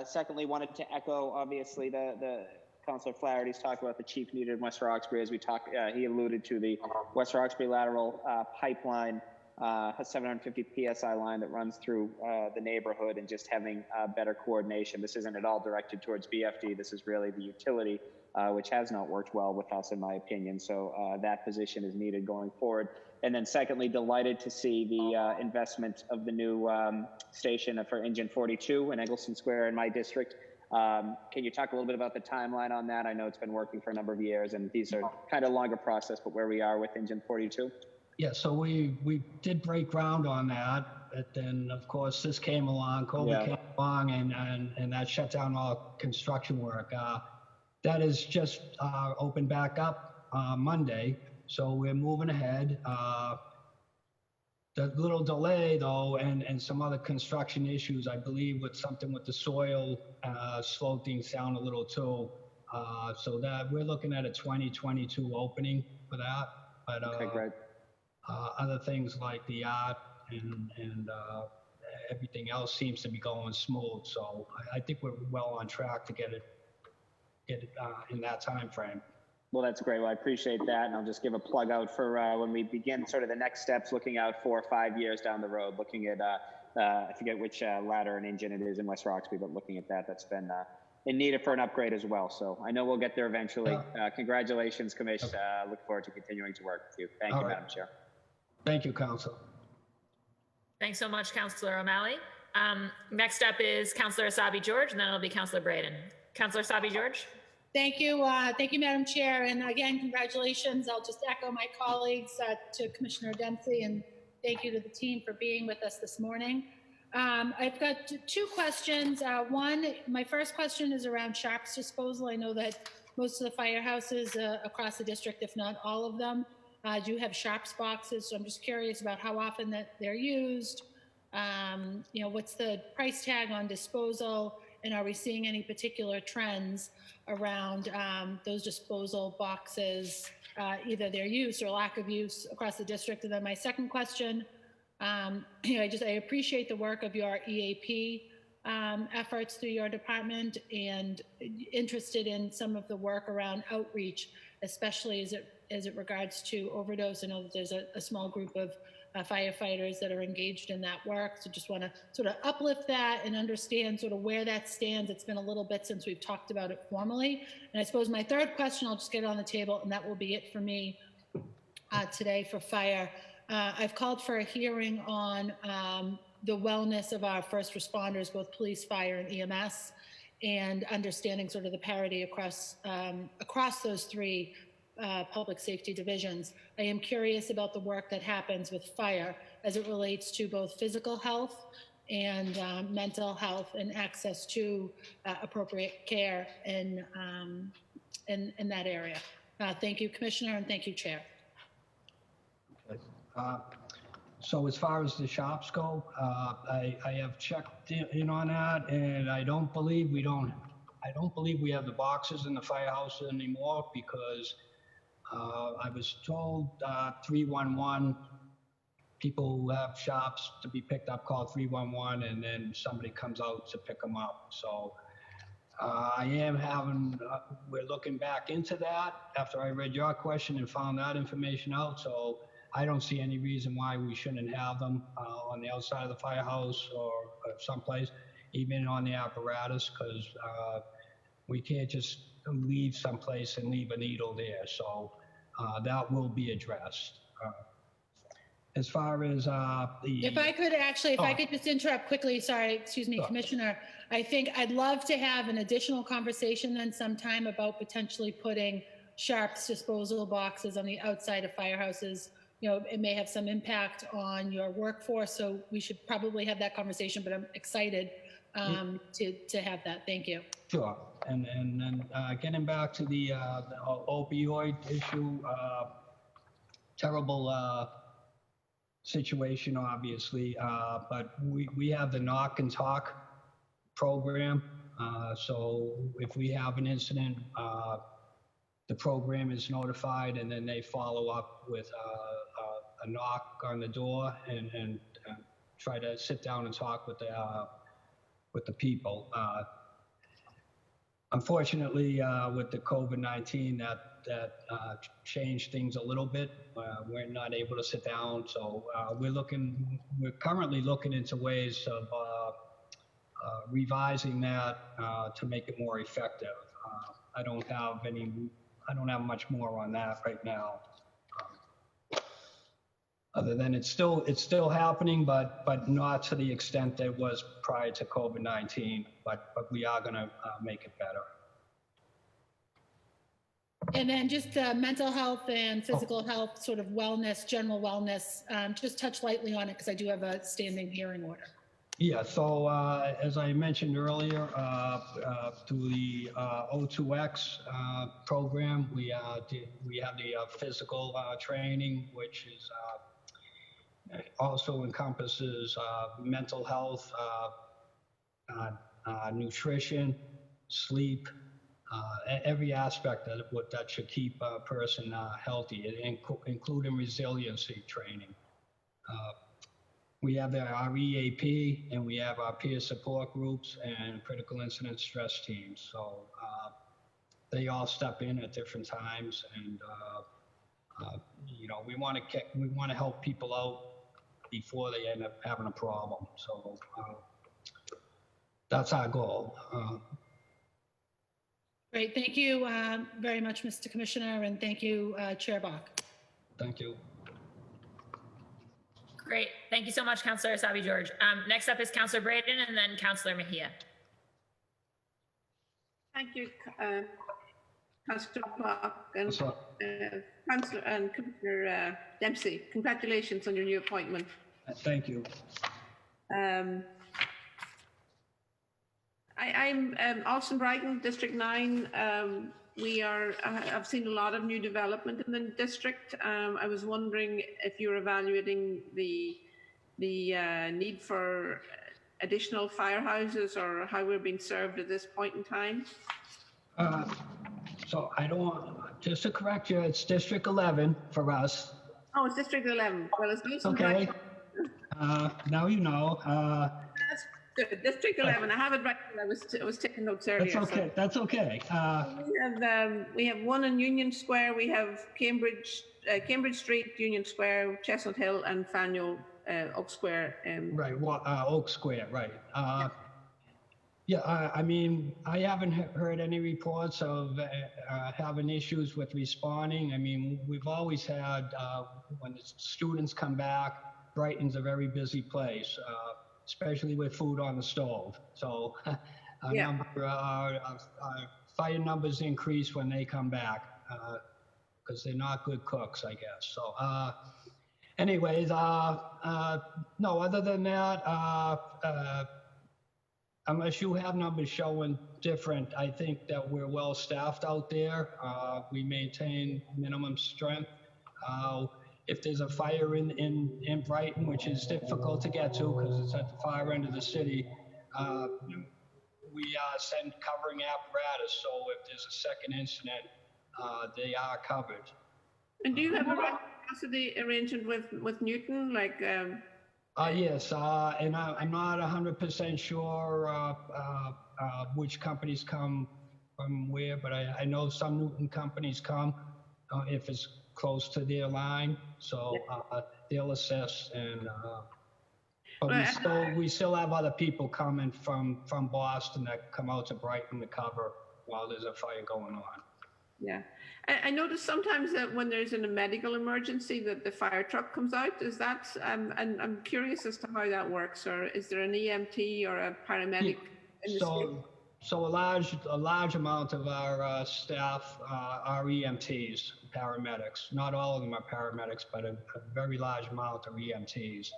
Secondly, wanted to echo, obviously, the Councillor Flaherty's talk about the chief needed in West Roxbury. As we talked, he alluded to the West Roxbury lateral pipeline, a 750 PSI line that runs through the neighborhood, and just having better coordination. This isn't at all directed towards BFD. This is really the utility, which has not worked well with us, in my opinion. So that position is needed going forward. And then secondly, delighted to see the investment of the new station for Engine 42 in Eggleston Square in my district. Can you talk a little bit about the timeline on that? I know it's been working for a number of years, and these are kind of longer process, but where we are with Engine 42? Yeah, so we did break ground on that, but then of course this came along, COVID came along, and that shut down all construction work. That is just opened back up Monday, so we're moving ahead. The little delay though, and some other construction issues, I believe with something with the soil slowed things down a little too. So that we're looking at a 2022 opening for that. But okay, great. Other things like the art and everything else seems to be going smooth. So I think we're well on track to get it in that time frame. Well, that's great. Well, I appreciate that. And I'll just give a plug out for when we begin sort of the next steps, looking out 4 or 5 years down the road, looking at, I forget which ladder and engine it is in West Roxbury, but looking at that, that's been in need for an upgrade as well. So I know we'll get there eventually. Congratulations, Commish. Look forward to continuing to work with you. Thank you, Madam Chair. Thank you, Council. Thanks so much, Councillor O'Malley. Next up is Councillor Asabi George, and then it'll be Councillor Braden. Councillor Asabi George. Thank you, Madam Chair, and again, congratulations. I'll just echo my colleagues to Commissioner Dempsey, and thank you to the team for being with us this morning. I've got 2 questions. My first question is around sharps disposal. I know that most of the firehouses across the district, if not all of them, do have sharps boxes, so I'm just curious about how often that they're used. What's the price tag on disposal, and are we seeing any particular trends around those disposal boxes, either their use or lack of use across the district? And then my second question, I appreciate the work of your EAP efforts through your department, and interested in some of the work around outreach, especially as it regards to overdose. I know that there's a small group of firefighters that are engaged in that work. So just want to sort of uplift that and understand sort of where that stands. It's been a little bit since we've talked about it formally. And I suppose my third question, I'll just get it on the table, and that will be it for me today for fire. I've called for a hearing on the wellness of our first responders, both police, fire, and EMS, and understanding sort of the parity across those 3 public safety divisions. I am curious about the work that happens with fire as it relates to both physical health and mental health and access to appropriate care in that area. Thank you, Commissioner, and thank you, Chair. So as far as the shops go, I have checked in on that, and I don't believe we have the boxes in the firehouse anymore because I was told 311 people who have shops to be picked up call 311, and then somebody comes out to pick them up. So we're looking back into that after I read your question and found that information out. So I don't see any reason why we shouldn't have them on the outside of the firehouse or someplace, even on the apparatus, because we can't just leave someplace and leave a needle there. So that will be addressed. As far as If I could just interrupt quickly, sorry, excuse me, Commissioner. I think I'd love to have an additional conversation then sometime about potentially putting Sharps disposal boxes on the outside of firehouses. You know, it may have some impact on your workforce, so we should probably have that conversation, but I'm excited to have that. Thank you. Sure. And then getting back to the opioid issue, terrible situation, obviously, but we have the knock and talk program. So if we have an incident, the program is notified, and then they follow up with a knock on the door and try to sit down and talk with the people. Unfortunately, with the COVID-19, that changed things a little bit. We're not able to sit down, so we're currently looking into ways of revising that to make it more effective. I don't have much more on that right now. Other than it's still happening, but not to the extent that it was prior to COVID-19. But we are going to make it better. And then just mental health and physical health, sort of wellness, general wellness. Just touch lightly on it because I do have a standing hearing order. Yeah. So as I mentioned earlier, through the O2X program, we have the physical training, which is also encompasses mental health, nutrition, sleep, every aspect that should keep a person healthy, including resiliency training. We have our EAP, and we have our peer support groups and critical incident stress teams. So they all step in at different times, and we want to help people out before they end up having a problem. So that's our goal. Great. Thank you very much, Mr. Commissioner, and thank you, Chair Bach. Thank you. Great. Thank you so much, Councillor Asabi George. Next up is Councillor Braden and then Councillor Mejia. Thank you, Councillor Bach and Councillor and Commissioner Dempsey. Congratulations on your new appointment. Thank you. I'm Alston Brighton, District 9. I've seen a lot of new development in the district. I was wondering if you're evaluating the need for additional firehouses or how we're being served at this point in time. So just to correct you, it's District 11 for us. Oh, it's District 11. Well, it's Alston Okay. Brighton. Now you know. That's good. District 11. I have it right. I was taking notes earlier. That's okay. So. That's okay. We have one in Union Square. We have Cambridge Street, Union Square, Chestnut Hill, and Faneuil Oak Square. Right. Well, Oak Square. Right. Yeah. I mean, I haven't heard any reports of having issues with responding. I mean, we've always had when the students come back, Brighton's a very busy place. Especially with food on the stove. So our fire numbers increase when they come back because they're not good cooks, I guess. So anyways, no, other than that, unless you have numbers showing different, I think that we're well staffed out there. We maintain minimum strength. if there's a fire in Brighton, which is difficult to get to because it's at the far end of the city, we send covering apparatus. So if there's a second incident, they are covered. And do you have a reciprocity arrangement with Newton? Like, yes, and I'm not 100% sure which companies come from where, but I know some Newton companies come if it's close to their line, so they'll assess. And but we still have other people coming from Boston that come out to Brighton to cover while there's a fire going on. Yeah, I notice sometimes that when there's a medical emergency that the fire truck comes out. Is that, and I'm curious as to how that works, or is there an EMT or a paramedic in the state? So a large amount of our staff are EMTs, paramedics. Not all of them are paramedics, but a very large amount are EMTs.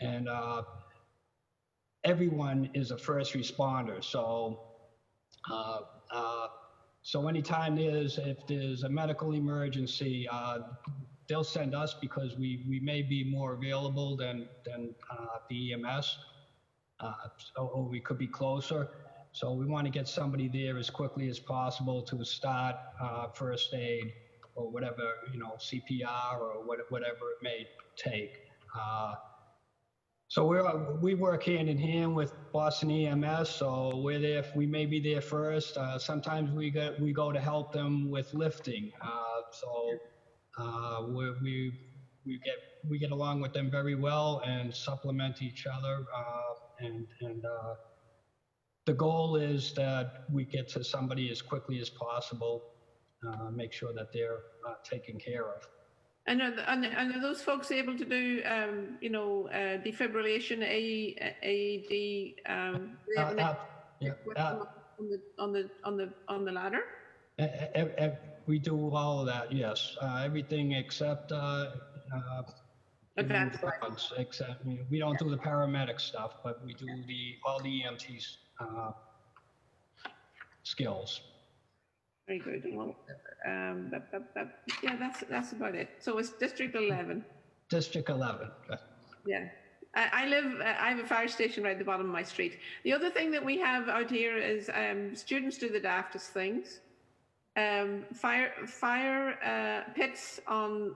And everyone is a first responder. So anytime if there's a medical emergency, they'll send us because we may be more available than the EMS, or we could be closer. So we want to get somebody there as quickly as possible to start first aid or whatever, CPR or whatever it may take. So we work hand in hand with Boston EMS. So we're there. We may be there first. Sometimes we go to help them with lifting. We get along with them very well and supplement each other. The goal is that we get to somebody as quickly as possible, make sure that they're taken care of. And are those folks able to do, defibrillation, AED? On the ladder? We do all of that. Yes, everything except advanced drugs. Except we don't do the paramedic stuff, but we do all the EMTs. Skills. Very good. Well, yeah, that's about it. So it's District 11. District 11. Yeah. I have a fire station right at the bottom of my street. The other thing that we have out here is students do the daftest things. Fire pits on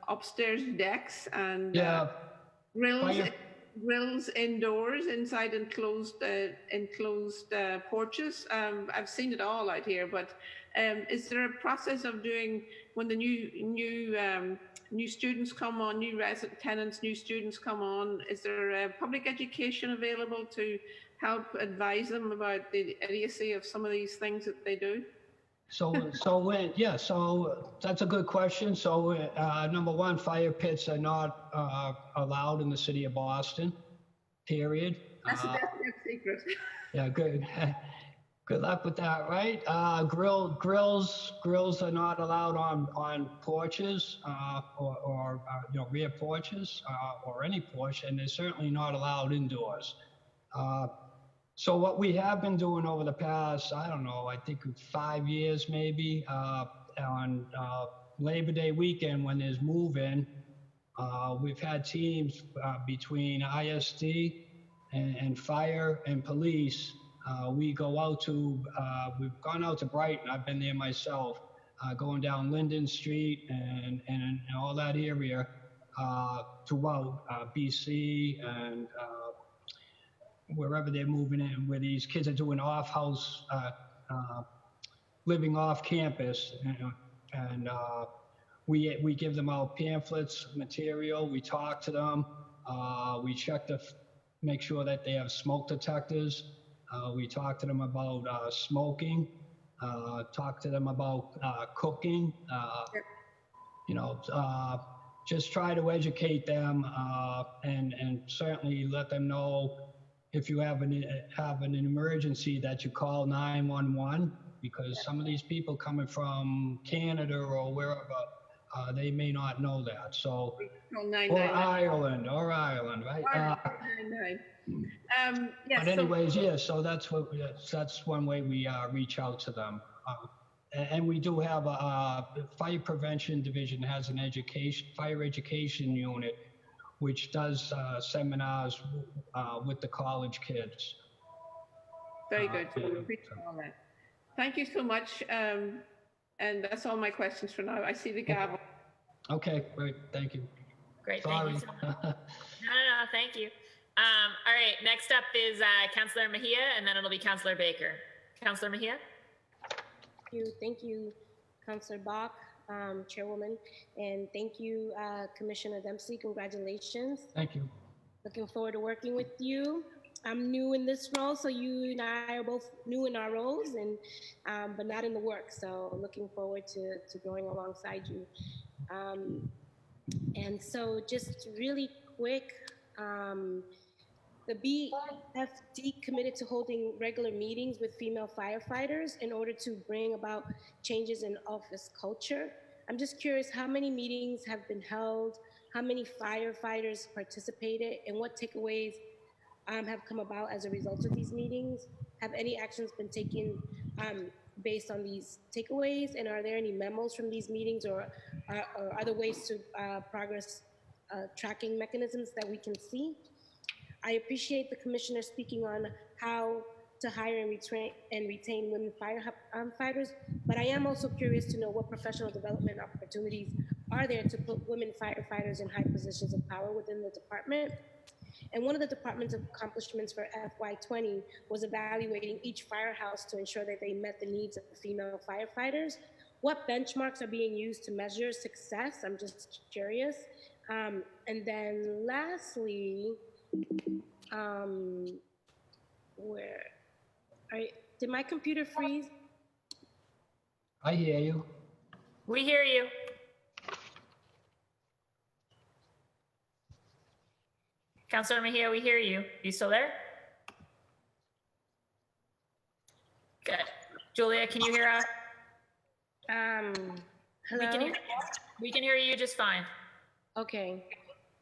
upstairs decks and grills indoors, inside enclosed porches. I've seen it all out here, but is there a process of doing when the new students come on, new resident tenants, new students come on? Is there public education available to help advise them about the idiocy of some of these things that they do? So that's a good question. So number one, fire pits are not allowed in the city of Boston, period. That's a definite secret. Yeah, good. Good luck with that, right? Grills are not allowed on porches or rear porches or any porch, and they're certainly not allowed indoors. So what we have been doing over the past, I don't know, I think 5 years maybe, on Labor Day weekend when there's move-in, we've had teams between ISD and fire and police. We've gone out to Brighton. I've been there myself, going down Linden Street and all that area throughout BC and wherever they're moving in, where these kids are doing off-house, living off campus, and we give them out pamphlets, material. We talk to them. We check make sure that they have smoke detectors. We talk to them about smoking. Talk to them about cooking. Just try to educate them and certainly let them know if you have an emergency that you call 911, because some of these people coming from Canada or wherever, they may not know that. So, or Ireland, right? Yes, but anyways, so that's one way we reach out to them. And we do have the fire prevention division has an fire education unit, which does seminars with the college kids. Very good. Appreciate all that. Thank you so much. And that's all my questions for now. I see the gavel. Okay, great. Thank you. Great. Sorry. Thank you so much. No, thank you. All right. Next up is Councillor Mejia, and then it'll be Councillor Baker. Councillor Mejia. Thank you, Councillor Bach, Chairwoman, and thank you, Commissioner Dempsey. Congratulations. Thank you. Looking forward to working with you. I'm new in this role, so you and I are both new in our roles, and but not in the work. So looking forward to going alongside you. And so just really quick, the BFD committed to holding regular meetings with female firefighters in order to bring about changes in office culture. I'm just curious, how many meetings have been held? How many firefighters participated? And what takeaways have come about as a result of these meetings? Have any actions been taken based on these takeaways? And are there any memos from these meetings or other ways to progress tracking mechanisms that we can see? I appreciate the commissioner speaking on how to hire and retain women firefighters, but I am also curious to know what professional development opportunities are there to put women firefighters in high positions of power within the department. And one of the department's accomplishments for FY20 was evaluating each firehouse to ensure that they met the needs of female firefighters. What benchmarks are being used to measure success? I'm just curious. And then lastly, did my computer freeze? I hear you. We hear you. Councillor Mejia, we hear you. You still there? Good. Julia, can you hear us? Hello? We can hear you just fine. Okay.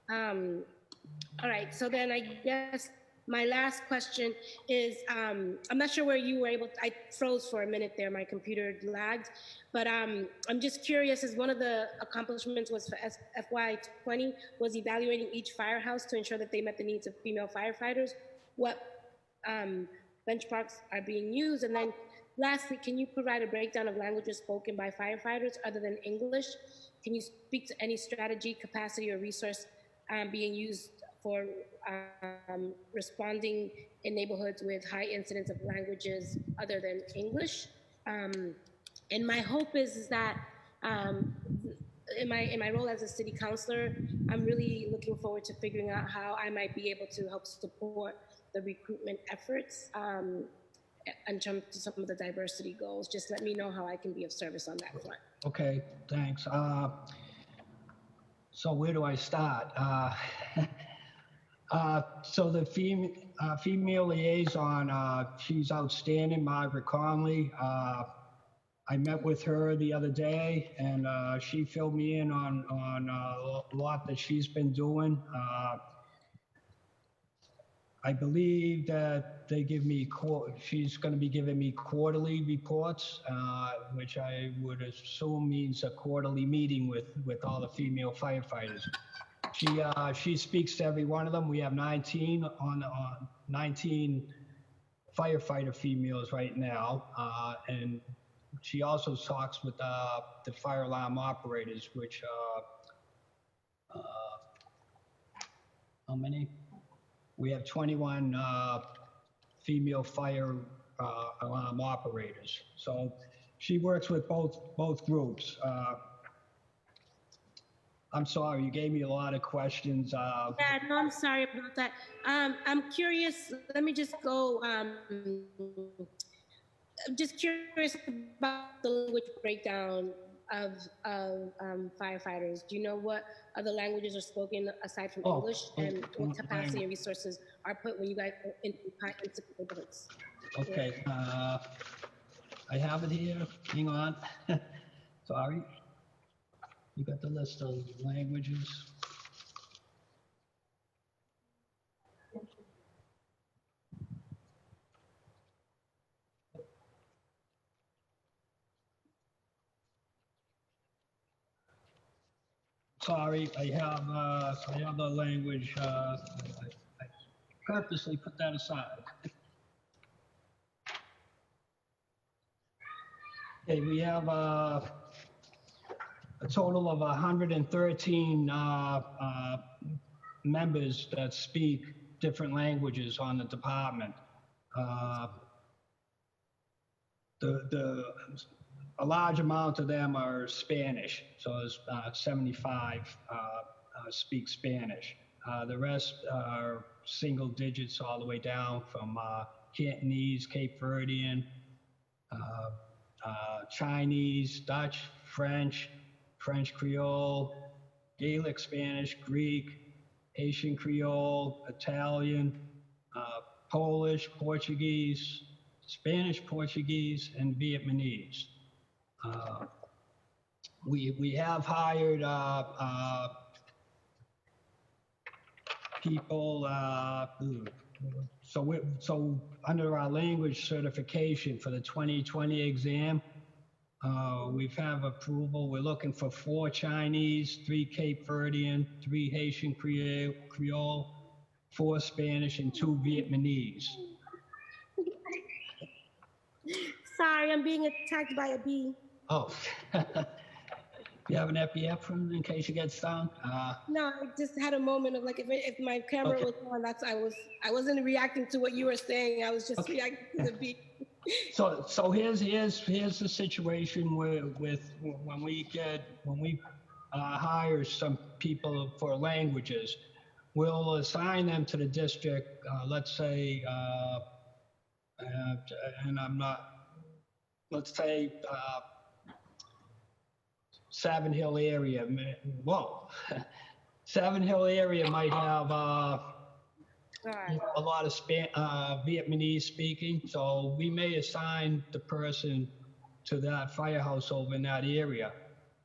All right, so then I guess my last question is, I'm not sure where you were able to, I froze for a minute there, my computer lagged, but I'm just curious, as one of the accomplishments was for FY20 was evaluating each firehouse to ensure that they met the needs of female firefighters. What benchmarks are being used? And then lastly, can you provide a breakdown of languages spoken by firefighters other than English? Can you speak to any strategy, capacity, or resource being used for responding in neighborhoods with high incidence of languages other than English? And my hope is that in my role as a city councilor, I'm really looking forward to figuring out how I might be able to help support the recruitment efforts in terms of some of the diversity goals. Just let me know how I can be of service on that front. Okay, thanks. So where do I start? So the female liaison, she's outstanding, Margaret Conley. I met with her the other day, and she filled me in on a lot that she's been doing. I believe that they give me, she's going to be giving me quarterly reports, which I would assume means a quarterly meeting with all the female firefighters. She speaks to every one of them. We have 19 firefighter females right now, and she also talks with the fire alarm operators, which how many? We have 21 female fire alarm operators. So she works with both groups. I'm sorry, you gave me a lot of questions. Yeah, no, I'm sorry about that. I'm curious, let me just go, I'm just curious about the language breakdown of firefighters. Do you know what other languages are spoken aside from English, and what capacity and resources are put when you guys go into neighborhoods? Okay, I have it here, hang on. Sorry. You got the list of languages. sorry, I have the language, I purposely put that aside. Okay, we have a total of 113 members that speak different languages on the department. A large amount of them are Spanish, so there's 75 speak Spanish. The rest are single digits all the way down from Cantonese, Cape Verdean, Chinese, Dutch, French, French Creole, Gaelic Spanish, Greek, Haitian Creole, Italian, Polish, Portuguese, Spanish, Portuguese, and Vietnamese. We have hired people, so under our language certification for the 2020 exam, we've have approval. We're looking for 4 Chinese, 3 Cape Verdean, 3 Haitian Creole, 4 Spanish, and 2 Vietnamese. Sorry, I'm being attacked by a bee. Oh, you have an FBF from in case you get stung? No, I just had a moment of like, if my camera was on, I wasn't reacting to what you were saying. I was just reacting to the bee. So here's the situation with when we hire some people for languages, we'll assign them to the district. Let's say, and I'm not. Let's say Savin Hill area. Whoa, Savin Hill area might have a lot of Vietnamese speaking, so we may assign the person to that firehouse over in that area.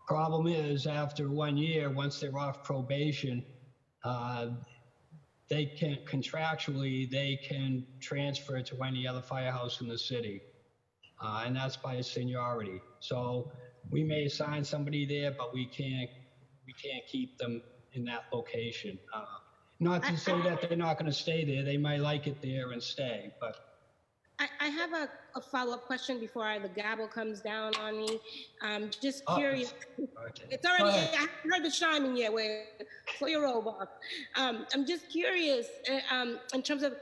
Problem is, after 1 year, once they're off probation, they can contractually, they can transfer to any other firehouse in the city. And that's by seniority. So we may assign somebody there, but we can't keep them in that location. Not to say that they're not going to stay there. They might like it there and stay, but. I have a follow-up question before the gavel comes down on me. Just curious. It's already, I haven't heard the chiming yet. Wait, slow your roll, Bob. I'm just curious in terms of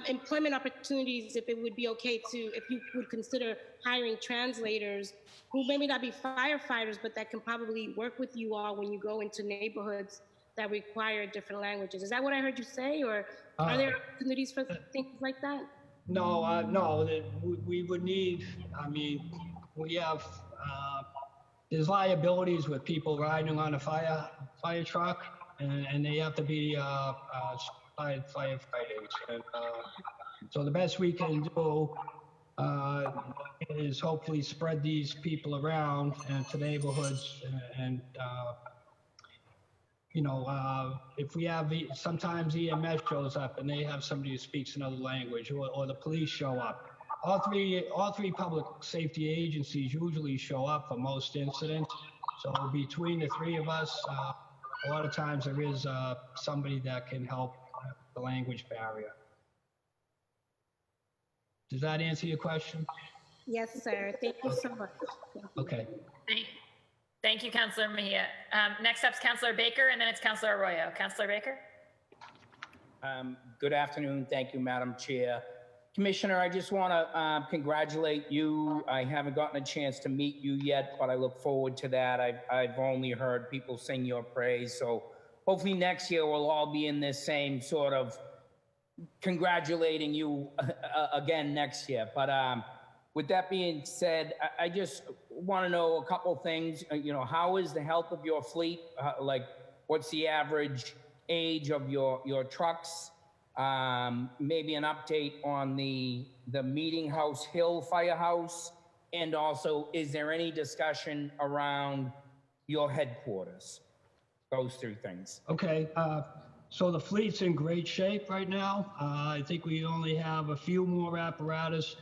employment opportunities, if it would be okay if you would consider hiring translators who maybe not be firefighters, but that can probably work with you all when you go into neighborhoods that require different languages. Is that what I heard you say, or are there opportunities for things like that? No, no, we would need, I mean, we have, there's liabilities with people riding on a fire truck, and they have to be firefighters. And, so the best we can do is hopefully spread these people around to neighborhoods and you know, if we have, sometimes EMS shows up and they have somebody who speaks another language, or the police show up. All three public safety agencies usually show up for most incidents. So between the 3 of us, a lot of times there is somebody that can help the language barrier. Does that answer your question? Yes, sir. Thank you so much. Okay. Thank you, Councillor Mejia. Next up is Councillor Baker, and then it's Councillor Arroyo. Councillor Baker. Good afternoon. Thank you, Madam Chair. Commissioner, I just want to congratulate you. I haven't gotten a chance to meet you yet, but I look forward to that. I've only heard people sing your praise, so hopefully next year we'll all be in this same sort of congratulating you again next year. But with that being said, I just want to know a couple things. You know, how is the health of your fleet? Like, what's the average age of your trucks? Maybe an update on the Meeting House Hill Firehouse, and also, is there any discussion around your headquarters? Those 3 things. Okay. So the fleet's in great shape right now. I think we only have a few more apparatus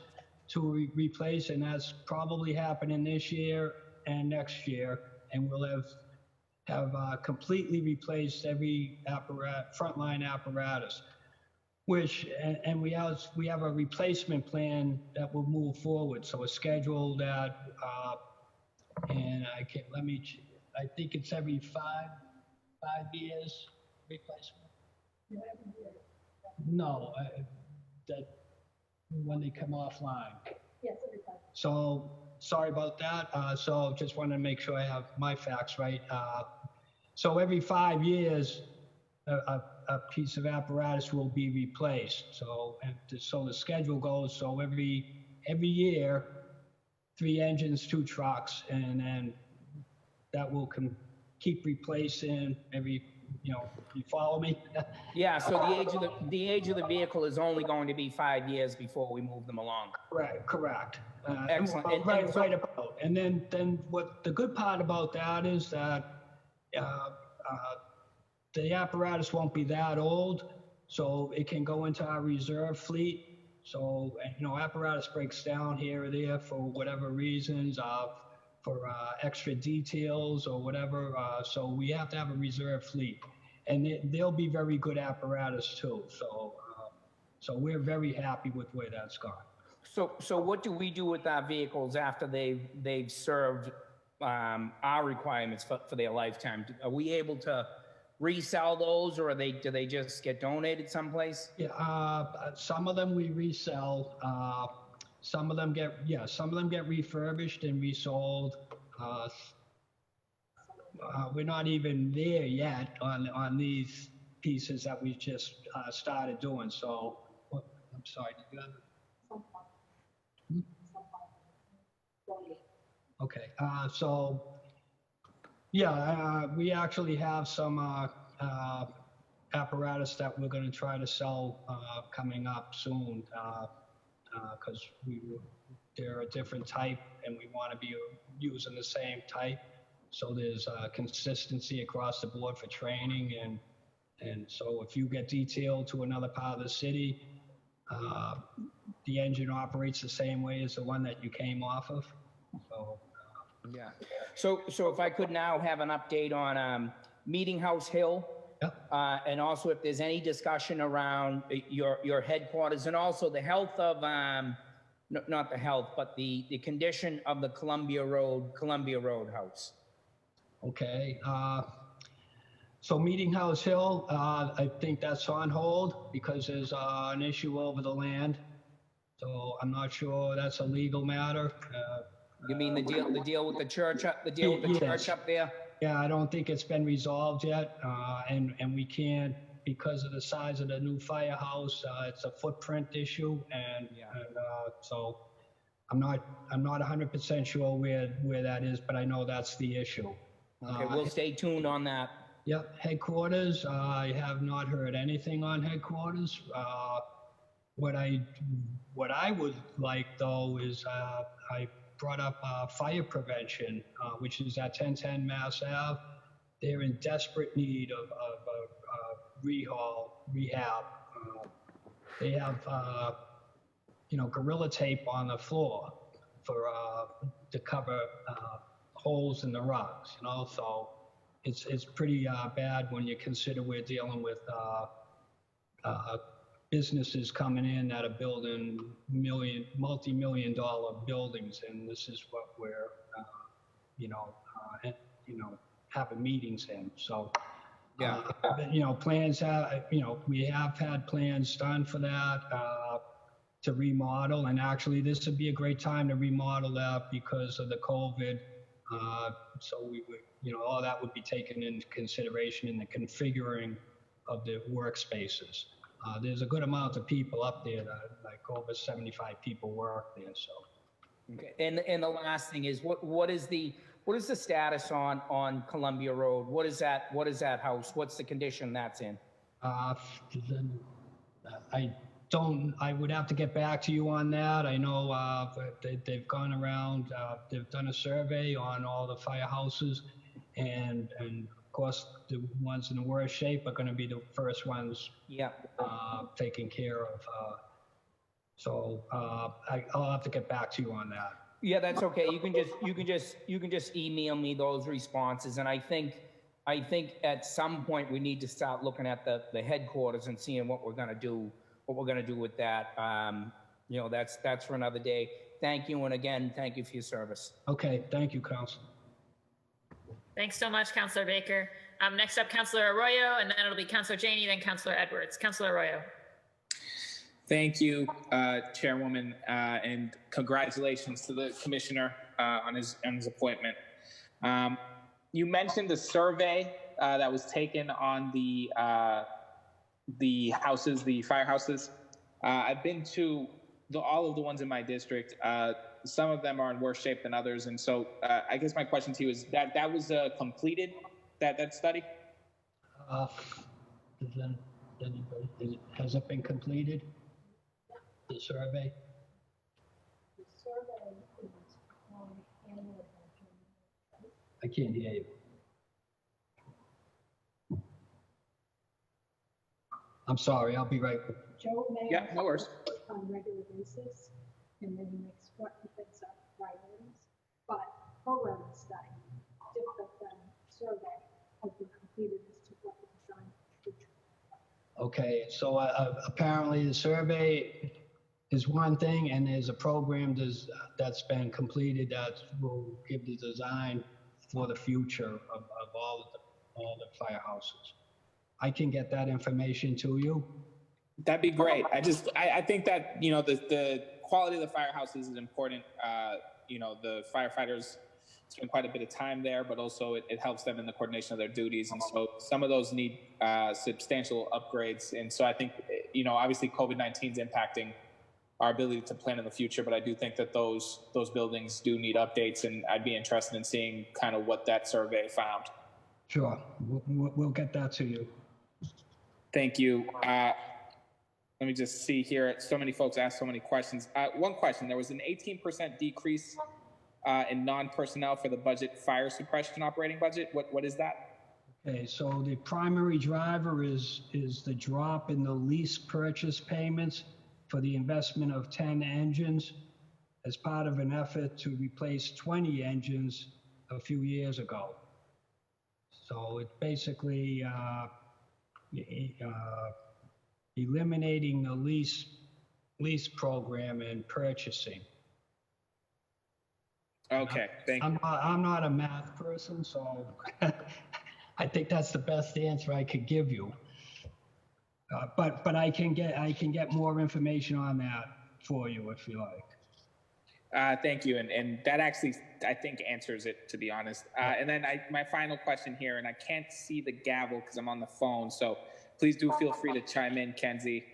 to replace, and that's probably happening this year and next year. And we'll have completely replaced every frontline apparatus, which, and we have a replacement plan that will move forward. So a schedule that, and I think it's every five years replacement. No, that when they come offline. Yes, every time. So sorry about that. So just want to make sure I have my facts right. So every 5 years, a piece of apparatus will be replaced. So so the schedule goes, so every year, 3 engines, 2 trucks, and then that will keep replacing every, you follow me? Yeah, so the age of the vehicle is only going to be 5 years before we move them along. Right, correct. Excellent. Right about. And then what the good part about that is that the apparatus won't be that old, so it can go into our reserve fleet. So, apparatus breaks down here or there for whatever reasons, for extra details or whatever. So we have to have a reserve fleet, and they'll be very good apparatus too. So we're very happy with where that's gone. So what do we do with our vehicles after they've served our requirements for their lifetime? Are we able to resell those, or do they just get donated someplace? Yeah, some of them we resell. Some of them get refurbished and resold. We're not even there yet on these pieces that we just started doing. So, I'm sorry. Did you have Okay. So, yeah, we actually have some apparatus that we're going to try to sell coming up soon. Because they're a different type and we want to be using the same type. So there's consistency across the board for training. And so if you get detailed to another part of the city, the engine operates the same way as the one that you came off of. So, yeah. So if I could now have an update on Meeting House Hill. Yep. And also if there's any discussion around your headquarters, and also the health of, not the health, but the condition of the Columbia Road house. Okay. So Meeting House Hill, I think that's on hold because there's an issue over the land. So I'm not sure that's a legal matter. You mean the deal with the church up, church up there? Yeah, I don't think it's been resolved yet, and we can't, because of the size of the new firehouse. It's a footprint issue, and so I'm not 100% sure where that is, but I know that's the issue. Okay, we'll stay tuned on that. Yep, headquarters. I have not heard anything on headquarters. What I would like though is I brought up fire prevention, which is at 1010 Mass Ave. They're in desperate need of rehab. They have, Gorilla Tape on the floor to cover holes in the rocks. So it's pretty bad when you consider we're dealing with businesses coming in that are building multi-million-dollar buildings, and this is what we're, having meetings in. So, plans have, we have had plans done for that to remodel, and actually this would be a great time to remodel that because of the COVID. So we would, all that would be taken into consideration in the configuring of the workspaces. There's a good amount of people up there, like over 75 people work there. So, okay. And the last thing is, what is the status on Columbia Road? What is that house? What's the condition that's in? I would have to get back to you on that. I know they've gone around, they've done a survey on all the firehouses, and of course, the ones in the worst shape are going to be the first ones taken care of. So I'll have to get back to you on that. Yeah, that's okay. You can just email me those responses, and I think I think at some point we need to start looking at the headquarters and seeing what we're gonna do with that. You know, that's for another day. Thank you, and again, thank you for your service. Okay, thank you, Council. Thanks so much, Councillor Baker. Next up, Councillor Arroyo, and then it'll be Councillor Janey, then Councillor Edwards. Councillor Arroyo. Thank you, Chairwoman, and congratulations to the Commissioner on his appointment. You mentioned the survey that was taken on the houses, the firehouses. I've been to all of the ones in my district. Some of them are in worse shape than others, and so I guess my question to you is that was completed, that study? Has it been completed? The survey? The survey is on annual. I can't hear you. I'm sorry, I'll be right. Joe may no worries. On a regular basis, and then he makes what he thinks are priorities. But program study, different than survey, has been completed as to what the design future. Okay, so apparently the survey is one thing, and there's a program that's been completed that will give the design for the future of all the firehouses. I can get that information to you. That'd be great. I think that, you know, the quality of the firehouses is important. You know, the firefighters spend quite a bit of time there, but also it helps them in the coordination of their duties. And so some of those need substantial upgrades. And so I think, you know, obviously COVID-19 is impacting our ability to plan in the future, but I do think that those buildings do need updates, and I'd be interested in seeing kind of what that survey found. Sure, we'll get that to you. Thank you. Let me just see here. So many folks asked so many questions. One question, there was an 18% decrease in non-personnel for the budget fire suppression operating budget. What is that? Okay, so the primary driver is the drop in the lease purchase payments for the investment of 10 engines as part of an effort to replace 20 engines a few years ago. So it's basically eliminating the lease program and purchasing. Okay, thank you. I'm not a math person, so I think that's the best answer I could give you. But I can get more information on that for you if you like. Thank you, and that actually I think answers it, to be honest. And then my final question here, and I can't see the gavel because I'm on the phone, so please do feel free to chime in, Kenzie,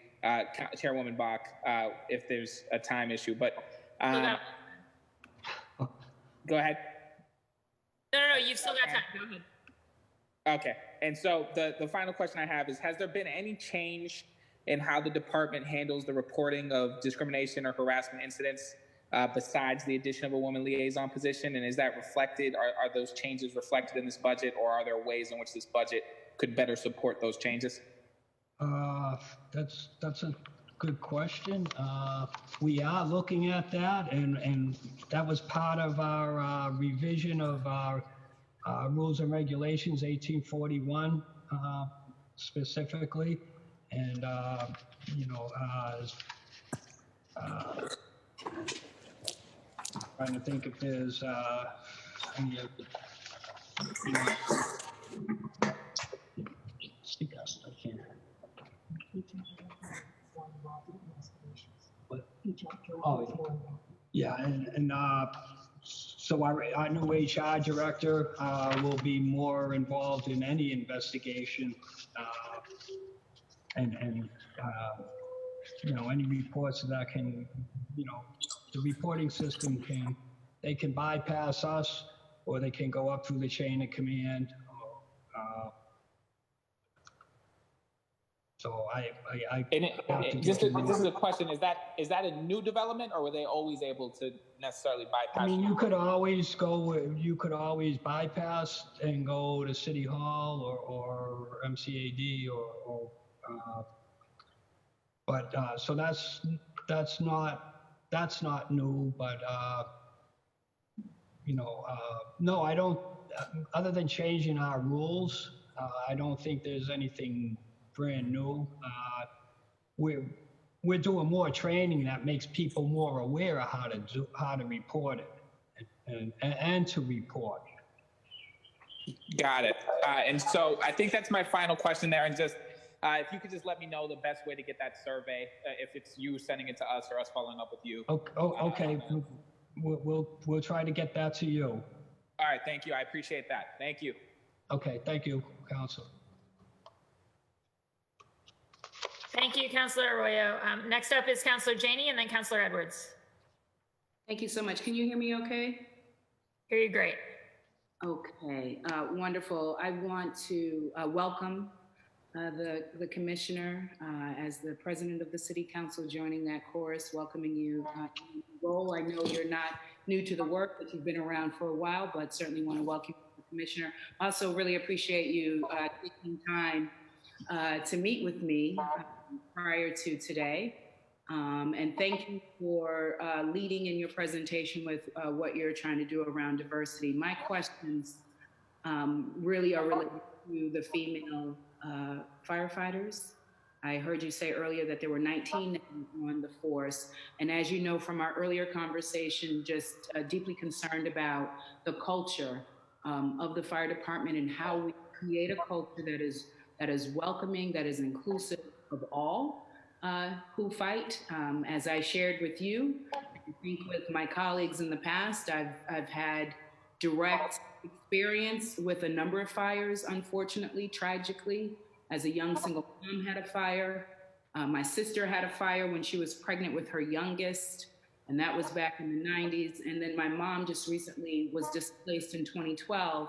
Chairwoman Bach, if there's a time issue. But go ahead. No, you've still got time. Go ahead. Okay, and so the final question I have is, has there been any change in how the department handles the reporting of discrimination or harassment incidents besides the addition of a woman liaison position? And is that reflected, are those changes reflected in this budget, or are there ways in which this budget could better support those changes? That's a good question. We are looking at that, and that was part of our revision of our rules and regulations, 1841 specifically. And, you know, trying to think if there's any of the, I can't. Oh, yeah, and so our new HR director will be more involved in any investigation and you know, any reports that can, you know, the reporting system they can bypass us, or they can go up through the chain of command. So this is a question. Is that a new development, or were they always able to necessarily bypass? I mean, you could always bypass and go to City Hall or MCAD but so that's not new, but you know, no, I don't. other than changing our rules, I don't think there's anything brand new. We're doing more training that makes people more aware of how to report it and to report. Got it. And so I think that's my final question there. And just if you could just let me know the best way to get that survey, if it's you sending it to us or us following up with you. Okay. We'll try to get that to you. All right. Thank you. I appreciate that. Thank you. Okay. Thank you, Council. Thank you, Councilor Arroyo. Next up is Councilor Janey and then Councilor Edwards. Thank you so much. Can you hear me okay? Hear you great. Okay, wonderful. I want to welcome the commissioner as the president of the city council, joining that chorus, welcoming you in the role. I know you're not new to the work, but you've been around for a while, but certainly want to welcome the commissioner. Also really appreciate you taking time to meet with me prior to today. And thank you for leading in your presentation with what you're trying to do around diversity. My questions really are related to the female firefighters. I heard you say earlier that there were 19 on the force. And as you know from our earlier conversation, just deeply concerned about the culture of the fire department and how we create a culture that is welcoming, that is inclusive of all who fight. As I shared with you, I think with my colleagues in the past, I've had direct experience with a number of fires, unfortunately, tragically. As a young single mom had a fire. My sister had a fire when she was pregnant with her youngest, and that was back in the 90s. And then my mom just recently was displaced in 2012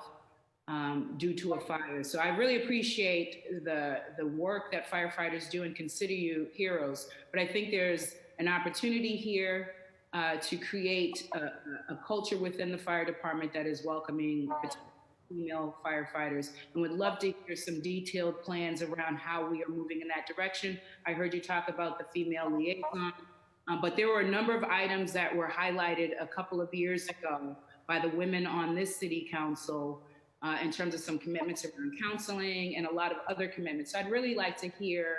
due to a fire. So I really appreciate the work that firefighters do and consider you heroes. But I think there's an opportunity here to create a culture within the fire department that is welcoming female firefighters, and would love to hear some detailed plans around how we are moving in that direction. I heard you talk about the female liaison, but there were a number of items that were highlighted a couple of years ago by the women on this city council in terms of some commitments around counseling and a lot of other commitments. So I'd really like to hear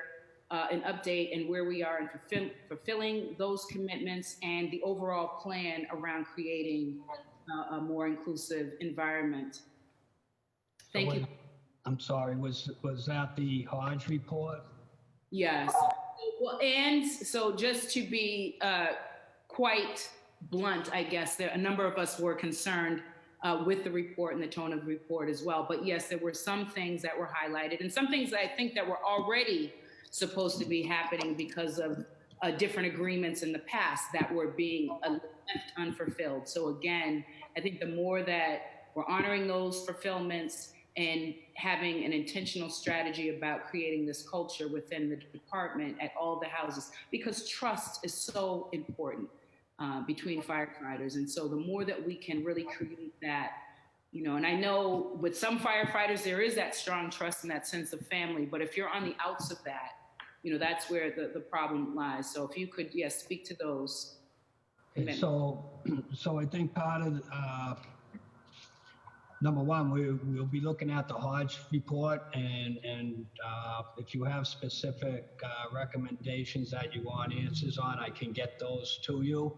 an update and where we are in fulfilling those commitments and the overall plan around creating a more inclusive environment. Thank you. I'm sorry, was that the Hodge report? Yes. Well, and so just to be quite blunt, I guess, a number of us were concerned with the report and the tone of the report as well. But yes, there were some things that were highlighted and some things that I think that were already supposed to be happening because of different agreements in the past that were being left unfulfilled. So again, I think the more that we're honoring those fulfillments and having an intentional strategy about creating this culture within the department at all the houses, because trust is so important between firefighters. And so the more that we can really create that, you know, and I know with some firefighters, there is that strong trust and that sense of family, but if you're on the outs of that, you know, that's where the problem lies. So if you could, yes, speak to those. So I think part of number one, we'll be looking at the Hodge report, and if you have specific recommendations that you want answers on, I can get those to you.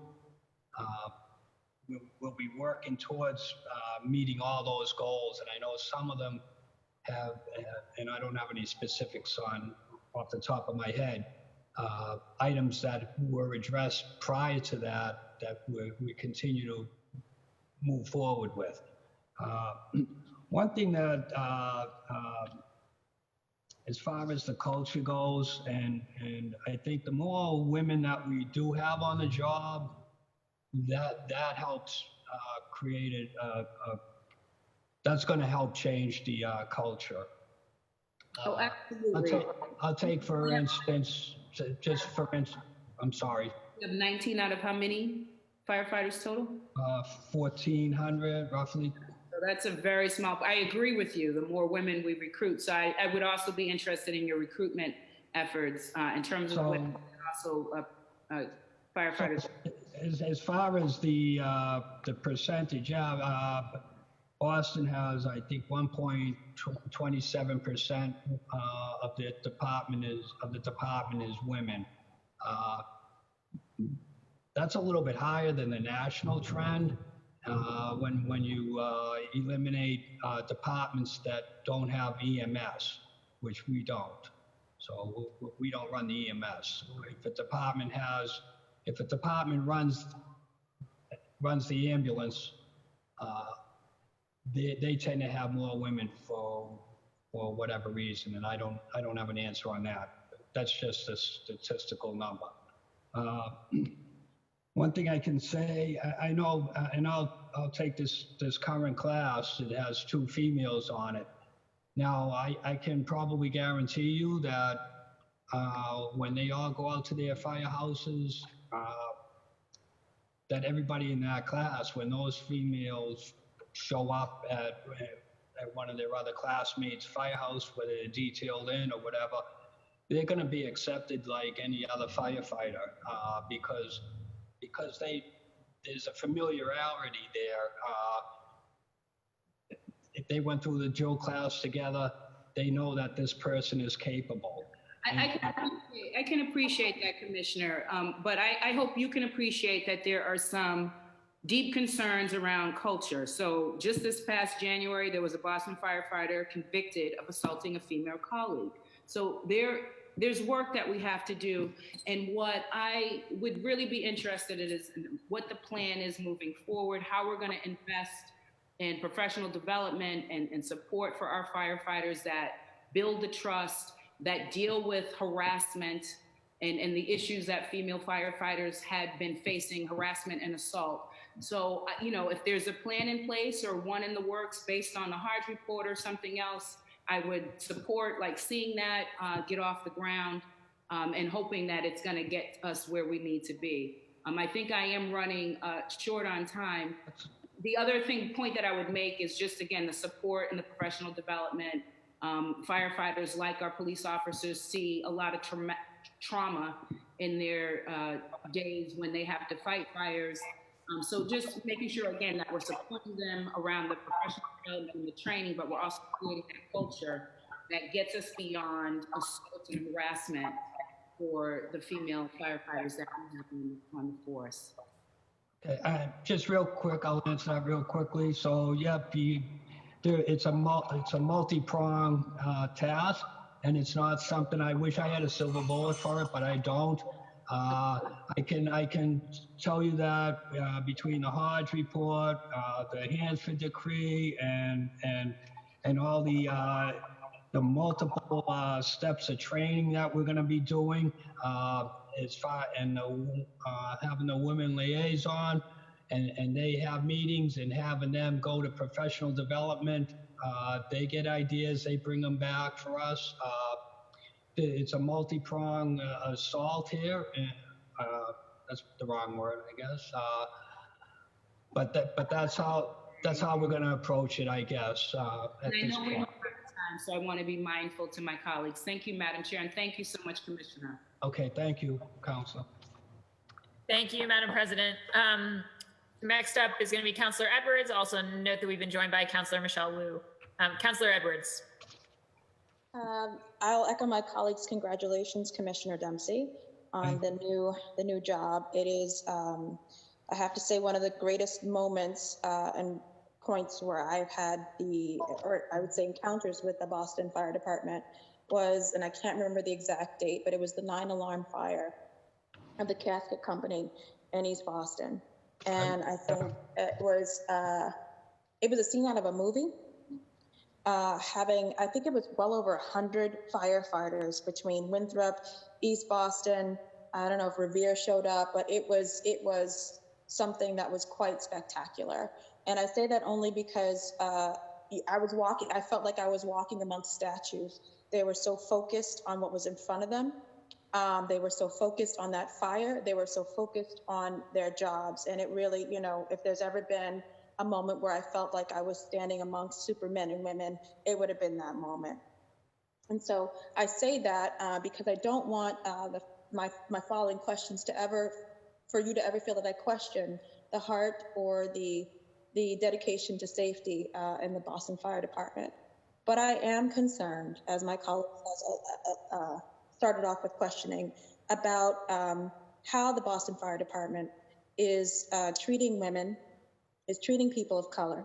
We'll be working towards meeting all those goals, and I know some of them have, and I don't have any specifics on off the top of my head, items that were addressed prior to that we continue to move forward with. One thing that, as far as the culture goes, and I think the more women that we do have on the job, that helps create that's going to help change the culture. Oh, absolutely. I'll take for instance, I'm sorry. You have 19 out of how many firefighters total? 1,400 roughly. So that's a very small, I agree with you, the more women we recruit. So I would also be interested in your recruitment efforts in terms of women, also firefighters. As far as the percentage, Boston has, I think, 1.27% of the department is women. That's a little bit higher than the national trend. When you eliminate departments that don't have EMS, which we don't. So we don't run the EMS. If a department runs the ambulance, they tend to have more women for whatever reason, and I don't have an answer on that. That's just a statistical number. One thing I can say, I know, and I'll take this current class. It has 2 females on it. Now, I can probably guarantee you that when they all go out to their firehouses, that everybody in that class, when those females show up at one of their other classmates' firehouse, whether they're detailed in or whatever, they're going to be accepted like any other firefighter because there's a familiarity there. If they went through the drill class together, they know that this person is capable. I can appreciate that, Commissioner, but I hope you can appreciate that there are some deep concerns around culture. So just this past January, there was a Boston firefighter convicted of assaulting a female colleague. So there's work that we have to do. And what I would really be interested in is what the plan is moving forward, how we're going to invest in professional development and support for our firefighters that build the trust, that deal with harassment and the issues that female firefighters had been facing, harassment and assault. So, if there's a plan in place or one in the works based on the Hodge report or something else, I would support seeing that get off the ground and hoping that it's going to get us where we need to be. I think I am running short on time. The other point that I would make is just, again, the support and the professional development. Firefighters, like our police officers, see a lot of trauma in their days when they have to fight fires. So just making sure, again, that we're supporting them around the professional development and the training, but we're also creating that culture that gets us beyond assault and harassment for the female firefighters that we have on the force. Okay, just real quick, I'll answer that real quickly. So, yep, it's a multi-pronged task, and it's not something I wish I had a silver bullet for it, but I don't. I can tell you that between the Hodge report, the Hansford decree, and all the multiple steps of training that we're going to be doing, as far and having the women liaison, and they have meetings and having them go to professional development. They get ideas, they bring them back for us. It's a multi-pronged assault here. That's the wrong word, I guess. But that's how we're going to approach it, I guess. At and I this know we're point. out of time, so I want to be mindful to my colleagues. Thank you, Madam Chair, and thank you so much, Commissioner. Okay, thank you, Councilor. Thank you, Madam President. Next up is going to be Councilor Edwards. Also note that we've been joined by Councilor Michelle Wu. Councilor Edwards. I'll echo my colleagues' congratulations, Commissioner Dempsey, on the new job. It is, I have to say, one of the greatest moments and points where I've had or I would say encounters with the Boston Fire Department was, and I can't remember the exact date, but it was the 9-alarm fire of the casket company in East Boston. And I think it was a scene out of a movie. I think it was well over 100 firefighters between Winthrop, East Boston. I don't know if Revere showed up, but it was something that was quite spectacular. And I say that only because I felt like I was walking amongst statues. They were so focused on what was in front of them. They were so focused on that fire. They were so focused on their jobs. And it really, if there's ever been a moment where I felt like I was standing amongst supermen and women, it would have been that moment. And so I say that because I don't want my following questions for you to ever feel that I question the heart or the the dedication to safety in the Boston Fire Department. But I am concerned, as my colleague has started off with questioning, about how the Boston Fire Department is treating women, is treating people of color.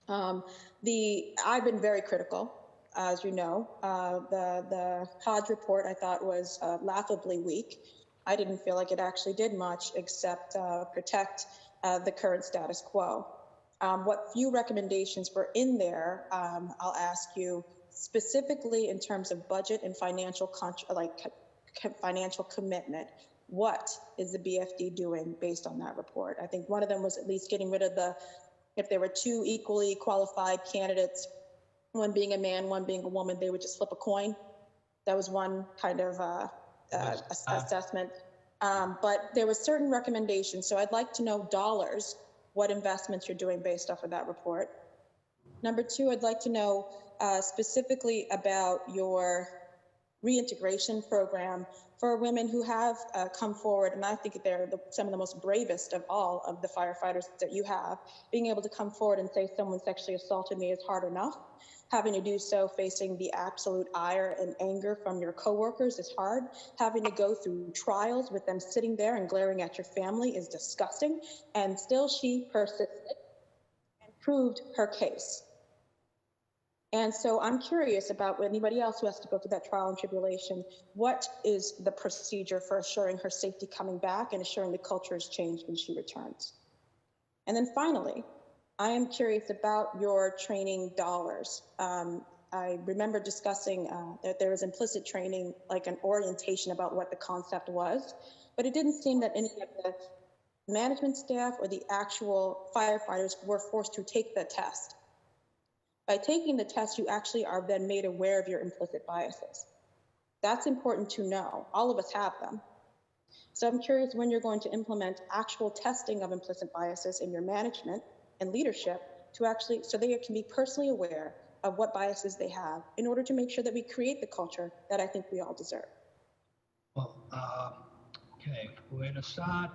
I've been very critical, as you know. The Hodge report I thought was laughably weak. I didn't feel like it actually did much except protect the current status quo. What few recommendations were in there, I'll ask you specifically in terms of budget and financial financial commitment. What is the BFD doing based on that report? I think one of them was at least getting rid of if there were two equally qualified candidates, one being a man, one being a woman, they would just flip a coin. That was one kind of assessment. But there were certain recommendations. So I'd like to know dollars, what investments you're doing based off of that report. Number two, I'd like to know specifically about your reintegration program for women who have come forward, and I think they're some of the most bravest of all of the firefighters that you have. Being able to come forward and say someone sexually assaulted me is hard enough. Having to do so facing the absolute ire and anger from your coworkers is hard. Having to go through trials with them sitting there and glaring at your family is disgusting. And still she persisted and proved her case. And so I'm curious about anybody else who has to go through that trial and tribulation. What is the procedure for assuring her safety coming back and assuring the culture has changed when she returns? And then finally, I am curious about your training dollars. I remember discussing that there was implicit training, like an orientation about what the concept was, but it didn't seem that any of the management staff or the actual firefighters were forced to take the test. By taking the test, you actually are then made aware of your implicit biases. That's important to know. All of us have them. So I'm curious when you're going to implement actual testing of implicit biases in your management and leadership to actually, so they can be personally aware of what biases they have in order to make sure that we create the culture that I think we all deserve. Well, okay, where to start?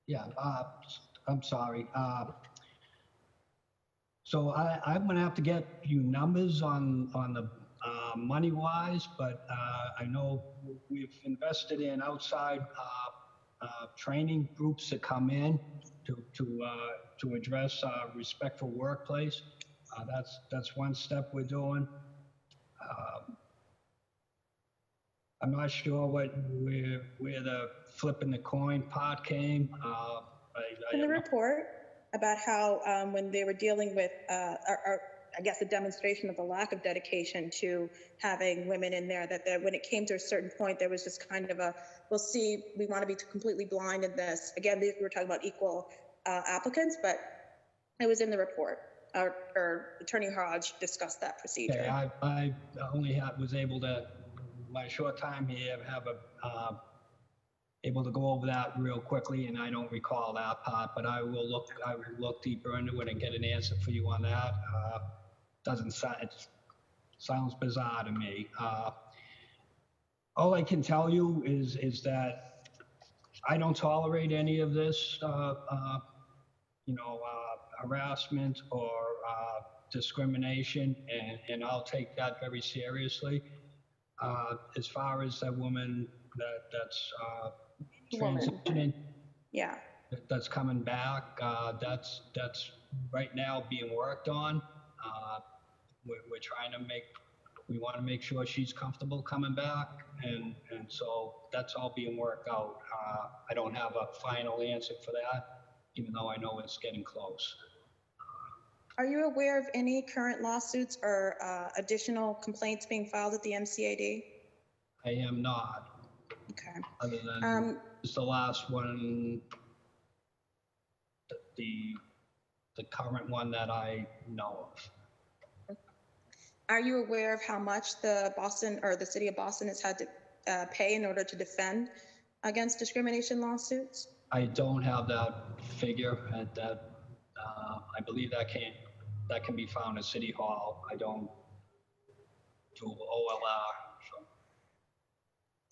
Yeah, I'm sorry. So I'm gonna have to get you numbers on the money-wise, but I know we've invested in outside training groups that come in to address respectful workplace. That's one step we're doing. I'm not sure where the flipping the coin part came. In the report about how when they were dealing with, I guess, a demonstration of the lack of dedication to having women in there, that when it came to a certain point, there was just kind of we'll see, we want to be completely blind in this. Again, we were talking about equal applicants, but it was in the report. Or Attorney Hodge discussed that procedure. Okay, I only was able to, my short time here, able to go over that real quickly, and I don't recall that part, but I will look deeper into it and get an answer for you on that. It sounds bizarre to me. All I can tell you is that I don't tolerate any of this, harassment or discrimination, and I'll take that very seriously. As far as that woman that's transitioning, yeah, that's coming back, that's right now being worked on. We're trying to we want to make sure she's comfortable coming back, and so that's all being worked out. I don't have a final answer for that, even though I know it's getting close. Are you aware of any current lawsuits or additional complaints being filed at the MCAD? I am not. Okay. Other than just the last one, the current one that I know of. Are you aware of how much the city of Boston has had to pay in order to defend against discrimination lawsuits? I don't have that figure. I believe that can be found at City Hall. I don't do OLR.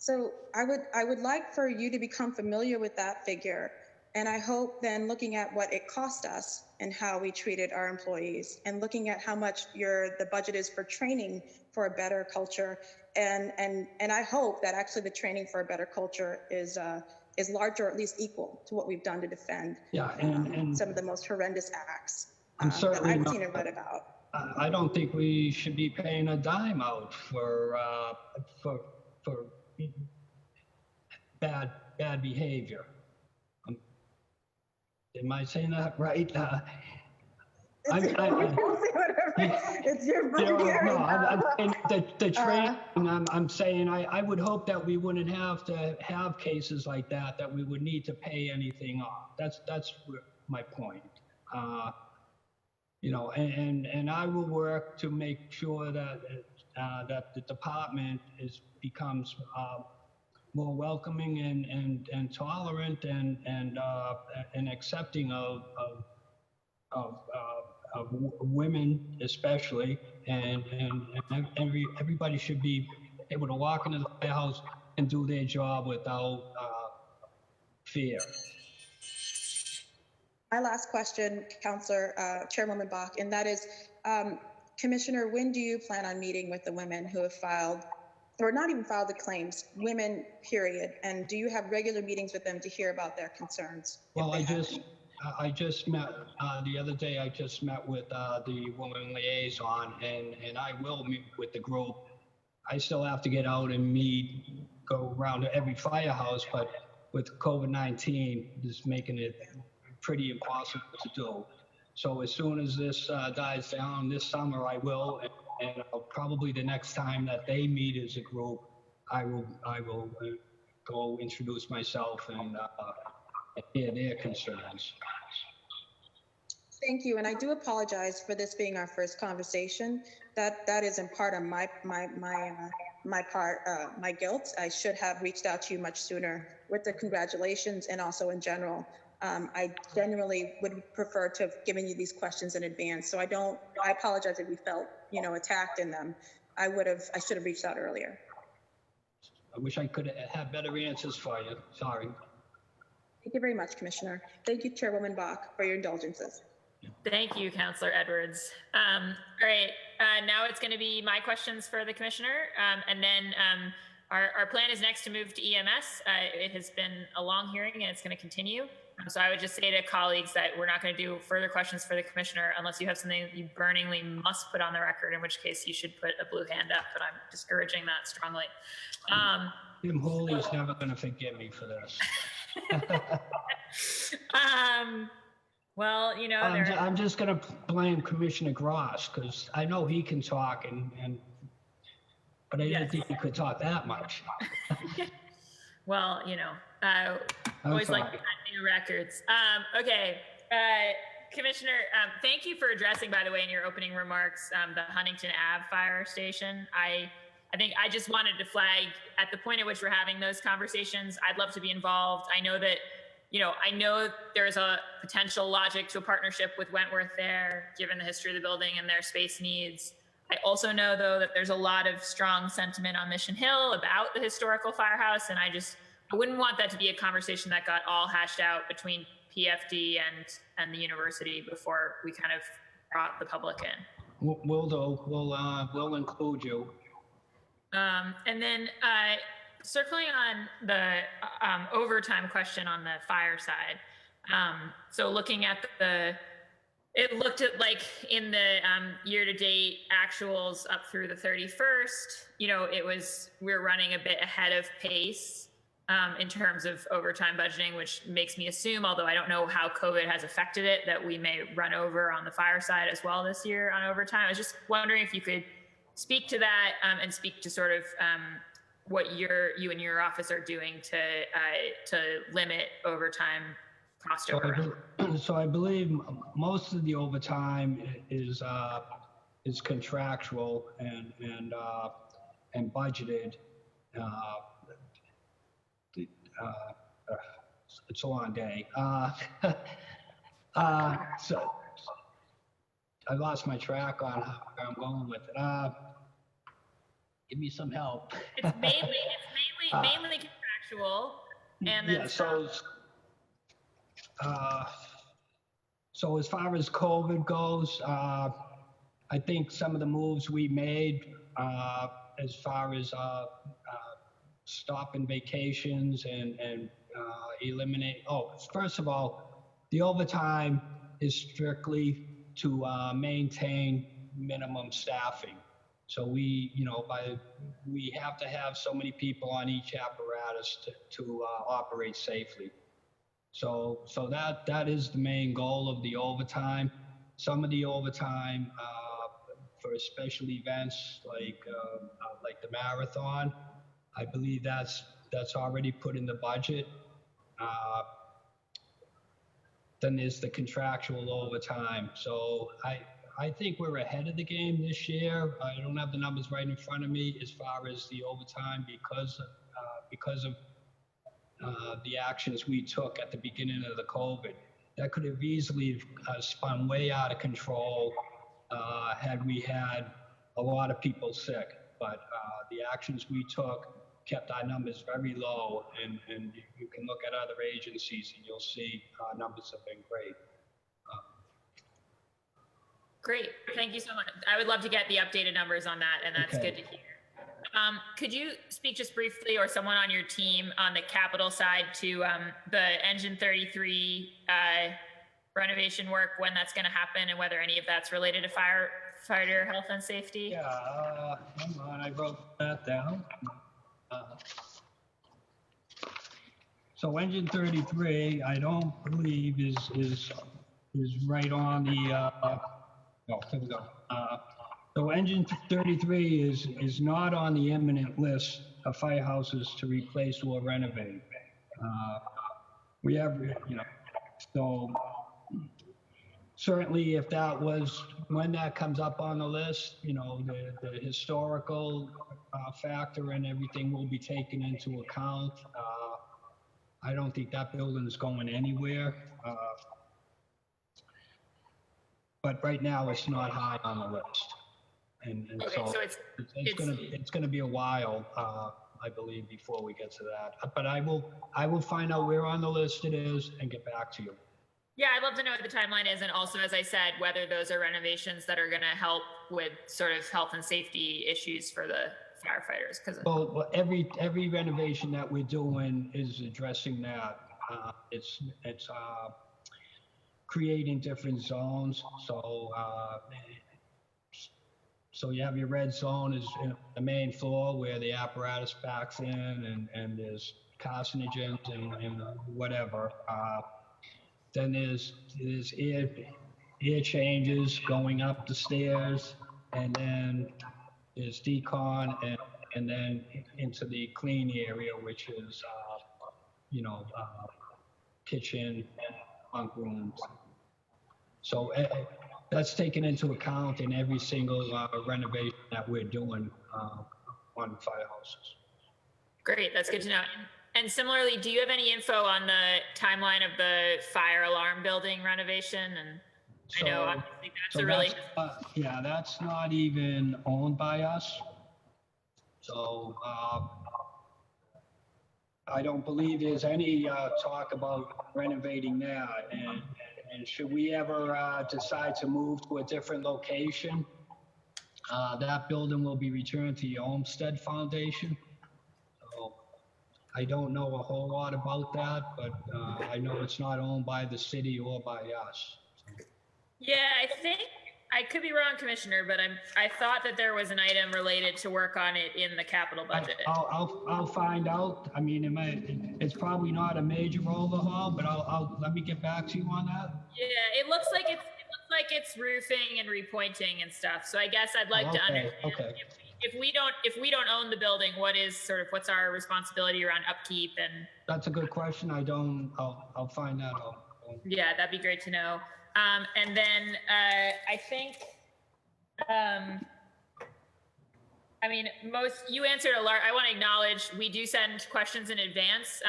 So I would like for you to become familiar with that figure. And I hope then looking at what it cost us and how we treated our employees and looking at how much the budget is for training for a better culture. And I hope that actually the training for a better culture is larger or at least equal to what we've done to defend and some of the most horrendous acts that I've seen and read about. I don't think we should be paying a dime out for bad behavior. Am I saying that right? It's your budget. The training, I'm saying I would hope that we wouldn't have to have cases like that we would need to pay anything off. That's my point. You know, and I will work to make sure that that the department becomes more welcoming and tolerant and accepting of women especially, and everybody should be able to walk into the firehouse and do their job without fear. My last question, Councillor Chairwoman Bach, and that is, Commissioner, when do you plan on meeting with the women who have filed, or not even filed the claims, women, period, and do you have regular meetings with them to hear about their concerns? Well, I just met the other day. I just met with the woman liaison, and I will meet with the group. I still have to get out and go around to every firehouse, but with COVID-19, it's making it pretty impossible to do. So as soon as this dies down this summer, I will, and probably the next time that they meet as a group, I will go introduce myself and hear their concerns. Thank you, and I do apologize for this being our first conversation. That is in part on my guilt. I should have reached out to you much sooner with the congratulations and also in general. I genuinely would prefer to have given you these questions in advance. So I apologize if you felt, attacked in them. I should have reached out earlier. I wish I could have better answers for you. Sorry. Thank you very much, Commissioner. Thank you, Chairwoman Bach, for your indulgences. Thank you, Councillor Edwards. All right, now it's going to be my questions for the Commissioner, and then our plan is next to move to EMS. It has been a long hearing and it's going to continue. So I would just say to colleagues that we're not going to do further questions for the Commissioner unless you have something you burningly must put on the record, in which case you should put a blue hand up, but I'm discouraging that strongly. Tim Hooley's never going to forgive me for this. Well, I'm just going to blame Commissioner Gross because I know he can talk, but I didn't think he could talk that much. Well, always like new records. Okay, Commissioner, thank you for addressing, by the way, in your opening remarks, the Huntington Ave fire station. I think I just wanted to flag at the point at which we're having those conversations, I'd love to be involved. I know that, I know there's a potential logic to a partnership with Wentworth there, given the history of the building and their space needs. I also know, though, that there's a lot of strong sentiment on Mission Hill about the historical firehouse, and I wouldn't want that to be a conversation that got all hashed out between PFD and the university before we kind of brought the public in. We'll include you. And then circling on the overtime question on the fire side. So looking at it looked at like in the year-to-date actuals up through the 31st, we're running a bit ahead of pace in terms of overtime budgeting, which makes me assume, although I don't know how COVID has affected it, that we may run over on the fire side as well this year on overtime. I was just wondering if you could speak to that and speak to sort of what you and your office are doing to limit overtime cost overrun. So I believe most of the overtime is contractual and budgeted. It's a long day. So I lost my track on where I'm going with it. Give me some help. It's mainly mainly contractual, and then Yeah, so as far as COVID goes, I think some of the moves we made as far as stopping vacations and eliminate, first of all, the overtime is strictly to maintain minimum staffing. So we have to have so many people on each apparatus to operate safely. So that is the main goal of the overtime. Some of the overtime for special events like the marathon, I believe that's already put in the budget. Then there's the contractual overtime. So I think we're ahead of the game this year. I don't have the numbers right in front of me as far as the overtime because of the actions we took at the beginning of the COVID. That could have easily spun way out of control had we had a lot of people sick. But the actions we took kept our numbers very low, and you can look at other agencies and you'll see our numbers have been great. Great, thank you so much. I would love to get the updated numbers on that, and that's good to hear. Could you speak just briefly, or someone on your team, on the capital side to the Engine 33 renovation work, when that's going to happen, and whether any of that's related to firefighter health and safety? Yeah, hang on, I wrote that down. So Engine 33, I don't believe is right on the. No, here we go. So Engine 33 is not on the imminent list of firehouses to replace or renovate. We have, so certainly if that was, when that comes up on the list, the historical factor and everything will be taken into account. I don't think that building is going anywhere. But right now it's not high on the list. And okay, so it's going to be a while, I believe, before we get to that. But I will find out where on the list it is and get back to you. Yeah, I'd love to know what the timeline is, and also, as I said, whether those are renovations that are going to help with sort of health and safety issues for the firefighters. Well, every renovation that we're doing is addressing that. It's creating different zones. So you have your red zone is the main floor where the apparatus backs in, and there's carcinogens and whatever. Then there's air changes going up the stairs, and then there's decon, and then into the clean area, which is kitchen and bunk rooms. So that's taken into account in every single renovation that we're doing on firehouses. Great, that's good to know. And similarly, do you have any info on the timeline of the fire alarm building renovation? And I know obviously that's not even owned by us. So I don't believe there's any talk about renovating that. And should we ever decide to move to a different location, that building will be returned to the Olmsted Foundation. So I don't know a whole lot about that, but I know it's not owned by the city or by us. Yeah, I think, I could be wrong, Commissioner, but I thought that there was an item related to work on it in the capital budget. I'll find out. I mean, it's probably not a major overhaul, but I'll let me get back to you on that. Yeah, it looks like it's roofing and repointing and stuff. So I guess I'd like to understand if we don't own the building, what's our responsibility around upkeep? And that's a good question. I'll find that out. Yeah, that'd be great to know. And then I think, you answered a lot. I want to acknowledge we do send questions in advance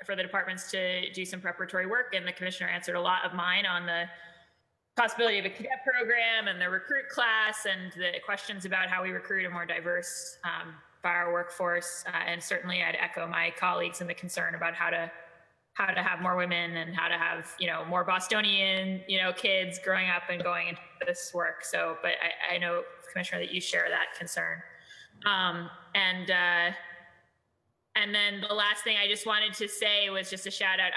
for the departments to do some preparatory work, and the commissioner answered a lot of mine on the possibility of a cadet program and the recruit class and the questions about how we recruit a more diverse fire workforce. And certainly I'd echo my colleagues in the concern about how to have more women and how to have, more Bostonian, kids growing up and going into this work. So, but I know, Commissioner, that you share that concern. And then the last thing I just wanted to say was just a shout out.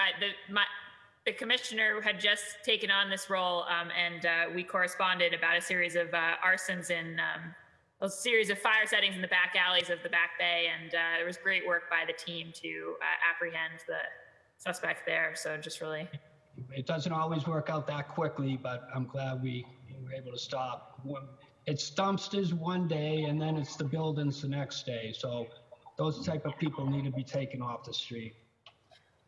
The commissioner had just taken on this role, and we corresponded about a series of arsons in a series of fire settings in the back alleys of the Back Bay, and there was great work by the team to apprehend the suspect there. So just really, it doesn't always work out that quickly, but I'm glad we were able to stop. It's dumpsters one day, and then it's the buildings the next day. So those type of people need to be taken off the street.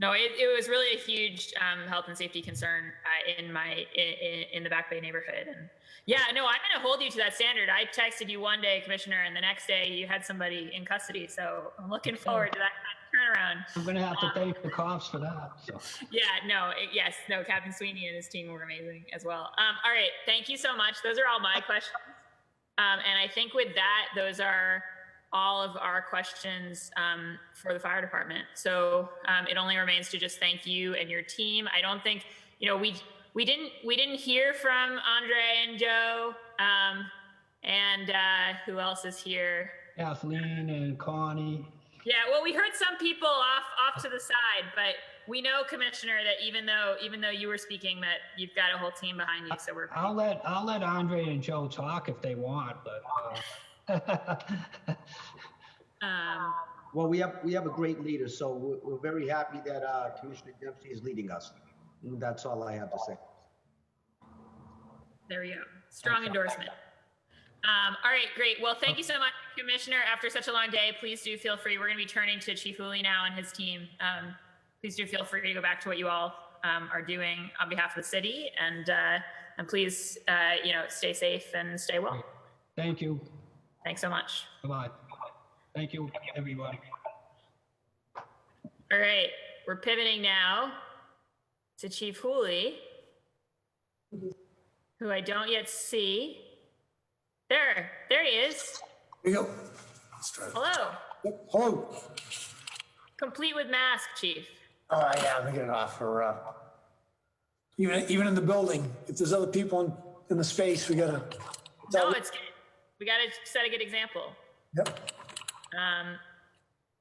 No, it was really a huge health and safety concern in the Back Bay neighborhood. And yeah, no, I'm going to hold you to that standard. I texted you one day, Commissioner, and the next day you had somebody in custody. So I'm looking forward to that kind of turnaround. I'm going to have to thank the cops for that. So. Yeah, Captain Sweeney and his team were amazing as well. All right, thank you so much. Those are all my questions. And I think with that, those are all of our questions for the fire department. So it only remains to just thank you and your team. I don't think, we didn't hear from Andre and Joe, and who else is here? Kathleen and Connie. Yeah, well, we heard some people off to the side, but we know, Commissioner, that even though you were speaking, that you've got a whole team behind you. So I'll let Andre and Joe talk if they want, but. Well, we have a great leader, so we're very happy that Commissioner Dempsey is leading us. And that's all I have to say. There we go. Strong endorsement. All right, great. Well, thank you so much, Commissioner. After such a long day, please do feel free. We're going to be turning to Chief Hooley now and his team. Please do feel free to go back to what you all are doing on behalf of the city, and please, stay safe and stay well. Thank you. Thanks so much. Bye-bye. Thank you, everyone. All right, we're pivoting now to Chief Hooley, who I don't yet see. There he is. Here we go. Let's try it. Hello. Yep. Hello. Complete with mask, Chief. Oh, yeah, let me get it off for, even in the building, if there's other people in the space, we gotta. No, we gotta set a good example. Yep.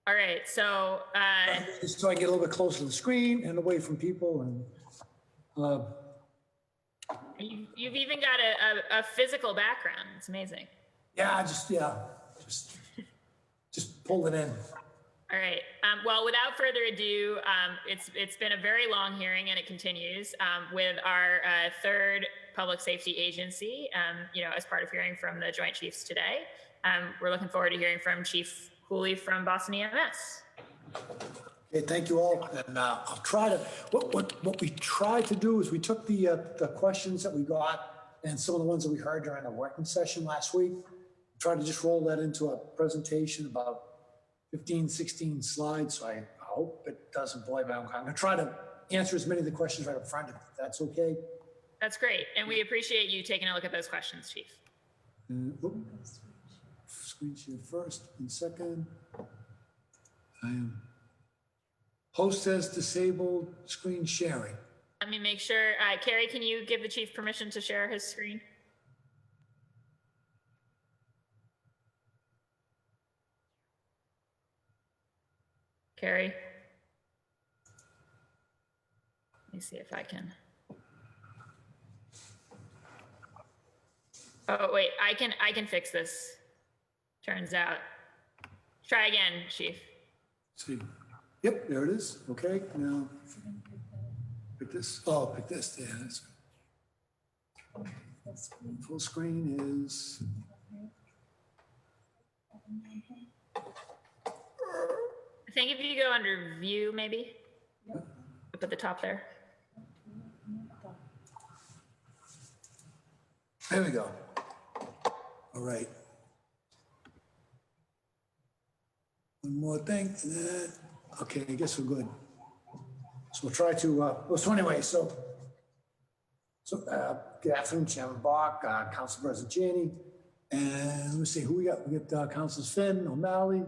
All right, so. So I get a little bit closer to the screen and away from people, and. You've even got a physical background. It's amazing. Yeah, just pull it in. All right. Well, without further ado, it's been a very long hearing, and it continues with our third public safety agency. As part of hearing from the Joint Chiefs today, we're looking forward to hearing from Chief Hooley from Boston EMS. Okay, thank you all, and I'll try to. What we tried to do is we took the questions that we got and some of the ones that we heard during the working session last week. Tried to just roll that into a presentation about 15, 16 slides. So I hope it doesn't bore you. I'm going to try to answer as many of the questions right up front, if that's okay. That's great, and we appreciate you taking a look at those questions, Chief. Screen share first and second. I am. Host has disabled screen sharing. Let me make sure. Carrie, can you give the chief permission to share his screen? Carrie? Let me see if I can. Oh, wait, I can fix this. Turns out. Try again, Chief. See. Yep, there it is. Okay, now pick this. Oh, pick this. Yeah, that's good. Full screen is. I think if you go under view, maybe. Yep. Up at the top there. There we go. All right. One more thing, and then. Okay, I guess we're good. So we'll try to, so anyway, good afternoon, Chairman Bach, Council President Cheney, And let me see who we got. We got Councilors Finn, O'Malley,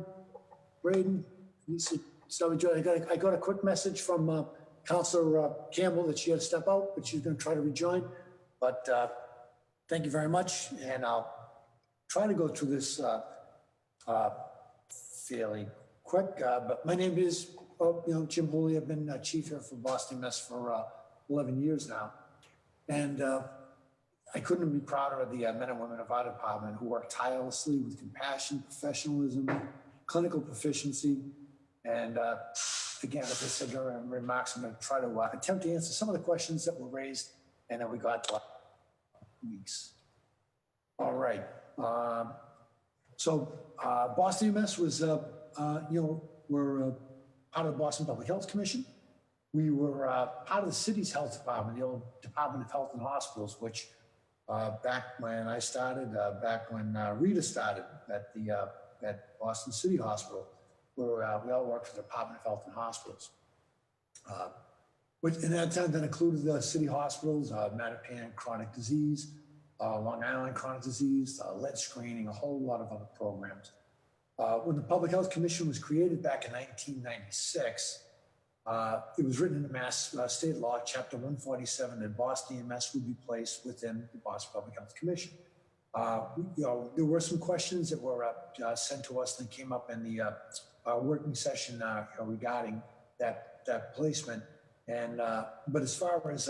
Braden, Lisa, Sally Joy. I got a quick message from Councilor Campbell that she had to step out, but she's going to try to rejoin. But thank you very much, and I'll try to go through this fairly quick. But my name is, Jim Hooley. I've been chief here for Boston Mess for 11 years now, and I couldn't be prouder of the men and women of our department who work tirelessly with compassion, professionalism, clinical proficiency, and again, as I said during my remarks, I'm going to try to attempt to answer some of the questions that were raised and that we got last weeks. All right. So Boston EMS was, we're part of the Boston Public Health Commission. We were part of the city's health department, the old Department of Health and Hospitals, which back when I started, back when Rita started at Boston City Hospital, where we all worked for the Department of Health and Hospitals. Which in that time that included the city hospitals, Mattapan chronic disease, Long Island chronic disease, lead screening, a whole lot of other programs. When the Public Health Commission was created back in 1996, it was written in the Mass State Law, Chapter 147, that Boston EMS would be placed within the Boston Public Health Commission. There were some questions that were sent to us that came up in the working session regarding that placement. And but as far as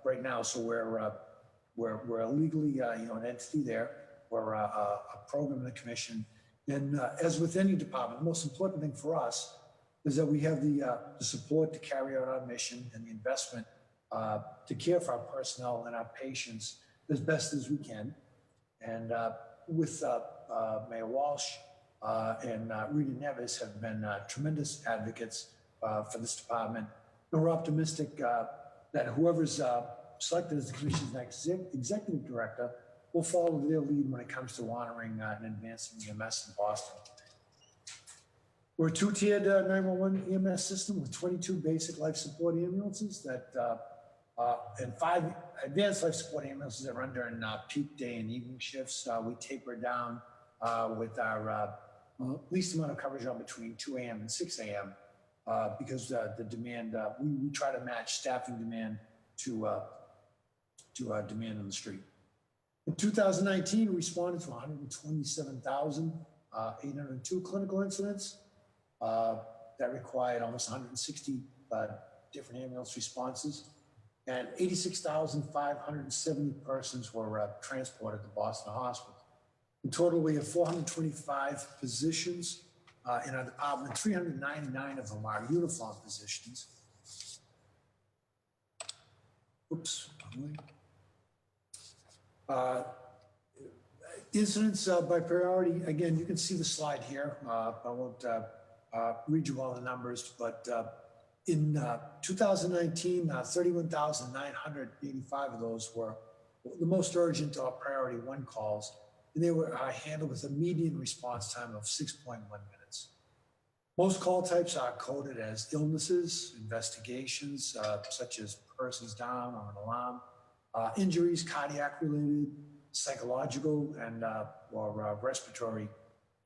right now, so we're legally an entity there. We're a program in the commission, and as with any department, the most important thing for us is that we have the support to carry out our mission and the investment to care for our personnel and our patients as best as we can. And with Mayor Walsh and Rita Neves have been tremendous advocates for this department. And we're optimistic that whoever's selected as the commission's next executive director will follow their lead when it comes to honoring and advancing EMS in Boston. We're a two-tiered 911 EMS system with 22 basic life support ambulances and 5 advanced life support ambulances that run during peak day and evening shifts. We taper down with our least amount of coverage on between 2 a.m. and 6 a.m. Because the demand, we try to match staffing demand to demand on the street. In 2019, we responded to 127,802 clinical incidents. That required almost 160 different ambulance responses, and 86,570 persons were transported to Boston Hospital. In total, we have 425 positions in our department. 399 of them are uniform positions. Oops. Incidents by priority, again, you can see the slide here. I won't read you all the numbers, but in 2019, 31,985 of those were the most urgent or priority 1 calls, and they were handled with a median response time of 6.1 minutes. Most call types are coded as illnesses, investigations, such as persons down or an alarm, injuries, cardiac related, psychological, and or respiratory,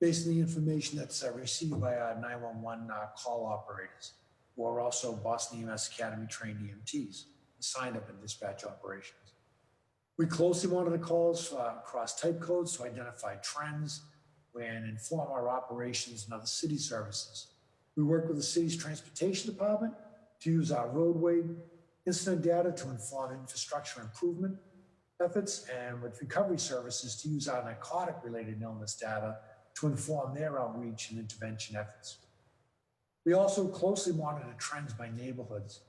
based on the information that's received by our 911 call operators, who are also Boston EMS Academy trained EMTs, assigned up in dispatch operations. We closely monitor calls across type codes to identify trends and inform our operations and other city services. We work with the city's transportation department to use our roadway incident data to inform infrastructure improvement efforts, and with recovery services to use our narcotic-related illness data to inform their outreach and intervention efforts. We also closely monitor trends by neighborhoods.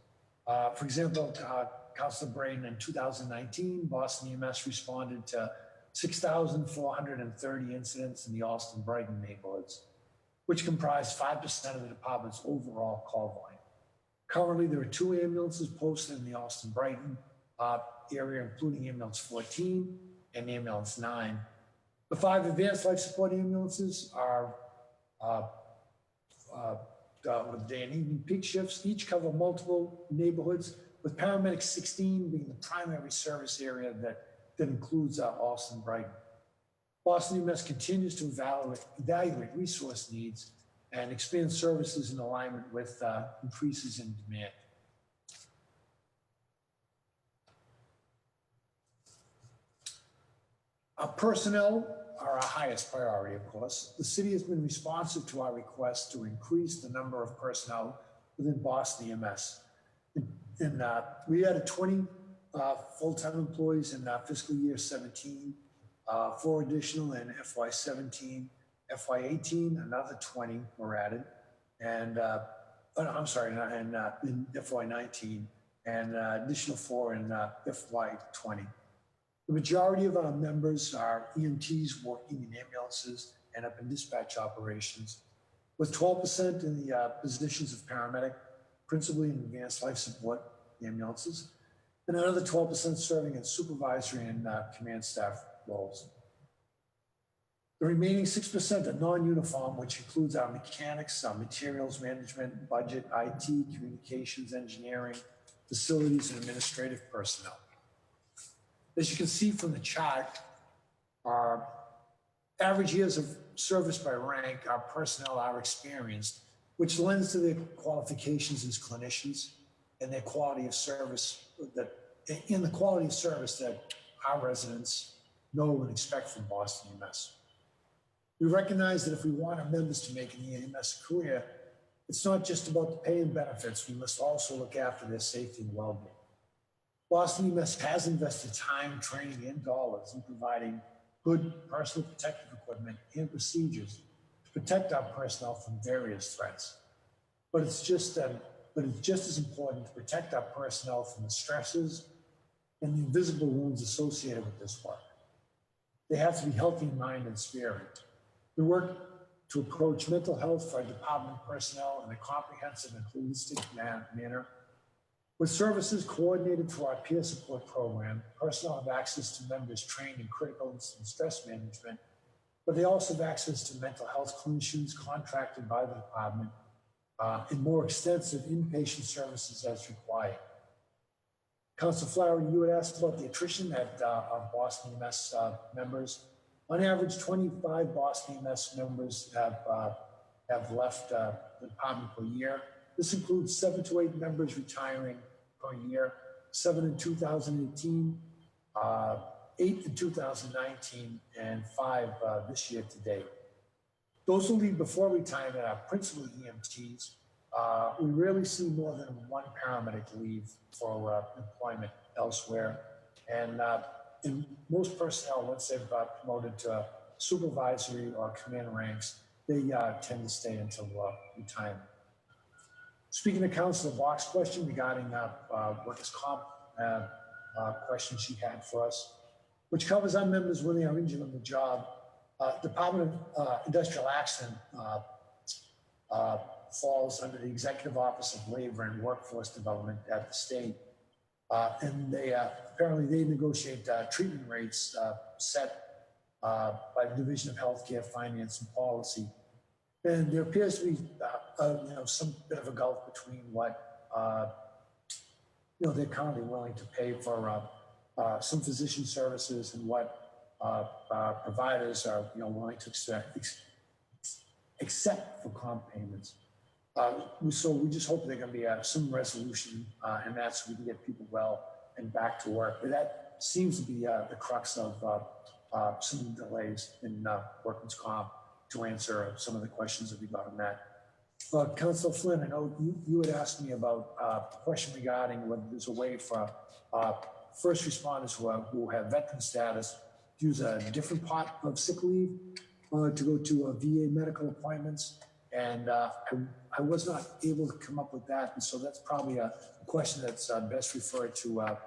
For example, Councilor Braden, in 2019, Boston EMS responded to 6,430 incidents in the Alston-Brighton neighborhoods, which comprise 5% of the department's overall call volume. Currently, there are 2 ambulances posted in the Alston-Brighton area, including ambulance 14 and ambulance 9. The 5 advanced life support ambulances are with day and evening peak shifts. Each cover multiple neighborhoods, with paramedics 16 being the primary service area that includes Alston-Brighton. Boston EMS continues to evaluate resource needs and expand services in alignment with increases in demand. Our personnel are our highest priority, of course. The city has been responsive to our request to increase the number of personnel within Boston EMS. We added 20 full-time employees in fiscal year 17, 4 additional in FY17, FY18, another 20 were added, and in FY19, and additional 4 in FY20. The majority of our members are EMTs working in ambulances and up in dispatch operations, with 12% in the positions of paramedic, principally in advanced life support ambulances, and another 12% serving in supervisory and command staff roles. The remaining 6% are non-uniform, which includes our mechanics, our materials management, budget, IT, communications, engineering, facilities, and administrative personnel. As you can see from the chart, our average years of service by rank, our personnel are experienced, which lends to their qualifications as clinicians and their quality of service that our residents know and expect from Boston EMS. We recognize that if we want our members to make an EMS career, it's not just about the pay and benefits. We must also look after their safety and well-being. Boston EMS has invested time, training, and dollars in providing good personal protective equipment and procedures to protect our personnel from various threats. But it's just as important to protect our personnel from the stresses and the invisible wounds associated with this work. They have to be healthy in mind and spirit. We work to approach mental health for our department personnel in a comprehensive and holistic manner. With services coordinated through our peer support program, personnel have access to members trained in critical incident stress management, but they also have access to mental health clinicians contracted by the department and more extensive inpatient services as required. Councilor Flaherty, you had asked about the attrition at our Boston EMS members. On average, 25 Boston EMS members have left the department per year. This includes 7 to 8 members retiring per year, 7 in 2018, 8 in 2019, and 5 this year to date. Those who leave before retirement are principally EMTs. We rarely see more than 1 paramedic leave for employment elsewhere. And most personnel, once they've promoted to supervisory or command ranks, they tend to stay until retirement. Speaking to Councilor Box's question regarding workers' comp question she had for us, which covers our members when they are injured on the job, Department of Industrial Accident falls under the Executive Office of Labor and Workforce Development at the state. And they apparently they negotiate treatment rates set by the Division of Healthcare, Finance, and Policy. And there appears to be, some bit of a gulf between what, they're currently willing to pay for some physician services and what providers are, willing to accept for comp payments. So we just hope there's going to be some resolution in that so we can get people well and back to work. But that seems to be the crux of some delays in workers' comp, to answer some of the questions that we got on that. Councilor Flynn, I know you had asked me about a question regarding whether there's a way for first responders who have veteran status to use a different pot of sick leave to go to VA medical appointments. And I was not able to come up with that. And so that's probably a question that's best referred to our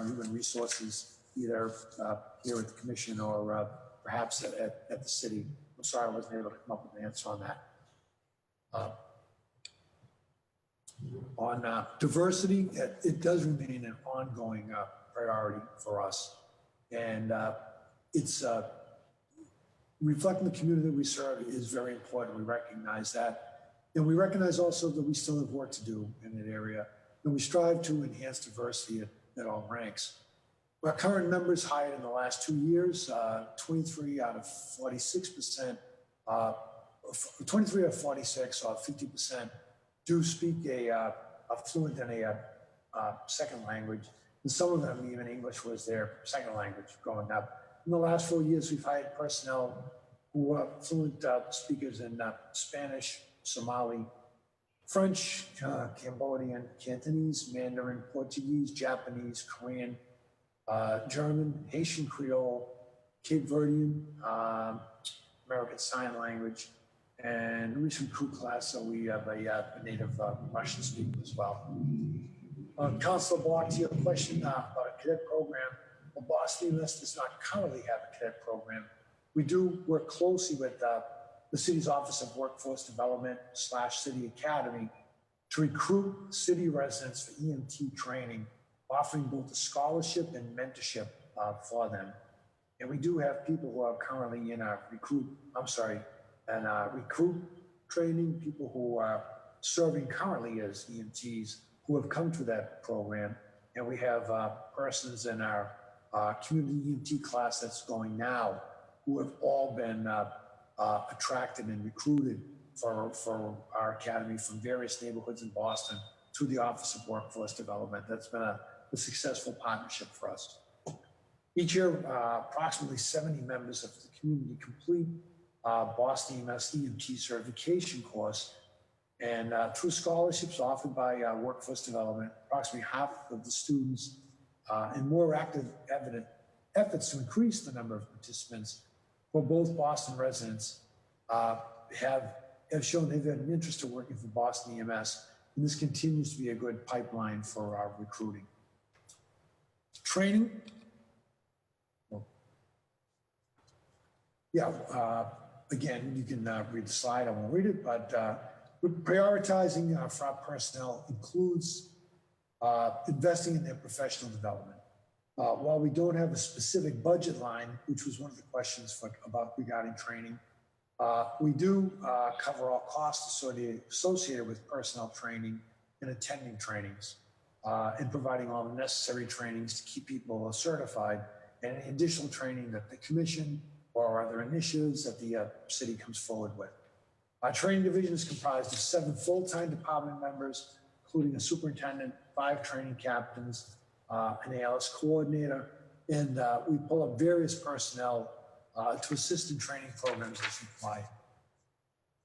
human resources, either here at the commission or perhaps at the city. I'm sorry I wasn't able to come up with an answer on that. On diversity, it does remain an ongoing priority for us. And it's reflecting the community that we serve is very important. We recognize that. And we recognize also that we still have work to do in that area. And we strive to enhance diversity at all ranks. Our current members hired in the last 2 years, 23 out of 46%, 23 out of 46, or 50%, do speak a fluent in a second language. And some of them, even English was their second language growing up. In the last 4 years, we've hired personnel who are fluent speakers in Spanish, Somali, French, Cambodian, Cantonese, Mandarin, Portuguese, Japanese, Korean, German, Haitian Creole, Cape Verdean, American Sign Language, and recent crew class, so we have a native Russian speaker as well. Councilor Block, to your question about a cadet program, well, Boston EMS does not currently have a cadet program. We do work closely with the city's Office of Workforce Development / City Academy to recruit city residents for EMT training, offering both a scholarship and mentorship for them. And we do have people who are currently in our recruit training, people who are serving currently as EMTs who have come to that program. And we have persons in our community EMT class that's going now who have all been attracted and recruited for our academy from various neighborhoods in Boston through the Office of Workforce Development. That's been a successful partnership for us. Each year, approximately 70 members of the community complete Boston EMS EMT certification course. And through scholarships offered by Workforce Development, approximately half of the students and more active efforts to increase the number of participants for both Boston residents have shown they've had an interest in working for Boston EMS. And this continues to be a good pipeline for our recruiting. Training. Again, you can read the slide. I won't read it, but prioritizing for our personnel includes investing in their professional development. While we don't have a specific budget line, which was one of the questions regarding training, we do cover all costs associated with personnel training and attending trainings and providing all the necessary trainings to keep people certified and any additional training that the commission or other initiatives that the city comes forward with. Our training division is comprised of 7 full-time department members, including a superintendent, 5 training captains, an ALS coordinator, and we pull up various personnel to assist in training programs as required.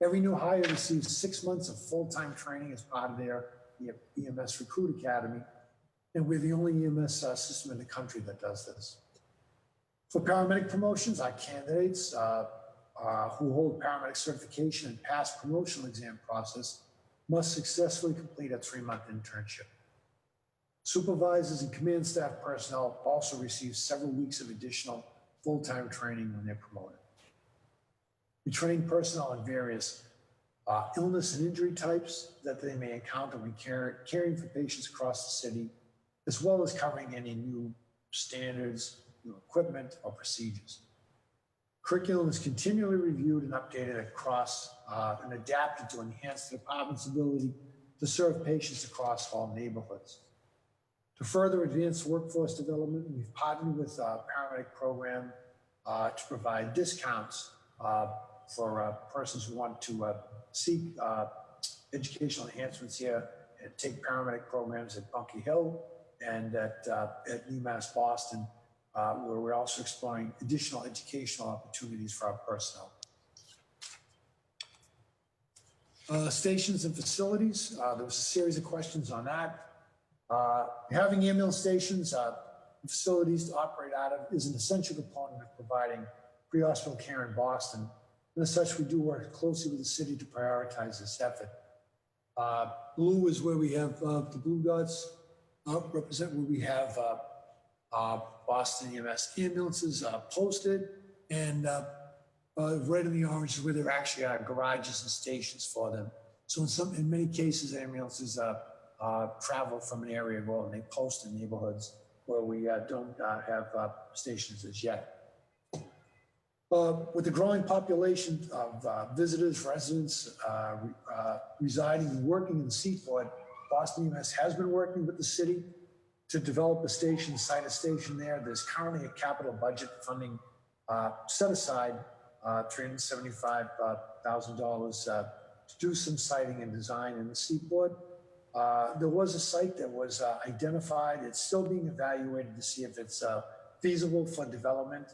Every new hire receives 6 months of full-time training as part of their EMS Recruit Academy, and we're the only EMS system in the country that does this. For paramedic promotions, our candidates who hold paramedic certification and pass promotional exam process must successfully complete a 3-month internship. Supervisors and command staff personnel also receive several weeks of additional full-time training when they're promoted. We train personnel on various illness and injury types that they may encounter when caring for patients across the city, as well as covering any new standards, new equipment, or procedures. Curriculum is continually reviewed and updated across and adapted to enhance the department's ability to serve patients across all neighborhoods. To further advance workforce development, we've partnered with a paramedic program to provide discounts for persons who want to seek educational enhancements here and take paramedic programs at Bunkie Hill and at UMass Boston, where we're also exploring additional educational opportunities for our personnel. Stations and facilities, there was a series of questions on that. Having ambulance stations, facilities to operate out of is an essential component of providing pre-hospital care in Boston. And as such, we do work closely with the city to prioritize this effort. Blue is where we have the blue dots represent where we have Boston EMS ambulances posted, and red and the orange is where there actually are garages and stations for them. So in many cases, ambulances travel from an area and they post in neighborhoods where we don't have stations as yet. With the growing population of visitors, residents residing and working in the Seaport, Boston EMS has been working with the city to develop a station, site a station there. There's currently a capital budget funding set aside, $375,000 to do some siting and design in the Seaport. There was a site that was identified. It's still being evaluated to see if it's feasible for development.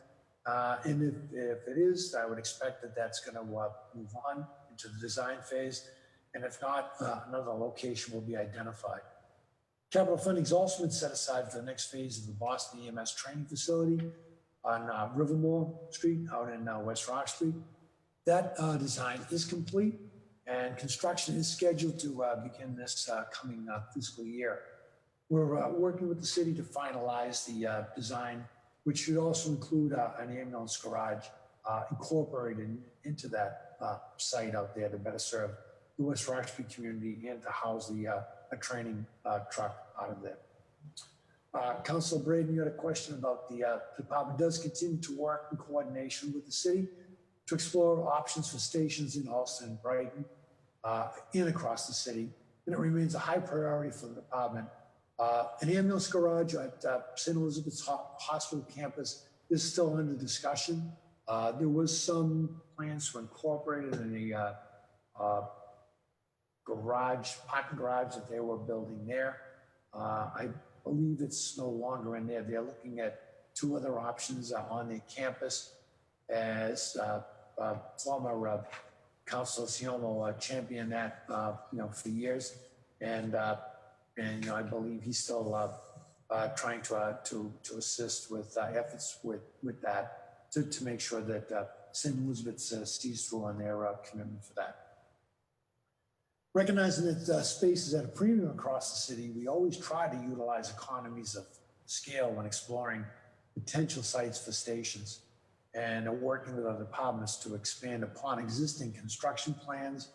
And if it is, I would expect that that's going to move on into the design phase. And if not, another location will be identified. Capital funding has also been set aside for the next phase of the Boston EMS training facility on Rivermore Street out in West Roxbury. That design is complete and construction is scheduled to begin this coming fiscal year. We're working with the city to finalize the design, which should also include an ambulance garage incorporated into that site out there to better serve the West Roxbury community and to house a training truck out of there. Councilor Braden, you had a question about the department does continue to work in coordination with the city to explore options for stations in Alston and Brighton and across the city. And it remains a high priority for the department. An ambulance garage at St. Elizabeth's Hospital campus is still under discussion. There was some plans to incorporate it in a parking garage that they were building there. I believe it's no longer in there. They're looking at two other options on their campus. As former Councilor Siomo championed that for years, and I believe he's still trying to assist with efforts with that to make sure that St. Elizabeth sees through on their commitment for that. Recognizing that space is at a premium across the city, we always try to utilize economies of scale when exploring potential sites for stations and working with other departments to expand upon existing construction plans.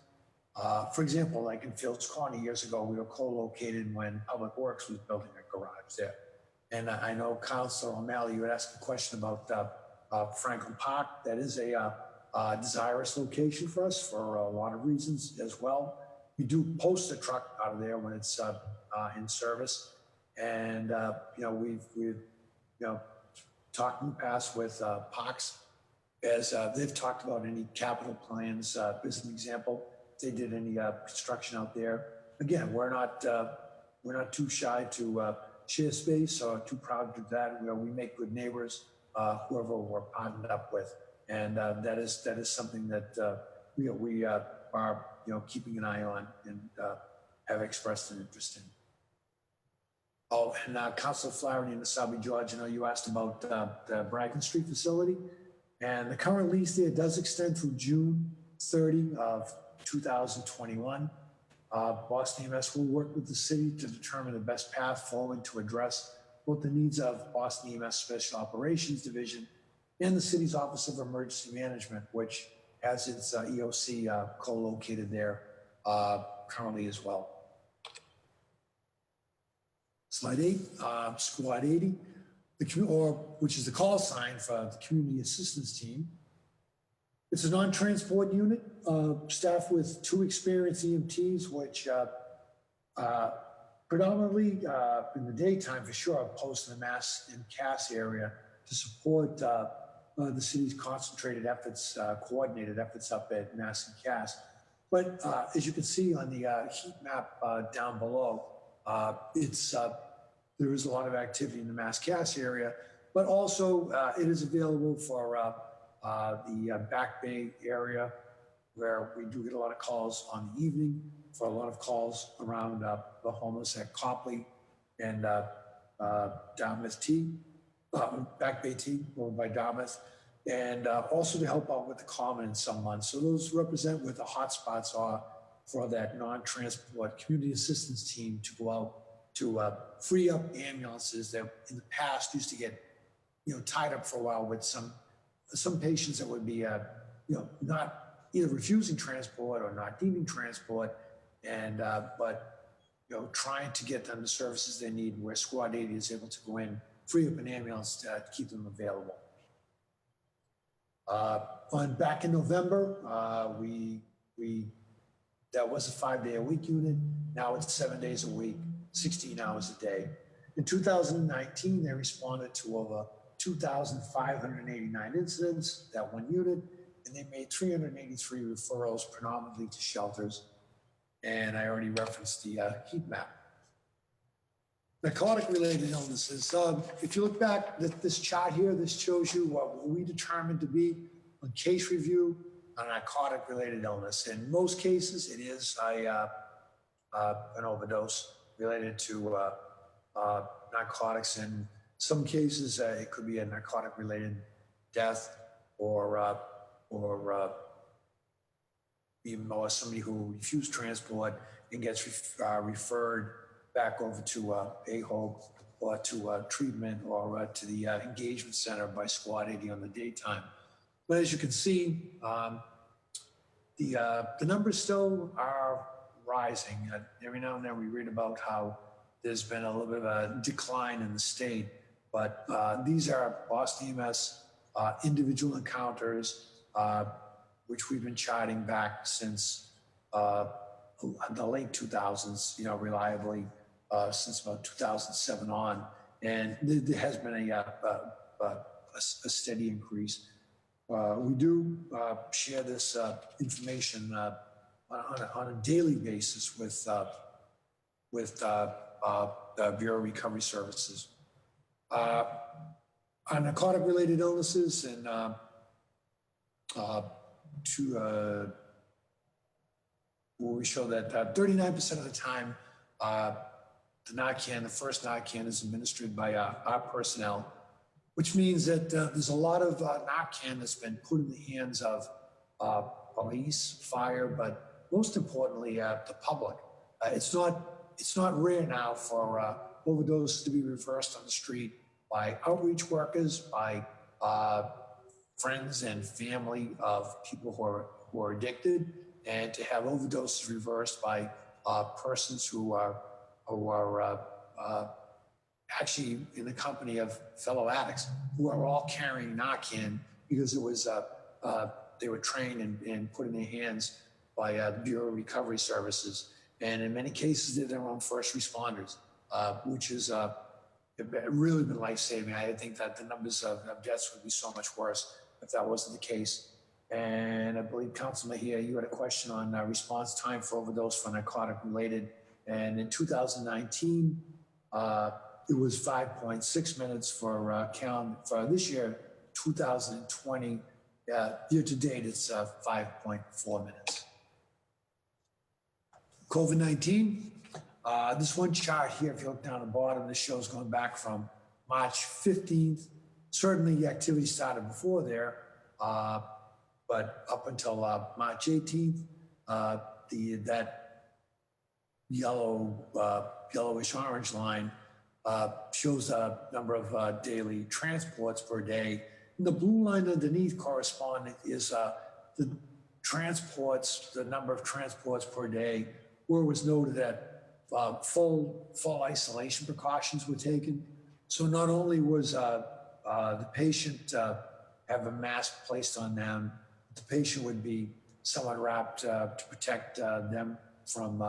For example, like in Fields Corner years ago, we were co-located when Public Works was building a garage there. And I know Councilor O'Malley, you had asked a question about Franklin Park. That is a desirous location for us for a lot of reasons as well. We do post a truck out of there when it's in service, and we've talked in the past with Parks as they've talked about any capital plans. As an example, if they did any construction out there. Again, we're not too shy to share space or too proud to do that. We make good neighbors, whoever we're partnered up with, and that is something that we are keeping an eye on and have expressed an interest in. Oh, and Councilor Flaherty and Asabi George, I know you asked about the Braggon Street facility, and the current lease there does extend through June 30 of 2021. Boston EMS will work with the city to determine the best path forward to address both the needs of Boston EMS Special Operations Division and the city's Office of Emergency Management, which has its EOC co-located there currently as well. Slide 8, Squad 80, which is the call sign for the Community Assistance Team. It's a non-transport unit staffed with 2 experienced EMTs, which predominantly in the daytime for sure post in the Mass and Cass area to support the city's concentrated efforts, coordinated efforts up at Mass and Cass. But as you can see on the heat map down below, there is a lot of activity in the Mass Cass area, but also it is available for the Back Bay area, where we do get a lot of calls on the evening, for a lot of calls around the homeless at Copley and Dartmouth T, Back Bay T, over by Dartmouth, and also to help out with the Common in some months. So those represent what the hotspots are for that non-transport community assistance team to go out to free up ambulances that in the past used to get tied up for a while with some patients that would be not either refusing transport or not needing transport, and but trying to get them the services they need, where Squad 80 is able to go in, free up an ambulance to keep them available. Back in November, that was a 5-day-a-week unit. Now it's 7 days a week, 16 hours a day. In 2019, they responded to over 2,589 incidents, that one unit, and they made 383 referrals, predominantly to shelters. And I already referenced the heat map. Narcotic-related illnesses. If you look back at this chart here, this shows you what we determined to be on case review a narcotic-related illness. In most cases, it is an overdose related to narcotics. In some cases, it could be a narcotic-related death or even more somebody who refused transport and gets referred back over to A-Hope or to treatment or to the engagement center by Squad 80 on the daytime. But as you can see, the numbers still are rising. Every now and then we read about how there's been a little bit of a decline in the state, but these are Boston EMS individual encounters, which we've been charting back since the late 2000s, reliably since about 2007 on, and there has been a steady increase. We do share this information on a daily basis with the Bureau of Recovery Services. On narcotic-related illnesses and where we show that 39% of the time, the Narcan, the first Narcan, is administered by our personnel, which means that there's a lot of Narcan that's been put in the hands of police, fire, but most importantly, the public. It's not rare now for overdoses to be reversed on the street by outreach workers, by friends and family of people who are addicted, and to have overdoses reversed by persons who are actually in the company of fellow addicts who are all carrying Narcan because it was they were trained and put in their hands by the Bureau of Recovery Services, and in many cases they're their own first responders, which has really been life-saving. I think that the numbers of deaths would be so much worse if that wasn't the case. And I believe, Councilman, here you had a question on response time for overdose for narcotic-related. And in 2019, it was 5.6 minutes for this year, 2020. Year to date, it's 5.4 minutes. COVID-19. This one chart here, if you look down the bottom, this shows going back from March 15th. Certainly, the activity started before there, but up until March 18th, that yellowish orange line shows a number of daily transports per day. And the blue line underneath corresponding is the transports, the number of transports per day, where it was noted that full isolation precautions were taken. So not only was the patient have a mask placed on them, the patient would be somewhat wrapped to protect them from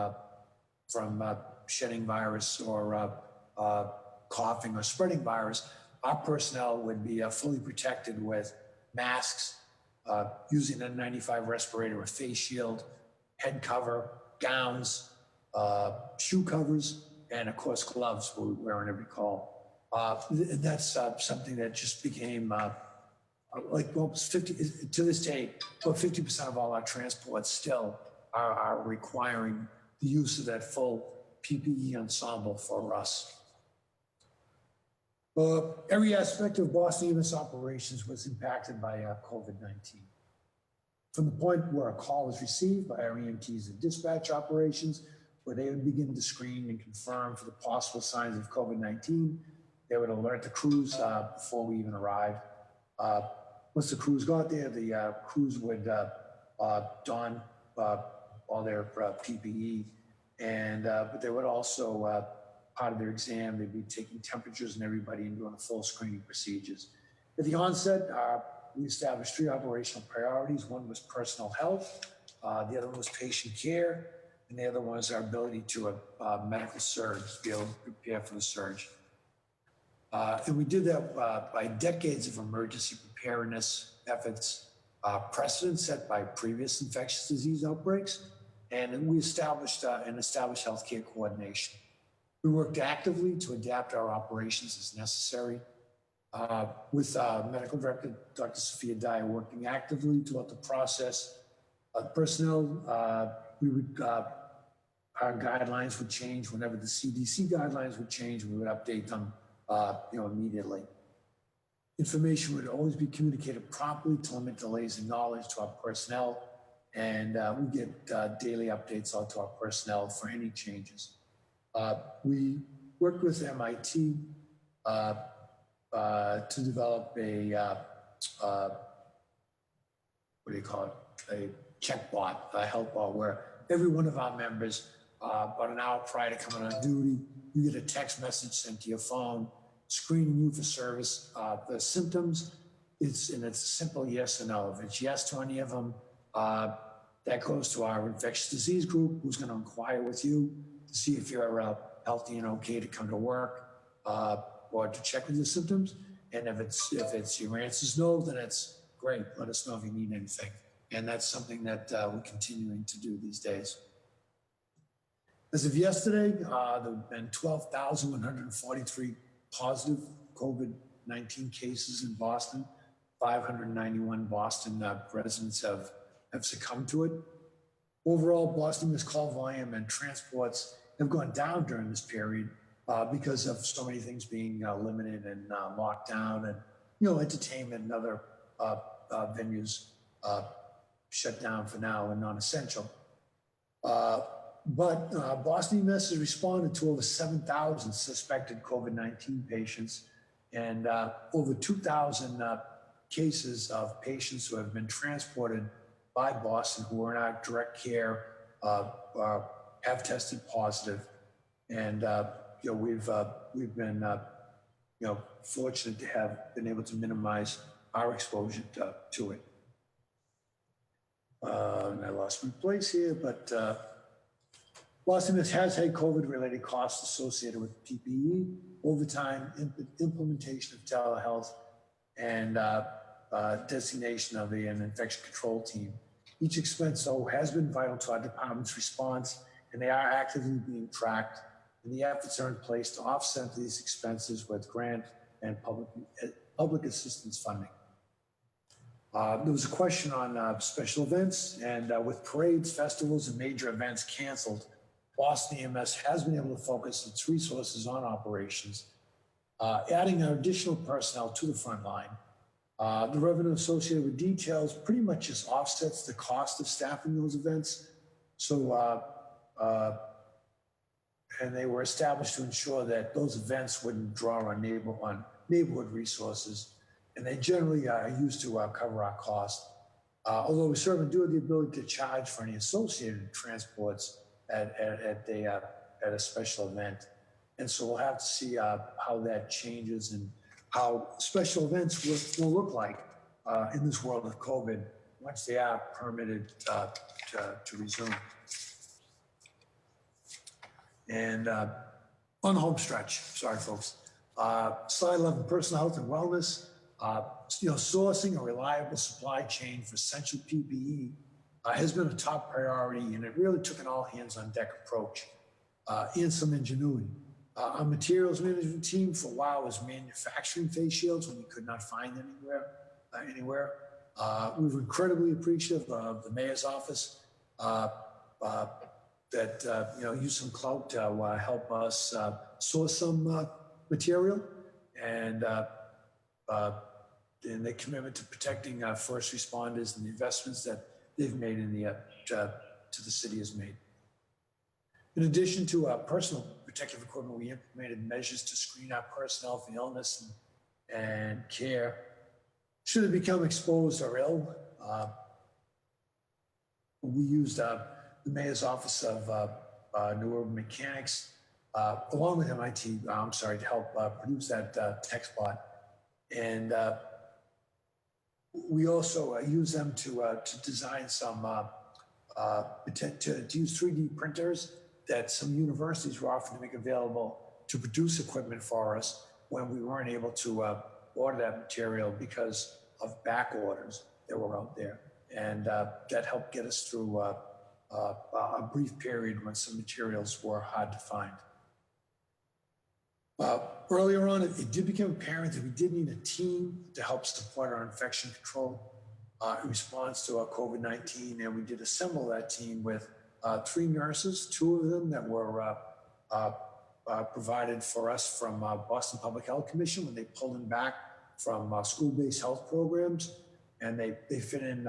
shedding virus or coughing or spreading virus. Our personnel would be fully protected with masks, using a N95 respirator, a face shield, head cover, gowns, shoe covers, and of course gloves we wear on every call. And that's something that just became almost 50, to this day, about 50% of all our transports still are requiring the use of that full PPE ensemble for us. Every aspect of Boston EMS operations was impacted by COVID-19. From the point where a call is received by our EMTs and dispatch operations, where they would begin to screen and confirm for the possible signs of COVID-19, they would alert the crews before we even arrived. Once the crews got there, the crews would don all their PPE, and but they would also, part of their exam, they'd be taking temperatures and everybody and doing the full screening procedures. At the onset, we established 3 operational priorities. One was personal health, the other one was patient care, and the other one is our ability to medical surge, be able to prepare for the surge. And we did that by decades of emergency preparedness efforts, precedents set by previous infectious disease outbreaks, and we established healthcare coordination. We worked actively to adapt our operations as necessary, with Medical Director Dr. Sophia Dyer working actively throughout the process. Personnel, our guidelines would change whenever the CDC guidelines would change. We would update them, immediately. Information would always be communicated promptly to limit delays in knowledge to our personnel, and we get daily updates out to our personnel for any changes. We worked with MIT to develop a a checkbot, a help bot, where every one of our members, about an hour prior to coming on duty, you get a text message sent to your phone, screening you for service, the symptoms. It's a simple yes or no. If it's yes to any of them, that goes to our infectious disease group, who's going to inquire with you to see if you're healthy and okay to come to work, or to check with your symptoms. And if it's your answer's no, then it's great. Let us know if you need anything. And that's something that we're continuing to do these days. As of yesterday, there have been 12,143 positive COVID-19 cases in Boston. 591 Boston residents have succumbed to it. Overall, Boston missed call volume and transports have gone down during this period because of so many things being limited and locked down, and entertainment and other venues shut down for now and non-essential. But Boston EMS has responded to over 7,000 suspected COVID-19 patients and over 2,000 cases of patients who have been transported by Boston who are in our direct care have tested positive. And we've been fortunate to have been able to minimize our exposure to it. And I lost my place here, but Boston has had COVID-related costs associated with PPE, overtime, implementation of telehealth, and designation of an infection control team. Each expense, though, has been vital to our department's response, and they are actively being tracked, and the efforts are in place to offset these expenses with grant and public assistance funding. There was a question on special events, and with parades, festivals, and major events canceled, Boston EMS has been able to focus its resources on operations, adding additional personnel to the front line. The revenue associated with details pretty much just offsets the cost of staffing those events. So, and they were established to ensure that those events wouldn't draw on neighborhood resources, and they generally are used to cover our costs. Although we certainly do have the ability to charge for any associated transports at a special event. And so we'll have to see how that changes and how special events will look like in this world of COVID once they are permitted to resume. And on the home stretch, sorry folks, slide 11, personal health and wellness. Sourcing a reliable supply chain for essential PPE has been a top priority, and it really took an all-hands-on-deck approach and some ingenuity. Our materials management team for a while was manufacturing face shields when we could not find them anywhere. We were incredibly appreciative of the mayor's office that used some clout to help us source some material, and their commitment to protecting first responders and the investments that they've made in to the city has made. In addition to personal protective equipment, we implemented measures to screen our personnel for illness and care should they become exposed or ill. We used the mayor's office of New Urban Mechanics, along with MIT, to help produce that text bot. And we also use them to design some, to use 3D printers that some universities were offering to make available to produce equipment for us when we weren't able to order that material because of back orders that were out there. And that helped get us through a brief period when some materials were hard to find. Earlier on, it did become apparent that we did need a team to help support our infection control in response to COVID-19, and we did assemble that team with 3 nurses, 2 of them that were provided for us from Boston Public Health Commission when they pulled them back from school-based health programs, and they fit in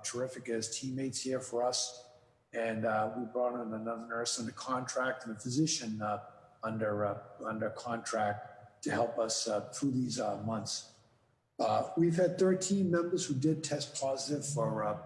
terrific as teammates here for us. And we brought in another nurse under contract and a physician under contract to help us through these months. We've had 13 members who did test positive for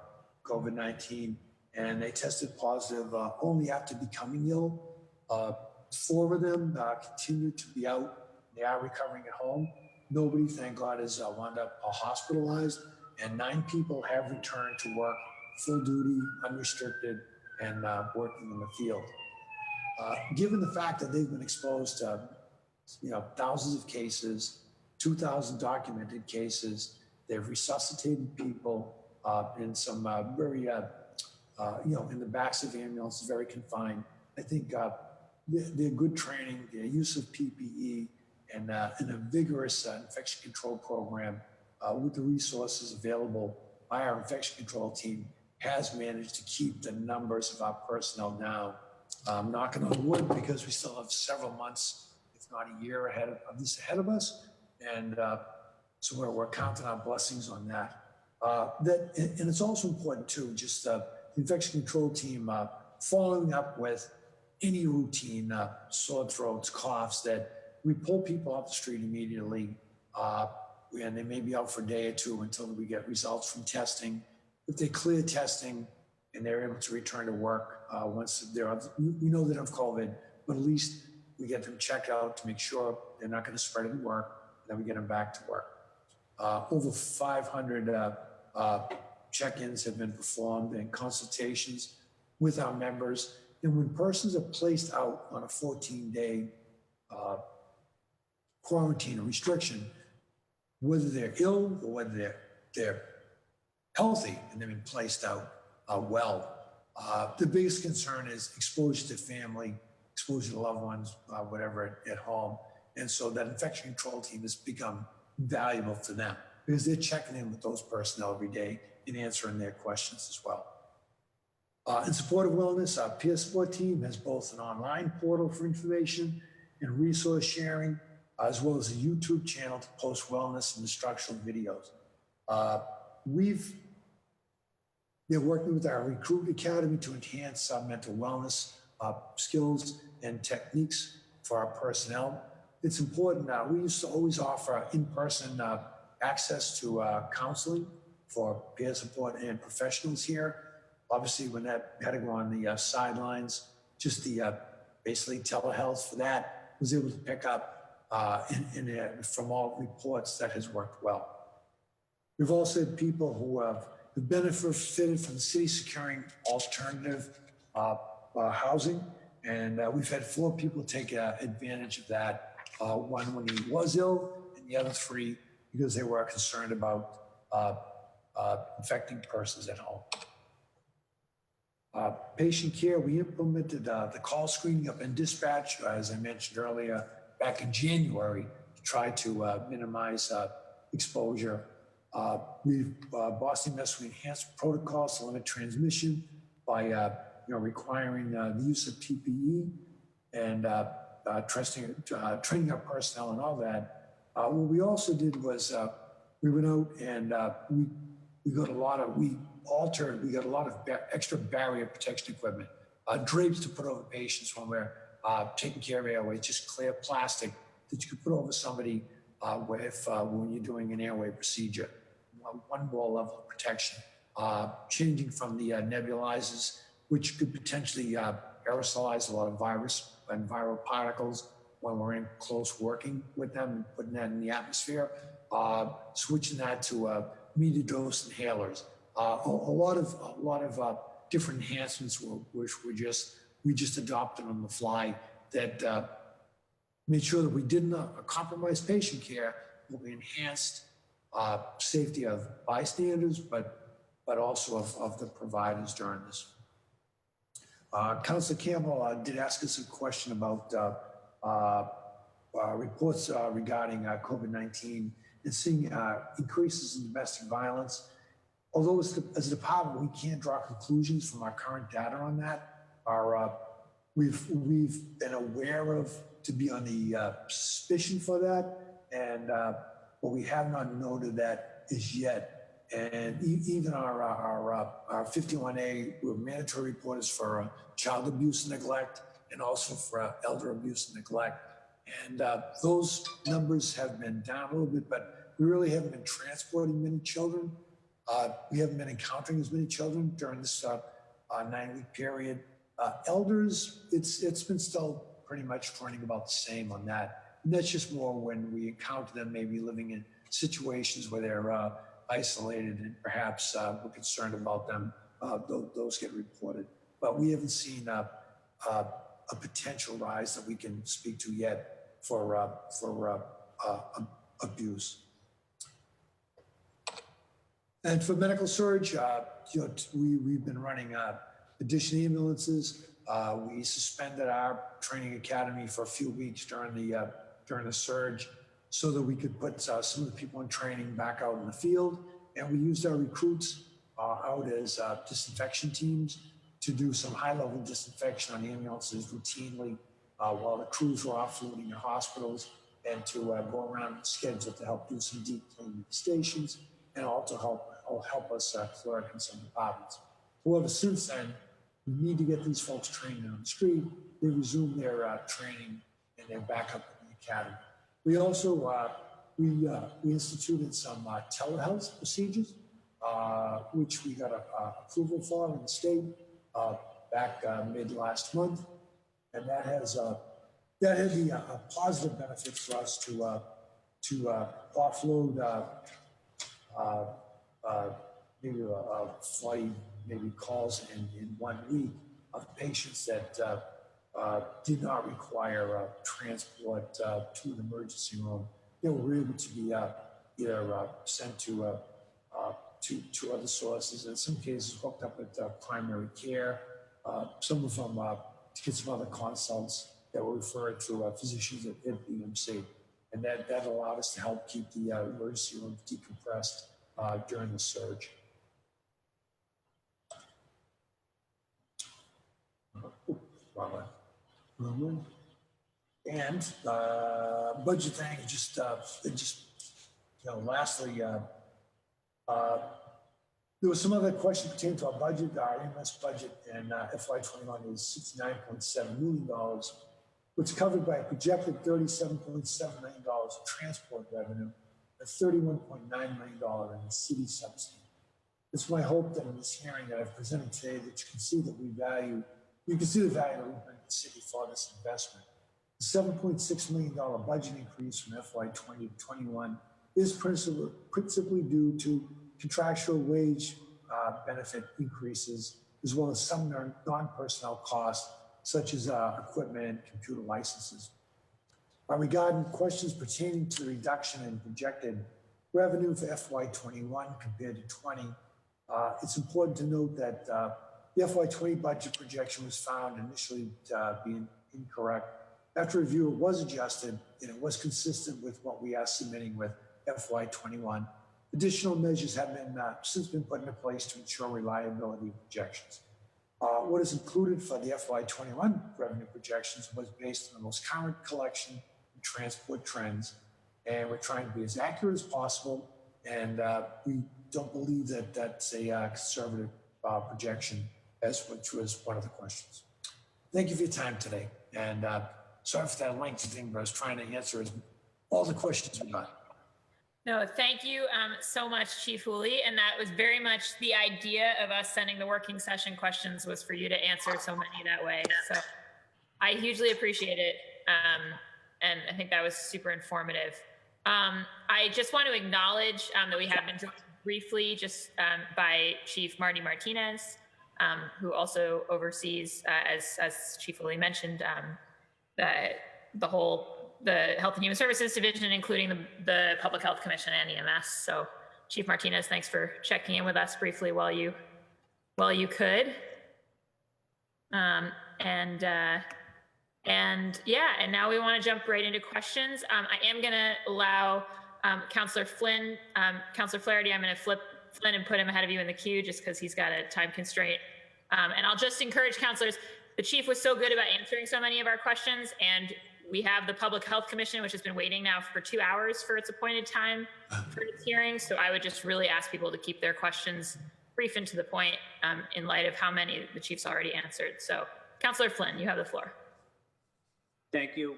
COVID-19, and they tested positive only after becoming ill. 4 of them continue to be out. They are recovering at home. Nobody, thank God, has wound up hospitalized, and 9 people have returned to work full duty, unrestricted, and working in the field. Given the fact that they've been exposed to, thousands of cases, 2,000 documented cases, they've resuscitated people in some very, in the backs of ambulances, very confined. I think their good training, their use of PPE, and a vigorous infection control program with the resources available by our infection control team has managed to keep the numbers of our personnel down. I'm knocking on wood because we still have several months, if not a year ahead of this ahead of us. And so we're counting our blessings on that. And it's also important too, just the infection control team following up with any routine sore throats, coughs, that we pull people off the street immediately, and they may be out for a day or 2 until we get results from testing. If they clear testing and they're able to return to work once we know they have COVID, but at least we get them checked out to make sure they're not going to spread it at work, and then we get them back to work. Over 500 check-ins have been performed and consultations with our members. And when persons are placed out on a 14-day quarantine or restriction, whether they're ill or whether they're healthy and they've been placed out well, the biggest concern is exposure to family, exposure to loved ones, whatever at home. And so that infection control team has become valuable for them because they're checking in with those personnel every day and answering their questions as well. In support of wellness, our peer support team has both an online portal for information and resource sharing, as well as a YouTube channel to post wellness and instructional videos. They're working with our Recruit Academy to enhance our mental wellness skills and techniques for our personnel. It's important now. We used to always offer in-person access to counseling for peer support and professionals here. Obviously, when that had to go on the sidelines, just the basically telehealth for that was able to pick up from all reports that has worked well. We've also had people who have benefited from the city securing alternative housing, and we've had 4 people take advantage of that. One when he was ill, and the other 3 because they were concerned about infecting persons at home. Patient care, we implemented the call screening up in dispatch, as I mentioned earlier, back in January to try to minimize exposure. Boston Mess, we enhanced protocols to limit transmission by requiring the use of PPE and training our personnel and all that. What we also did was we went out and we got a lot of extra barrier protection equipment, drapes to put over patients when we're taking care of airways, just clear plastic that you could put over somebody when you're doing an airway procedure. One more level of protection. Changing from the nebulizers, which could potentially aerosolize a lot of virus and viral particles when we're in close working with them and putting that in the atmosphere, switching that to metered dose inhalers. A lot of different enhancements which we just adopted on the fly that made sure that we didn't compromise patient care, but we enhanced safety of bystanders, but also of the providers during this. Councilor Campbell did ask us a question about reports regarding COVID-19 and seeing increases in domestic violence. Although as a department, we can't draw conclusions from our current data on that. We've been aware of to be on the suspicion for that, and but we have not noted that as yet. And even our 51A, we're mandatory reporters for child abuse and neglect, and also for elder abuse and neglect. And those numbers have been down a little bit, but we really haven't been transporting many children. We haven't been encountering as many children during this 9-week period. Elders, it's been still pretty much running about the same on that. And that's just more when we encounter them maybe living in situations where they're isolated and perhaps we're concerned about them. Those get reported. But we haven't seen a potential rise that we can speak to yet for abuse. And for medical surge, we've been running additional ambulances. We suspended our training academy for a few weeks during the surge so that we could put some of the people in training back out in the field. And we used our recruits out as disinfection teams to do some high-level disinfection on ambulances routinely while the crews were offloading their hospitals, and to go around the schedule to help do some deep cleaning of stations and also help us clerk in some departments. However, since then, we need to get these folks trained on the street. They resumed their training and they're back up in the academy. We also we instituted some telehealth procedures, which we got approval for in the state back mid last month, and that had the positive benefits for us to offload maybe 40 calls in 1 week of patients that did not require transport to an emergency room. They were able to be either sent to other sources, in some cases hooked up with primary care, some of them to get some other consults that were referred to physicians at BMC. And that allowed us to help keep the emergency rooms decompressed during the surge. And budget thing, lastly, there was some other question pertaining to our budget. Our EMS budget in FY21 is $69.7 million, which is covered by a projected $37.7 million of transport revenue and $31.9 million in city subsidy. It's my hope that in this hearing that I've presented today that you can see that you can see the value that we bring to the city for this investment. The $7.6 million budget increase from FY20 to 21 is principally due to contractual wage benefit increases, as well as some non-personnel costs, such as equipment and computer licenses. Regarding questions pertaining to the reduction in projected revenue for FY21 compared to 20, it's important to note that the FY20 budget projection was found initially being incorrect. After review, it was adjusted, and it was consistent with what we are submitting with FY21. Additional measures have since been put into place to ensure reliability of projections. What is included for the FY21 revenue projections was based on the most current collection and transport trends, and we're trying to be as accurate as possible, and we don't believe that that's a conservative projection, which was one of the questions. Thank you for your time today, and sorry for that lengthy thing, but I was trying to answer all the questions we got. No, thank you so much, Chief Hooley. And that was very much the idea of us sending the working session questions, was for you to answer so many that way. So I hugely appreciate it. And I think that was super informative. I just want to acknowledge that we have been joined briefly just by Chief Marty Martinez, who also oversees, as Chief Hooley mentioned, the whole the Health and Human Services Division, including the Public Health Commission and EMS. So Chief Martinez, thanks for checking in with us briefly while you could. And now we want to jump right into questions. I am going to allow Councillor Flynn, Councillor Flaherty, I'm going to flip Flynn and put him ahead of you in the queue just because he's got a time constraint. And I'll just encourage councillors, the chief was so good about answering so many of our questions, and we have the Public Health Commission, which has been waiting now for 2 hours for its appointed time for its hearing. So I would just really ask people to keep their questions brief and to the point in light of how many the chief's already answered. So Councillor Flynn, you have the floor. Thank you.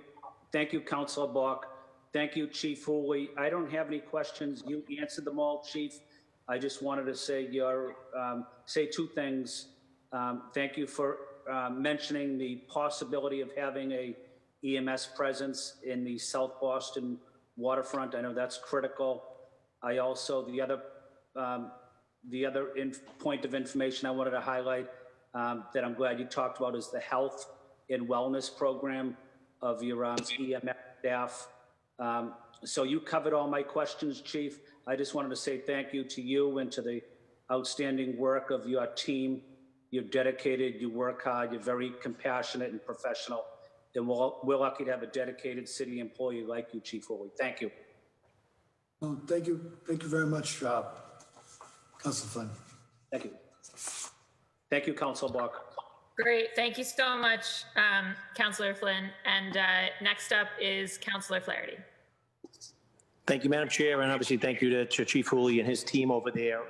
Thank you, Councilor Bach. Thank you, Chief Hooley. I don't have any questions. You answered them all, Chief. I just wanted to say say two things. Thank you for mentioning the possibility of having a EMS presence in the South Boston waterfront. I know that's critical. I also, the other point of information I wanted to highlight that I'm glad you talked about is the health and wellness program of your EMS staff. So you covered all my questions, Chief. I just wanted to say thank you to you and to the outstanding work of your team. You're dedicated, you work hard, you're very compassionate and professional. And we're lucky to have a dedicated city employee like you, Chief Hooley. Thank you. Well, thank you very much, Councilor Flynn. Thank you. Thank you, Councilor Bach. Great, thank you so much, Councillor Flynn. And next up is Councillor Flaherty. Thank you, Madam Chair, and obviously thank you to Chief Hooley and his team over there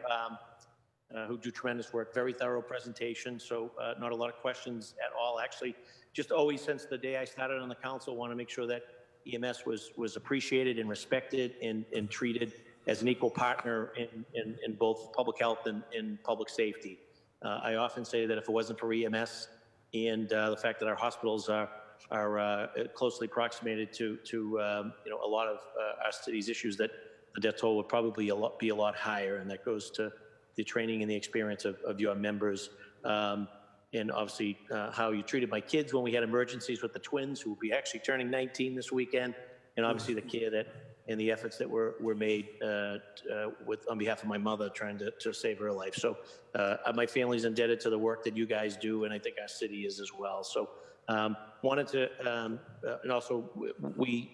who do tremendous work. Very thorough presentation, so not a lot of questions at all. Actually, just always since the day I started on the council, want to make sure that EMS was appreciated and respected and treated as an equal partner in both public health and public safety. I often say that if it wasn't for EMS and the fact that our hospitals are closely approximated to a lot of our city's issues, that the death toll would probably be a lot higher, and that goes to the training and the experience of your members, and obviously how you treated my kids when we had emergencies with the twins, who will be actually turning 19 this weekend, and obviously the care that and the efforts that were made on behalf of my mother trying to save her life. So my family's indebted to the work that you guys do, and I think our city is as well. So wanted to, and also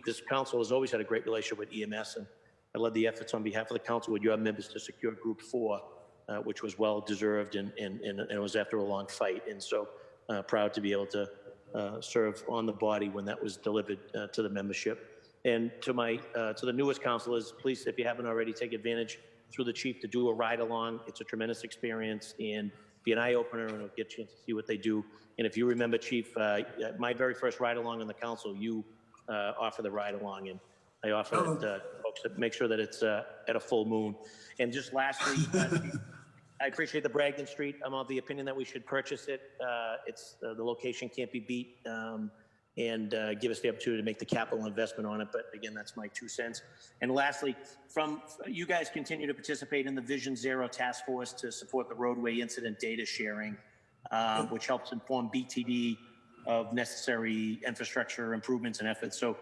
this council has always had a great relationship with EMS, and I led the efforts on behalf of the council with your members to secure Group 4, which was well deserved, and it was after a long fight. And so proud to be able to serve on the body when that was delivered to the membership. And to the newest councilors, please, if you haven't already, take advantage through the chief to do a ride along. It's a tremendous experience and be an eye opener, and it'll get you to see what they do. And if you remember, Chief, my very first ride along on the council, you offer the ride along, and I offer it folks to make sure that it's at a full moon. And just lastly, Chief, I appreciate the Bragdon Street. I'm of the opinion that we should purchase it. It's the location can't be beat. And give us the opportunity to make the capital investment on it. But again, that's my 2 cents. And lastly, you guys continue to participate in the Vision Zero Task Force to support the roadway incident data sharing, which helps inform BTD of necessary infrastructure improvements and efforts. So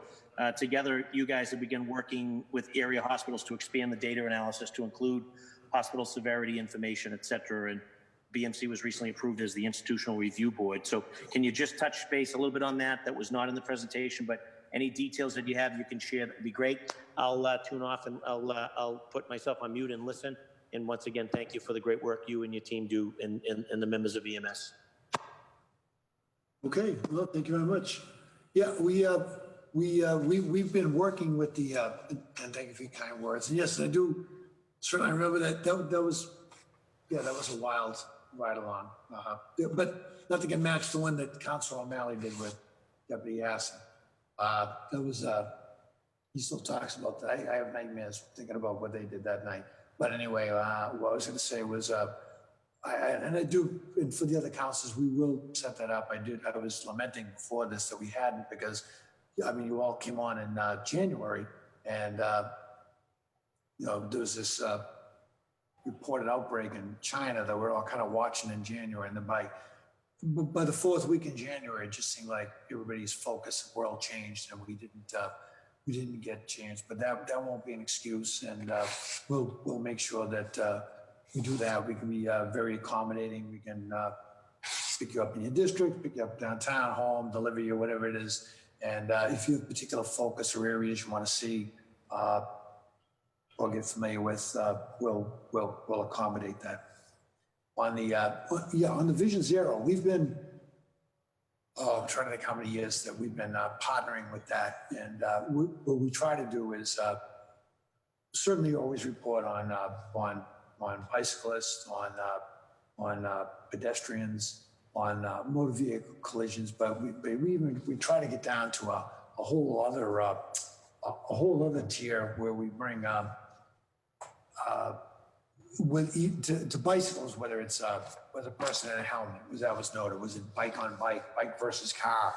together, you guys have begun working with area hospitals to expand the data analysis to include hospital severity information, et cetera. And BMC was recently approved as the institutional review board. So can you just touch base a little bit on that? That was not in the presentation, but any details that you have you can share, that would be great. I'll tune off and I'll put myself on mute and listen. And once again, thank you for the great work you and your team do and the members of EMS. Okay, well, thank you very much. Yeah, we've been working with the, and thank you for your kind words. And yes, I do certainly remember that was a wild ride along, but nothing can match the one that Councilor O'Malley did with Deputy Asson. That was, he still talks about that. I have nightmares thinking about what they did that night. But anyway, what I was going to say was, and for the other councils, we will set that up. I was lamenting before this that we hadn't, because, I mean, you all came on in January, and, there was this reported outbreak in China that we're all kind of watching in January. And then by by the fourth week in January, it just seemed like everybody's focus, the world changed, and we didn't get changed. But that won't be an excuse, and we'll make sure that we do that. We can be very accommodating. We can pick you up in your district, pick you up downtown, home, deliver you, whatever it is. And if you have particular focus or areas you want to see or get familiar with, we'll accommodate that. On the Vision Zero, we've been, I'm trying to think how many years that we've been partnering with that. And what we try to do is certainly always report on bicyclists, on pedestrians, on motor vehicle collisions, but we try to get down to a whole other tier where we bring to bicycles, whether it's with a person in a helmet, as that was noted, was it bike on bike, bike versus car,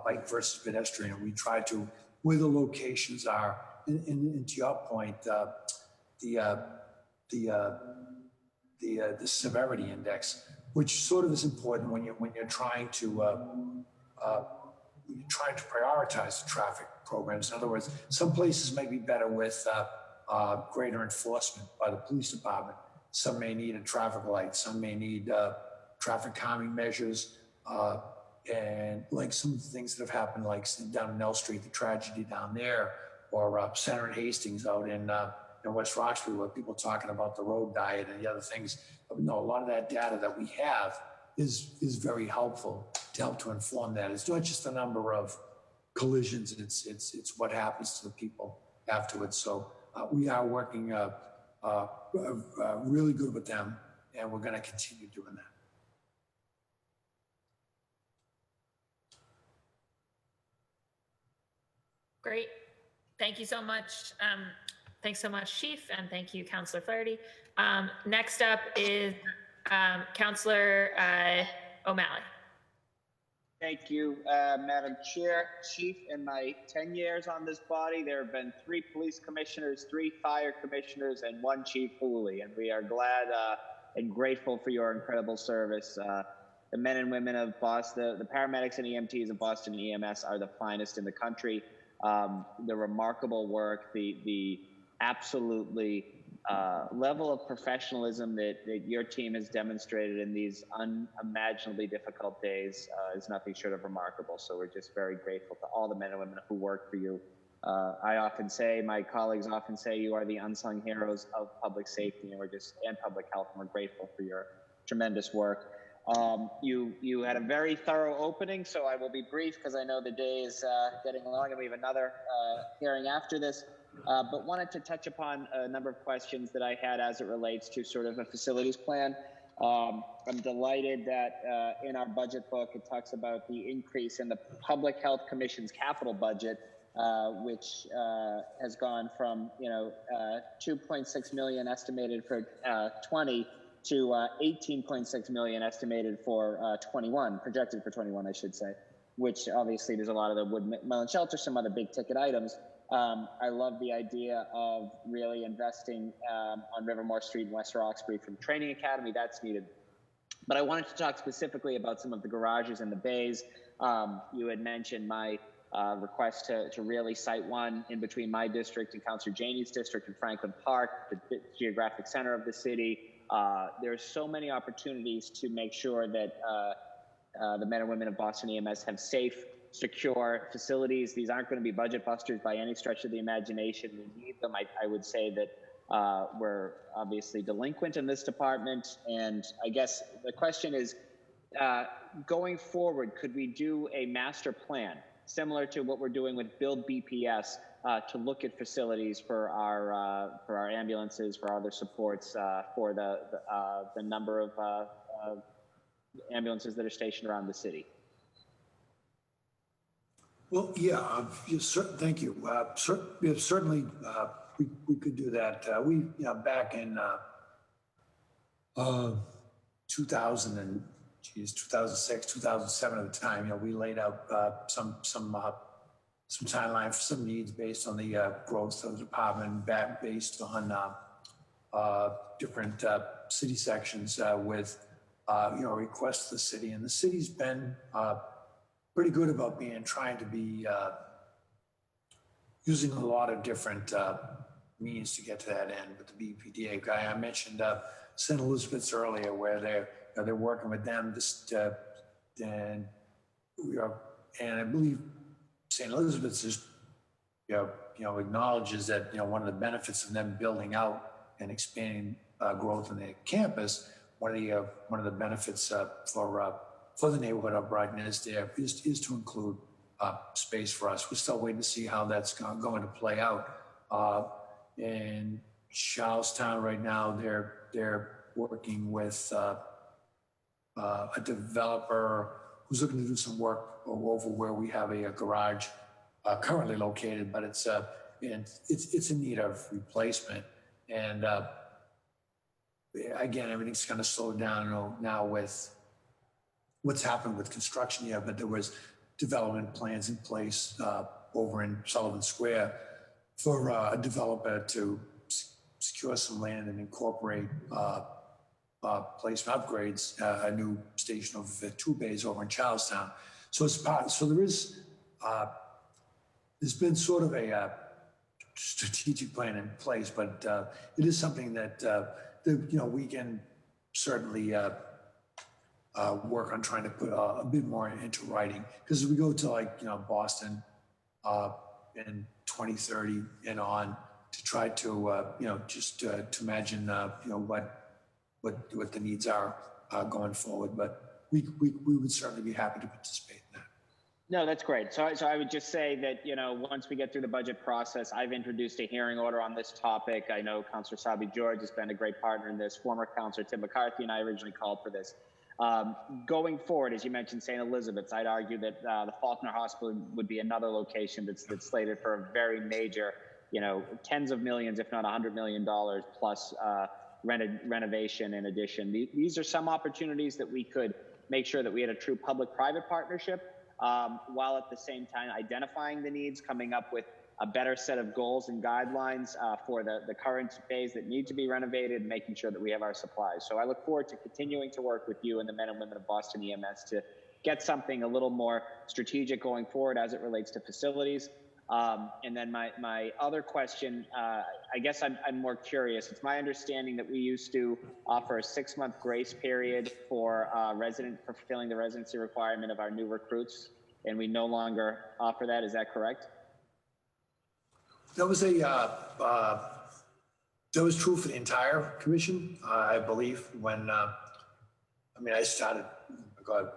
bike versus pedestrian. We try to where the locations are, and to your point, the severity index, which sort of is important when you're trying to prioritize the traffic programs. In other words, some places may be better with greater enforcement by the police department. Some may need a traffic light. Some may need traffic calming measures. And like some of the things that have happened, like down in L Street, the tragedy down there, or Center and Hastings out in West Roxbury, where people are talking about the road diet and the other things. No, a lot of that data that we have is very helpful to help to inform that. It's not just the number of collisions, it's what happens to the people afterwards. So we are working really good with them, and we're going to continue doing that. Great. Thank you so much. Thanks so much, Chief, and thank you, Councillor Flaherty. Next up is Councillor O'Malley. Thank you, Madam Chair. Chief, in my 10 years on this body, there have been 3 police commissioners, 3 fire commissioners, and 1 Chief Hooley, and we are glad and grateful for your incredible service. The men and women of Boston, the paramedics and EMTs of Boston EMS are the finest in the country. The remarkable work, the absolutely level of professionalism that your team has demonstrated in these unimaginably difficult days is nothing short of remarkable. So we're just very grateful to all the men and women who work for you. I often say, my colleagues often say, you are the unsung heroes of public safety and public health, and we're grateful for your tremendous work. You had a very thorough opening, so I will be brief because I know the day is getting long and we have another hearing after this. But wanted to touch upon a number of questions that I had as it relates to sort of a facilities plan. I'm delighted that in our budget book, it talks about the increase in the Public Health Commission's capital budget, which has gone from 2.6 million estimated for 20 to 18.6 million estimated for 21, projected for 21, I should say, which obviously there's a lot of the wood, melon shelter, some other big ticket items. I love the idea of really investing on Rivermore Street in West Roxbury from Training Academy. That's needed. But I wanted to talk specifically about some of the garages and the bays. You had mentioned my request to really cite one in between my district and Councillor Janey's district in Franklin Park, the geographic center of the city. There's so many opportunities to make sure that the men and women of Boston EMS have safe, secure facilities. These aren't going to be budget busters by any stretch of the imagination. We need them. I would say that we're obviously delinquent in this department. And I guess the question is, going forward, could we do a master plan similar to what we're doing with Build BPS to look at facilities for our ambulances, for our other supports, for the number of ambulances that are stationed around the city? Well, yeah, thank you. Certainly, we could do that. Back in 2006, 2007 at the time, we laid out some timeline for some needs based on the growth of the department, based on different city sections with request to the city, and the city's been pretty good about trying to be using a lot of different means to get to that end. With the BPDA guy, I mentioned St. Elizabeth's earlier, where they're working with them. And I believe St. Elizabeth's is acknowledges that one of the benefits of them building out and expanding growth in their campus, one of the benefits for the neighborhood of Brighton is to include space for us. We're still waiting to see how that's going to play out. In Charlestown right now, they're working with a developer who's looking to do some work over where we have a garage currently located, but it's in need of replacement. And again, everything's kind of slowed down now with what's happened with construction here, but there was development plans in place over in Sullivan Square for a developer to secure some land and incorporate placement upgrades, a new station over 2 bays over in Charlestown. So there's been sort of a strategic plan in place, but it is something that we can certainly work on trying to put a bit more into writing. Because as we go to Boston in 2030 and on, to try to just to imagine what the needs are going forward. But we would certainly be happy to participate in that. No, that's great. So I would just say that, once we get through the budget process, I've introduced a hearing order on this topic. I know Councillor Sabi George has been a great partner in this. Former Councillor Tim McCarthy and I originally called for this. Going forward, as you mentioned, St. Elizabeth's, I'd argue that the Faulkner Hospital would be another location that's slated for a very major, tens of millions, if not $100 million plus renovation in addition. These are some opportunities that we could make sure that we had a true public-private partnership, while at the same time identifying the needs, coming up with a better set of goals and guidelines for the current bays that need to be renovated, and making sure that we have our supplies. So I look forward to continuing to work with you and the men and women of Boston EMS to get something a little more strategic going forward as it relates to facilities. And then my other question, I guess I'm more curious. It's my understanding that we used to offer a 6-month grace period for fulfilling the residency requirement of our new recruits, and we no longer offer that. Is that correct? That was true for the entire commission, I believe. When I started,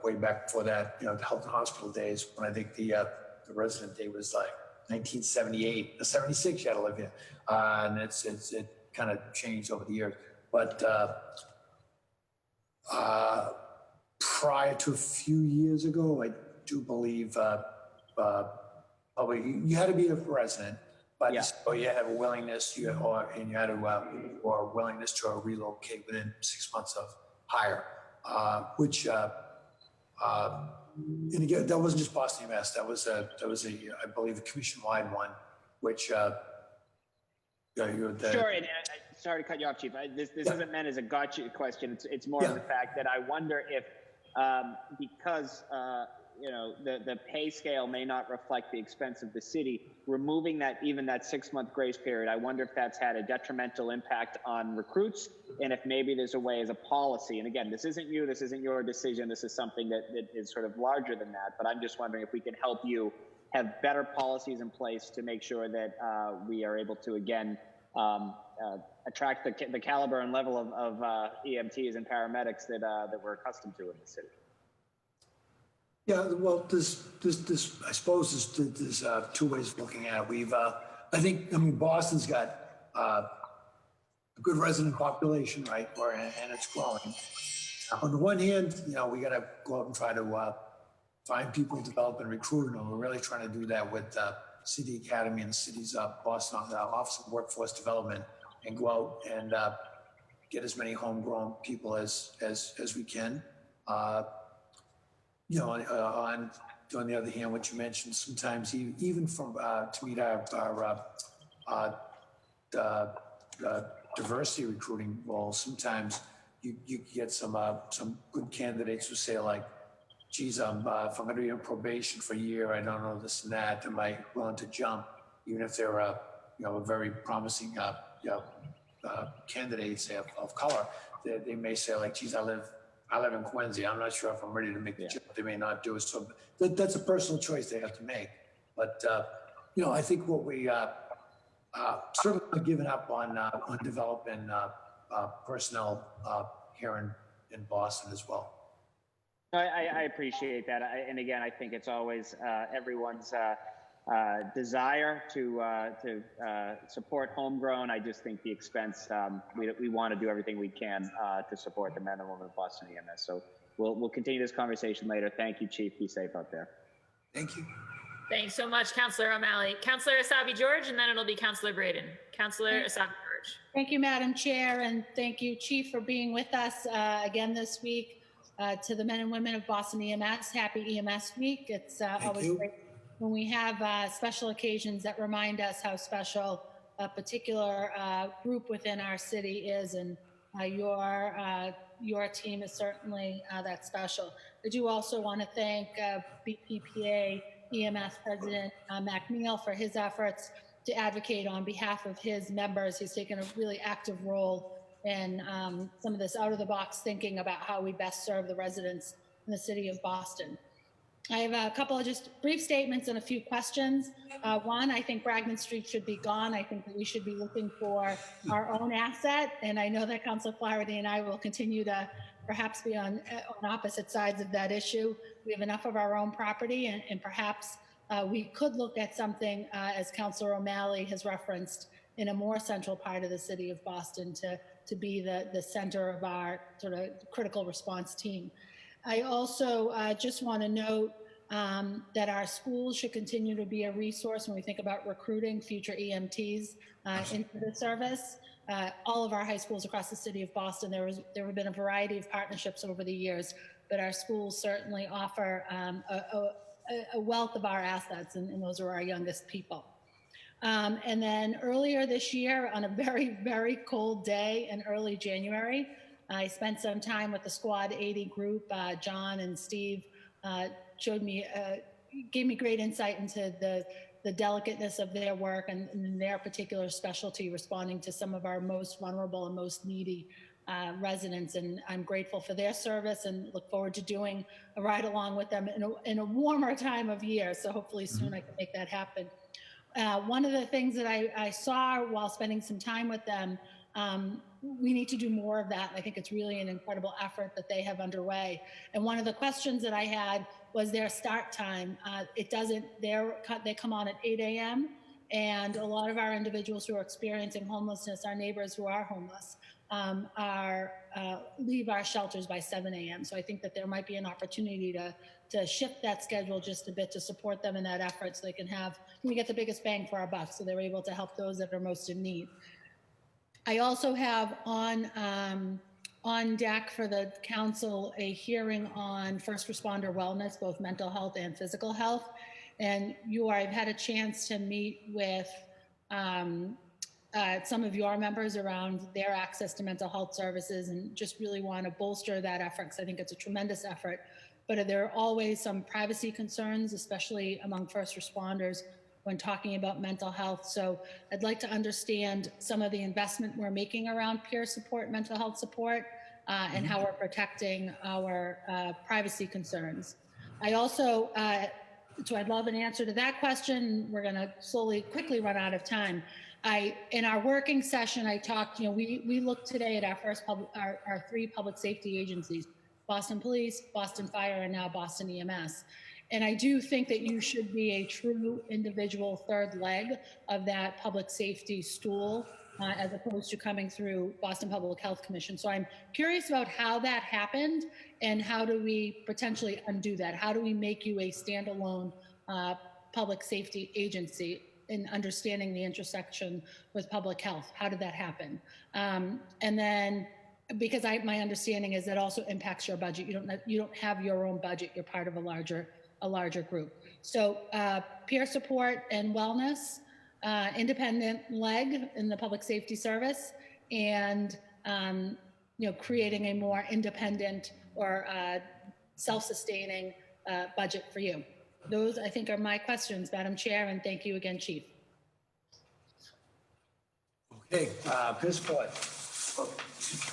way back before that, the health and hospital days, when I think the resident day was like 1978, 76. You had to live here, and it kind of changed over the years. But prior to a few years ago, I do believe probably you had to be a resident. But so you had a willingness, or willingness to relocate within 6 months of hire, which, and again, that wasn't just Boston EMS. That was I believe, a commission-wide one, which. Sure, and sorry to cut you off, Chief. This isn't meant as a gotcha question. It's more of the fact that I wonder if, because the pay scale may not reflect the expense of the city, removing that 6-month grace period, I wonder if that's had a detrimental impact on recruits, and if maybe there's a way as a policy. And again, this isn't your decision. This is something that is sort of larger than that. But I'm just wondering if we can help you have better policies in place to make sure that we are able to, again, attract the caliber and level of EMTs and paramedics that we're accustomed to in the city. Yeah, well, I suppose there's 2 ways of looking at it. Boston's got a good resident population, right? And it's growing. On the one hand, we got to go out and try to find people, develop and recruit, and we're really trying to do that with City Academy and the city's Boston Office of Workforce Development, and go out and get as many homegrown people as we can. On the other hand, what you mentioned, sometimes even from to meet our diversity recruiting goals, sometimes you get some good candidates who say like, geez, if I'm going to be on probation for a year, I don't know this and that. Am I willing to jump? Even if they're a very promising candidates of color, they may say like, geez, I live in Quincy. I'm not sure if I'm ready to make the jump. They may not do it. So that's a personal choice they have to make. But I think what we certainly not giving up on developing personnel here in Boston as well. I appreciate that. And again, I think it's always everyone's desire to support homegrown. I just think the expense, we want to do everything we can to support the men and women of Boston EMS. So we'll continue this conversation later. Thank you, Chief. Be safe out there. Thank you. Thanks so much, Councillor O'Malley. Councillor Asabi George, and then it'll be Councillor Braden. Councillor Asabi George. Thank you, Madam Chair, and thank you, Chief, for being with us again this week. To the men and women of Boston EMS, happy EMS week. It's always great when we have special occasions that remind us how special a particular group within our city is, and your team is certainly that special. I do also want to thank BPPA EMS President McNeil for his efforts to advocate on behalf of his members. He's taken a really active role in some of this out-of-the-box thinking about how we best serve the residents in the city of Boston. I have a couple of just brief statements and a few questions. One, I think Bragman Street should be gone. I think that we should be looking for our own asset, and I know that Councilor Flaherty and I will continue to perhaps be on opposite sides of that issue. We have enough of our own property, and perhaps we could look at something, as Councilor O'Malley has referenced, in a more central part of the city of Boston to be the center of our sort of critical response team. I also just want to note that our schools should continue to be a resource when we think about recruiting future EMTs into the service. All of our high schools across the city of Boston, there have been a variety of partnerships over the years, but our schools certainly offer a wealth of our assets, and those are our youngest people. And then earlier this year, on a very, very cold day in early January, I spent some time with the Squad 80 group. John and Steve gave me great insight into the delicateness of their work and their particular specialty, responding to some of our most vulnerable and most needy residents. And I'm grateful for their service and look forward to doing a ride along with them in a warmer time of year. So hopefully soon I can make that happen. One of the things that I saw while spending some time with them, we need to do more of that. I think it's really an incredible effort that they have underway. And one of the questions that I had was their start time. They come on at 8 a.m. and a lot of our individuals who are experiencing homelessness, our neighbors who are homeless, leave our shelters by 7 a.m. So I think that there might be an opportunity to shift that schedule just a bit to support them in that effort so we get the biggest bang for our buck, so they're able to help those that are most in need. I also have on deck for the council a hearing on first responder wellness, both mental health and physical health. And I've had a chance to meet with some of your members around their access to mental health services, and just really want to bolster that effort because I think it's a tremendous effort. But there are always some privacy concerns, especially among first responders, when talking about mental health. So I'd like to understand some of the investment we're making around peer support, mental health support, and how we're protecting our privacy concerns. I also, so I'd love an answer to that question. We're going to quickly run out of time. In our working session, I talked, we looked today at our three public safety agencies, Boston Police, Boston Fire, and now Boston EMS. And I do think that you should be a true individual third leg of that public safety stool, as opposed to coming through Boston Public Health Commission. So I'm curious about how that happened and how do we potentially undo that? How do we make you a standalone public safety agency in understanding the intersection with public health? How did that happen? And then, because my understanding is that also impacts your budget. You don't have your own budget. You're part of a larger group. So peer support and wellness, independent leg in the public safety service, and creating a more independent or self-sustaining budget for you. Those, I think, are my questions, Madam Chair, and thank you again, Chief. Okay, Fiscal. Oh, I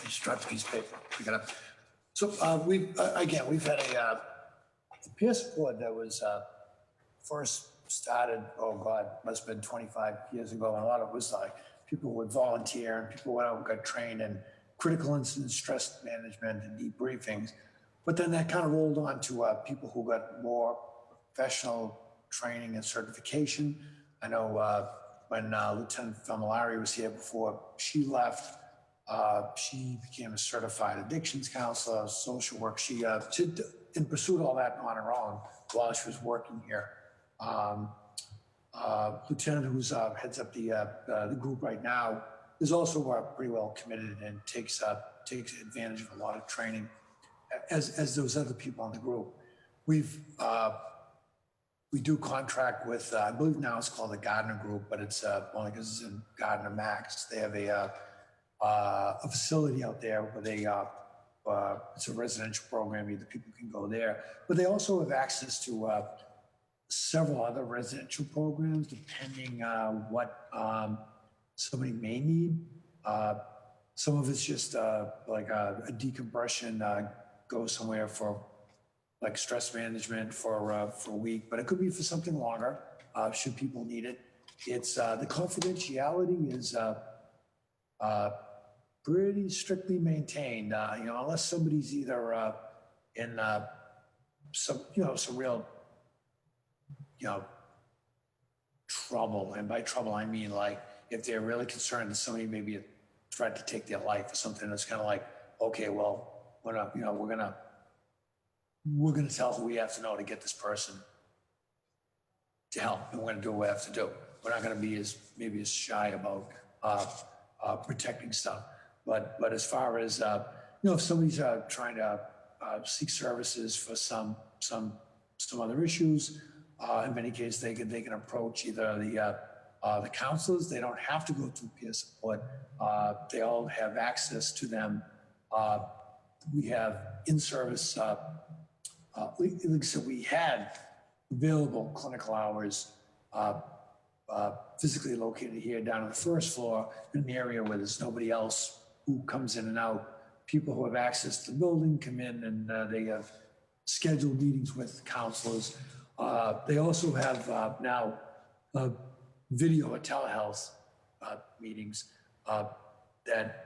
just dropped a piece of paper. Pick it up. So we've had a Pierce board that was first started, oh God, must have been 25 years ago, and a lot of it was like people would volunteer and people went out and got trained in critical incident stress management and debriefings. But then that kind of rolled on to people who got more professional training and certification. I know when Lieutenant Familari was here before she left, she became a certified addictions counselor, social work. She pursued all that on her own while she was working here. Lieutenant, who's heads up the group right now, is also pretty well committed and takes advantage of a lot of training, as those other people on the group. We do contract with, I believe now it's called the Gardner Group, but it's only because it's in Gardner Max. They have a facility out there where they it's a residential program. Either people can go there, but they also have access to several other residential programs depending what somebody may need. Some of it's just like a decompression, go somewhere for like stress management for a week, but it could be for something longer should people need it. It's the confidentiality is pretty strictly maintained, unless somebody's either in some real, trouble. And by trouble, I mean like if they're really concerned that somebody maybe tried to take their life or something, it's kind of like, okay, well, we're gonna tell who we have to know to get this person to help, and we're gonna do what we have to do. We're not gonna be as shy about protecting stuff. But as far as if somebody's trying to seek services for some other issues, in many cases they can approach either the counselors. They don't have to go through peer support. They all have access to them. We have in-service. Like I said, we had available clinical hours physically located here down on the first floor in an area where there's nobody else who comes in and out. People who have access to the building come in and they have scheduled meetings with counselors. They also have now video or telehealth meetings that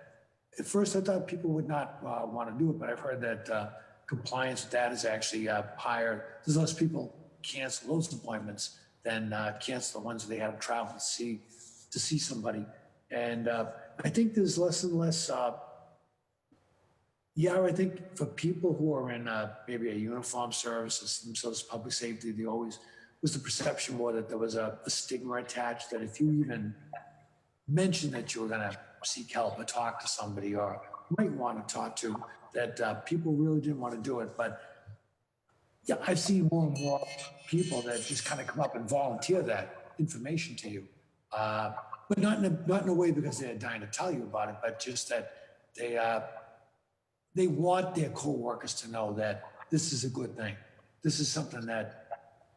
at first I thought people would not want to do it, but I've heard that compliance with that is actually higher. There's less people cancel those appointments than cancel the ones that they have to travel to see somebody. And I think there's less and less. I think for people who are in maybe a uniform service, themselves public safety, there always was the perception more that there was a stigma attached that if you even mentioned that you were going to seek help or talk to somebody or might want to talk to, that people really didn't want to do it. But yeah, I've seen more and more people that just kind of come up and volunteer that information to you. But not in a way because they're dying to tell you about it, but just that they want their co-workers to know that this is a good thing. This is something that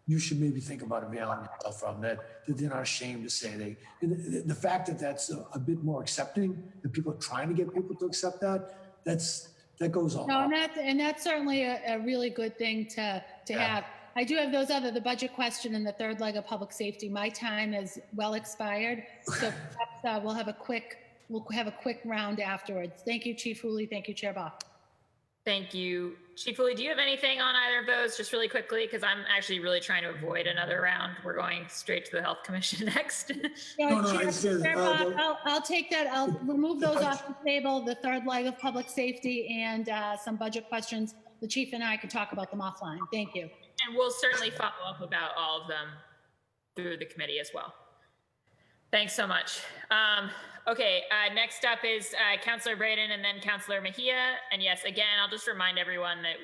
you should maybe think about availing yourself from, that they're not ashamed to say. The fact that that's a bit more accepting, that people are trying to get people to accept that goes on. No, and that's certainly a really good thing to have. I do have the budget question and the third leg of public safety. My time is well expired, so perhaps we'll have a quick round afterwards. Thank you, Chief Hooley. Thank you, Chair Bach. Thank you. Chief Hooley, do you have anything on either of those, just really quickly? Because I'm actually really trying to avoid another round. We're going straight to the Health Commission next. Chair Bach, I'll take that. I'll remove those off the table, the third leg of public safety and some budget questions. The Chief and I can talk about them offline. Thank you. And we'll certainly follow up about all of them through the committee as well. Thanks so much. Okay, next up is Councillor Braden and then Councillor Mejia. And yes, again, I'll just remind everyone that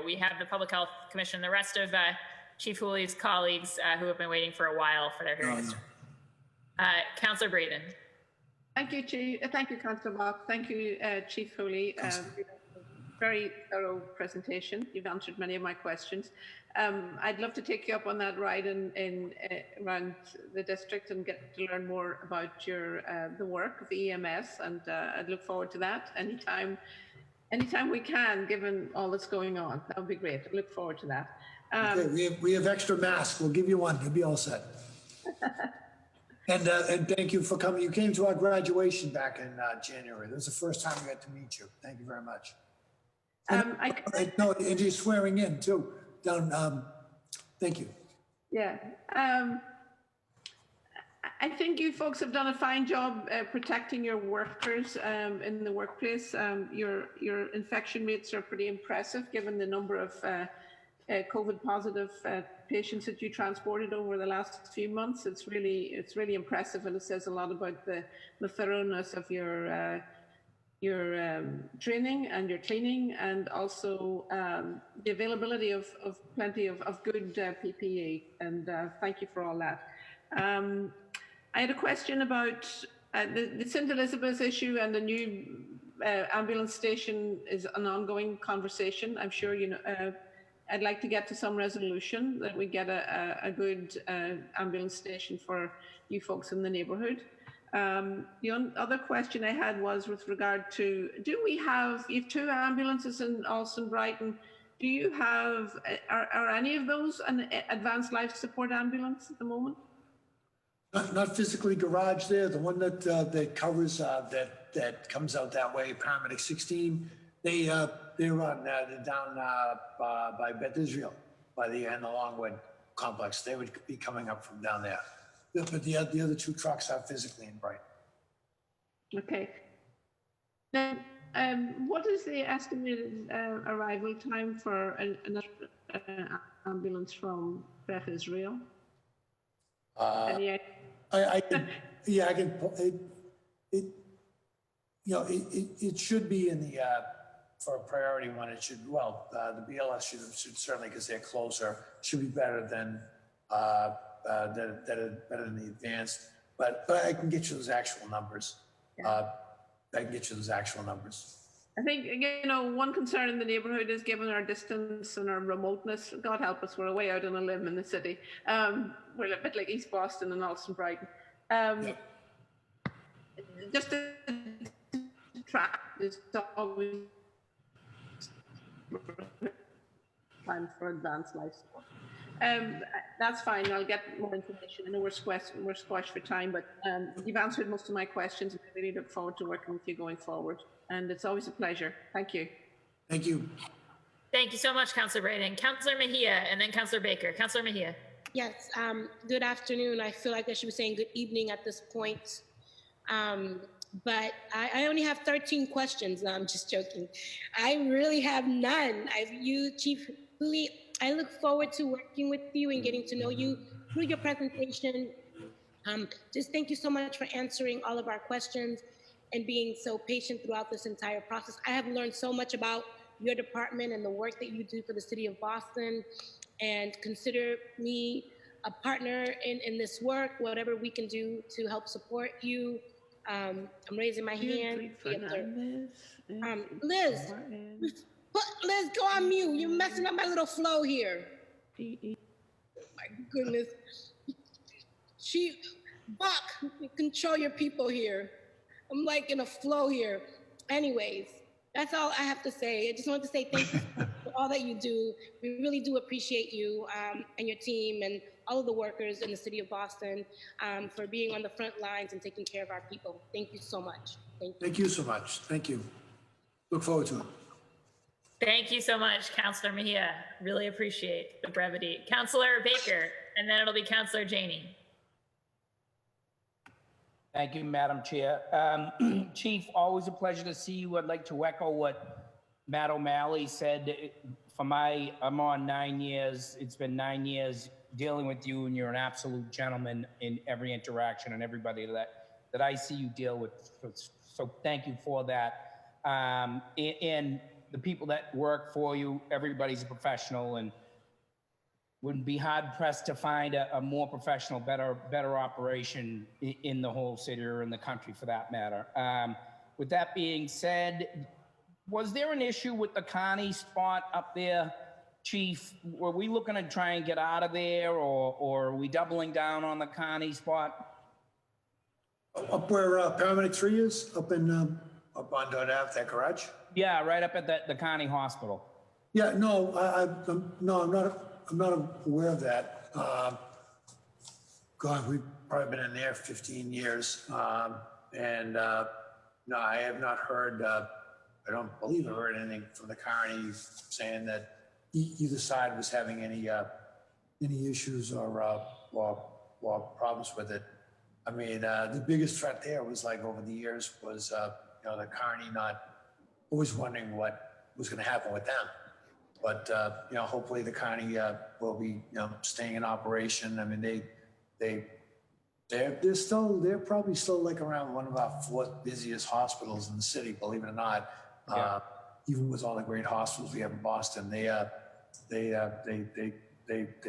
we have the Public Health Commission, the rest of Chief Hooley's colleagues who have been waiting for a while for their hearings. Councillor Braden. Thank you, Chief. Thank you, Councillor Bach. Thank you, Chief Foley. Very thorough presentation. You've answered many of my questions. I'd love to take you up on that ride around the district and get to learn more about your the work of the EMS, and I'd look forward to that anytime we can, given all that's going on. That would be great. I look forward to that. Okay, we have extra masks. We'll give you one. You'll be all set. And thank you for coming. You came to our graduation back in January. That was the first time we got to meet you. Thank you very much. No, and you're swearing in too. Thank you. Yeah. I think you folks have done a fine job protecting your workers in the workplace. Your infection rates are pretty impressive given the number of COVID positive patients that you transported over the last few months. It's really impressive, and it says a lot about the thoroughness of your training and your cleaning, and also the availability of plenty of good PPE. And thank you for all that. I had a question about the St. Elizabeth issue, and the new ambulance station is an ongoing conversation. I'm sure you know. I'd like to get to some resolution that we get a good ambulance station for you folks in the neighbourhood. The other question I had was with regard to, you have 2 ambulances in Alston Brighton. Do you have, are any of those an advanced life support ambulance at the moment? Not physically garaged there. The one that covers that comes out that way, paramedic 16. They're on down by Beth Israel, by the Longwood complex. They would be coming up from down there. But the other 2 trucks are physically in Brighton. Okay. Then, what is the estimated arrival time for another ambulance from Beth Israel? I can. It should be in the for a priority one. It should the BLS should certainly, because they're closer, should be better than better than the advanced. But I can get you those actual numbers. Yeah. I can get you those actual numbers. I think, one concern in the neighbourhood is, given our distance and our remoteness, God help us, we're way out on a limb in the city. We're a bit like East Boston and Alston Brighton. Just to track is always time for advanced life support. That's fine. I'll get more information. I know we're squashed for time, but you've answered most of my questions. I really look forward to working with you going forward. And it's always a pleasure. Thank you. Thank you. Thank you so much, Councillor Braden. Councillor Mejia, and then Councillor Baker. Councillor Mejia. Yes, good afternoon. I feel like I should be saying good evening at this point. But I only have 13 questions. No, I'm just joking. I really have none. Chief Lee, I look forward to working with you and getting to know you through your presentation. Just thank you so much for answering all of our questions and being so patient throughout this entire process. I have learned so much about your department and the work that you do for the city of Boston, and consider me a partner in this work, whatever we can do to help support you. I'm raising my hand. Liz, Liz, go on mute. You're messing up my little flow here. My goodness. Buck, control your people here. I'm like in a flow here. Anyways, that's all I have to say. I just wanted to say thank you for all that you do. We really do appreciate you and your team and all of the workers in the city of Boston for being on the front lines and taking care of our people. Thank you so much. Thank you. Thank you so much. Thank you. Look forward to it. Thank you so much, Councillor Mejia. Really appreciate the brevity. Councillor Baker, and then it'll be Councillor Janey. Thank you, Madam Chair. Chief, always a pleasure to see you. I'd like to echo what Matt O'Malley said. I'm on 9 years. It's been 9 years dealing with you, and you're an absolute gentleman in every interaction and everybody that I see you deal with. So thank you for that. And the people that work for you, everybody's a professional, and would be hard pressed to find a more professional, better operation in the whole city or in the country for that matter. With that being said, was there an issue with the Connie spot up there, Chief? Were we looking to try and get out of there, or are we doubling down on the Connie spot? Up where Paramedic 3 is, up on Dot Ave, that garage? Yeah, right up at the Connie Hospital. Yeah, no, I'm not aware of that. God, we've probably been in there 15 years. No, I have not heard, I don't believe I've heard anything from the Carney saying that either side was having any issues or problems with it. I mean, the biggest threat there was like over the years was, the Carney not always wondering what was going to happen with them. But, hopefully the Carney will be, staying in operation. I mean, they're probably still like around one of our 4th busiest hospitals in the city, believe it or not. Yeah. Even with all the great hospitals we have in Boston, they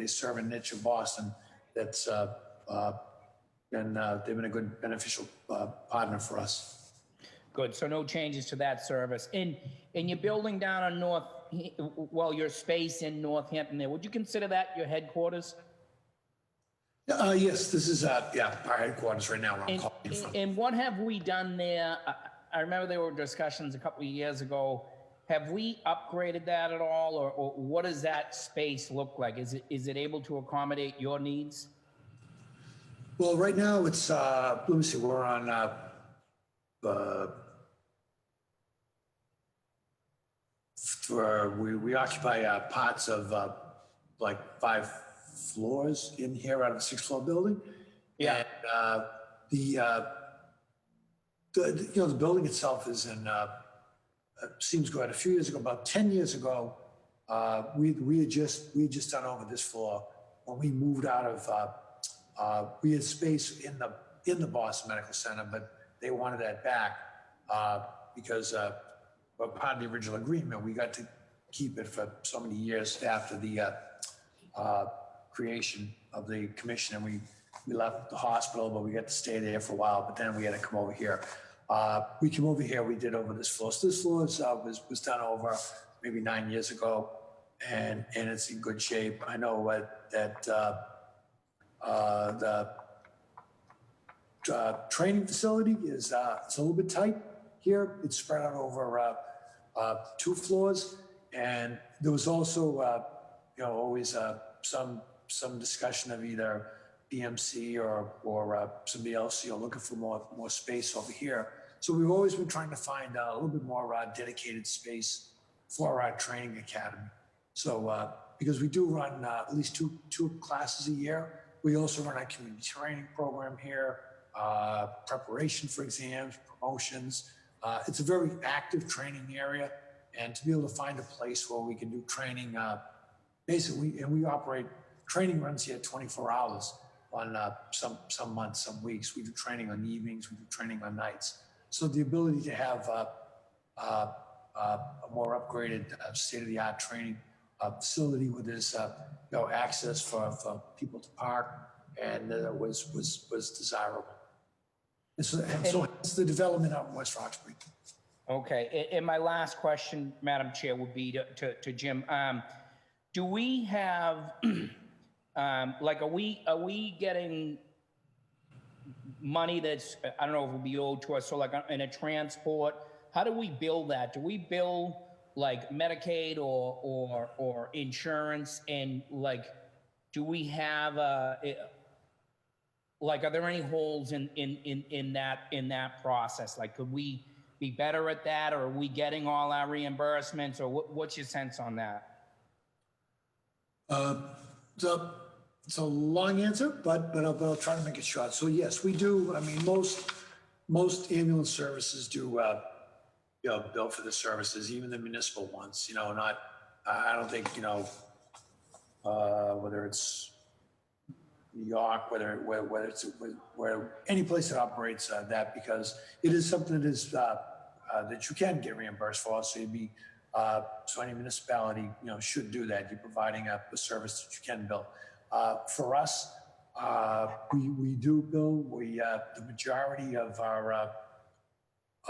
serve a niche of Boston that's and they've been a good beneficial partner for us. Good. So no changes to that service. In your building down on your space in Northampton there, would you consider that your headquarters? Yes, this is our headquarters right now. Where I'm calling from. And what have we done there? I remember there were discussions a couple of years ago. Have we upgraded that at all, or what does that space look like? Is it able to accommodate your needs? Well, right now it's let me see. We're on we occupy parts of like 5 floors in here out of a 6-floor building. Yeah. And the building itself is in seems good. A few years ago, about 10 years ago, we had just done over this floor when we moved out of we had space in the Boston Medical Center, but they wanted that back because part of the original agreement, we got to keep it for so many years after the creation of the commission, and we left the hospital, but we got to stay there for a while. But then we had to come over here. We came over here. We did over this floor. So this floor was done over maybe 9 years ago, and it's in good shape. I know that the training facility is it's a little bit tight here. It's spread out over 2 floors, and there was also always some discussion of either BMC or somebody else looking for more space over here. So we've always been trying to find a little bit more dedicated space for our training academy. So because we do run at least two classes a year, we also run our community training program here, preparation for exams, promotions. It's a very active training area, and to be able to find a place where we can do training, basically, and we operate, training runs here 24 hours on some months, some weeks. We do training on evenings, we do training on nights. So the ability to have a more upgraded state-of-the-art training facility with this access for people to park and was desirable. And so it's the development out in West Roxbury. Okay, and my last question, Madam Chair, would be to Jim. Do we have, like, are we getting money that's, I don't know if it would be owed to us, so like in a transport, how do we bill that? Do we bill like Medicaid or insurance, and like, do we have like, are there any holes in that process? Like, could we be better at that, or are we getting all our reimbursements, or what's your sense on that? It's a long answer, but I'll try to make it short. So yes, we do. I mean, most ambulance services do bill for the services, even the municipal ones. Not. I don't think whether it's New York, whether it's where any place that operates that, because it is something that is that you can get reimbursed for. So you'd be So any municipality, should do that. You're providing a service that you can bill. For us, we do bill. The majority of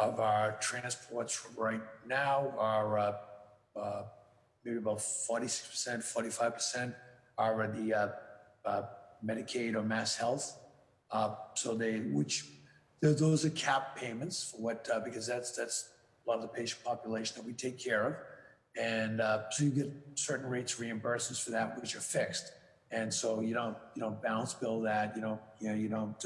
our transports right now are maybe about 46%, 45% are the Medicaid or Mass Health. Those are capped payments for what, because that's a lot of the patient population that we take care of. And so you get certain rates reimbursements for that, which are fixed. And so you don't balance bill that, you don't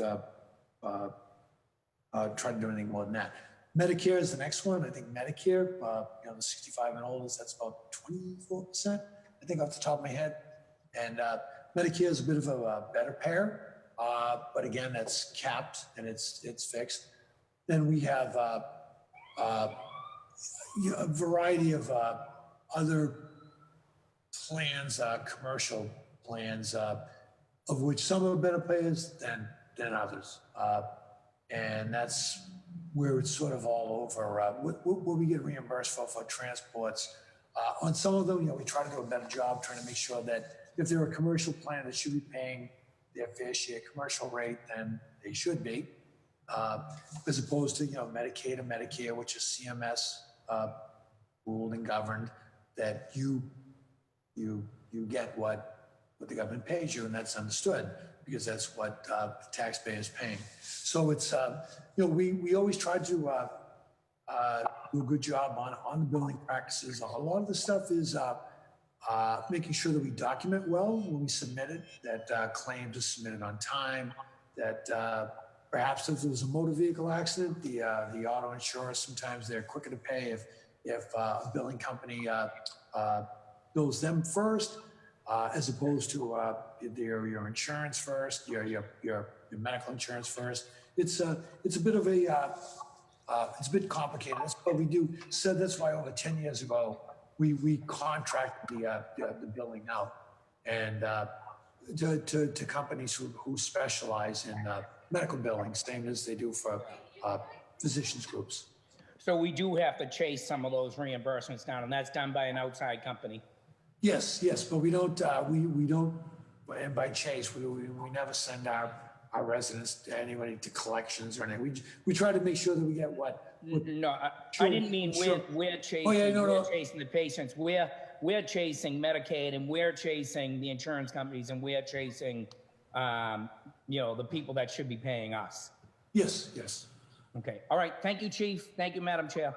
try to do anything more than that. Medicare is the next one. I think Medicare, the 65 and older, that's about 24%, I think off the top of my head. And Medicare is a bit of a better payer, but again, that's capped and it's fixed. Then we have a variety of other plans, commercial plans, of which some are better payers than others. And that's where it's sort of all over. What we get reimbursed for transports. On some of them, we try to do a better job trying to make sure that if they're a commercial plan that should be paying their fair share commercial rate, then they should be, as opposed to, Medicaid and Medicare, which is CMS ruled and governed, that you get what the government pays you, and that's understood because that's what the taxpayer is paying. So it's, we always try to do a good job on the billing practices. A lot of the stuff is making sure that we document well when we submit it, that claims are submitted on time, that perhaps if there was a motor vehicle accident, the auto insurers, sometimes they're quicker to pay if a billing company bills them first, as opposed to your insurance first, your medical insurance first. It's a bit of it's a bit complicated. That's what we do. So that's why over 10 years ago, we contracted the billing out and to companies who specialize in medical billing, same as they do for physicians groups. So we do have to chase some of those reimbursements down, and that's done by an outside company. Yes, but we don't. We don't. And by chase, we never send our residents to anybody to collections or anything. We try to make sure that we get what. No, I didn't mean we're chasing. Oh, yeah, we're chasing the patients. We're chasing Medicaid, and we're chasing the insurance companies, and we're chasing, the people that should be paying us. Yes. Okay. All right. Thank you, Chief. Thank you, Madam Chair.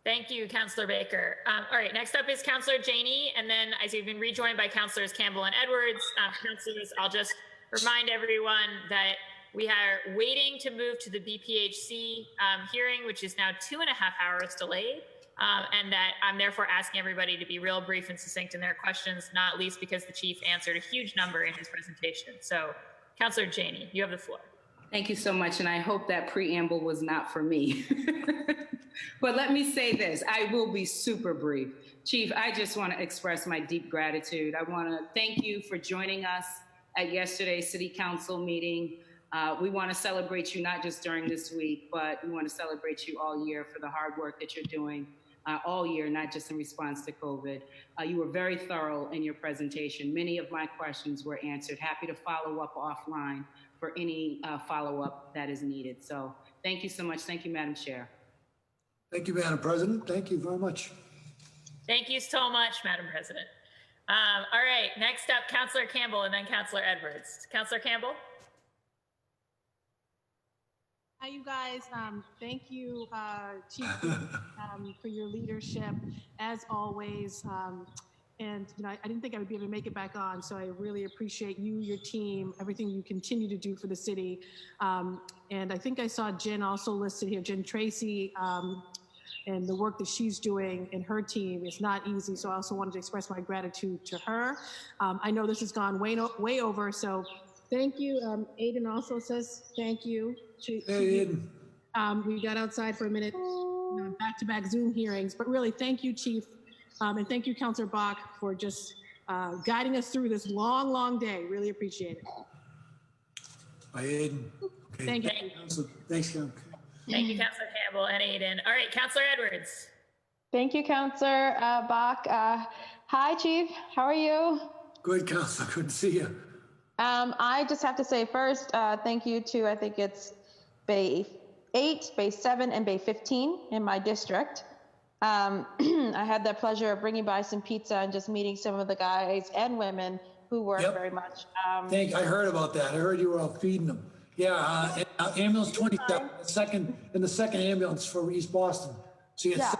Thank you, Councillor Baker. All right, next up is Councillor Janey, and then as you've been rejoined by Councillors Campbell and Edwards. Councillors, I'll just remind everyone that we are waiting to move to the BPHC hearing, which is now 2.5 hours delayed, and that I'm therefore asking everybody to be real brief and succinct in their questions, not least because the Chief answered a huge number in his presentation. So, Councillor Janey, you have the floor. Thank you so much, and I hope that preamble was not for me. But let me say this, I will be super brief. Chief, I just want to express my deep gratitude. I want to thank you for joining us at yesterday's City Council meeting. We want to celebrate you not just during this week, but we want to celebrate you all year for the hard work that you're doing all year, not just in response to COVID. You were very thorough in your presentation. Many of my questions were answered. Happy to follow up offline for any follow-up that is needed. So thank you so much. Thank you, Madam Chair. Thank you, Madam President. Thank you very much. Thank you so much, Madam President. All right, next up, Councillor Campbell and then Councillor Edwards. Councillor Campbell. Hi, you guys. Thank you, Chief, for your leadership, as always. And I didn't think I would be able to make it back on, so I really appreciate you, your team, everything you continue to do for the city. And I think I saw Jen also listed here, Jen Tracy, and the work that she's doing and her team is not easy. So I also wanted to express my gratitude to her. I know this has gone way over, so thank you. Aiden also says thank you. Hey, Aiden. We got outside for a minute, back-to-back Zoom hearings, but really thank you, Chief. And thank you, Councillor Bach, for just guiding us through this long, long day. Really appreciate it. Bye, Aiden. Okay. Thank you. Thanks, Councillor. Thank you, Councillor Campbell and Aiden. All right, Councillor Edwards. Thank you, Counselor Bach. Hi, Chief. How are you? Good, Counselor. Good to see you. I just have to say first, thank you to, I think it's Bay 8, Bay 7, and Bay 15 in my district. I had the pleasure of bringing by some pizza and just meeting some of the guys and women who work very much. I heard about that. I heard you were out feeding them. Yeah, ambulance 27, the second ambulance for East Boston. So you had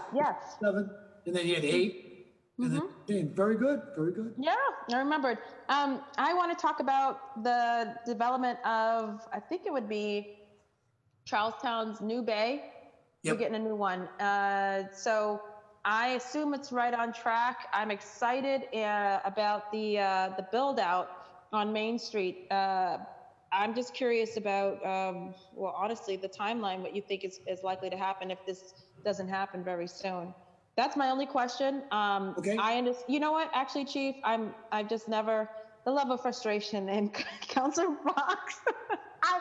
7, and then you had 8. And then 15. Very good, very good. Yeah, I remembered. I want to talk about the development of, I think it would be Charlestown's new bay. We're getting a new one. So I assume it's right on track. I'm excited about the build out on Main Street. I'm just curious about, well, honestly, the timeline, what you think is likely to happen if this doesn't happen very soon. That's my only question. Okay. You know what? Actually, Chief, I've just never, the level of frustration in Councilor Box. I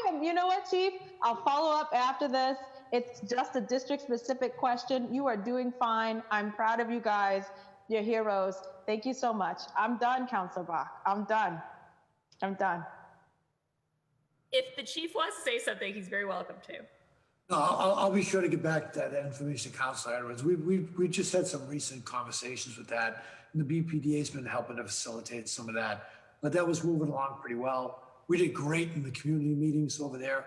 am, you know what, Chief? I'll follow up after this. It's just a district-specific question. You are doing fine. I'm proud of you guys. You're heroes. Thank you so much. I'm done, Councilor Bach. I'm done. If the chief wants to say something, he's very welcome to. No, I'll be sure to get back to that information, Councilor Edwards. We just had some recent conversations with that, and the BPDA has been helping to facilitate some of that. But that was moving along pretty well. We did great in the community meetings over there.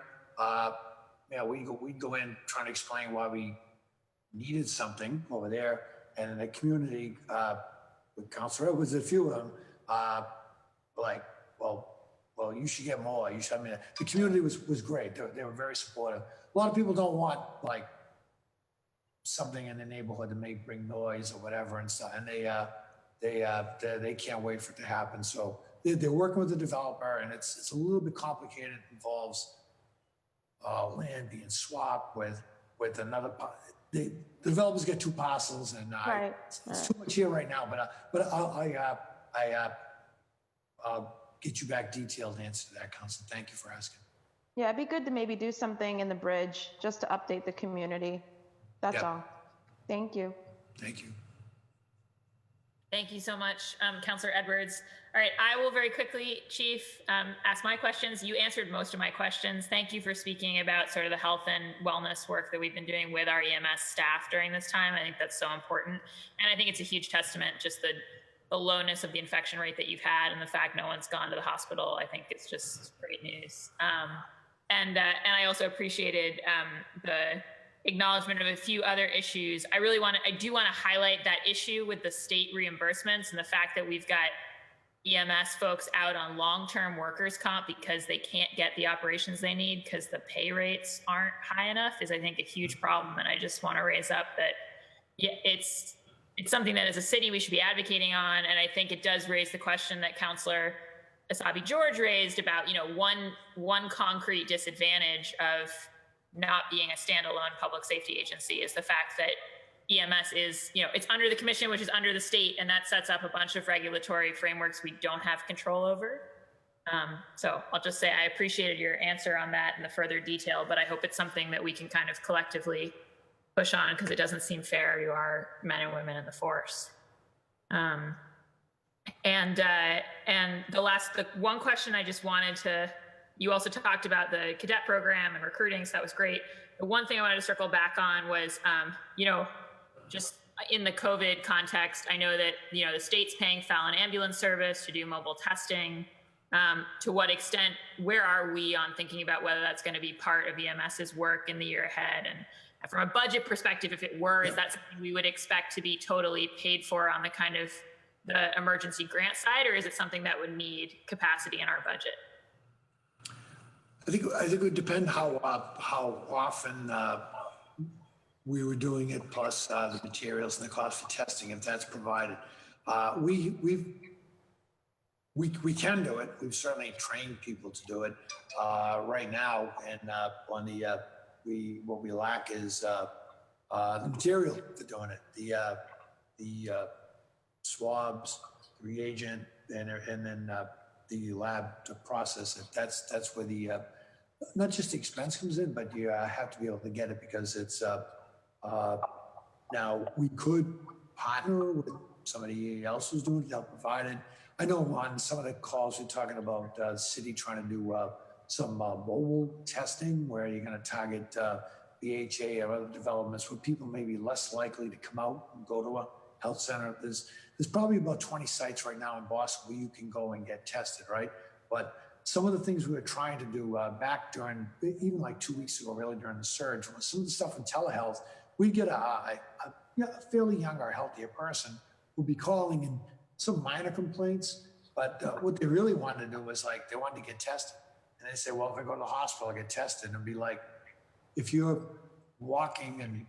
Yeah, we go in trying to explain why we needed something over there, and in the community, with Councilor Edwards, a few of them, like, well, you should get more. You should. I mean, the community was great. They were very supportive. A lot of people don't want like something in the neighborhood to bring noise or whatever and stuff, and they can't wait for it to happen. So they're working with the developer, and it's a little bit complicated. It involves land being swapped with another. The developers get 2 parcels, and it's too much here right now. But I'll get you back detailed answer to that, Council. Thank you for asking. Yeah, it'd be good to maybe do something in the bridge just to update the community. That's all. Thank you. Thank you. Thank you so much, Councilor Edwards. All right, I will very quickly, Chief, ask my questions. You answered most of my questions. Thank you for speaking about sort of the health and wellness work that we've been doing with our EMS staff during this time. I think that's so important. And I think it's a huge testament, just the lowness of the infection rate that you've had and the fact no one's gone to the hospital. I think it's just great news. And I also appreciated the acknowledgement of a few other issues. I do want to highlight that issue with the state reimbursements and the fact that we've got EMS folks out on long-term workers' comp because they can't get the operations they need because the pay rates aren't high enough is, I think, a huge problem. And I just want to raise up that it's something that as a city we should be advocating on. And I think it does raise the question that Councilor Asabi George raised about, one concrete disadvantage of not being a standalone public safety agency is the fact that EMS is, it's under the commission, which is under the state, and that sets up a bunch of regulatory frameworks we don't have control over. So I'll just say I appreciated your answer on that and the further detail, but I hope it's something that we can kind of collectively push on because it doesn't seem fair to our men and women in the force. And the one question I just wanted to, you also talked about the cadet program and recruiting, so that was great. The one thing I wanted to circle back on was, just in the COVID context, I know that, the state's paying Fallon Ambulance Service to do mobile testing. To what extent, where are we on thinking about whether that's going to be part of EMS's work in the year ahead? And from a budget perspective, if it were, is that something we would expect to be totally paid for on the kind of the emergency grant side, or is it something that would need capacity in our budget? I think it would depend how often we were doing it, plus the materials and the cost for testing, if that's provided. We can do it. We've certainly trained people to do it right now, and what we lack is the material for doing it. The swabs, reagent, and then the lab to process it. That's where the not just the expense comes in, but you have to be able to get it because it's Now, we could partner with somebody else who's doing it, help provide it. I know on some of the calls, we're talking about the city trying to do some mobile testing where you're going to target BHA or other developments where people may be less likely to come out and go to a health center. There's probably about 20 sites right now in Boston where you can go and get tested, right? But some of the things we were trying to do back during, even like 2 weeks ago, really during the surge, was some of the stuff in telehealth. We get a fairly young or healthier person who'd be calling in some minor complaints, but what they really wanted to do was like, they wanted to get tested. And they say, well, if I go to the hospital, I get tested. And it'd be like, if you're walking and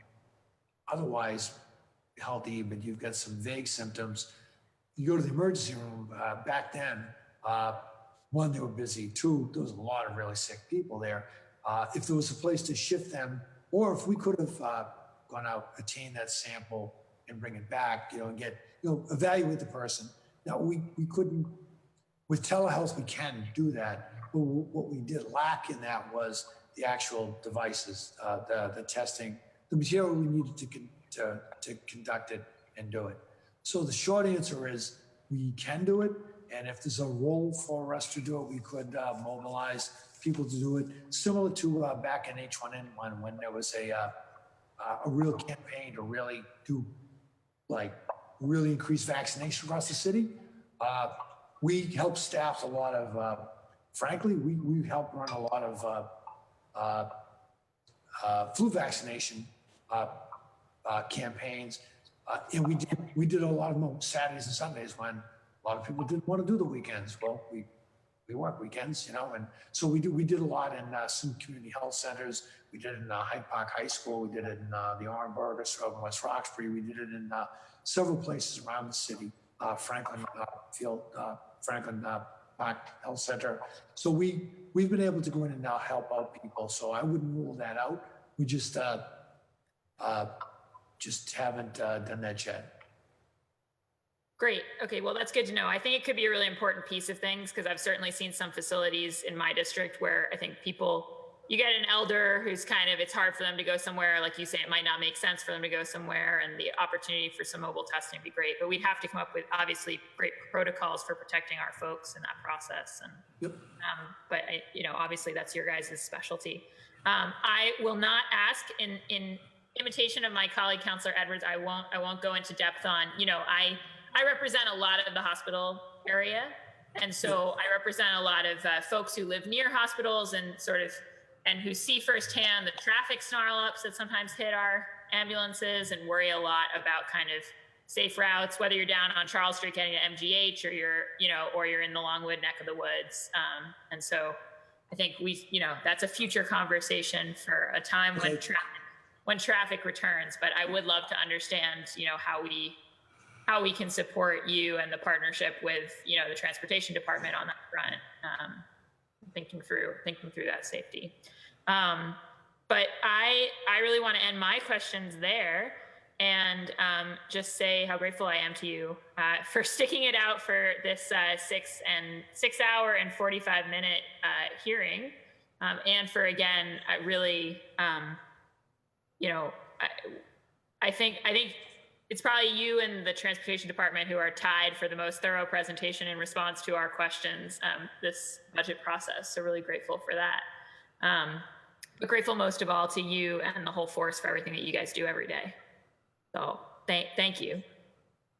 otherwise healthy, but you've got some vague symptoms, you go to the emergency room. Back then, one, they were busy. Two, there was a lot of really sick people there. If there was a place to shift them, or if we could have gone out, obtain that sample and bring it back, and get, evaluate the person. Now, we couldn't, with telehealth, we can do that. But what we did lack in that was the actual devices, the testing, the material we needed to conduct it and do it. So the short answer is we can do it. And if there's a role for us to do it, we could mobilize people to do it, similar to back in H1N1 when there was a real campaign to really do, really increase vaccination across the city. We helped staff a lot of, frankly, we helped run a lot of flu vaccination campaigns. And we did a lot of them Saturdays and Sundays when a lot of people didn't want to do the weekends. Well, we work weekends, and so we did a lot in some community health centers. We did it in Hyde Park High School. We did it in the Orenburg in West Roxbury. We did it in several places around the city. Franklin Park Health Center. So we've been able to go in and now help out people. So I wouldn't rule that out. We just haven't done that yet. Great. Okay, well, that's good to know. I think it could be a really important piece of things because I've certainly seen some facilities in my district where I think you get an elder who's it's hard for them to go somewhere. Like you say, it might not make sense for them to go somewhere, and the opportunity for some mobile testing would be great. But we'd have to come up with obviously great protocols for protecting our folks in that process. And yep. But obviously that's your guys' specialty. I will not ask in imitation of my colleague, Councillor Edwards. I won't go into depth on. I represent a lot of the hospital area. And so I represent a lot of folks who live near hospitals and who see firsthand the traffic snarl-ups that sometimes hit our ambulances and worry a lot about safe routes, whether you're down on Charles Street getting to MGH or you're in the Longwood neck of the woods. And so I think that's a future conversation for a time when traffic returns. But I would love to understand, how we can support you and the partnership with, the transportation department on that front, thinking through that safety. But I really want to end my questions there and just say how grateful I am to you for sticking it out for this 6 hour and 45-minute hearing, and for again, really, I think it's probably you and the transportation department who are tied for the most thorough presentation in response to our questions this budget process. So really grateful for that. But grateful most of all to you and the whole force for everything that you guys do every day. So thank you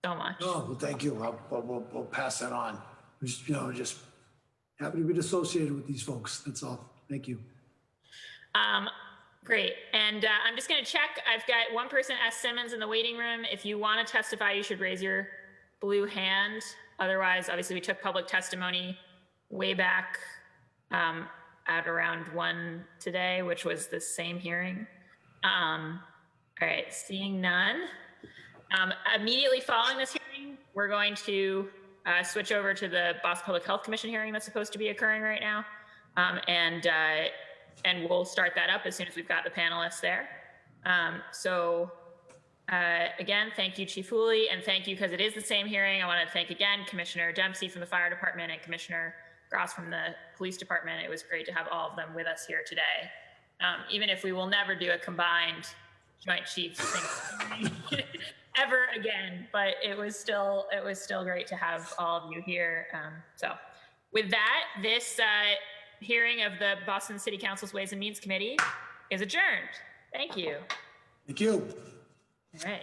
so much. Oh, well, thank you. We'll pass that on. Just happy to be associated with these folks. That's all. Thank you. Great. And I'm just going to check. I've got one person, S. Simmons, in the waiting room. If you want to testify, you should raise your blue hand. Otherwise, obviously, we took public testimony way back at around 1 today, which was the same hearing. All right, seeing none. Immediately following this hearing, we're going to switch over to the Boston Public Health Commission hearing that's supposed to be occurring right now. And we'll start that up as soon as we've got the panelists there. Again, thank you, Chief Hooley, and thank you, because it is the same hearing. I want to thank again Commissioner Dempsey from the Fire Department and Commissioner Gross from the Police Department. It was great to have all of them with us here today. Even if we will never do a combined Joint Chiefs thing ever again, but it was still great to have all of you here. So with that, this hearing of the Boston City Council's Ways and Means Committee is adjourned. Thank you. Thank you. All right.